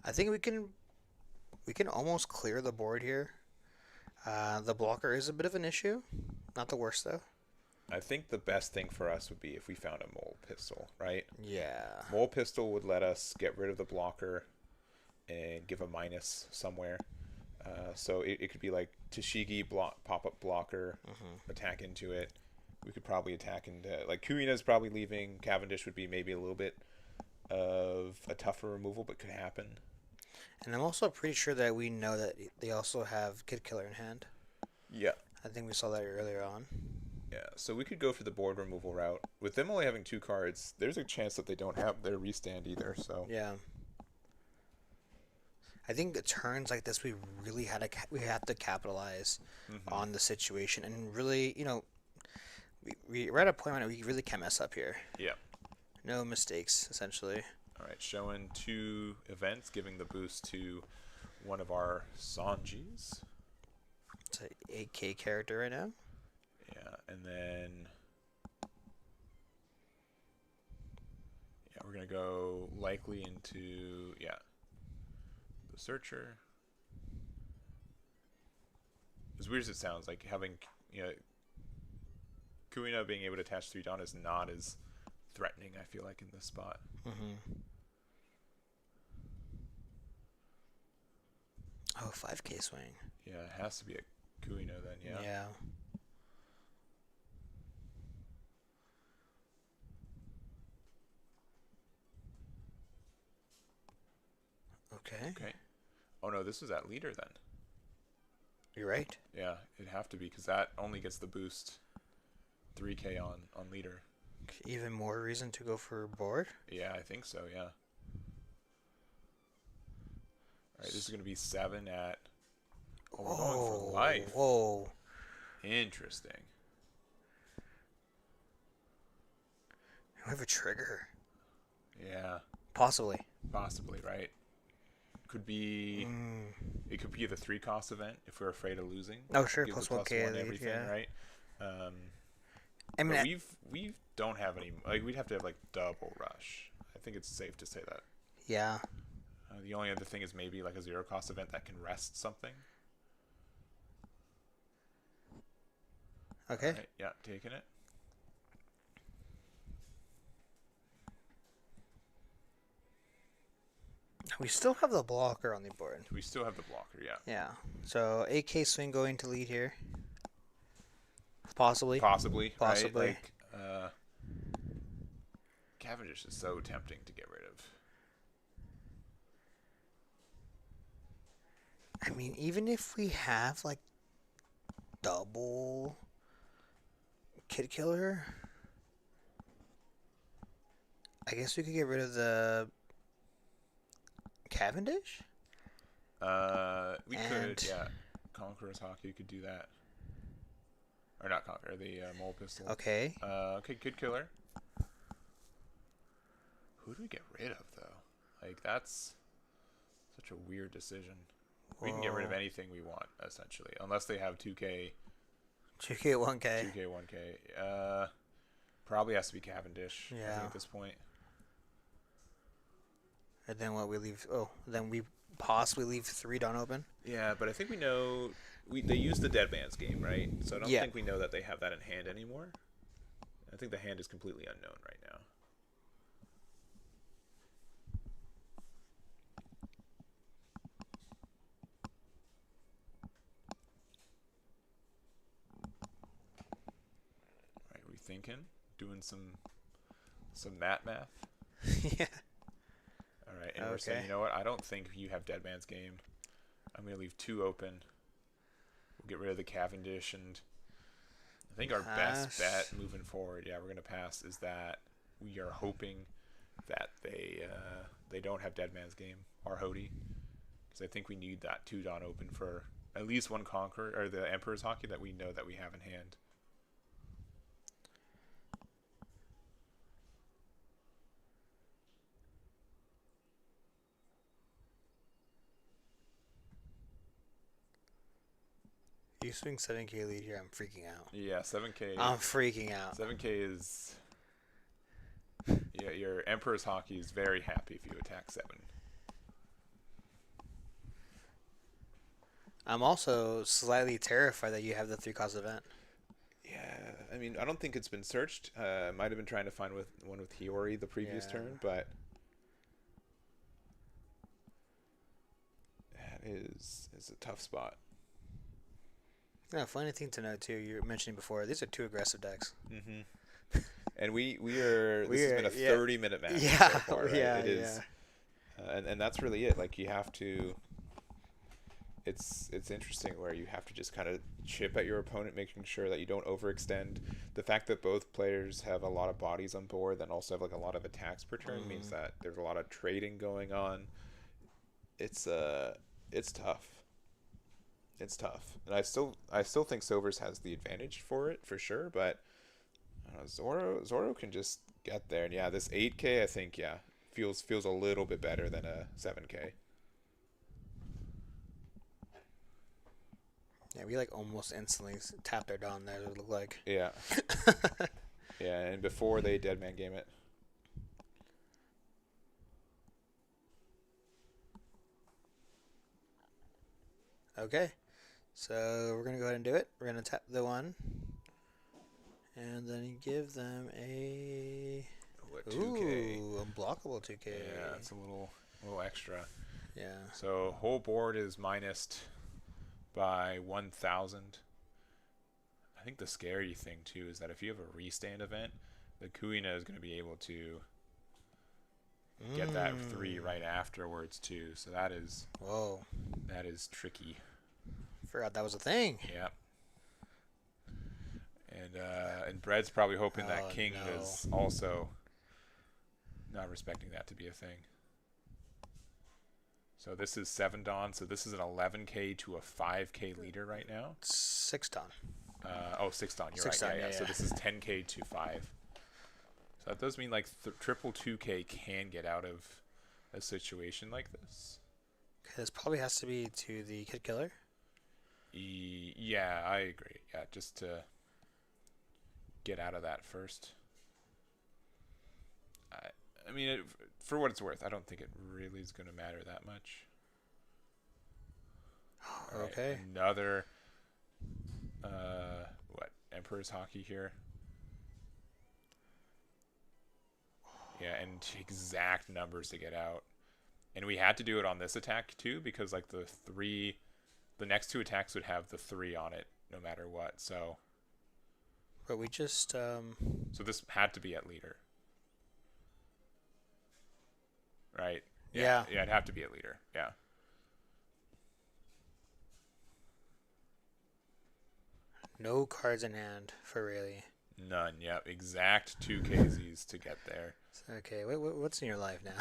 I think we can almost clear the board here. The blocker is a bit of an issue. Not the worst though. I think the best thing for us would be if we found a mole pistol, right? Yeah. Mole pistol would let us get rid of the blocker and give a minus somewhere. So it could be like Tashigi pop-up blocker, attack into it. We could probably attack into, like, Kuina's probably leaving. Cavendish would be maybe a little bit of a tougher removal, but could happen. And I'm also pretty sure that we know that they also have Kid Killer in hand. Yeah. I think we saw that earlier on. Yeah, so we could go for the board removal route. With them only having 2 cards, there's a chance that they don't have their restand either, so. Yeah. I think the turns like this, we really we have to capitalize on the situation and really, we're at a point where we really can't mess up here. Yeah. No mistakes, essentially. All right, showing 2 events, giving the boost to one of our Sanjis. It's an 8K character right now. Yeah, and then we're gonna go likely into the Searcher. As weird as it sounds, like having Kuina being able to attach 3 Dawn is not as threatening, I feel like, in this spot. Oh, 5K swing. Yeah, it has to be a Kuina then, Yeah. Okay. Okay. Oh no, this was at leader then. You're right. Yeah, it'd have to be because that only gets the boost 3K on leader. Even more reason to go for board. Yeah, I think so. Yeah. All right, this is gonna be 7 at. Oh, we're going for life. Whoa. Interesting. We have a trigger. Yeah. Possibly. Possibly, right? Could be. It could be the 3-cost event if we're afraid of losing. Oh sure, Gives plus a +1 lead, everything, yeah. right? I mean, But we don't have any. Like we'd have to have like double rush. I think it's safe to say that. yeah. The only other thing is maybe like a 0-cost event that can rest something. Okay. Right, yeah, taking it. We still have the blocker on the board. We still have the blocker, yeah. Yeah. So 8K swing going to lead here. Possibly. Possibly. Possibly. Right? Like, Cavendish is so tempting to get rid of. I mean, even if we have like double Kid Killer, I guess we could get rid of the Cavendish. We could, yeah. Conqueror's Hockey could do that. Or not Conqueror, the Mole Pistol. Okay. Okay, Kid Killer. Who do we get rid of, though? Like, that's such a weird decision. We can get rid of anything we want, essentially. Unless they have 2K. 2K, 1K. 2K, 1K. Probably has to be Cavendish, I Yeah. think, at this point. And then what we leave? Oh, then we possibly leave 3 Dawn open. Yeah, but I think we know... they use the Dead Man's Game, right? So I don't think we know that they have that in hand anymore. I think the hand is completely unknown right now. All right, we thinking? Doing some math? Yeah. All right, and we're saying, you know what? I don't think you have Dead Man's Game. I'm going to leave 2 open. We'll get rid of the Cavendish, and I think our best bet moving forward, yeah, we're going to pass, is that we are hoping that they don't have Dead Man's Game, our Hody, because I think we need that 2 Dawn open for at least one Conqueror, or the Emperor's Hockey that we know that we have in hand. You swing 7K lead here, I'm freaking out. Yeah, 7K. I'm freaking out. 7K is... Yeah, your Emperor's Hockey is very happy if you attack 7. I'm also slightly terrified that you have the 3-cost event. Yeah, I mean, I don't think it's been searched. Might have been trying to find one with Hiyori the previous turn, but... That is a tough spot. Yeah, funny thing to note too. You were mentioning before, these are 2 aggressive decks. Mm-hmm. And we are. This has been a 30-minute match. Yeah, so far, right? yeah, it is. And that's really it. Like you have to. It's interesting where you have to just kind of chip at your opponent, making sure that you don't overextend. The fact that both players have a lot of bodies on board, then also have like a lot of attacks per turn, means that there's a lot of trading going on. It's tough. It's tough, and I still think Silvers has the advantage for it for sure. But I don't know, Zoro can just get there, and yeah, this 8K I think feels a little bit better than a 7K. Yeah, we like almost instantly tapped our Dawn there. It looked like. Yeah. Yeah, and before they Dead Man Game it. Okay. So we're going to go ahead and do it. We're going to tap the 1. And then give them a... What, 2K? Ooh, unblockable 2K. Yeah, it's a little extra. Yeah. So whole board is minused by 1,000. I think the scary thing, too, is that if you have a restand event, the Kuina is going to be able to get that 3 right afterwards too. So Whoa. that is tricky. Forgot that was a thing. Yeah. And Bread's probably hoping that Oh, King no. is also not respecting that to be a thing. So this is 7 Dawn. So this is an 11k to a 5k leader right now. 6 Dawn. 6 Dawn. You're 6 right. Dawn, Yeah. yeah, So yeah. this is 10k to 5. So that does mean like triple 2k can get out of a situation like this. Okay, this probably has to be to the Kid Killer. Yeah, I agree. Yeah, just to get out of that first. I mean, for what it's worth, I don't think it really is going to matter that much. All right, Okay. another, Emperor's Hockey here. Yeah, and exact numbers to get out. And we had to do it on this attack too, because like the next 2 attacks would have the 3 on it no matter what. So But we just so this had to be at leader. Right? Yeah. Yeah, it'd have to be at leader. Yeah. no cards in hand for Rayleigh. None. Yep. Exact 2 KZs to get there. Okay, what's in your life now?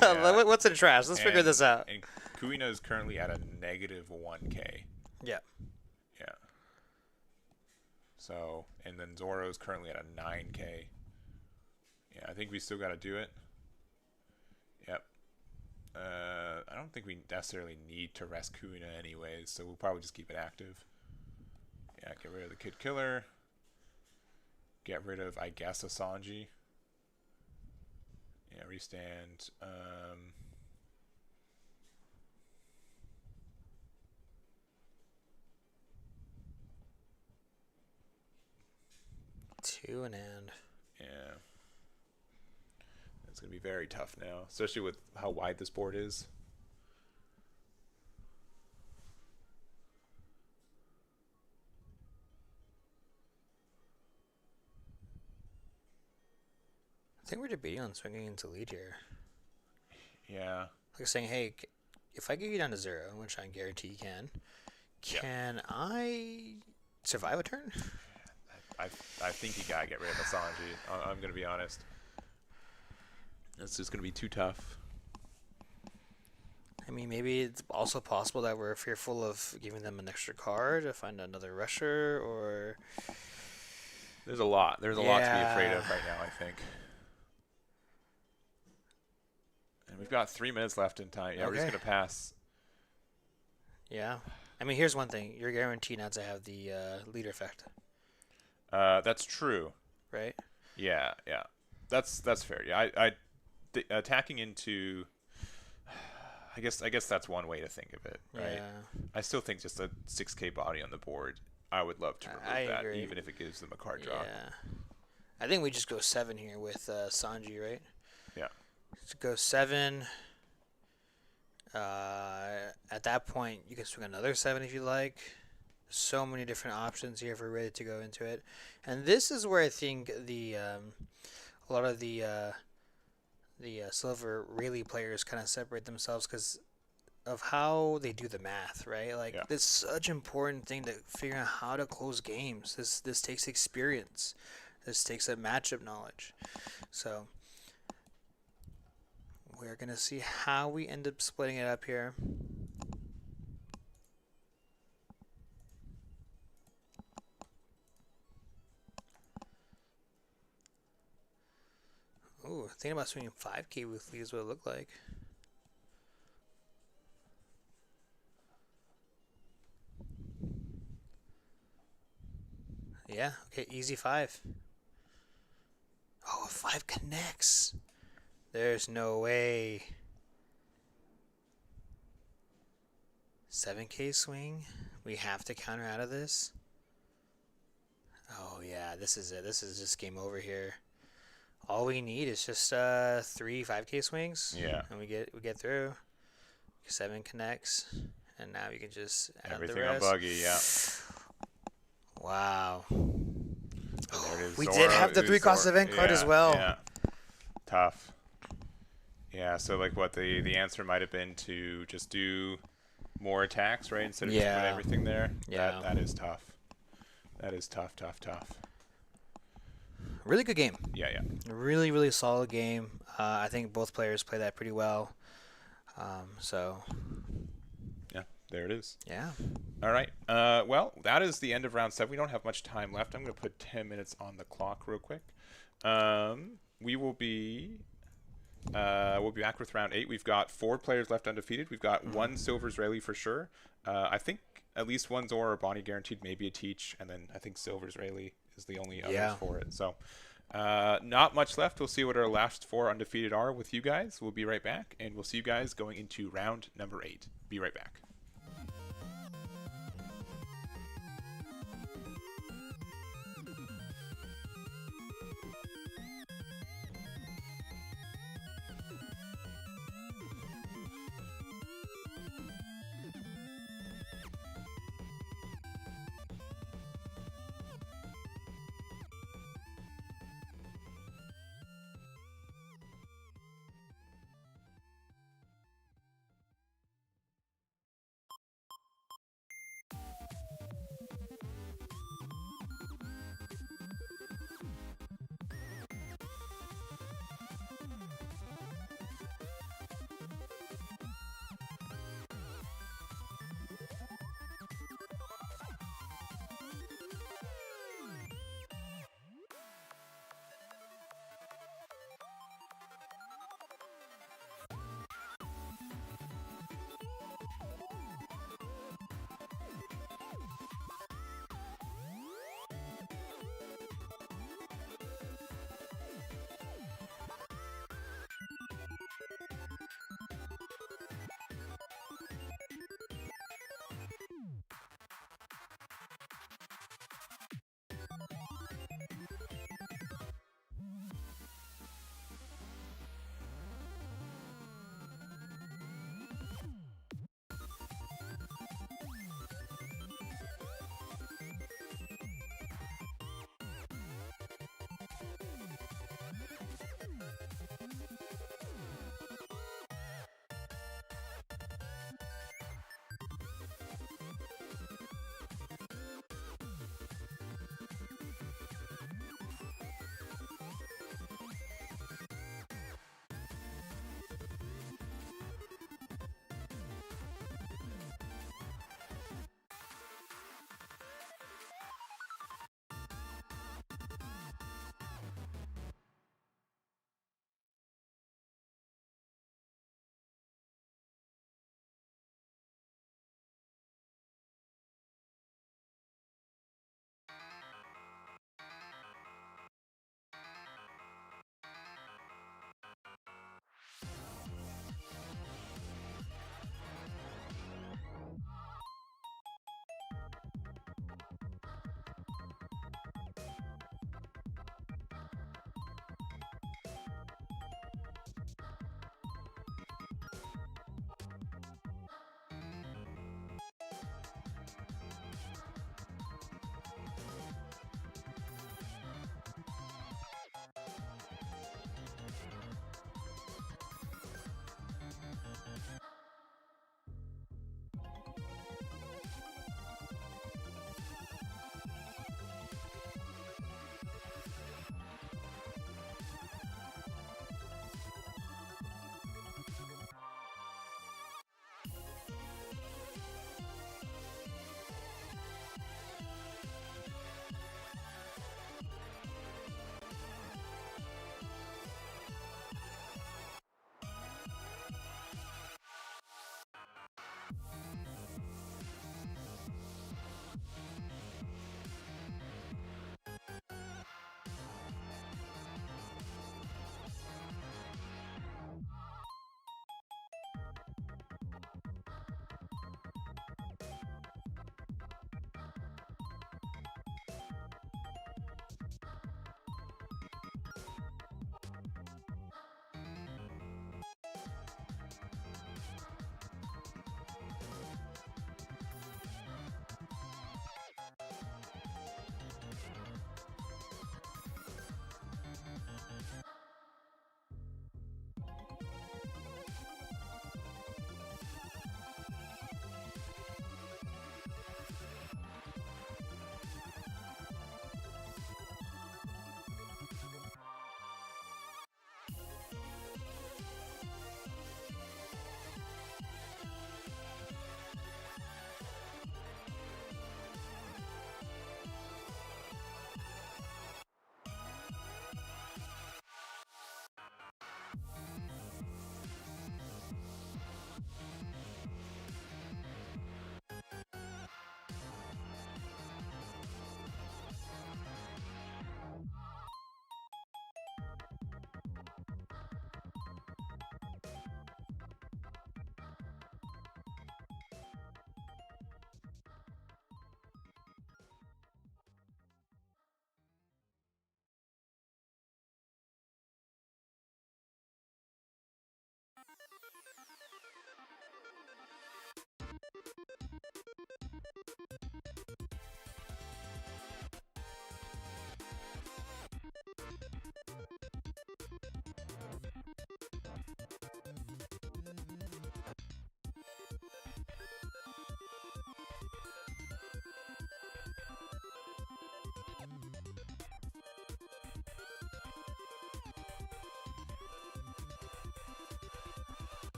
Yeah. What's in trash? Let's figure this out. And Kuina is currently at a negative 1k. Yeah. Yeah. So, and then Zoro is currently at a 9k. Yeah, I think we still got to do it. Yep. I don't think we necessarily need to rest Kuina anyways, so we'll probably just keep it active. Yeah, get rid of the Kid Killer. Get rid of, I guess, a Sanji. Yeah, restand. Two in hand. Yeah. It's going to be very tough now, especially with how wide this board is. I think we're debating on swinging into lead here. Yeah. Like saying, hey, if I get you down to 0, which I guarantee you can, Yeah. can I survive a turn? I think you got to get rid of Sanji. I'm going to be honest. It's just going to be too tough. I mean, maybe it's also possible that we're fearful of giving them an extra card to find another rusher, or... There's a lot. There's a lot to be afraid of right now, I think. And we've got 3 minutes left in time. Yeah, we're just Okay. going to pass. Yeah. I mean, here's one thing. You're guaranteed not to have the leader effect, That's true. right? Yeah, yeah. That's fair. Yeah, attacking into... I guess that's one way to think of it, right? Yeah. I still think just a 6k body on the board, I would love to remove I that, agree. even if it gives them a card draw. Yeah. I think we just go 7 here with Sanji, right? Yeah. Just go 7. At that point, you can swing another 7 if you like. So many different options here if we're ready to go into it. And this is where I think the a lot of the Silver Rayleigh players kind of separate themselves because of how they do the math, right? Like, Yeah. it's such an important thing to figure out how to close games. This takes experience. This takes a matchup knowledge. So we're going to see how we end up splitting it up here. Ooh, thinking about swinging 5k weekly is what it looked like. Yeah, okay, easy 5. Oh, a 5 connects. There's no way. 7k swing? We have to counter out of this? Oh yeah, this is it. This is just game over here. All we need is just 3 5k swings. Yeah. And we get through. 7 connects. And now you can just add Everything the on rest. buggy, yeah. Wow. And there it is. We Zoro, did have the it 3 was cost Zoro. event card as well. Yeah. Tough. Yeah, so like what the answer might have been to just do more attacks, right? Instead of just put Yeah. everything there. Yeah. That is tough. That is tough, tough, tough. Really good game. Yeah, yeah. Really, really solid game. I think both players play that pretty well. So, Yeah, there it is. yeah. All right. Well, that is the end of round 7. We don't have much time left. I'm going to put 10 minutes on the clock real quick. We will be we'll be back with round 8. We've got 4 players left undefeated. We've got 1 silver Israeli for sure. I think at least 1 Zoro or Bonnie guaranteed, maybe a Teach, and then I think silver Israeli is the only others for it. So not much left. We'll see what our last 4 undefeated are with you guys. We'll be right back, and we'll see you guys going into round number 8. Be right back.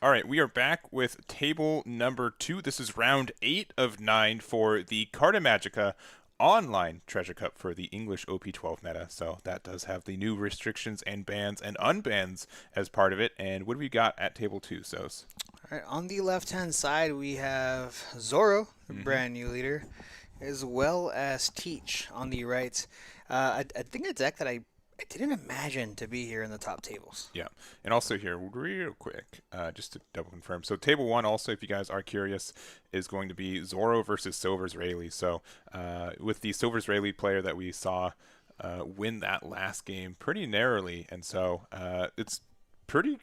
All right, we are back with table number 2. This is round 8 of 9 for the Carta Magica online treasure cup for the English OP12 meta. So that does have the new restrictions and bans and unbans as part of it. And what do we got at table 2, Sos? All right, on the left-hand side, we have Zoro, the brand new leader, as well as Teach on the right. I think a deck that I didn't imagine to be here in the top tables. Yeah, and also here, real quick, just to double confirm. So table 1, also, if you guys are curious, is going to be Zoro versus Silver's Rayleigh. So with the Silver's Rayleigh player that we saw win that last game pretty narrowly, and so it's pretty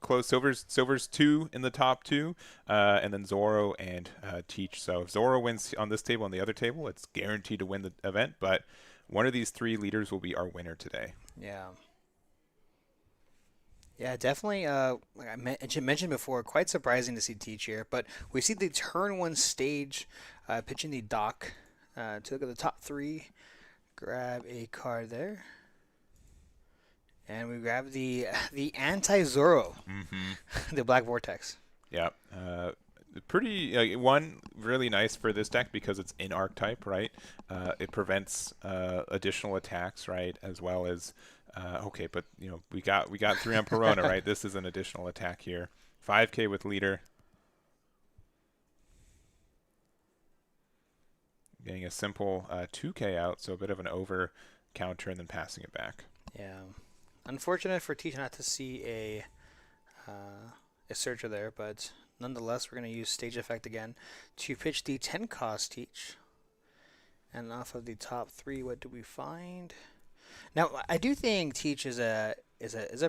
close. Silver's 2 in the top 2, and then Zoro and Teach. So if Zoro wins on this table and the other table, it's guaranteed to win the event, but one of these 3 leaders will be our winner today. Yeah. Yeah, definitely. Like I mentioned before, quite surprising to see Teach here. But we see the turn 1 stage pitching the dock to look at the top 3. Grab a card there. And we grab the anti-Zoro, the Black Vortex. Yeah. Pretty one really nice for this deck because it's in archetype, right? It prevents additional attacks, right? As well as okay, but we got 3 on Perona, right? This is an additional attack here. 5k with leader. Getting a simple 2k out, so a bit of an over counter and then passing it back. Yeah. Unfortunate for Teach not to see a searcher there, but nonetheless, we're going to use stage effect again to pitch the 10 cost Teach. And off of the top 3, what do we find? Now, I do think Teach is a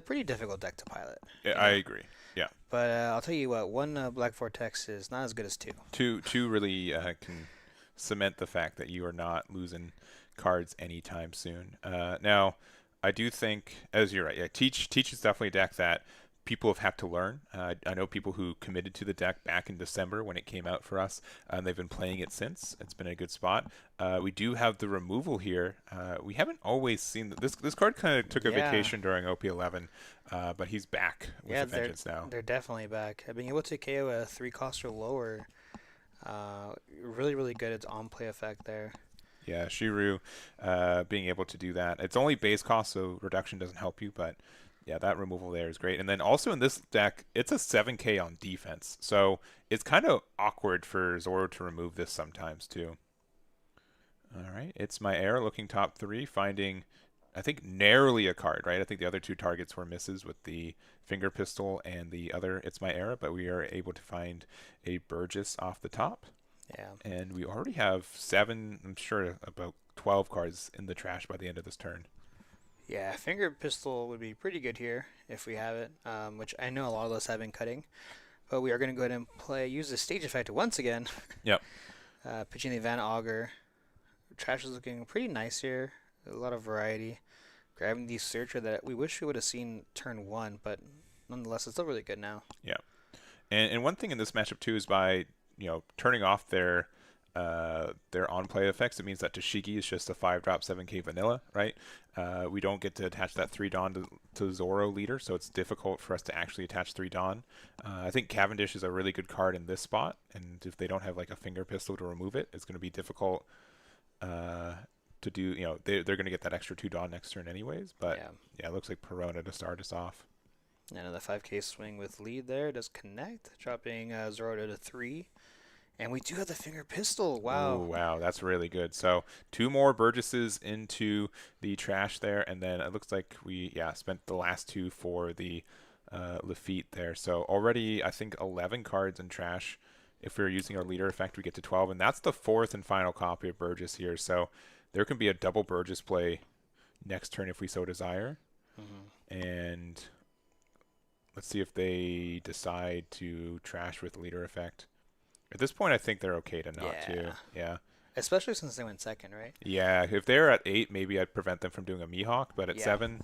pretty difficult deck to pilot. Yeah, I agree. Yeah. But I'll tell you what, 1 Black Vortex is not as good as 2. Two really can cement the fact that you are not losing cards anytime soon. Now, I do think, as you're right, yeah, Teach is definitely a deck that people have had to learn. I know people who committed to the deck back in December when it came out for us, and they've been playing it since. It's been a good spot. We do have the removal here. We haven't always seen this card kind of took a vacation during OP11, but he's back with a vengeance now. They're definitely back. Being able to KO a 3 cost or lower, really, really good. It's on play effect there. Yeah, Shiru being able to do that. It's only base cost, so reduction doesn't help you, but yeah, that removal there is great. And then also in this deck, it's a 7k on defense, so it's kind of awkward for Zoro to remove this sometimes too. All right, it's my air looking top 3, finding, I think, narrowly a card, right? I think the other 2 targets were misses with the finger pistol and the other It's My Era, but we are able to find a Burgess off the top. Yeah. And we already have 7, I'm sure about 12 cards in the trash by the end of this turn. Yeah, finger pistol would be pretty good here if we have it, which I know a lot of us have been cutting. But we are going to go ahead and use the stage effect once again. Yep. Pitching the Van Augur. Trash is looking pretty nice here. A lot of variety. Grabbing the Searcher that we wish we would have seen turn 1, but nonetheless, it's still really good now. Yeah. And one thing in this matchup, too, is by turning off their on-play effects, it means that Toshigi is just a 5-drop 7k vanilla, right? We don't get to attach that 3 Dawn to Zoro leader, so it's difficult for us to actually attach 3 Dawn. I think Cavendish is a really good card in this spot, and if they don't have like a finger pistol to remove it, it's going to be difficult to do. They're going to get that extra 2 Dawn next turn anyways, but yeah, it looks like Perona to start us off. Another 5k swing with lead there does connect, dropping Zoro to 3. And we do have the finger pistol. Wow. Ooh, wow, that's really good. So 2 more Burgesses into the trash there, and then it looks like we spent the last 2 for the Lafitte there. So already I think 11 cards in trash. If we're using our leader effect, we get to 12, and that's the 4th and final copy of Burgess here. So there can be a double Burgess play next turn if we so desire. And let's see if they decide to trash with leader effect. At this point, I think they're okay to not to. Yeah. Especially since they went second, right? Yeah. If they're at 8, maybe I'd prevent them from doing a Mihawk. But at 7,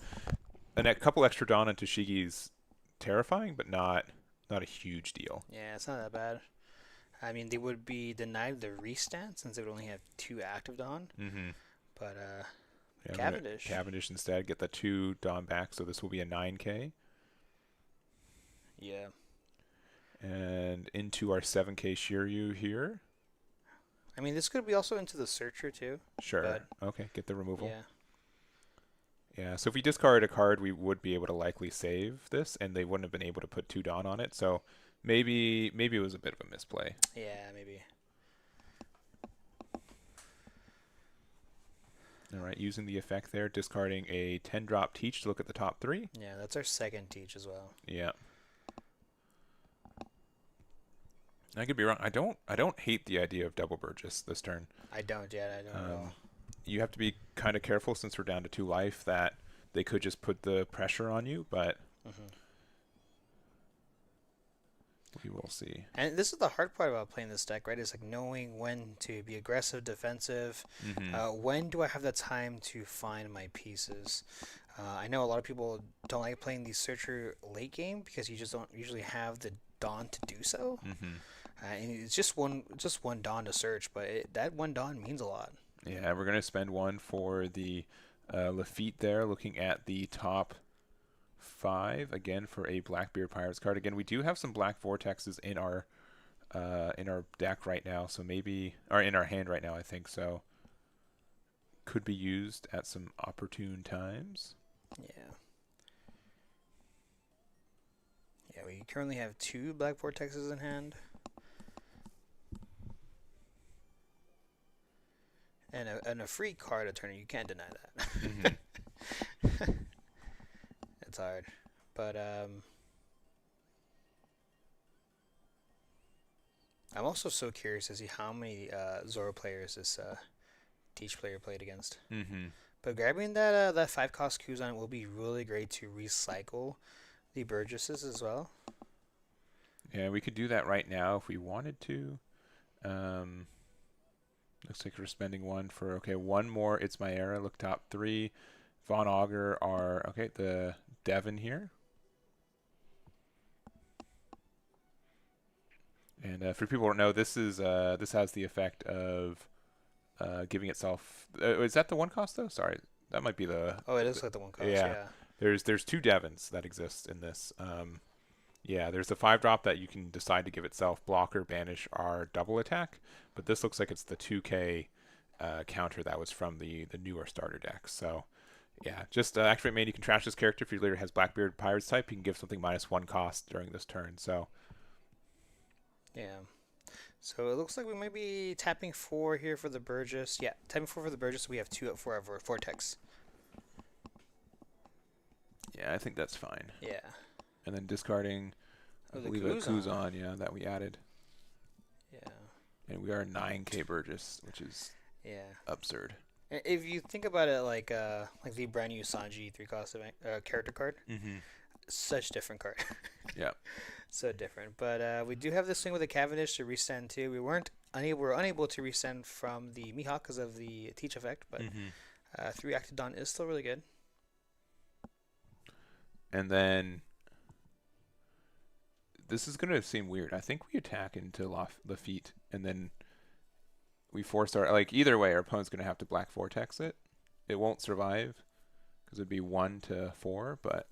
and a couple extra Dawn and Toshigi's terrifying, but not a huge deal. Yeah, it's not that bad. I mean, they would be denied the restand since they would only have 2 active Dawn. But Cavendish instead, get the 2 Dawn back, so this will be a 9k. Yeah. And into our 7K Shiryu here. I mean, this could be also into the Searcher too. Sure. But Okay, get the removal. yeah. Yeah, so if we discard a card, we would be able to likely save this, and they wouldn't have been able to put 2 Dawn on it. So maybe it was a bit of a misplay. Yeah, maybe. All right, using the effect there, discarding a 10-drop Teach to look at the top 3. Yeah, that's our second Teach as well. Yeah. I could be wrong. I don't hate the idea of double Burgess this turn. I don't yet. I don't know. You have to be kind of careful since we're down to 2 life that they could just put the pressure on you, but we will see. And this is the hard part about playing this deck, right? Is like knowing when to be aggressive, defensive. When do I have the time to find my pieces? I know a lot of people don't like playing the Searcher late game because you just don't usually have the Dawn to do so. And it's just one Dawn to search, but that one Dawn means a lot. Yeah, we're going to spend 1 for the Lafitte there, looking at the top 5, again, for a Blackbeard Pirates card. Again, we do have some Black Vortexes in our deck right now, so maybe, or in our hand right now, I think, so could be used at some opportune times. Yeah. Yeah, we currently have 2 Black Vortexes in hand. And a free card attorney, you can't deny that. It's hard. But I'm also so curious to see how many Zoro players this Teach player played against. But grabbing that 5-cost Kuzan will be really great to recycle the Burgesses as well. Yeah, we could do that right now if we wanted to. Looks like we're spending 1 for, okay, 1 more. It's My Era. Look top 3. Von Augur are, okay, the Devon here. And for people who don't know, this is this has the effect of giving itself. Is that the 1 cost though? Sorry, that might be the. Oh, it is like the 1 cost. Yeah. There's 2 Devons that exist in this. Yeah, there's the 5-drop that you can decide to give itself. Blocker, banish are double attack, but this looks like it's the 2K counter that was from the newer starter deck. So, yeah, just activate main. You can trash this character if your leader has Blackbeard Pirates type. You can give something -1 cost during this turn. So, yeah. So it looks like we might be tapping 4 here for the Burgess. Yeah, tapping 4 for the Burgess. We have 2 up for our Vortex. yeah, I think that's fine. Yeah. And then discarding, I believe, a Kuzan, yeah, that we added. Yeah. And we are 9K Burgess, which is absurd. If you think about it like the brand new Sanji 3-cost character card, such different card. Yeah. So different. But we do have this thing with the Cavendish to resend too. We were unable to resend from the Mihawk because of the Teach effect, but 3 Acted Dawn is still really good. And then this is going to seem weird. I think we attack into Lafitte, and then we force our, like, either way, our opponent's going to have to Black Vortex it. It won't survive because it'd be 1 to 4, but.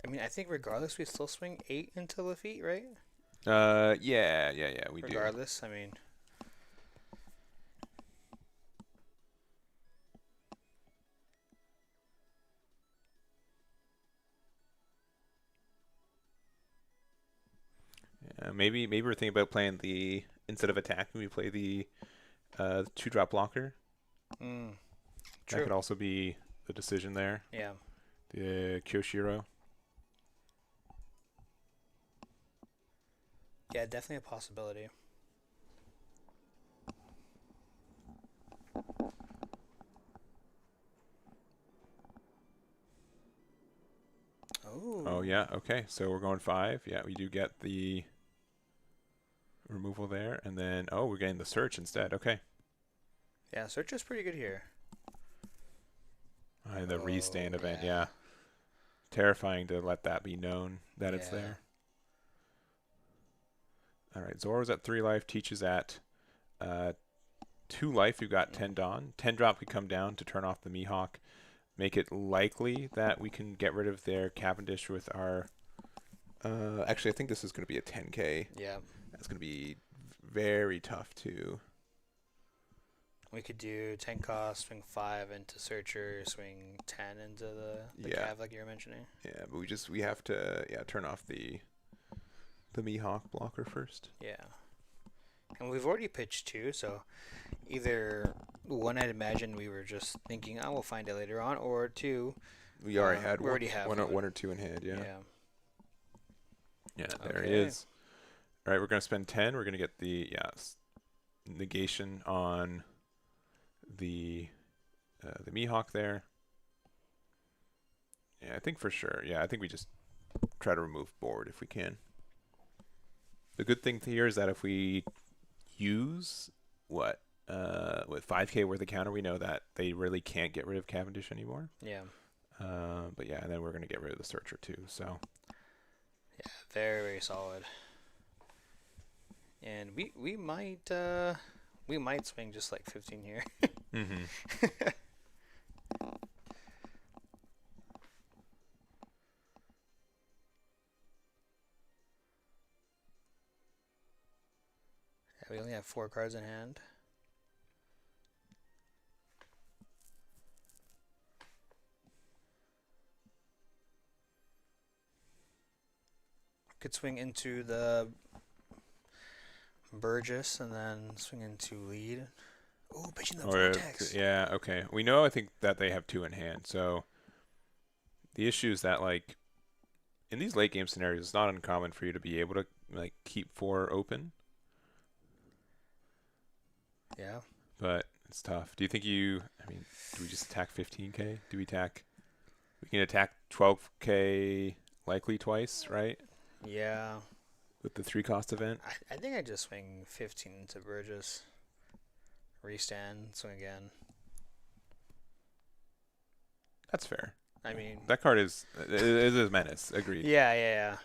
I mean, I think regardless, we still swing 8 into Lafitte, right? Yeah, we do. Regardless, I mean. Maybe we're thinking about playing the, instead of attacking, we play the 2-drop blocker. True. That could also be the decision there. Yeah. The Kyoshiro. Yeah, definitely a possibility. Oh, yeah. Okay. So we're going 5. Yeah, we do get the removal there. And then, we're getting the search instead. Okay. Yeah, search is pretty good here. And the restand event, yeah. Terrifying to let that be known that it's there. All right, Zoro's at 3 life, Teaches at 2 life. We've got 10 Dawn. 10 drop could come down to turn off the Mihawk. make it likely that we can get rid of their Cavendish with our. Actually, I think this is going to be a 10K. Yeah. That's going to be very tough to. We could do 10 cost, swing 5 into Searcher, swing 10 into the Cav like you were mentioning. Yeah, but we have to turn off the Mihawk blocker first. Yeah. And we've already pitched 2, so either one, I'd imagine we were just thinking, we'll find it later on, or 2, we already had we already have one or 2 in hand. Yeah. Yeah. There it is. All right, we're gonna spend 10. We're gonna get the negation on the Mihawk there. Yeah, I think for sure. Yeah, I think we just try to remove board if we can. The good thing here is that if we use with 5K worth of counter, we know that they really can't get rid of Cavendish anymore. Yeah. But yeah, and then we're gonna get rid of the Searcher too. So. Yeah, very, very solid. And we might swing just like 15 here. Mm-hmm. Yeah, we only have 4 cards in hand. Could swing into the Burgess and then swing into lead. Oh, pitching the Vortex. Yeah, okay. We know, I think, that they have 2 in hand. So the issue is that, like, in these late game scenarios, it's not uncommon for you to be able to, like, keep 4 open. Yeah. But it's tough. Do you think do we just attack 15K? We can attack 12K likely twice, right? Yeah. With the 3-cost event? I think I just swing 15 into Burgess. Restand, swing again. That's fair. I mean, that card is a menace. Agreed. Yeah.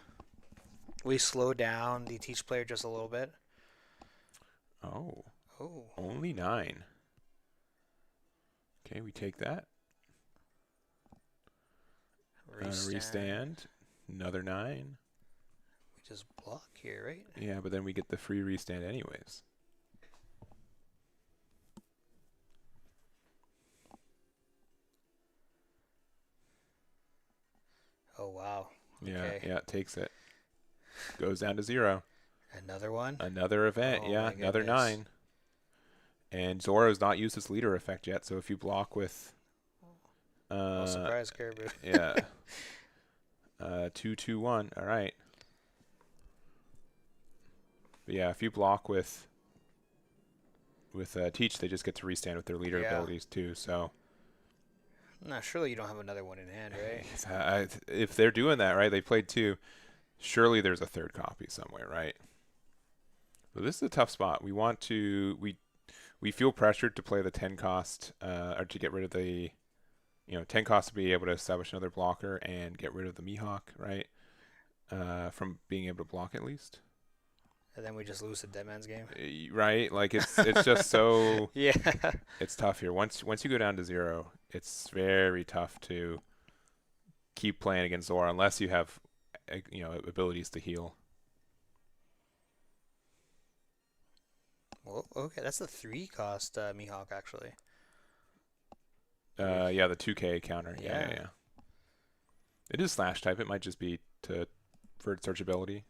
We slow down the teach player just a little bit. Oh. Only 9. Okay, we take that. Restand. Another 9. We just block here, right? Yeah, but then we get the free restand anyways. Oh, wow. Okay. Yeah, it takes it. Goes down to 0. Another one? Another event, another 9. And Zoro's not used his leader effect yet, so if you block with... surprise, Caribou. Yeah. 2-2-1, all right. But yeah, if you block with Teach, they just get to restand with their leader abilities too, so... No, surely you don't have another one in hand, right? If they're doing that, right, they played 2, surely there's a 3rd copy somewhere, right? But this is a tough spot. We want to... We feel pressured to play the 10 cost, or to get rid of the... 10 cost to be able to establish another blocker and get rid of the Mihawk, right? From being able to block at least. And then we just lose the dead man's game. Right? Like, it's just so... Yeah. It's tough here. Once you go down to 0, it's very tough to keep playing against Zoro unless you have, abilities to heal. Well, okay, that's the 3-cost Mihawk, actually. Yeah, the 2K counter. Yeah. It is slash type. It might just be for searchability.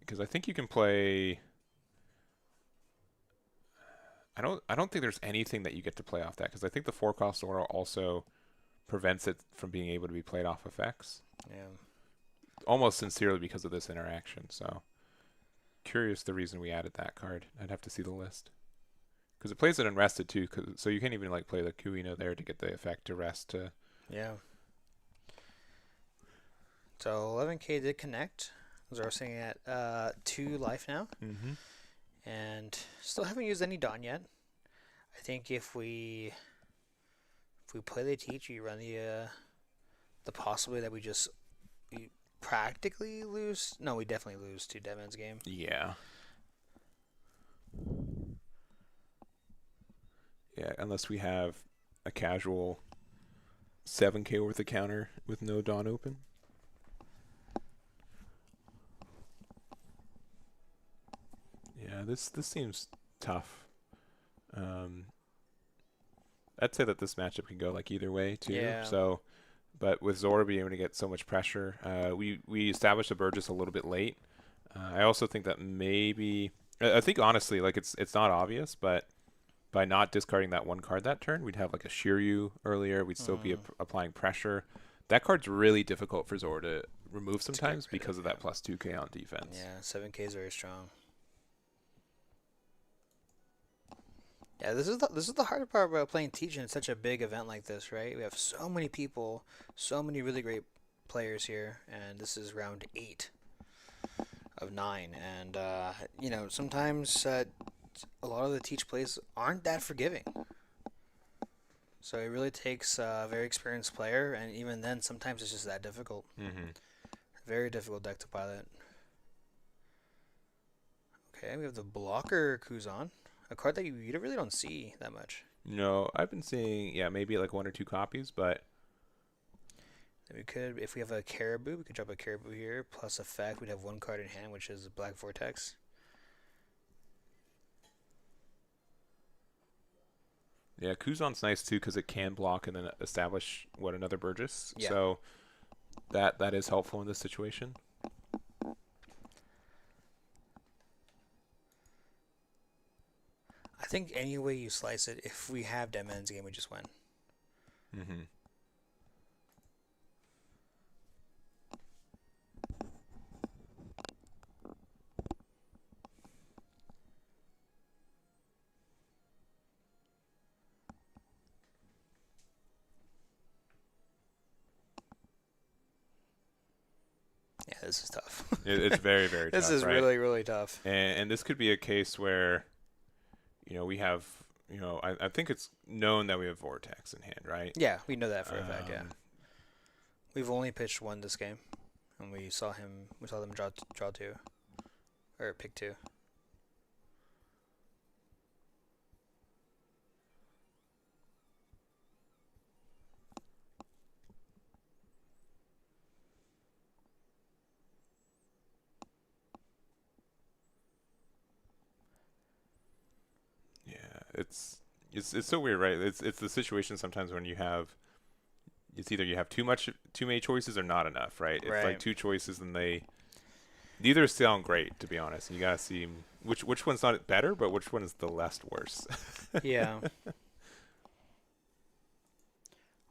Because I think you can play... I don't think there's anything that you get to play off that, because I think the 4-cost Zoro also prevents it from being able to be played off effects. Yeah. Almost sincerely because of this interaction, so... Curious the reason we added that card. I'd have to see the list. Because it plays it unrested too, so you can't even play the Kuino there to get the effect to rest. Yeah. So 11K did connect. Zoro sitting at 2 life now. Mm-hmm. And still haven't used any Dawn yet. I think if we play the Teach, we run the possibility that we practically lose. No, we definitely lose to Deadman's game. Yeah. Yeah, unless we have a casual 7K worth of counter with no Dawn open. Yeah, this seems tough. I'd say that this matchup can go like either way too. Yeah. So, but with Zoro being able to get so much pressure, we established the Burgess a little bit late. I also think that maybe I think honestly like it's not obvious, but by not discarding that one card that turn, we'd have like a Shiryu earlier. We'd still be applying pressure. That card's really difficult for Zoro to remove sometimes because of that plus 2K on defense. Yeah, 7K is very strong. Yeah, this is the hard part about playing Teach in such a big event like this, right? We have so many people, so many really great players here, and this is round 8 of 9. And sometimes a lot of the Teach plays aren't that forgiving. So it really takes a very experienced player, and even then, sometimes it's just that difficult. Mm-hmm. Very difficult deck to pilot. Okay, we have the blocker Kuzan. A card that you really don't see that much. No, I've been seeing, maybe like 1 or 2 copies, but... Then we could, if we have a Caribou, we could drop a Caribou here. Plus effect, we'd have 1 card in hand, which is Black Vortex. Yeah, Kuzan's nice too because it can block and then establish, another Burgess. Yeah. So that is helpful in this situation. I think any way you slice it, if we have Dead Man's Game, we just win. Mm-hmm. Yeah, this is tough. It's very, very tough. This is right? really, really tough. And this could be a case where, we have, I think it's known that we have Vortex in hand, right? Yeah, we know that for a fact, yeah. We've only pitched 1 this game, and we saw them draw 2. Or pick 2. It's so weird, right? It's the situation sometimes when it's either you have too many choices or not enough, right? It's like 2 choices and neither sound great, to be honest. And you gotta see which one's not better, but which one is the less worse. Yeah.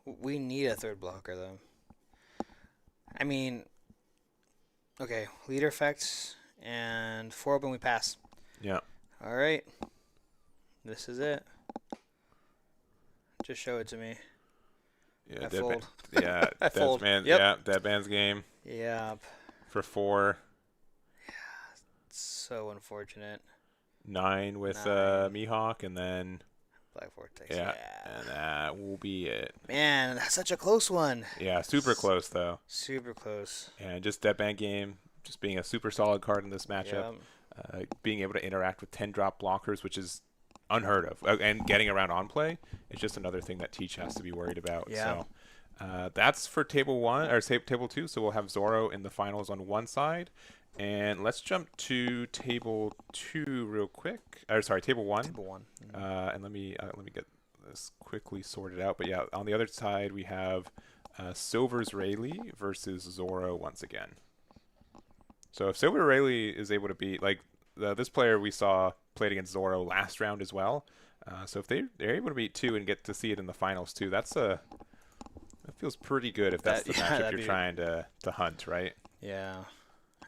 We need a 3rd blocker though. I mean, okay, leader effects and 4 open we pass. Yeah. All right. This is it. Just show it to me. Yeah, I fold. I fold. Yep. Yeah, Dead Man's Game. Yep. For 4. Yeah, it's so unfortunate. 9 with 9. Mihawk, and then Black Vortex. and that will be it. Man, that's such a close one. Yeah, super close though. Super close. And just Dead Man Game, just being a super solid card in this matchup. Yep. Being able to interact with 10 drop blockers, which is unheard of, and getting around on play is just another thing that Teach has to be worried about. Yeah. So that's for table 1 or table 2. So we'll have Zoro in the finals on one side, and let's jump to table 2 real quick. Or sorry, table 1. Table 1. And let me get this quickly sorted out. But yeah, on the other side we have Silver's Rayleigh versus Zoro once again. So if Silver Rayleigh is able to beat this player we saw played against Zoro last round as well. So if they're able to beat 2 and get to see it in the finals too, that feels pretty good if that's the matchup you're trying to hunt, right? Yeah.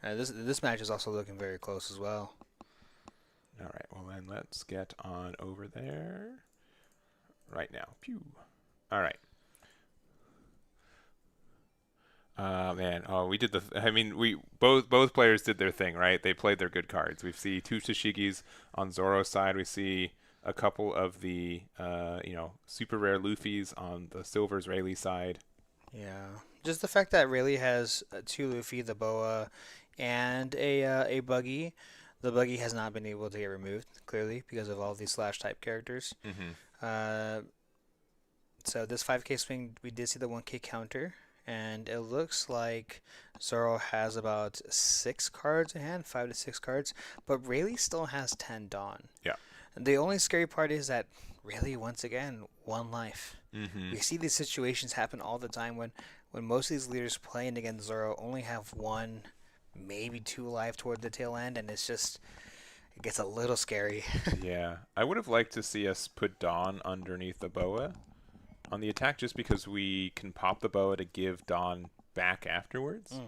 This match is also looking very close as well. All right. Well, then let's get on over there right now. Pew. All right. Man. Oh, we did we both players did their thing, right? They played their good cards. We see 2 Shishigis on Zoro's side. We see a couple of the, super rare Luffys on the Silver's Rayleigh side. Yeah. Just the fact that Rayleigh has 2 Luffy, the Boa, and a Buggy. The buggy has not been able to get removed, clearly, because of all these slash type characters. Mm-hmm. Uh, so this 5k swing, we did see the 1k counter, and it looks like Zoro has about 6 cards in hand, 5 to 6 cards, but Rayleigh still has 10 Dawn. Yeah. And the only scary part is that Rayleigh, once again, 1 life. Mm-hmm. We see these situations happen all the time when most of these leaders playing against Zoro only have 1, maybe 2 life toward the tail end, and it gets a little scary. Yeah. I would have liked to see us put Dawn underneath the boa on the attack, just because we can pop the boa to give Dawn back afterwards.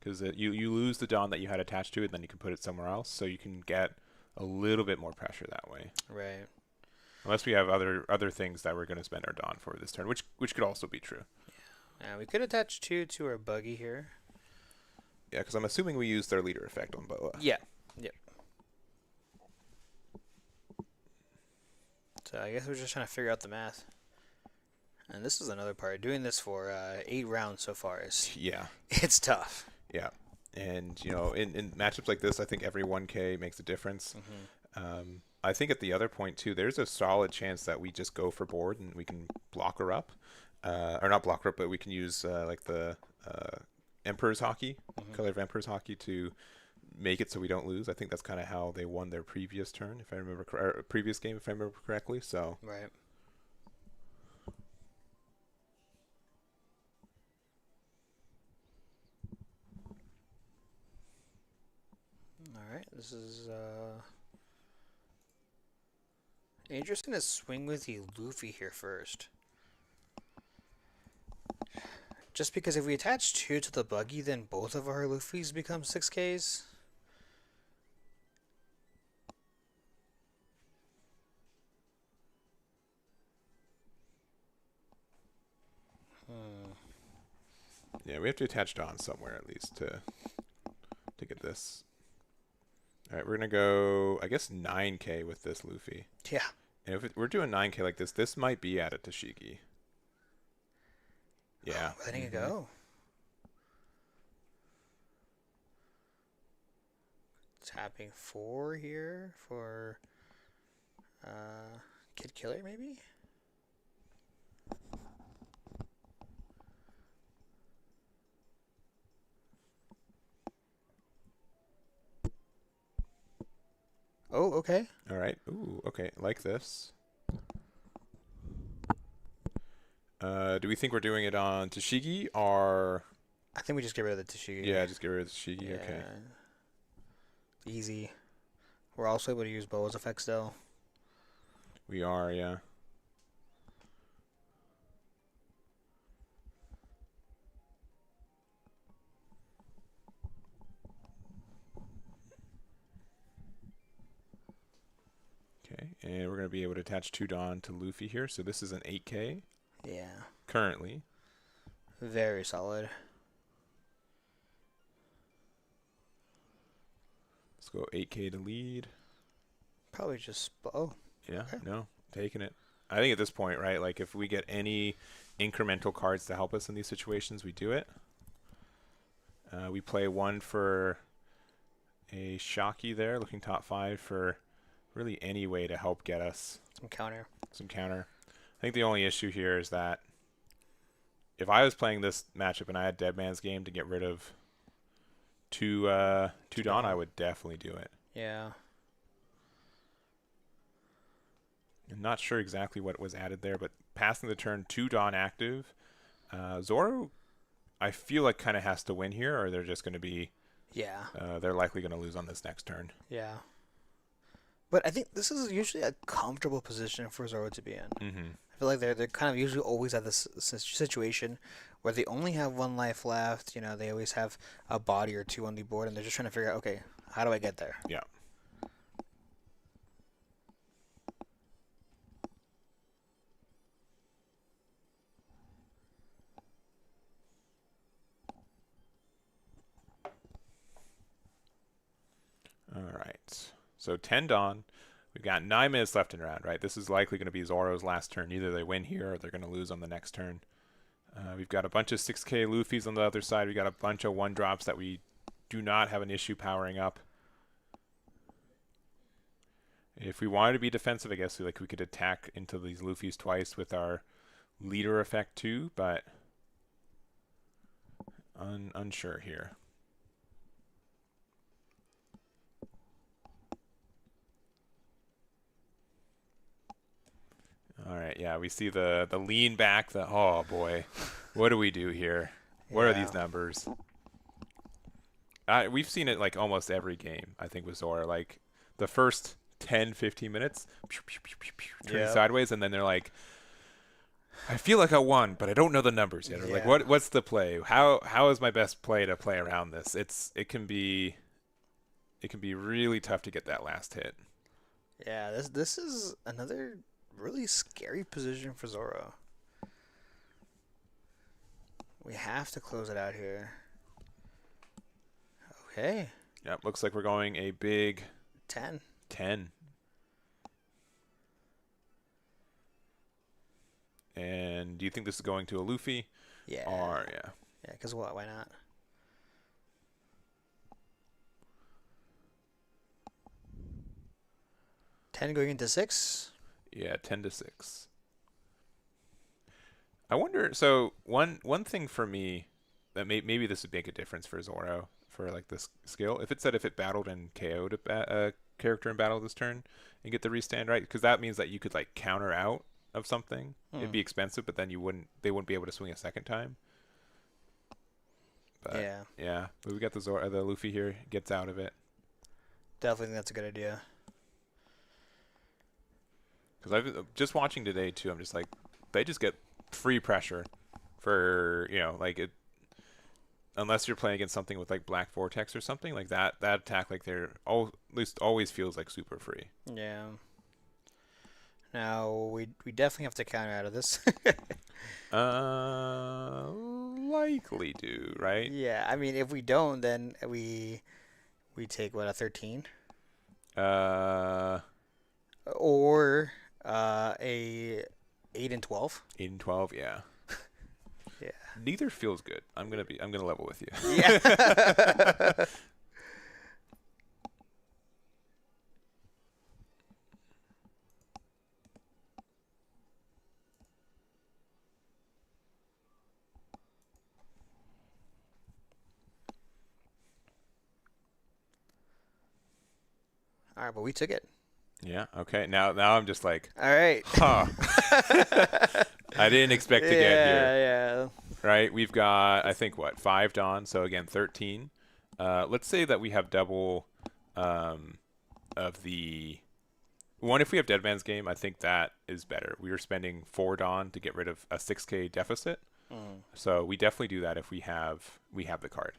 Because you lose the Dawn that you had attached to it, then you can put it somewhere else, so you can get a little bit more pressure that way. Right. Unless we have other things that we're going to spend our Dawn for this turn, which could also be true. Yeah, we could attach 2 to our buggy here. Yeah, because I'm assuming we use their leader effect on boa. Yeah. Yep. So I guess we're just trying to figure out the math. And this is another part. Doing this for 8 rounds so far it's tough. Yeah. And, in matchups like this, I think every 1K makes a difference. Mm-hmm. I think at the other point, too, there's a solid chance that we just go for board and we can block her up. Or not block her up, but we can use like the Emperor's Hockey, Color of Emperor's Hockey, to make it so we don't lose. I think that's kind of how they won their previous turn, if I remember previous game, if I remember correctly. So Right. All right. This is interesting to swing with the Luffy here first. Just because if we attach 2 to the buggy, then both of our Luffys become 6Ks. yeah, we have to attach Dawn somewhere at least to get this. All right, we're gonna go, I guess, 9K with this Luffy. Yeah. And if we're doing 9K like this might be at a Tashigi. Yeah. Letting it go. Tapping 4 here for Kid Killer, maybe? Oh, okay. All right. Ooh, okay. Like this. Do we think we're doing it on Tashigi or? I think we just get rid of the Tashigi. Yeah, just get rid of Tashigi. Yeah. Okay. Easy. We're also able to use Boa's effects though. We are, yeah. Okay, and we're going to be able to attach 2 Dawn to Luffy here. So this is an 8K Yeah. currently. Very solid. Let's go 8K to lead. Probably just Yeah, okay. no, taking it. I think at this point, right, like if we get any incremental cards to help us in these situations, we do it. We play 1 for a Shocky there, looking top 5 for really any way to help get us some counter. I think the only issue here is that if I was playing this matchup and I had Dead Man's Game to get rid of 2 Dawn, I would definitely do it. Yeah. I'm not sure exactly what was added there, but passing the turn, 2 Dawn active. Zoro, I feel like kind of has to win here, or they're just going to be. Yeah. They're likely going to lose on this next turn. Yeah. But I think this is usually a comfortable position for Zoro to be in. Mm-hmm. I feel like they're kind of usually always at this situation where they only have 1 life left. You know, they always have a body or 2 on the board, and they're just trying to figure out, okay, how do I get there? Yeah. All right. So 10 Dawn. We've got 9 minutes left in round, right? This is likely going to be Zoro's last turn. Either they win here or they're going to lose on the next turn. We've got a bunch of 6K Luffys on the other side. We've got a bunch of 1-drops that we do not have an issue powering up. If we wanted to be defensive, I guess we could attack into these Luffy's twice with our leader effect too, but unsure here. All right, yeah, we see the lean back. Oh boy, what do we do here? What are these numbers? We've seen it like almost every game, I think, with Zoro. Like the first 10, 15 minutes, turning sideways, and then they're like, I feel like I won, but I don't know the numbers yet. Or like, what's the play? How is my best play to play around this? It can be really tough to get that last hit. Yeah, this is another really scary position for Zoro. We have to close it out here. Okay. Yep, looks like we're going a big 10. 10. And do you think this is going to a Luffy? Yeah. Or, yeah. Yeah, because what? Why not? $10 going into 6? Yeah, 10-6. I wonder, so one thing for me that maybe this would make a difference for Zoro, for like this skill, if it battled and KO'd a character in battle this turn and get the restand, right? Because that means that you could like counter out of something. It'd be expensive, but then they wouldn't be able to swing a second time. But, yeah. But we got the Luffy here, gets out of it. Definitely think that's a good idea. Because I've just watching today too. I'm just like, they just get free pressure for like it. Unless you're playing against something with like Black Vortex or something like that, that attack like at least always feels like super free. Yeah. Now we definitely have to counter out of this. Likely do, right? Yeah, I mean if we don't, then we take what, a 13? Or a 8 and 12. 8 and 12, yeah. Yeah. Neither feels good. I'm gonna level with you. Yeah. All right, but we took it. Yeah. Okay. Now I'm just like, all right. Huh. I didn't expect to get here. Yeah. Right. We've got, I think, 5 Dawn. So again, 13. Let's say that we have double of the one. If we have Dead Man's Game, I think that is better. We were spending 4 Dawn to get rid of a 6K deficit. So we definitely do that if we have the card.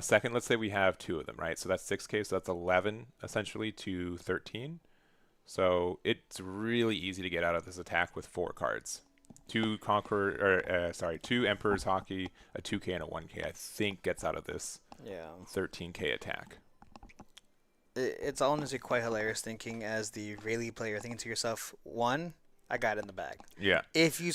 Second, let's say we have 2 of them, right? So that's 6K, so that's 11 essentially to 13. So it's really easy to get out of this attack with 4 cards. 2 Emperor's Hockey, a 2K and a 1K, I think gets out of this 13K attack. It's honestly quite hilarious thinking as the Rayleigh player, thinking to yourself, 1, I got it in the bag. Yeah. If you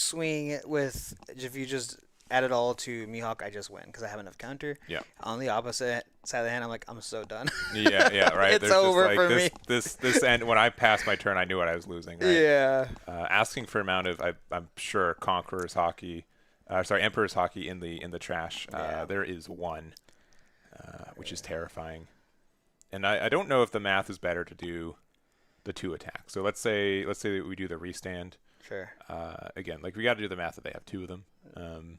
just add it all to Mihawk, I just win because I have enough counter. Yeah. On the opposite side of the hand, I'm like, I'm so done. Yeah, right. It's over for me. This end, when I passed my turn, I knew what I was losing. Right? Yeah. Asking for amount of, I'm sure Emperor's Hockey in the trash. There is 1, which is terrifying. And I don't know if the math is better to do the 2 attacks. So let's say that we do the restand. Sure. Again, like we got to do the math that they have 2 of them.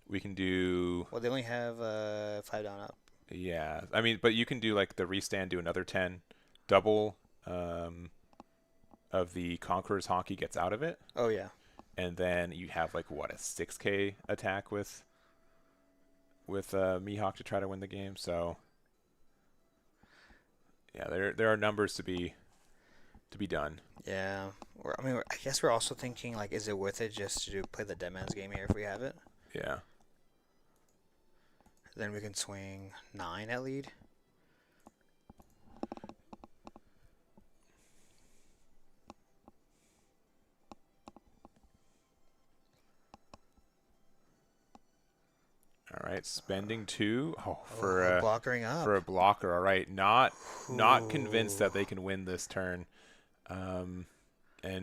We can do. Well, they only have 5 down up. Yeah, I mean, but you can do like the restand, do another 10, double of the Conqueror's Hockey gets out of it. Oh yeah. And then you have like a 6K attack with Mihawk to try to win the game. So yeah, there are numbers to be done. Yeah. I guess we're also thinking like, is it worth it just to play the Dead Man's Game here if we have it? Yeah. Then we can swing 9 at lead. All right, spending 2 blockering up. for a blocker. All right, not convinced that Ooh. they can win this turn, and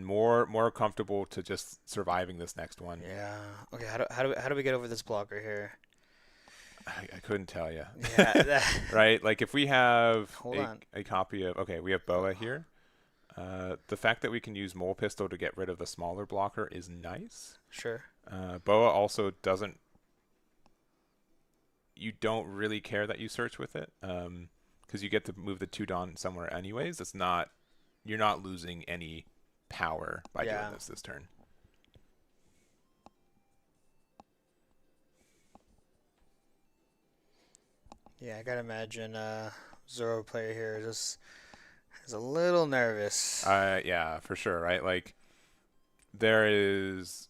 more comfortable to just surviving this next one. Yeah. Okay. How do we get over this blocker here? I couldn't tell you. Yeah. Right, like if we have Hold on. a copy of, okay, we have Boa here. The fact that we can use Mole Pistol to get rid of the smaller blocker is nice. Sure. Boa also doesn't. You don't really care that you search with it, because you get to move the 2 Dawn somewhere anyways. It's not. You're not losing any power by doing this turn. Yeah, I gotta imagine Zoro player here just is a little nervous. Yeah, for sure, right? Like there is,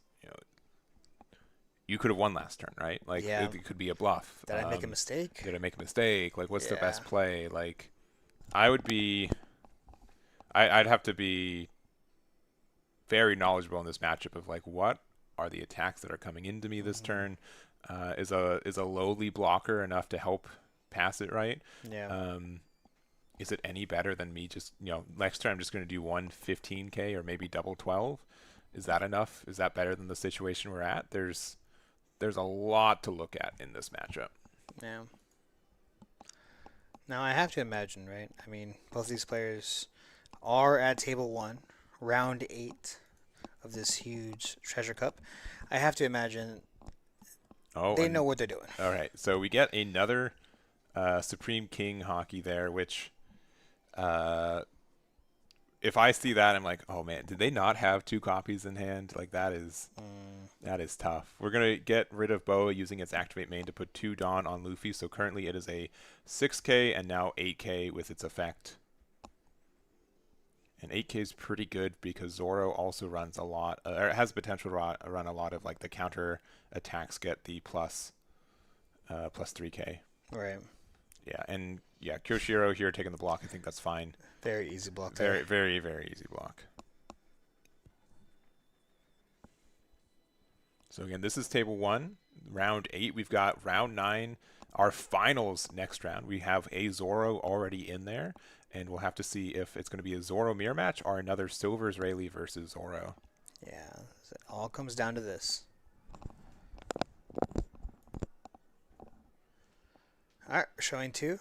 you could have won last turn, right? Like it could be a bluff. Did I make a mistake? Did I make a mistake? Like what's the best play? Like I'd have to be very knowledgeable in this matchup of like what are the attacks that are coming into me this turn? Is a lowly blocker enough to help pass it right? Yeah. Is it any better than me just, next turn I'm just going to do 115k or maybe double 12? Is that enough? Is that better than the situation we're at? There's a lot to look at in this matchup. Yeah. Now I have to imagine, right? I mean, both these players are at table 1, round 8 of this huge treasure cup. I have to imagine they know what they're doing. All right, so we get another Supreme King hockey there, which if I see that, I'm like, oh man, did they not have 2 copies in hand? Like that is tough. We're gonna get rid of Boa using its activate main to put 2 Dawn on Luffy. So currently it is a 6k and now 8k with its effect. And 8k is pretty good because Zoro also runs a lot, or it has potential to run a lot of like the counter attacks, get the plus 3k. Right. Yeah, and yeah, Kyoshiro here taking the block. I think that's fine. Very easy block. Very, very, very easy block. So again, this is table 1, round 8. We've got round 9, our finals next round. We have a Zoro already in there, and we'll have to see if it's going to be a Zoro mirror match or another Silver's Rayleigh versus Zoro. Yeah, it all comes down to this. All right, showing 2.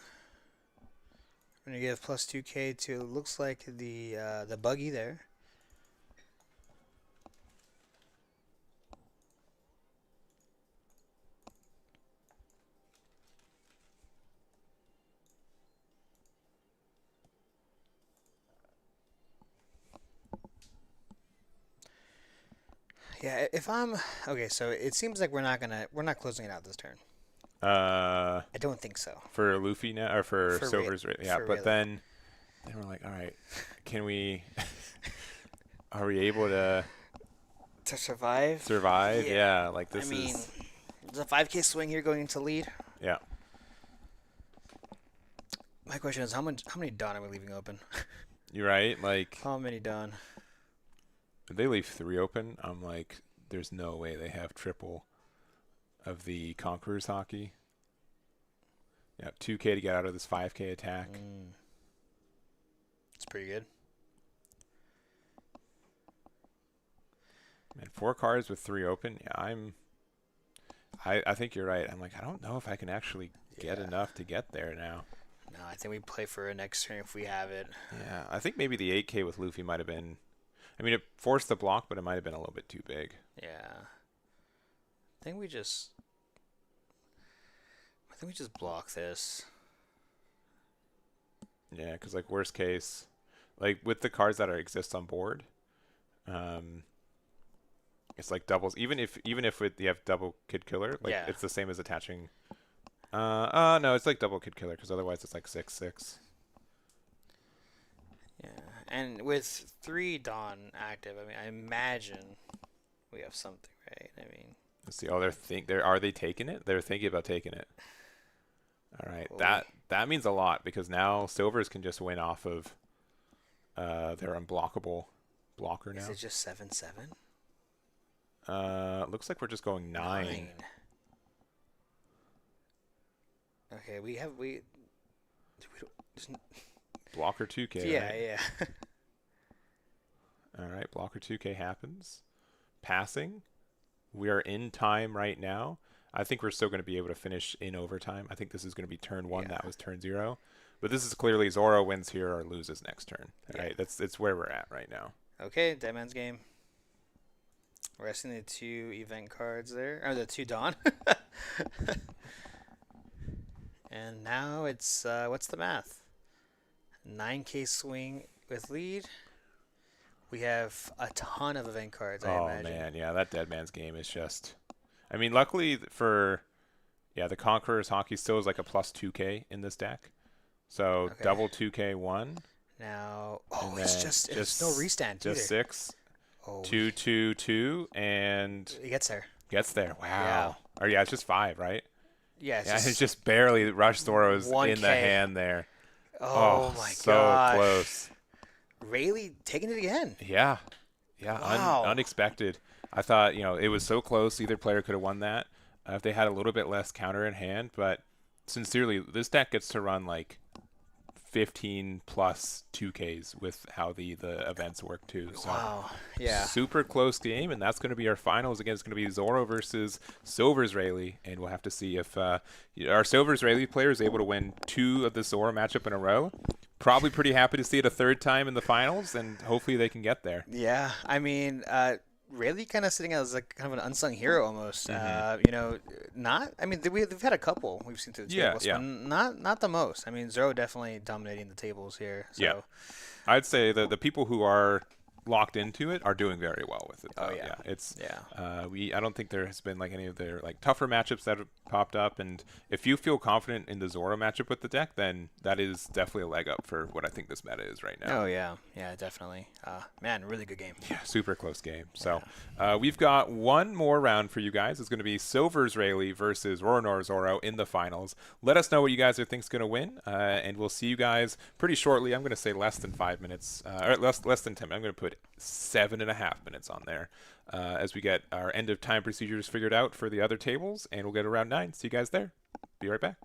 We're gonna give plus 2k to, looks like the buggy there. Yeah, if I'm okay, so it seems like we're not closing it out this turn. I don't think so. For Luffy now, or for Silver's, yeah. But Rayleigh. then we're like, all right, can we? Are we able to survive? Survive, yeah. Like this there's a 5k swing here going into lead. Yeah. My question is, how many Dawn are we leaving open? You're right. Like how many Dawn? If they leave 3 open, I'm like, there's no way they have triple of the Conqueror's hockey. Yeah, 2k to get out of this 5k attack. It's pretty good. Man, 4 cards with 3 open. Yeah, I think you're right. I'm like, I don't know if I can actually get enough to get there now. No, I think we play for a next turn if we have it. Yeah, I think maybe the 8k with Luffy might have been. I mean, it forced the block, but it might have been a little bit too big. Yeah. I think we just block this. Yeah, because like worst case, like with the cards that exist on board, it's like doubles. Even if you have double Kid Killer, like it's the same as attaching. No, it's like double Kid Killer because otherwise it's like 6/6. Yeah, and with 3 Dawn active, I mean, I imagine we have something, right? I mean, let's see. Oh, are they taking it? They're thinking about taking it. All right, that means a lot because now Silvers can just win off of their unblockable blocker now. Is it just 7/7? Looks like we're just going 9. Okay, we don't, Blocker 2K, yeah, right? yeah. All right, blocker 2K happens. Passing. We are in time right now. I think we're still going to be able to finish in overtime. I think this is going to be turn 1. Yeah. That was turn 0. But this is clearly Zoro wins here or loses next turn. Yeah. Right? It's where we're at right now. Okay, Dead Man's Game. Resting the 2 event cards there. Or the 2 Dawn. And now it's, what's the math? 9K swing with lead. We have a ton of event cards, I imagine. Oh, man. Yeah, that Dead Man's Game is just... I mean, luckily for... Yeah, the Conqueror's Hockey still is like a plus 2K in this deck. So Okay. double 2K1. Now, and it's then just it's no restand Just either. 6. Oh, 2, 2, 2, and it gets there. gets there. Wow. Or yeah, it's just 5, right? Yeah, Yeah, it's just barely Rush Zoro's 1K. in the hand there. Oh my so gosh. close. Rayleigh taking it again. Yeah. Yeah, Wow. unexpected. I thought, it was so close. Either player could have won that if they had a little bit less counter in hand. But sincerely, this deck gets to run like 15 plus 2Ks with how the events work too. So Wow. Yeah. super close game, and that's going to be our finals. Again, it's going to be Zoro versus Silver's Rayleigh, and we'll have to see if our Silver's Rayleigh player is able to win 2 of the Zoro matchup in a row. Probably pretty happy to see it a 3rd time in the finals, and hopefully they can get there. Yeah. I mean, Rayleigh kind of sitting as like kind of an unsung hero almost. Not. I mean, we've had a couple we've seen through the tables, Yeah. but not the most. I mean, Zoro definitely dominating the tables here. So. Yeah. I'd say the people who are locked into it are doing very well with it. Oh, yeah. It's Yeah. I don't think there has been like any of their like tougher matchups that have popped up, and if you feel confident in the Zoro matchup with the deck, then that is definitely a leg up for what I think this meta is right now. Oh yeah. Yeah, definitely. Man, really good game. Yeah, super close game. So we've got one more round for you guys. It's going to be Silver's Rayleigh versus Roronor Zoro in the finals. Let us know what you guys are think's going to win, and we'll see you guys pretty shortly. I'm going to say less than 5 minutes, or less than 10 minutes. I'm going to put 7.5 minutes on there as we get our end of time procedures figured out for the other tables, and we'll get around 9. See you guys there. Be right back.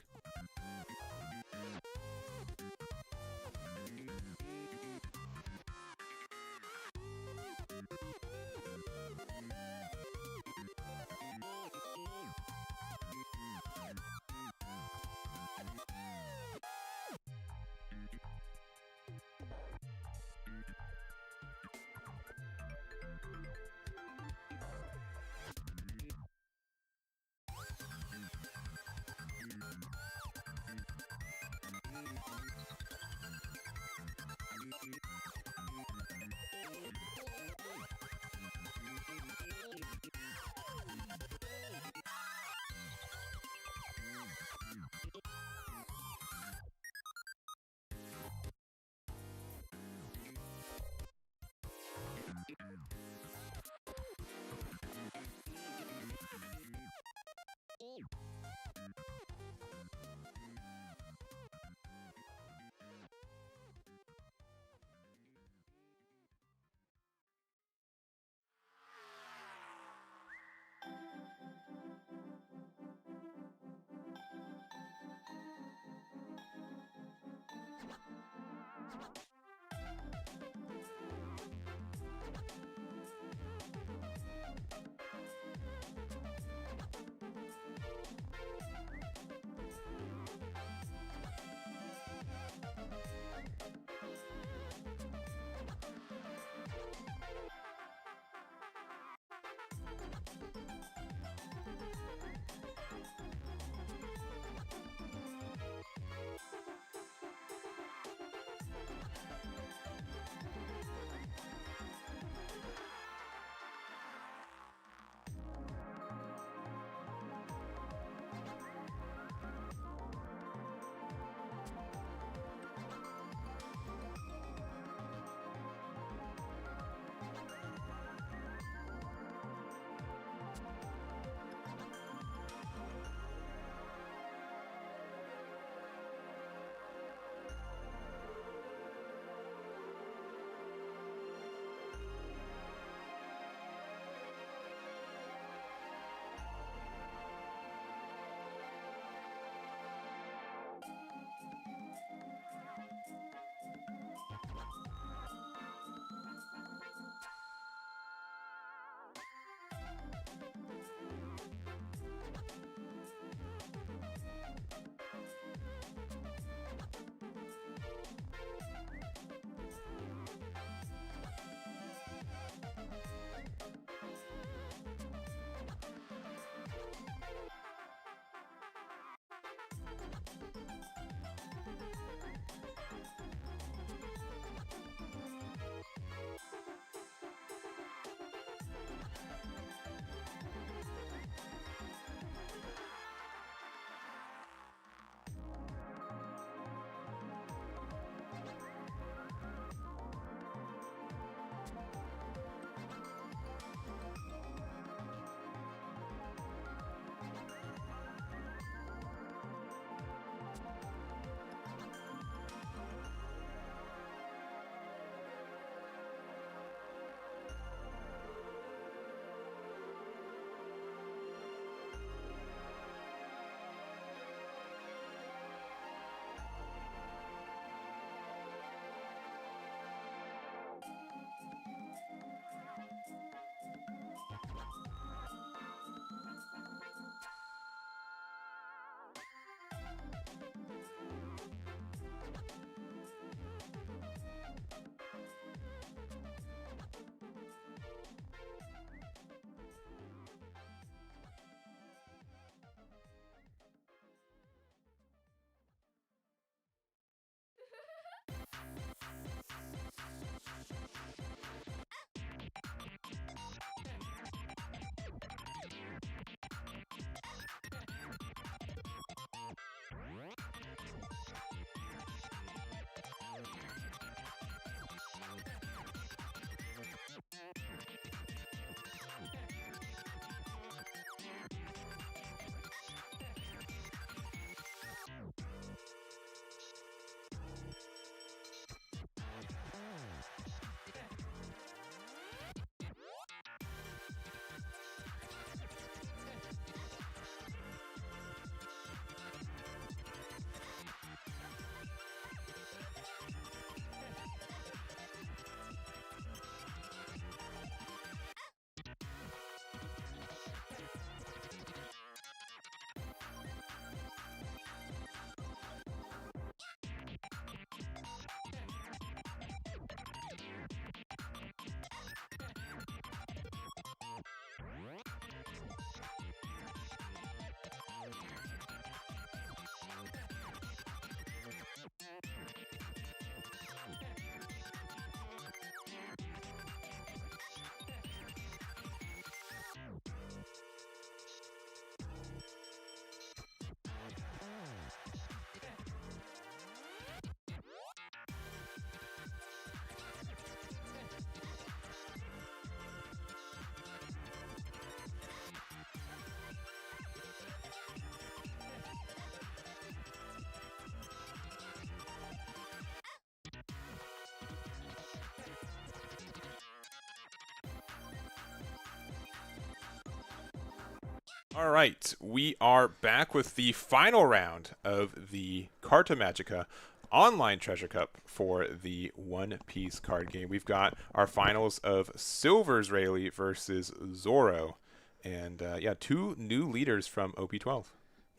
All right, we are back with the final round of the Carta Magica online treasure cup for the One Piece card game. We've got our finals of Silver's Rayleigh versus Zoro. And yeah, two new leaders from OP12.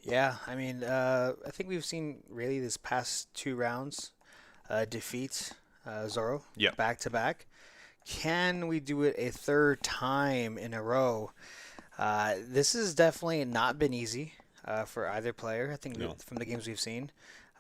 Yeah, I mean, I think we've seen really this past two rounds defeat Zoro Yep. back to back. Can we do it a third time in a row? This has definitely not been easy for either player. I think No. from the games we've seen.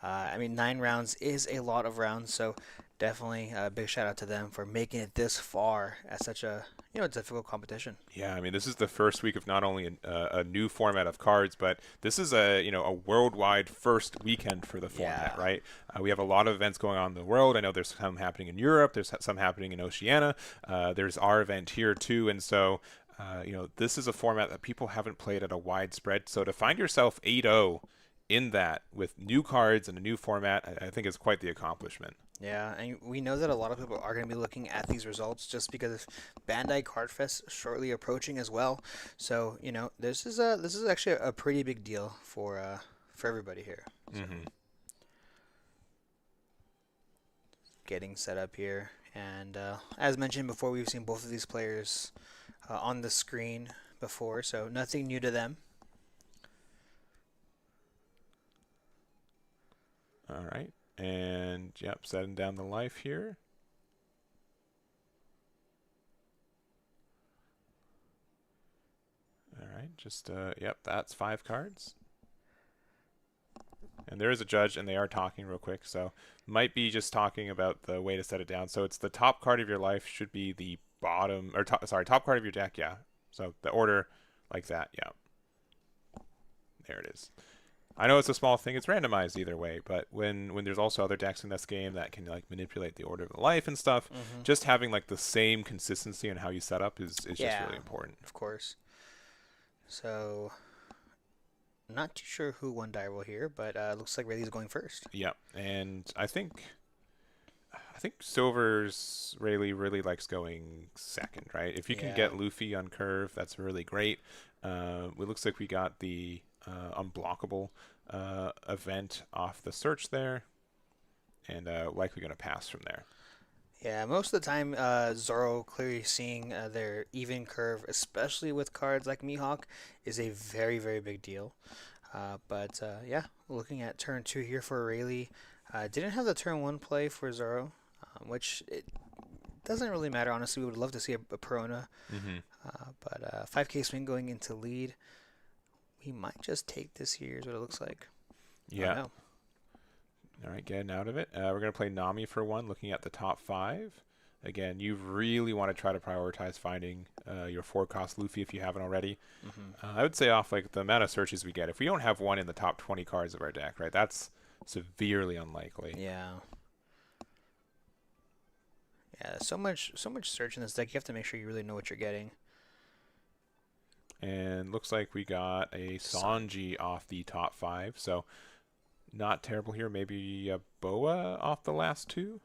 I mean, 9 rounds is a lot of rounds, so definitely a big shout out to them for making it this far at such a difficult competition. Yeah, I mean, this is the first week of not only a new format of cards, but this is a worldwide first weekend for the format, Yeah. right? We have a lot of events going on in the world. I know there's some happening in Europe. There's some happening in Oceania. There's our event here too, and so this is a format that people haven't played at a wide spread. So to find yourself 8-0 in that with new cards and a new format, I think is quite the accomplishment. Yeah, and we know that a lot of people are going to be looking at these results just because of Bandai Card Fest shortly approaching as well. So this is actually a pretty big deal for everybody here. So, getting set up here, and as mentioned before, we've seen both of these players on the screen before, so nothing new to them. All right. And, yep, setting down the life here. All right, just, yep, that's 5 cards. And there is a judge, and they are talking real quick, so might be just talking about the way to set it down. So it's the top card of your life should be the bottom, or top card of your deck, yeah. So the order like that, yeah. There it is. I know it's a small thing. It's randomized either way, but when there's also other decks in this game that can like manipulate the order of the life and stuff, just having like the same consistency in how you set up is just really important. Of course. So, not too sure who won die roll here, but looks like Rayleigh's going first. Yeah, and I think Silver's really likes going second, right? If you can get Luffy on curve, that's really great. It looks like we got the unblockable event off the search there, and likely going to pass from there. Yeah, most of the time, Zoro clearly seeing their even curve, especially with cards like Mihawk, is a very, very big deal. But yeah, looking at turn 2 here for Rayleigh. Didn't have the turn 1 play for Zoro, which it doesn't really matter, honestly. We would love to see a Perona. But 5k swing going into lead. We might just take this here is what it looks like. Yeah. All right, getting out of it. We're going to play Nami for 1, looking at the top 5. Again, you really want to try to prioritize finding your 4-cost Luffy if you haven't already. I would say off like the amount of searches we get. If we don't have one in the top 20 cards of our deck, right, that's severely unlikely. Yeah. Yeah, so much search in this deck. You have to make sure you really know what you're getting. And looks like we got a Sanji off the top 5, so not terrible here. Maybe a Boa off the last 2.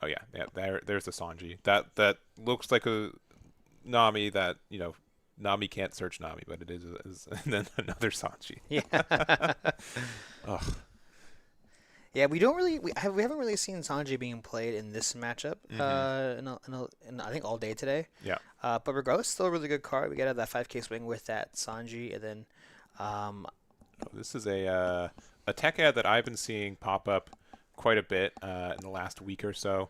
Oh yeah, there's the Sanji. That looks like a Nami that Nami can't search Nami, but it is and then another Sanji. Yeah. Ugh. Yeah, we haven't really seen Sanji being played in this matchup in I think all day today. Yeah. But regardless, still a really good card. We got that 5k swing with that Sanji, and then this is a tech ad that I've been seeing pop up quite a bit in the last week or so.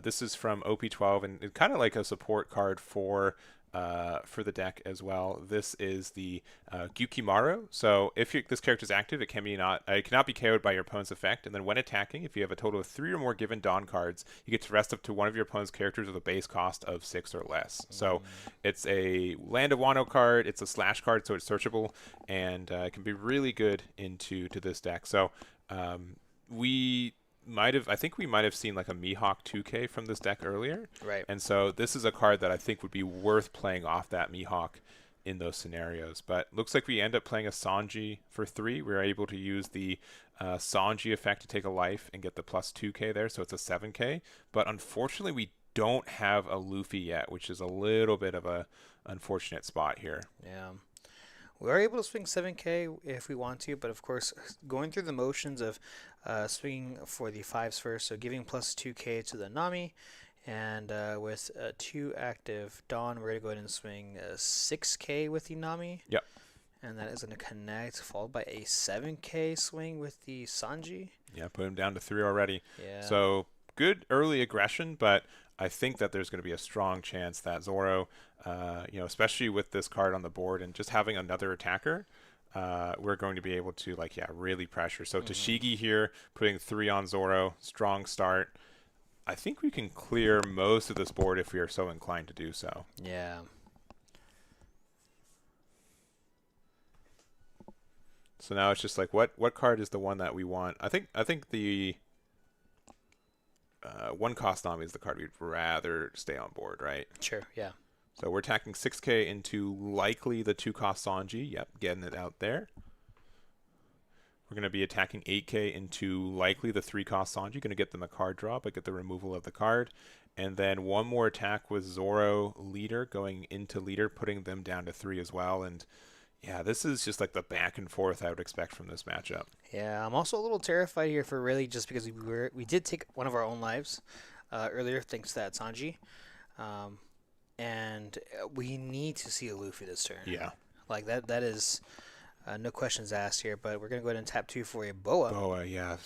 This is from OP12, and it's kind of like a support card for the deck as well. This is the Gyukimaru. So if this character is active, it cannot be KO'd by your opponent's effect. And then when attacking, if you have a total of 3 or more given Dawn cards, you get to rest up to one of your opponent's characters with a base cost of 6 or less. So it's a Land of Wano card. It's a slash card, so it's searchable, and it can be really good to this deck. So I think we might have seen like a Mihawk 2K from this deck earlier. Right. And so this is a card that I think would be worth playing off that Mihawk in those scenarios. But looks like we end up playing a Sanji for 3. We're able to use the Sanji effect to take a life and get the plus 2K there, so it's a 7K. But unfortunately, we don't have a Luffy yet, which is a little bit of a unfortunate spot here. Yeah. We are able to swing 7K if we want to, but of course, going through the motions of swinging for the 5s first, so giving plus 2K to the Nami, and with 2 active Dawn, we're going to go ahead and swing 6K with the Nami. Yep. And that is going to connect, followed by a 7K swing with the Sanji. Yeah, put him down to 3 already. Yeah. So good early aggression, but I think that there's going to be a strong chance that Zoro, especially with this card on the board and just having another attacker, we're going to be able to really pressure. So Tashigi here, putting 3 on Zoro, strong start. I think we can clear most of this board if we are so inclined to do so. Yeah. So now it's just like what card is the one that we want? I think the 1 cost Nami is the card we'd rather stay on board, right? Sure, yeah. So we're attacking 6K into likely the 2 cost Sanji. Yep, getting it out there. We're going to be attacking 8K into likely the 3 cost Sanji. Going to get them a card draw, but get the removal of the card. And then one more attack with Zoro leader going into leader, putting them down to 3 as well. And yeah, this is just like the back and forth I would expect from this matchup. Yeah, I'm also a little terrified here for really just because we did take one of our own lives earlier thanks to that Sanji. And we need to see a Luffy this turn. Yeah. Like that is no questions asked here, but we're going to go ahead and tap 2 for a Boa. Boa, yeah.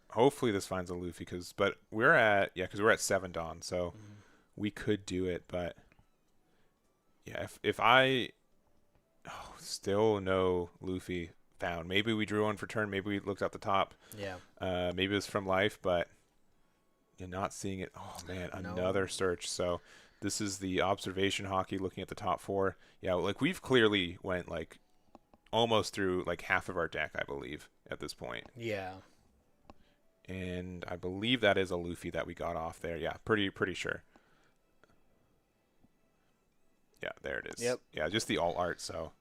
Hopefully this finds a Luffy, because we're at 7 Dawn, so we could do it, but yeah, if I still no Luffy found. Maybe we drew one for turn, maybe we looked at the top. Yeah. Maybe it was from life, but you're not seeing it. Oh man, another search. So this is the observation hockey looking at the top 4. Yeah, like we've clearly went like almost through like half of our deck, I believe, at this point. Yeah. And I believe that is a Luffy that we got off there. Yeah, pretty sure. Yeah, there it is. Yep. Yeah, just the alt art. So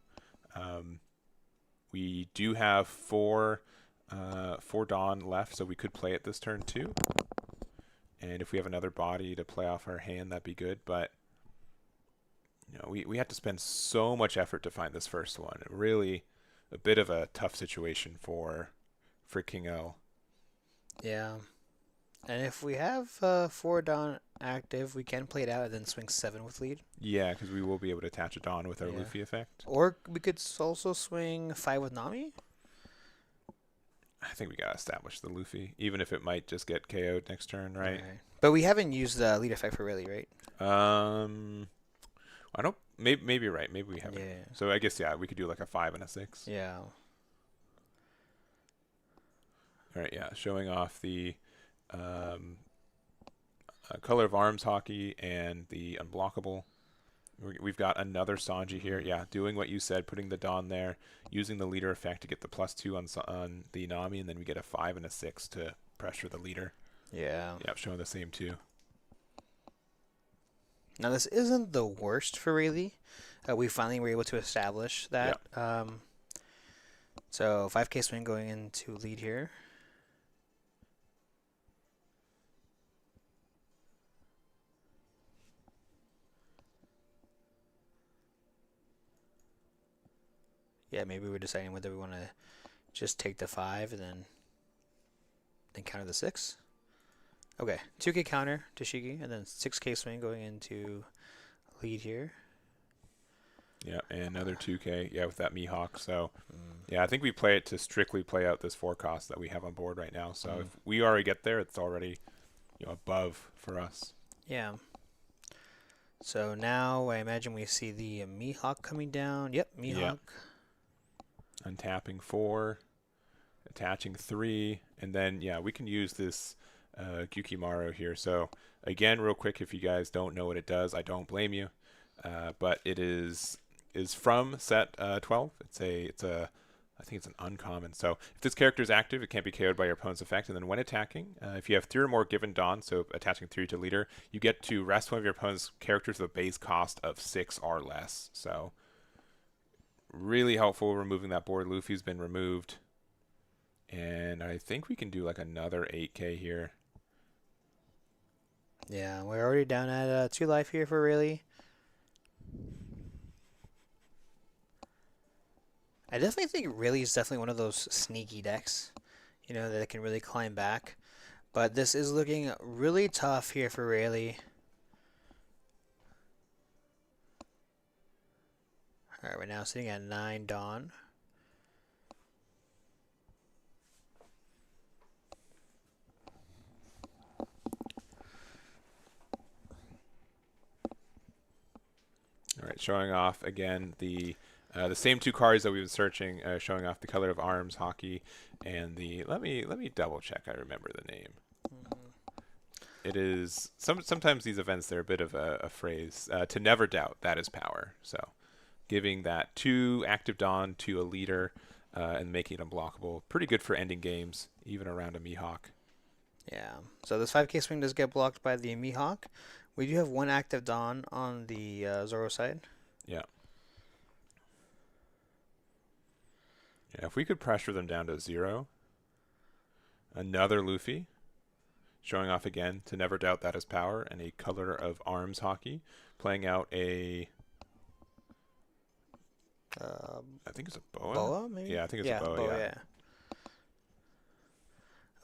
we do have 4 Dawn left, so we could play it this turn too. And if we have another body to play off our hand, that'd be good. But we had to spend so much effort to find this first one. Really a bit of a tough situation for King L. Yeah. And if we have 4 Dawn active, we can play it out and then swing 7 with lead. Yeah, because we will be able to attach a Dawn with our Luffy effect. Or we could also swing 5 with Nami. I think we got to establish the Luffy, even if it might just get KO'd next turn, right? But we haven't used the lead effect for really, right? I don't. Maybe you're right. Maybe we haven't. Yeah. So I guess we could do like a 5 and a 6. Yeah. All right. Yeah, showing off the color of arms hockey and the unblockable. We've got another Sanji here. Yeah, doing what you said, putting the Dawn there, using the leader effect to get the +2 on the Nami, and then we get a 5 and a 6 to pressure the leader. Yeah. Yeah, showing the same too. Now this isn't the worst for Rayleigh. We finally were able to establish that. Yeah. So 5K swing going into lead here. Yeah, maybe we're deciding whether we want to just take the 5 and then counter the 6. Okay, 2K counter to Shigi, and then 6K swing going into lead here. Yeah, and another 2K, with that Mihawk. So, I think we play it to strictly play out this 4 cost that we have on board right now. So if we already get there, it's already above for us. Yeah. So now I imagine we see the Mihawk coming down. Yep, Mihawk. Yeah. Untapping 4, attaching 3, and then we can use this Gyukimaru here. So again, real quick, if you guys don't know what it does, I don't blame you. But it is from set 12. I think it's an uncommon. So if this character is active, it can't be KO'd by your opponent's effect. And then when attacking, if you have 3 or more given Dawn, so attaching 3 to leader, you get to rest one of your opponent's characters with a base cost of 6 or less. So really helpful removing that board. Luffy's been removed. And I think we can do like another 8K here. Yeah, we're already down at 2 life here for Rayleigh. I definitely think Rayleigh is definitely one of those sneaky decks, that can really climb back. But this is looking really tough here for Rayleigh. Alright, we're now sitting at 9 Dawn. All right, showing off again the same two cards that we've been searching, showing off the color of arms hockey and the let me double check. I remember the name. It is sometimes these events they're a bit of a phrase. To never doubt that is power. So giving that 2 active Dawn to a leader and making it unblockable, pretty good for ending games even around a Mihawk. Yeah, so this 5k swing does get blocked by the Mihawk. We do have 1 active Dawn on the Zoro side. Yeah. Yeah, if we could pressure them down to 0. Another Luffy. Showing off again to never doubt that is power and a color of arms hockey. Playing out a... I think it's a boa. Boa, maybe? Yeah, I think it's a boa, yeah.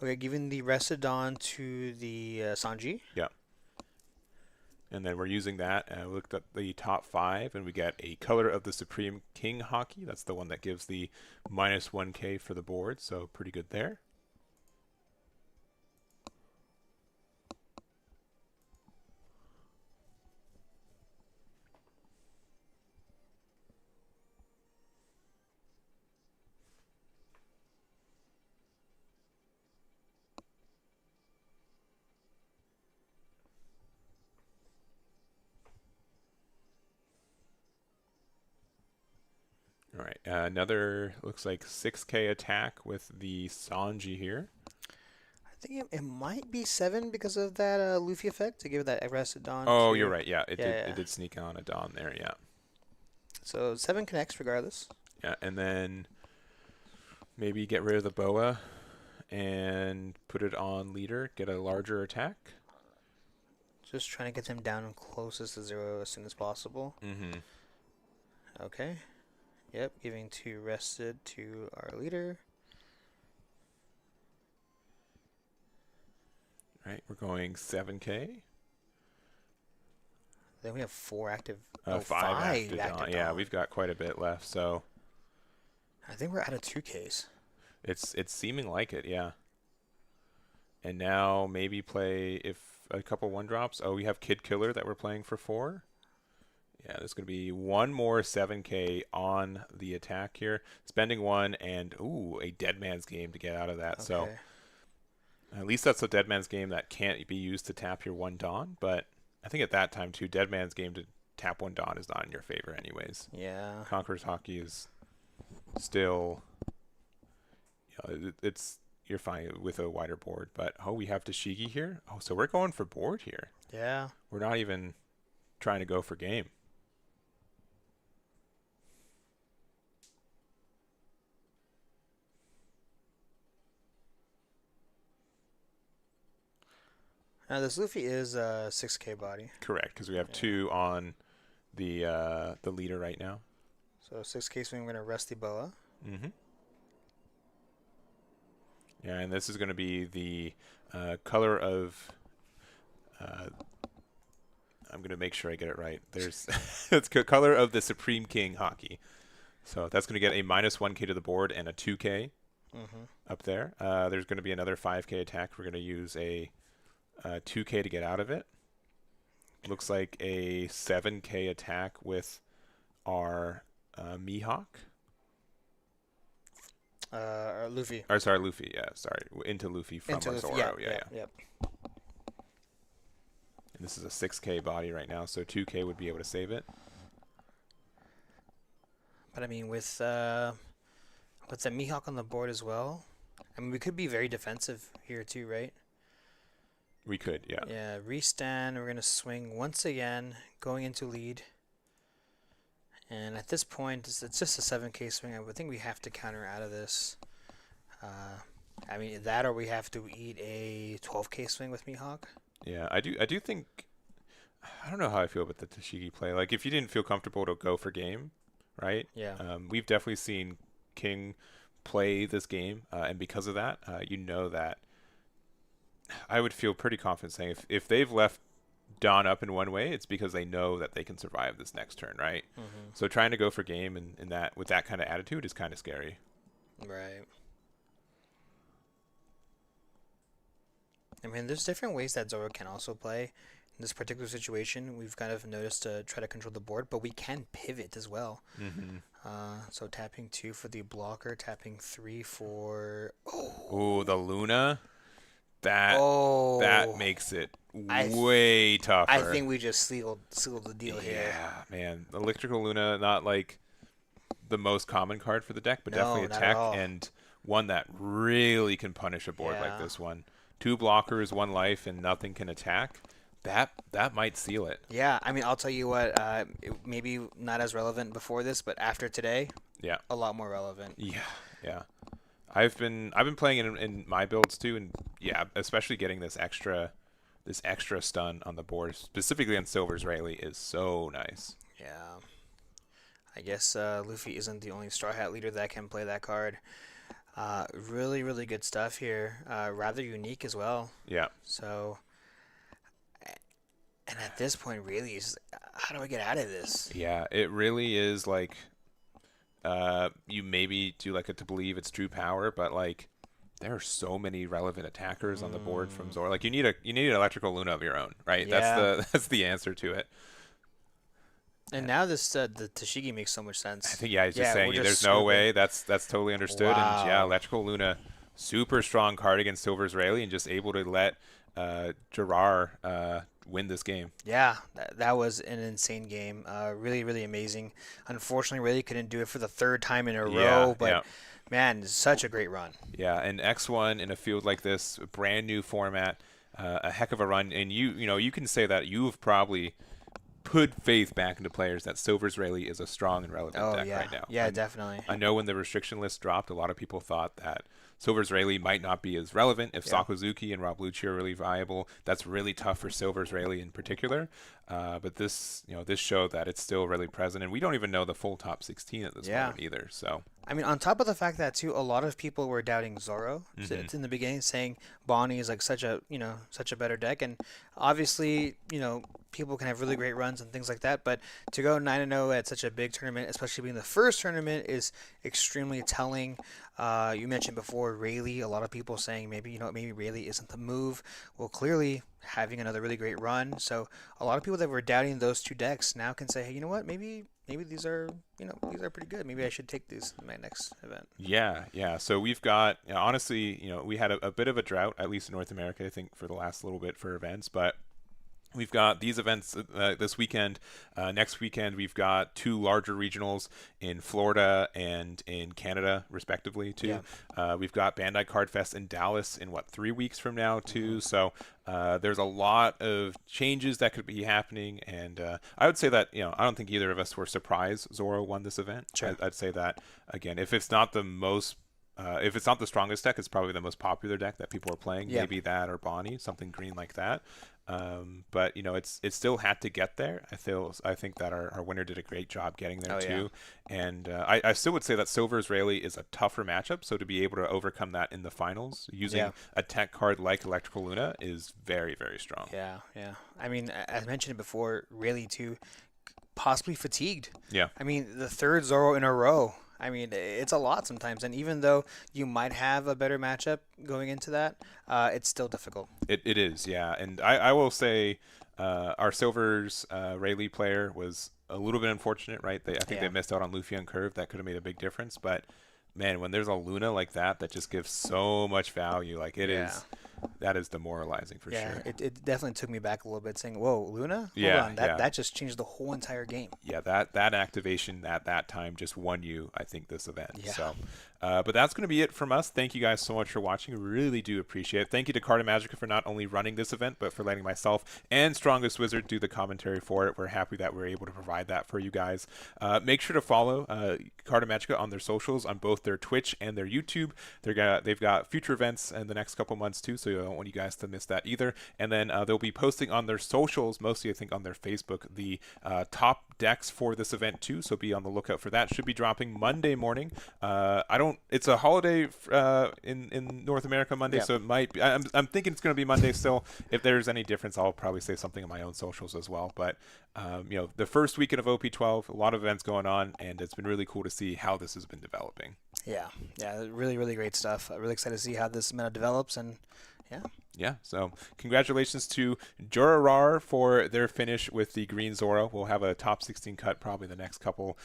Okay, giving the rested Dawn to the Sanji. Yeah. And then we're using that. We looked at the top 5, and we get a color of the Supreme King hockey. That's the one that gives the minus 1k for the board, so pretty good there. All right, another looks like 6k attack with the Sanji here. I think it might be 7 because of that Luffy effect to give that rested Dawn. Oh, you're right. Yeah, it did sneak on a Dawn there. Yeah. So 7 connects regardless. Yeah, and then maybe get rid of the boa and put it on leader. Get a larger attack. Just trying to get them down closest to 0 as soon as possible. Mm-hmm. Okay. Yep, giving 2 rested to our leader. Right, we're going 7k. Then we have 4 active. 5 active Dawn. Yeah, we've got quite a bit left, so I think we're out of 2Ks. it's seeming like it, yeah. And now maybe play if a couple 1-drops. Oh, we have Kid Killer that we're playing for 4. Yeah, there's going to be 1 more 7k on the attack here. Spending 1 and, ooh, a Dead Man's Game to get out of that. Okay. So at least that's a Dead Man's Game that can't be used to tap your 1 Dawn. But I think at that time, too, Dead Man's Game to tap 1 Dawn is not in your favor anyways. Yeah. Conqueror's Hockey is still, you're fine with a wider board. But, oh, we have Tashigi here. Oh, so we're going for board here. Yeah. We're not even trying to go for game. Now this Luffy is a 6k body. Correct, because we have 2 on the leader right now. So 6k swing, we're going to rest the boa. Mm-hmm. Yeah, and this is going to be the color of... I'm going to make sure I get it right. There's it's color of the Supreme King hockey. So that's going to get a minus 1k to the board and a 2k up there. There's going to be another 5k attack. We're going to use a 2k to get out of it. Looks like a 7k attack with our Mihawk. Luffy. Or sorry, Luffy. Yeah, sorry. Into Luffy from our Zoro. Yeah. Yep. And this is a 6k body right now, so 2k would be able to save it. But I mean, with the Mihawk on the board as well, I mean, we could be very defensive here too, right? We could, yeah. Yeah, restand. We're going to swing once again, going into lead. And at this point, it's just a 7k swing. I would think we have to counter out of this. I mean, that or we have to eat a 12k swing with Mihawk. Yeah, I do think I don't know how I feel about the Tashigi play. Like, if you didn't feel comfortable to go for game, right? Yeah. We've definitely seen King play this game, and because of that, you know that I would feel pretty confident saying if they've left Dawn up in one way, it's because they know that they can survive this next turn, right? Hmm. So trying to go for game and that with that kind of attitude is kind of scary. Right. I mean, there's different ways that Zoro can also play. In this particular situation, we've kind of noticed to try to control the board, but we can pivot as well. Mm-hmm. So tapping 2 for the blocker, tapping 3 for... Ooh, the Luna. That Oh, makes it I th- way tougher. I think we just sealed the deal here. Yeah, man. Electrical Luna, not like the most common card for the deck, but No, definitely a not at tech all. and one that really can punish a board like Yeah. this one. 2 blockers, 1 life, and nothing can attack. That might seal it. Yeah, I mean, I'll tell you what, maybe not as relevant before this, but after today, Yeah. a lot more relevant. Yeah. Yeah. I've been playing it in my builds too, and yeah, especially getting this extra stun on the board, specifically on Silver's Rayleigh, is so nice. Yeah. I guess Luffy isn't the only Straw Hat leader that can play that card. Really, really good stuff here. Rather unique as well. Yeah. So, and at this point, really, it's just, how do I get out of this? Yeah, it really is like you maybe do like a to believe it's true power, but like there are so many relevant attackers on the board from Zoro. Like you need an electrical Luna of your own, right? Yeah. That's the answer to it. And now this the Tashigi makes so much sense. I think yeah, he's just Yeah, saying we're just there's no scooping. way. That's totally understood. And yeah, Wow. electrical Luna, super strong card against Silver's Rayleigh, and just able to let Gerard win this game. Yeah, that was an insane game. Really, really amazing. Unfortunately, really couldn't do it for the third time in a Yeah, row, but yeah. man, such a great run. Yeah, and X1 in a field like this, brand new format, a heck of a run. And you can say that you've probably put faith back into players that Silver's Rayleigh is a strong and relevant Oh deck yeah, right now. yeah, And definitely. I know when the restriction list dropped, a lot of people thought that Silver's Rayleigh might not be as relevant if Yeah. Sakazuki and Rob Luchi are really viable. That's really tough for Silver's Rayleigh in particular. But this showed that it's still really present, and we don't even know the full top 16 at this Yeah. moment either. So I mean, on top of the fact that too, a lot of people were doubting Zoro Mhm. in the beginning, saying Bonnie is like such a better deck, and obviously, people can have really great runs and things like that, but to go 9-0 at such a big tournament, especially being the first tournament, is extremely telling. You mentioned before Rayleigh, a lot of people saying maybe Rayleigh isn't the move. Well, clearly having another really great run, so a lot of people that were doubting those two decks now can say, hey, you know what, maybe these are pretty good. Maybe I should take these in my next event. yeah. So we've got honestly, we had a bit of a drought, at least in North America, I think, for the last little bit for events, but we've got these events this weekend. Next weekend, we've got 2 larger regionals in Florida and in Canada, respectively, too. We've got Bandai Card Fest in Dallas in, 3 weeks from now, too. So there's a lot of changes that could be happening. And I would say that, I don't think either of us were surprised Zoro won this event. Sure. I'd say that, again, if it's not the strongest deck, it's probably the most popular deck that people are playing. Yeah. Maybe that or Bonnie, something green like that. But it still had to get there. I think that our winner did a great job getting there too. And I still would say that Silver's Rayleigh is a tougher matchup. So to be able to overcome that in the finals using a tech card like Electrical Luna is very, very strong. Yeah. I mean, as mentioned before, Rayleigh too, possibly fatigued. Yeah. I mean, the third Zoro in a row. I mean, it's a lot sometimes, and even though you might have a better matchup going into that, it's still difficult. It is, yeah. And I will say our Silver's Rayleigh player was a little bit unfortunate, right? I think they missed out on Luffy on curve. That could have made a big difference. But, man, when there's a Luna like that just gives so much value, like it is, that is demoralizing for sure. It definitely took me back a little bit saying, whoa, Luna? Hold on. That just changed the whole entire game. Yeah, that activation at that time just won you, I think, this event. Yeah. So, but that's going to be it from us. Thank you guys so much for watching. Really do appreciate it. Thank you to Carta Magica for not only running this event, but for letting myself and Strongest Wizard do the commentary for it. We're happy that we're able to provide that for you guys. Make sure to follow Carta Magica on their socials, on both their their Twitch and their YouTube. They've got future events in the next couple months too, so I don't want you guys to miss that either. And then they'll be posting on their socials, mostly I think on their Facebook, the top decks for this event too. So be on the lookout for that. Should be dropping Monday morning. It's a holiday in North America Monday, so it might be. I'm thinking it's going to be Monday still. If there's any difference, I'll probably say something on my own socials as well. But the first weekend of OP12, a lot of events going on, and it's been really cool to see how this has been developing. Yeah, really, really great stuff. I'm really excited to see how this meta develops, and yeah, so congratulations to Jurarar for their finish with the Green Zoro. We'll have a top 16 cut probably the next couple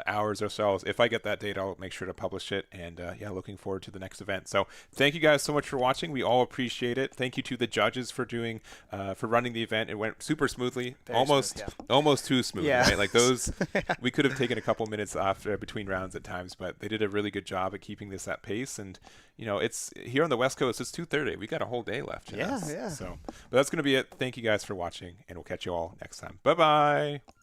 hours or so. If I get that date, I'll make sure to publish it. And looking forward to the next event. So thank you guys so much for watching. We all appreciate it. Thank you to the judges for running the event. It went super smoothly, almost too smooth. Right? Like those, we could have taken a couple minutes after between rounds at times, but they did a really good job at keeping this at pace. And it's here on the West Coast. It's 2:30. We got a whole day left. Yeah. So, but that's going to be it. Thank you guys for watching, and we'll catch you all next time. Bye-bye.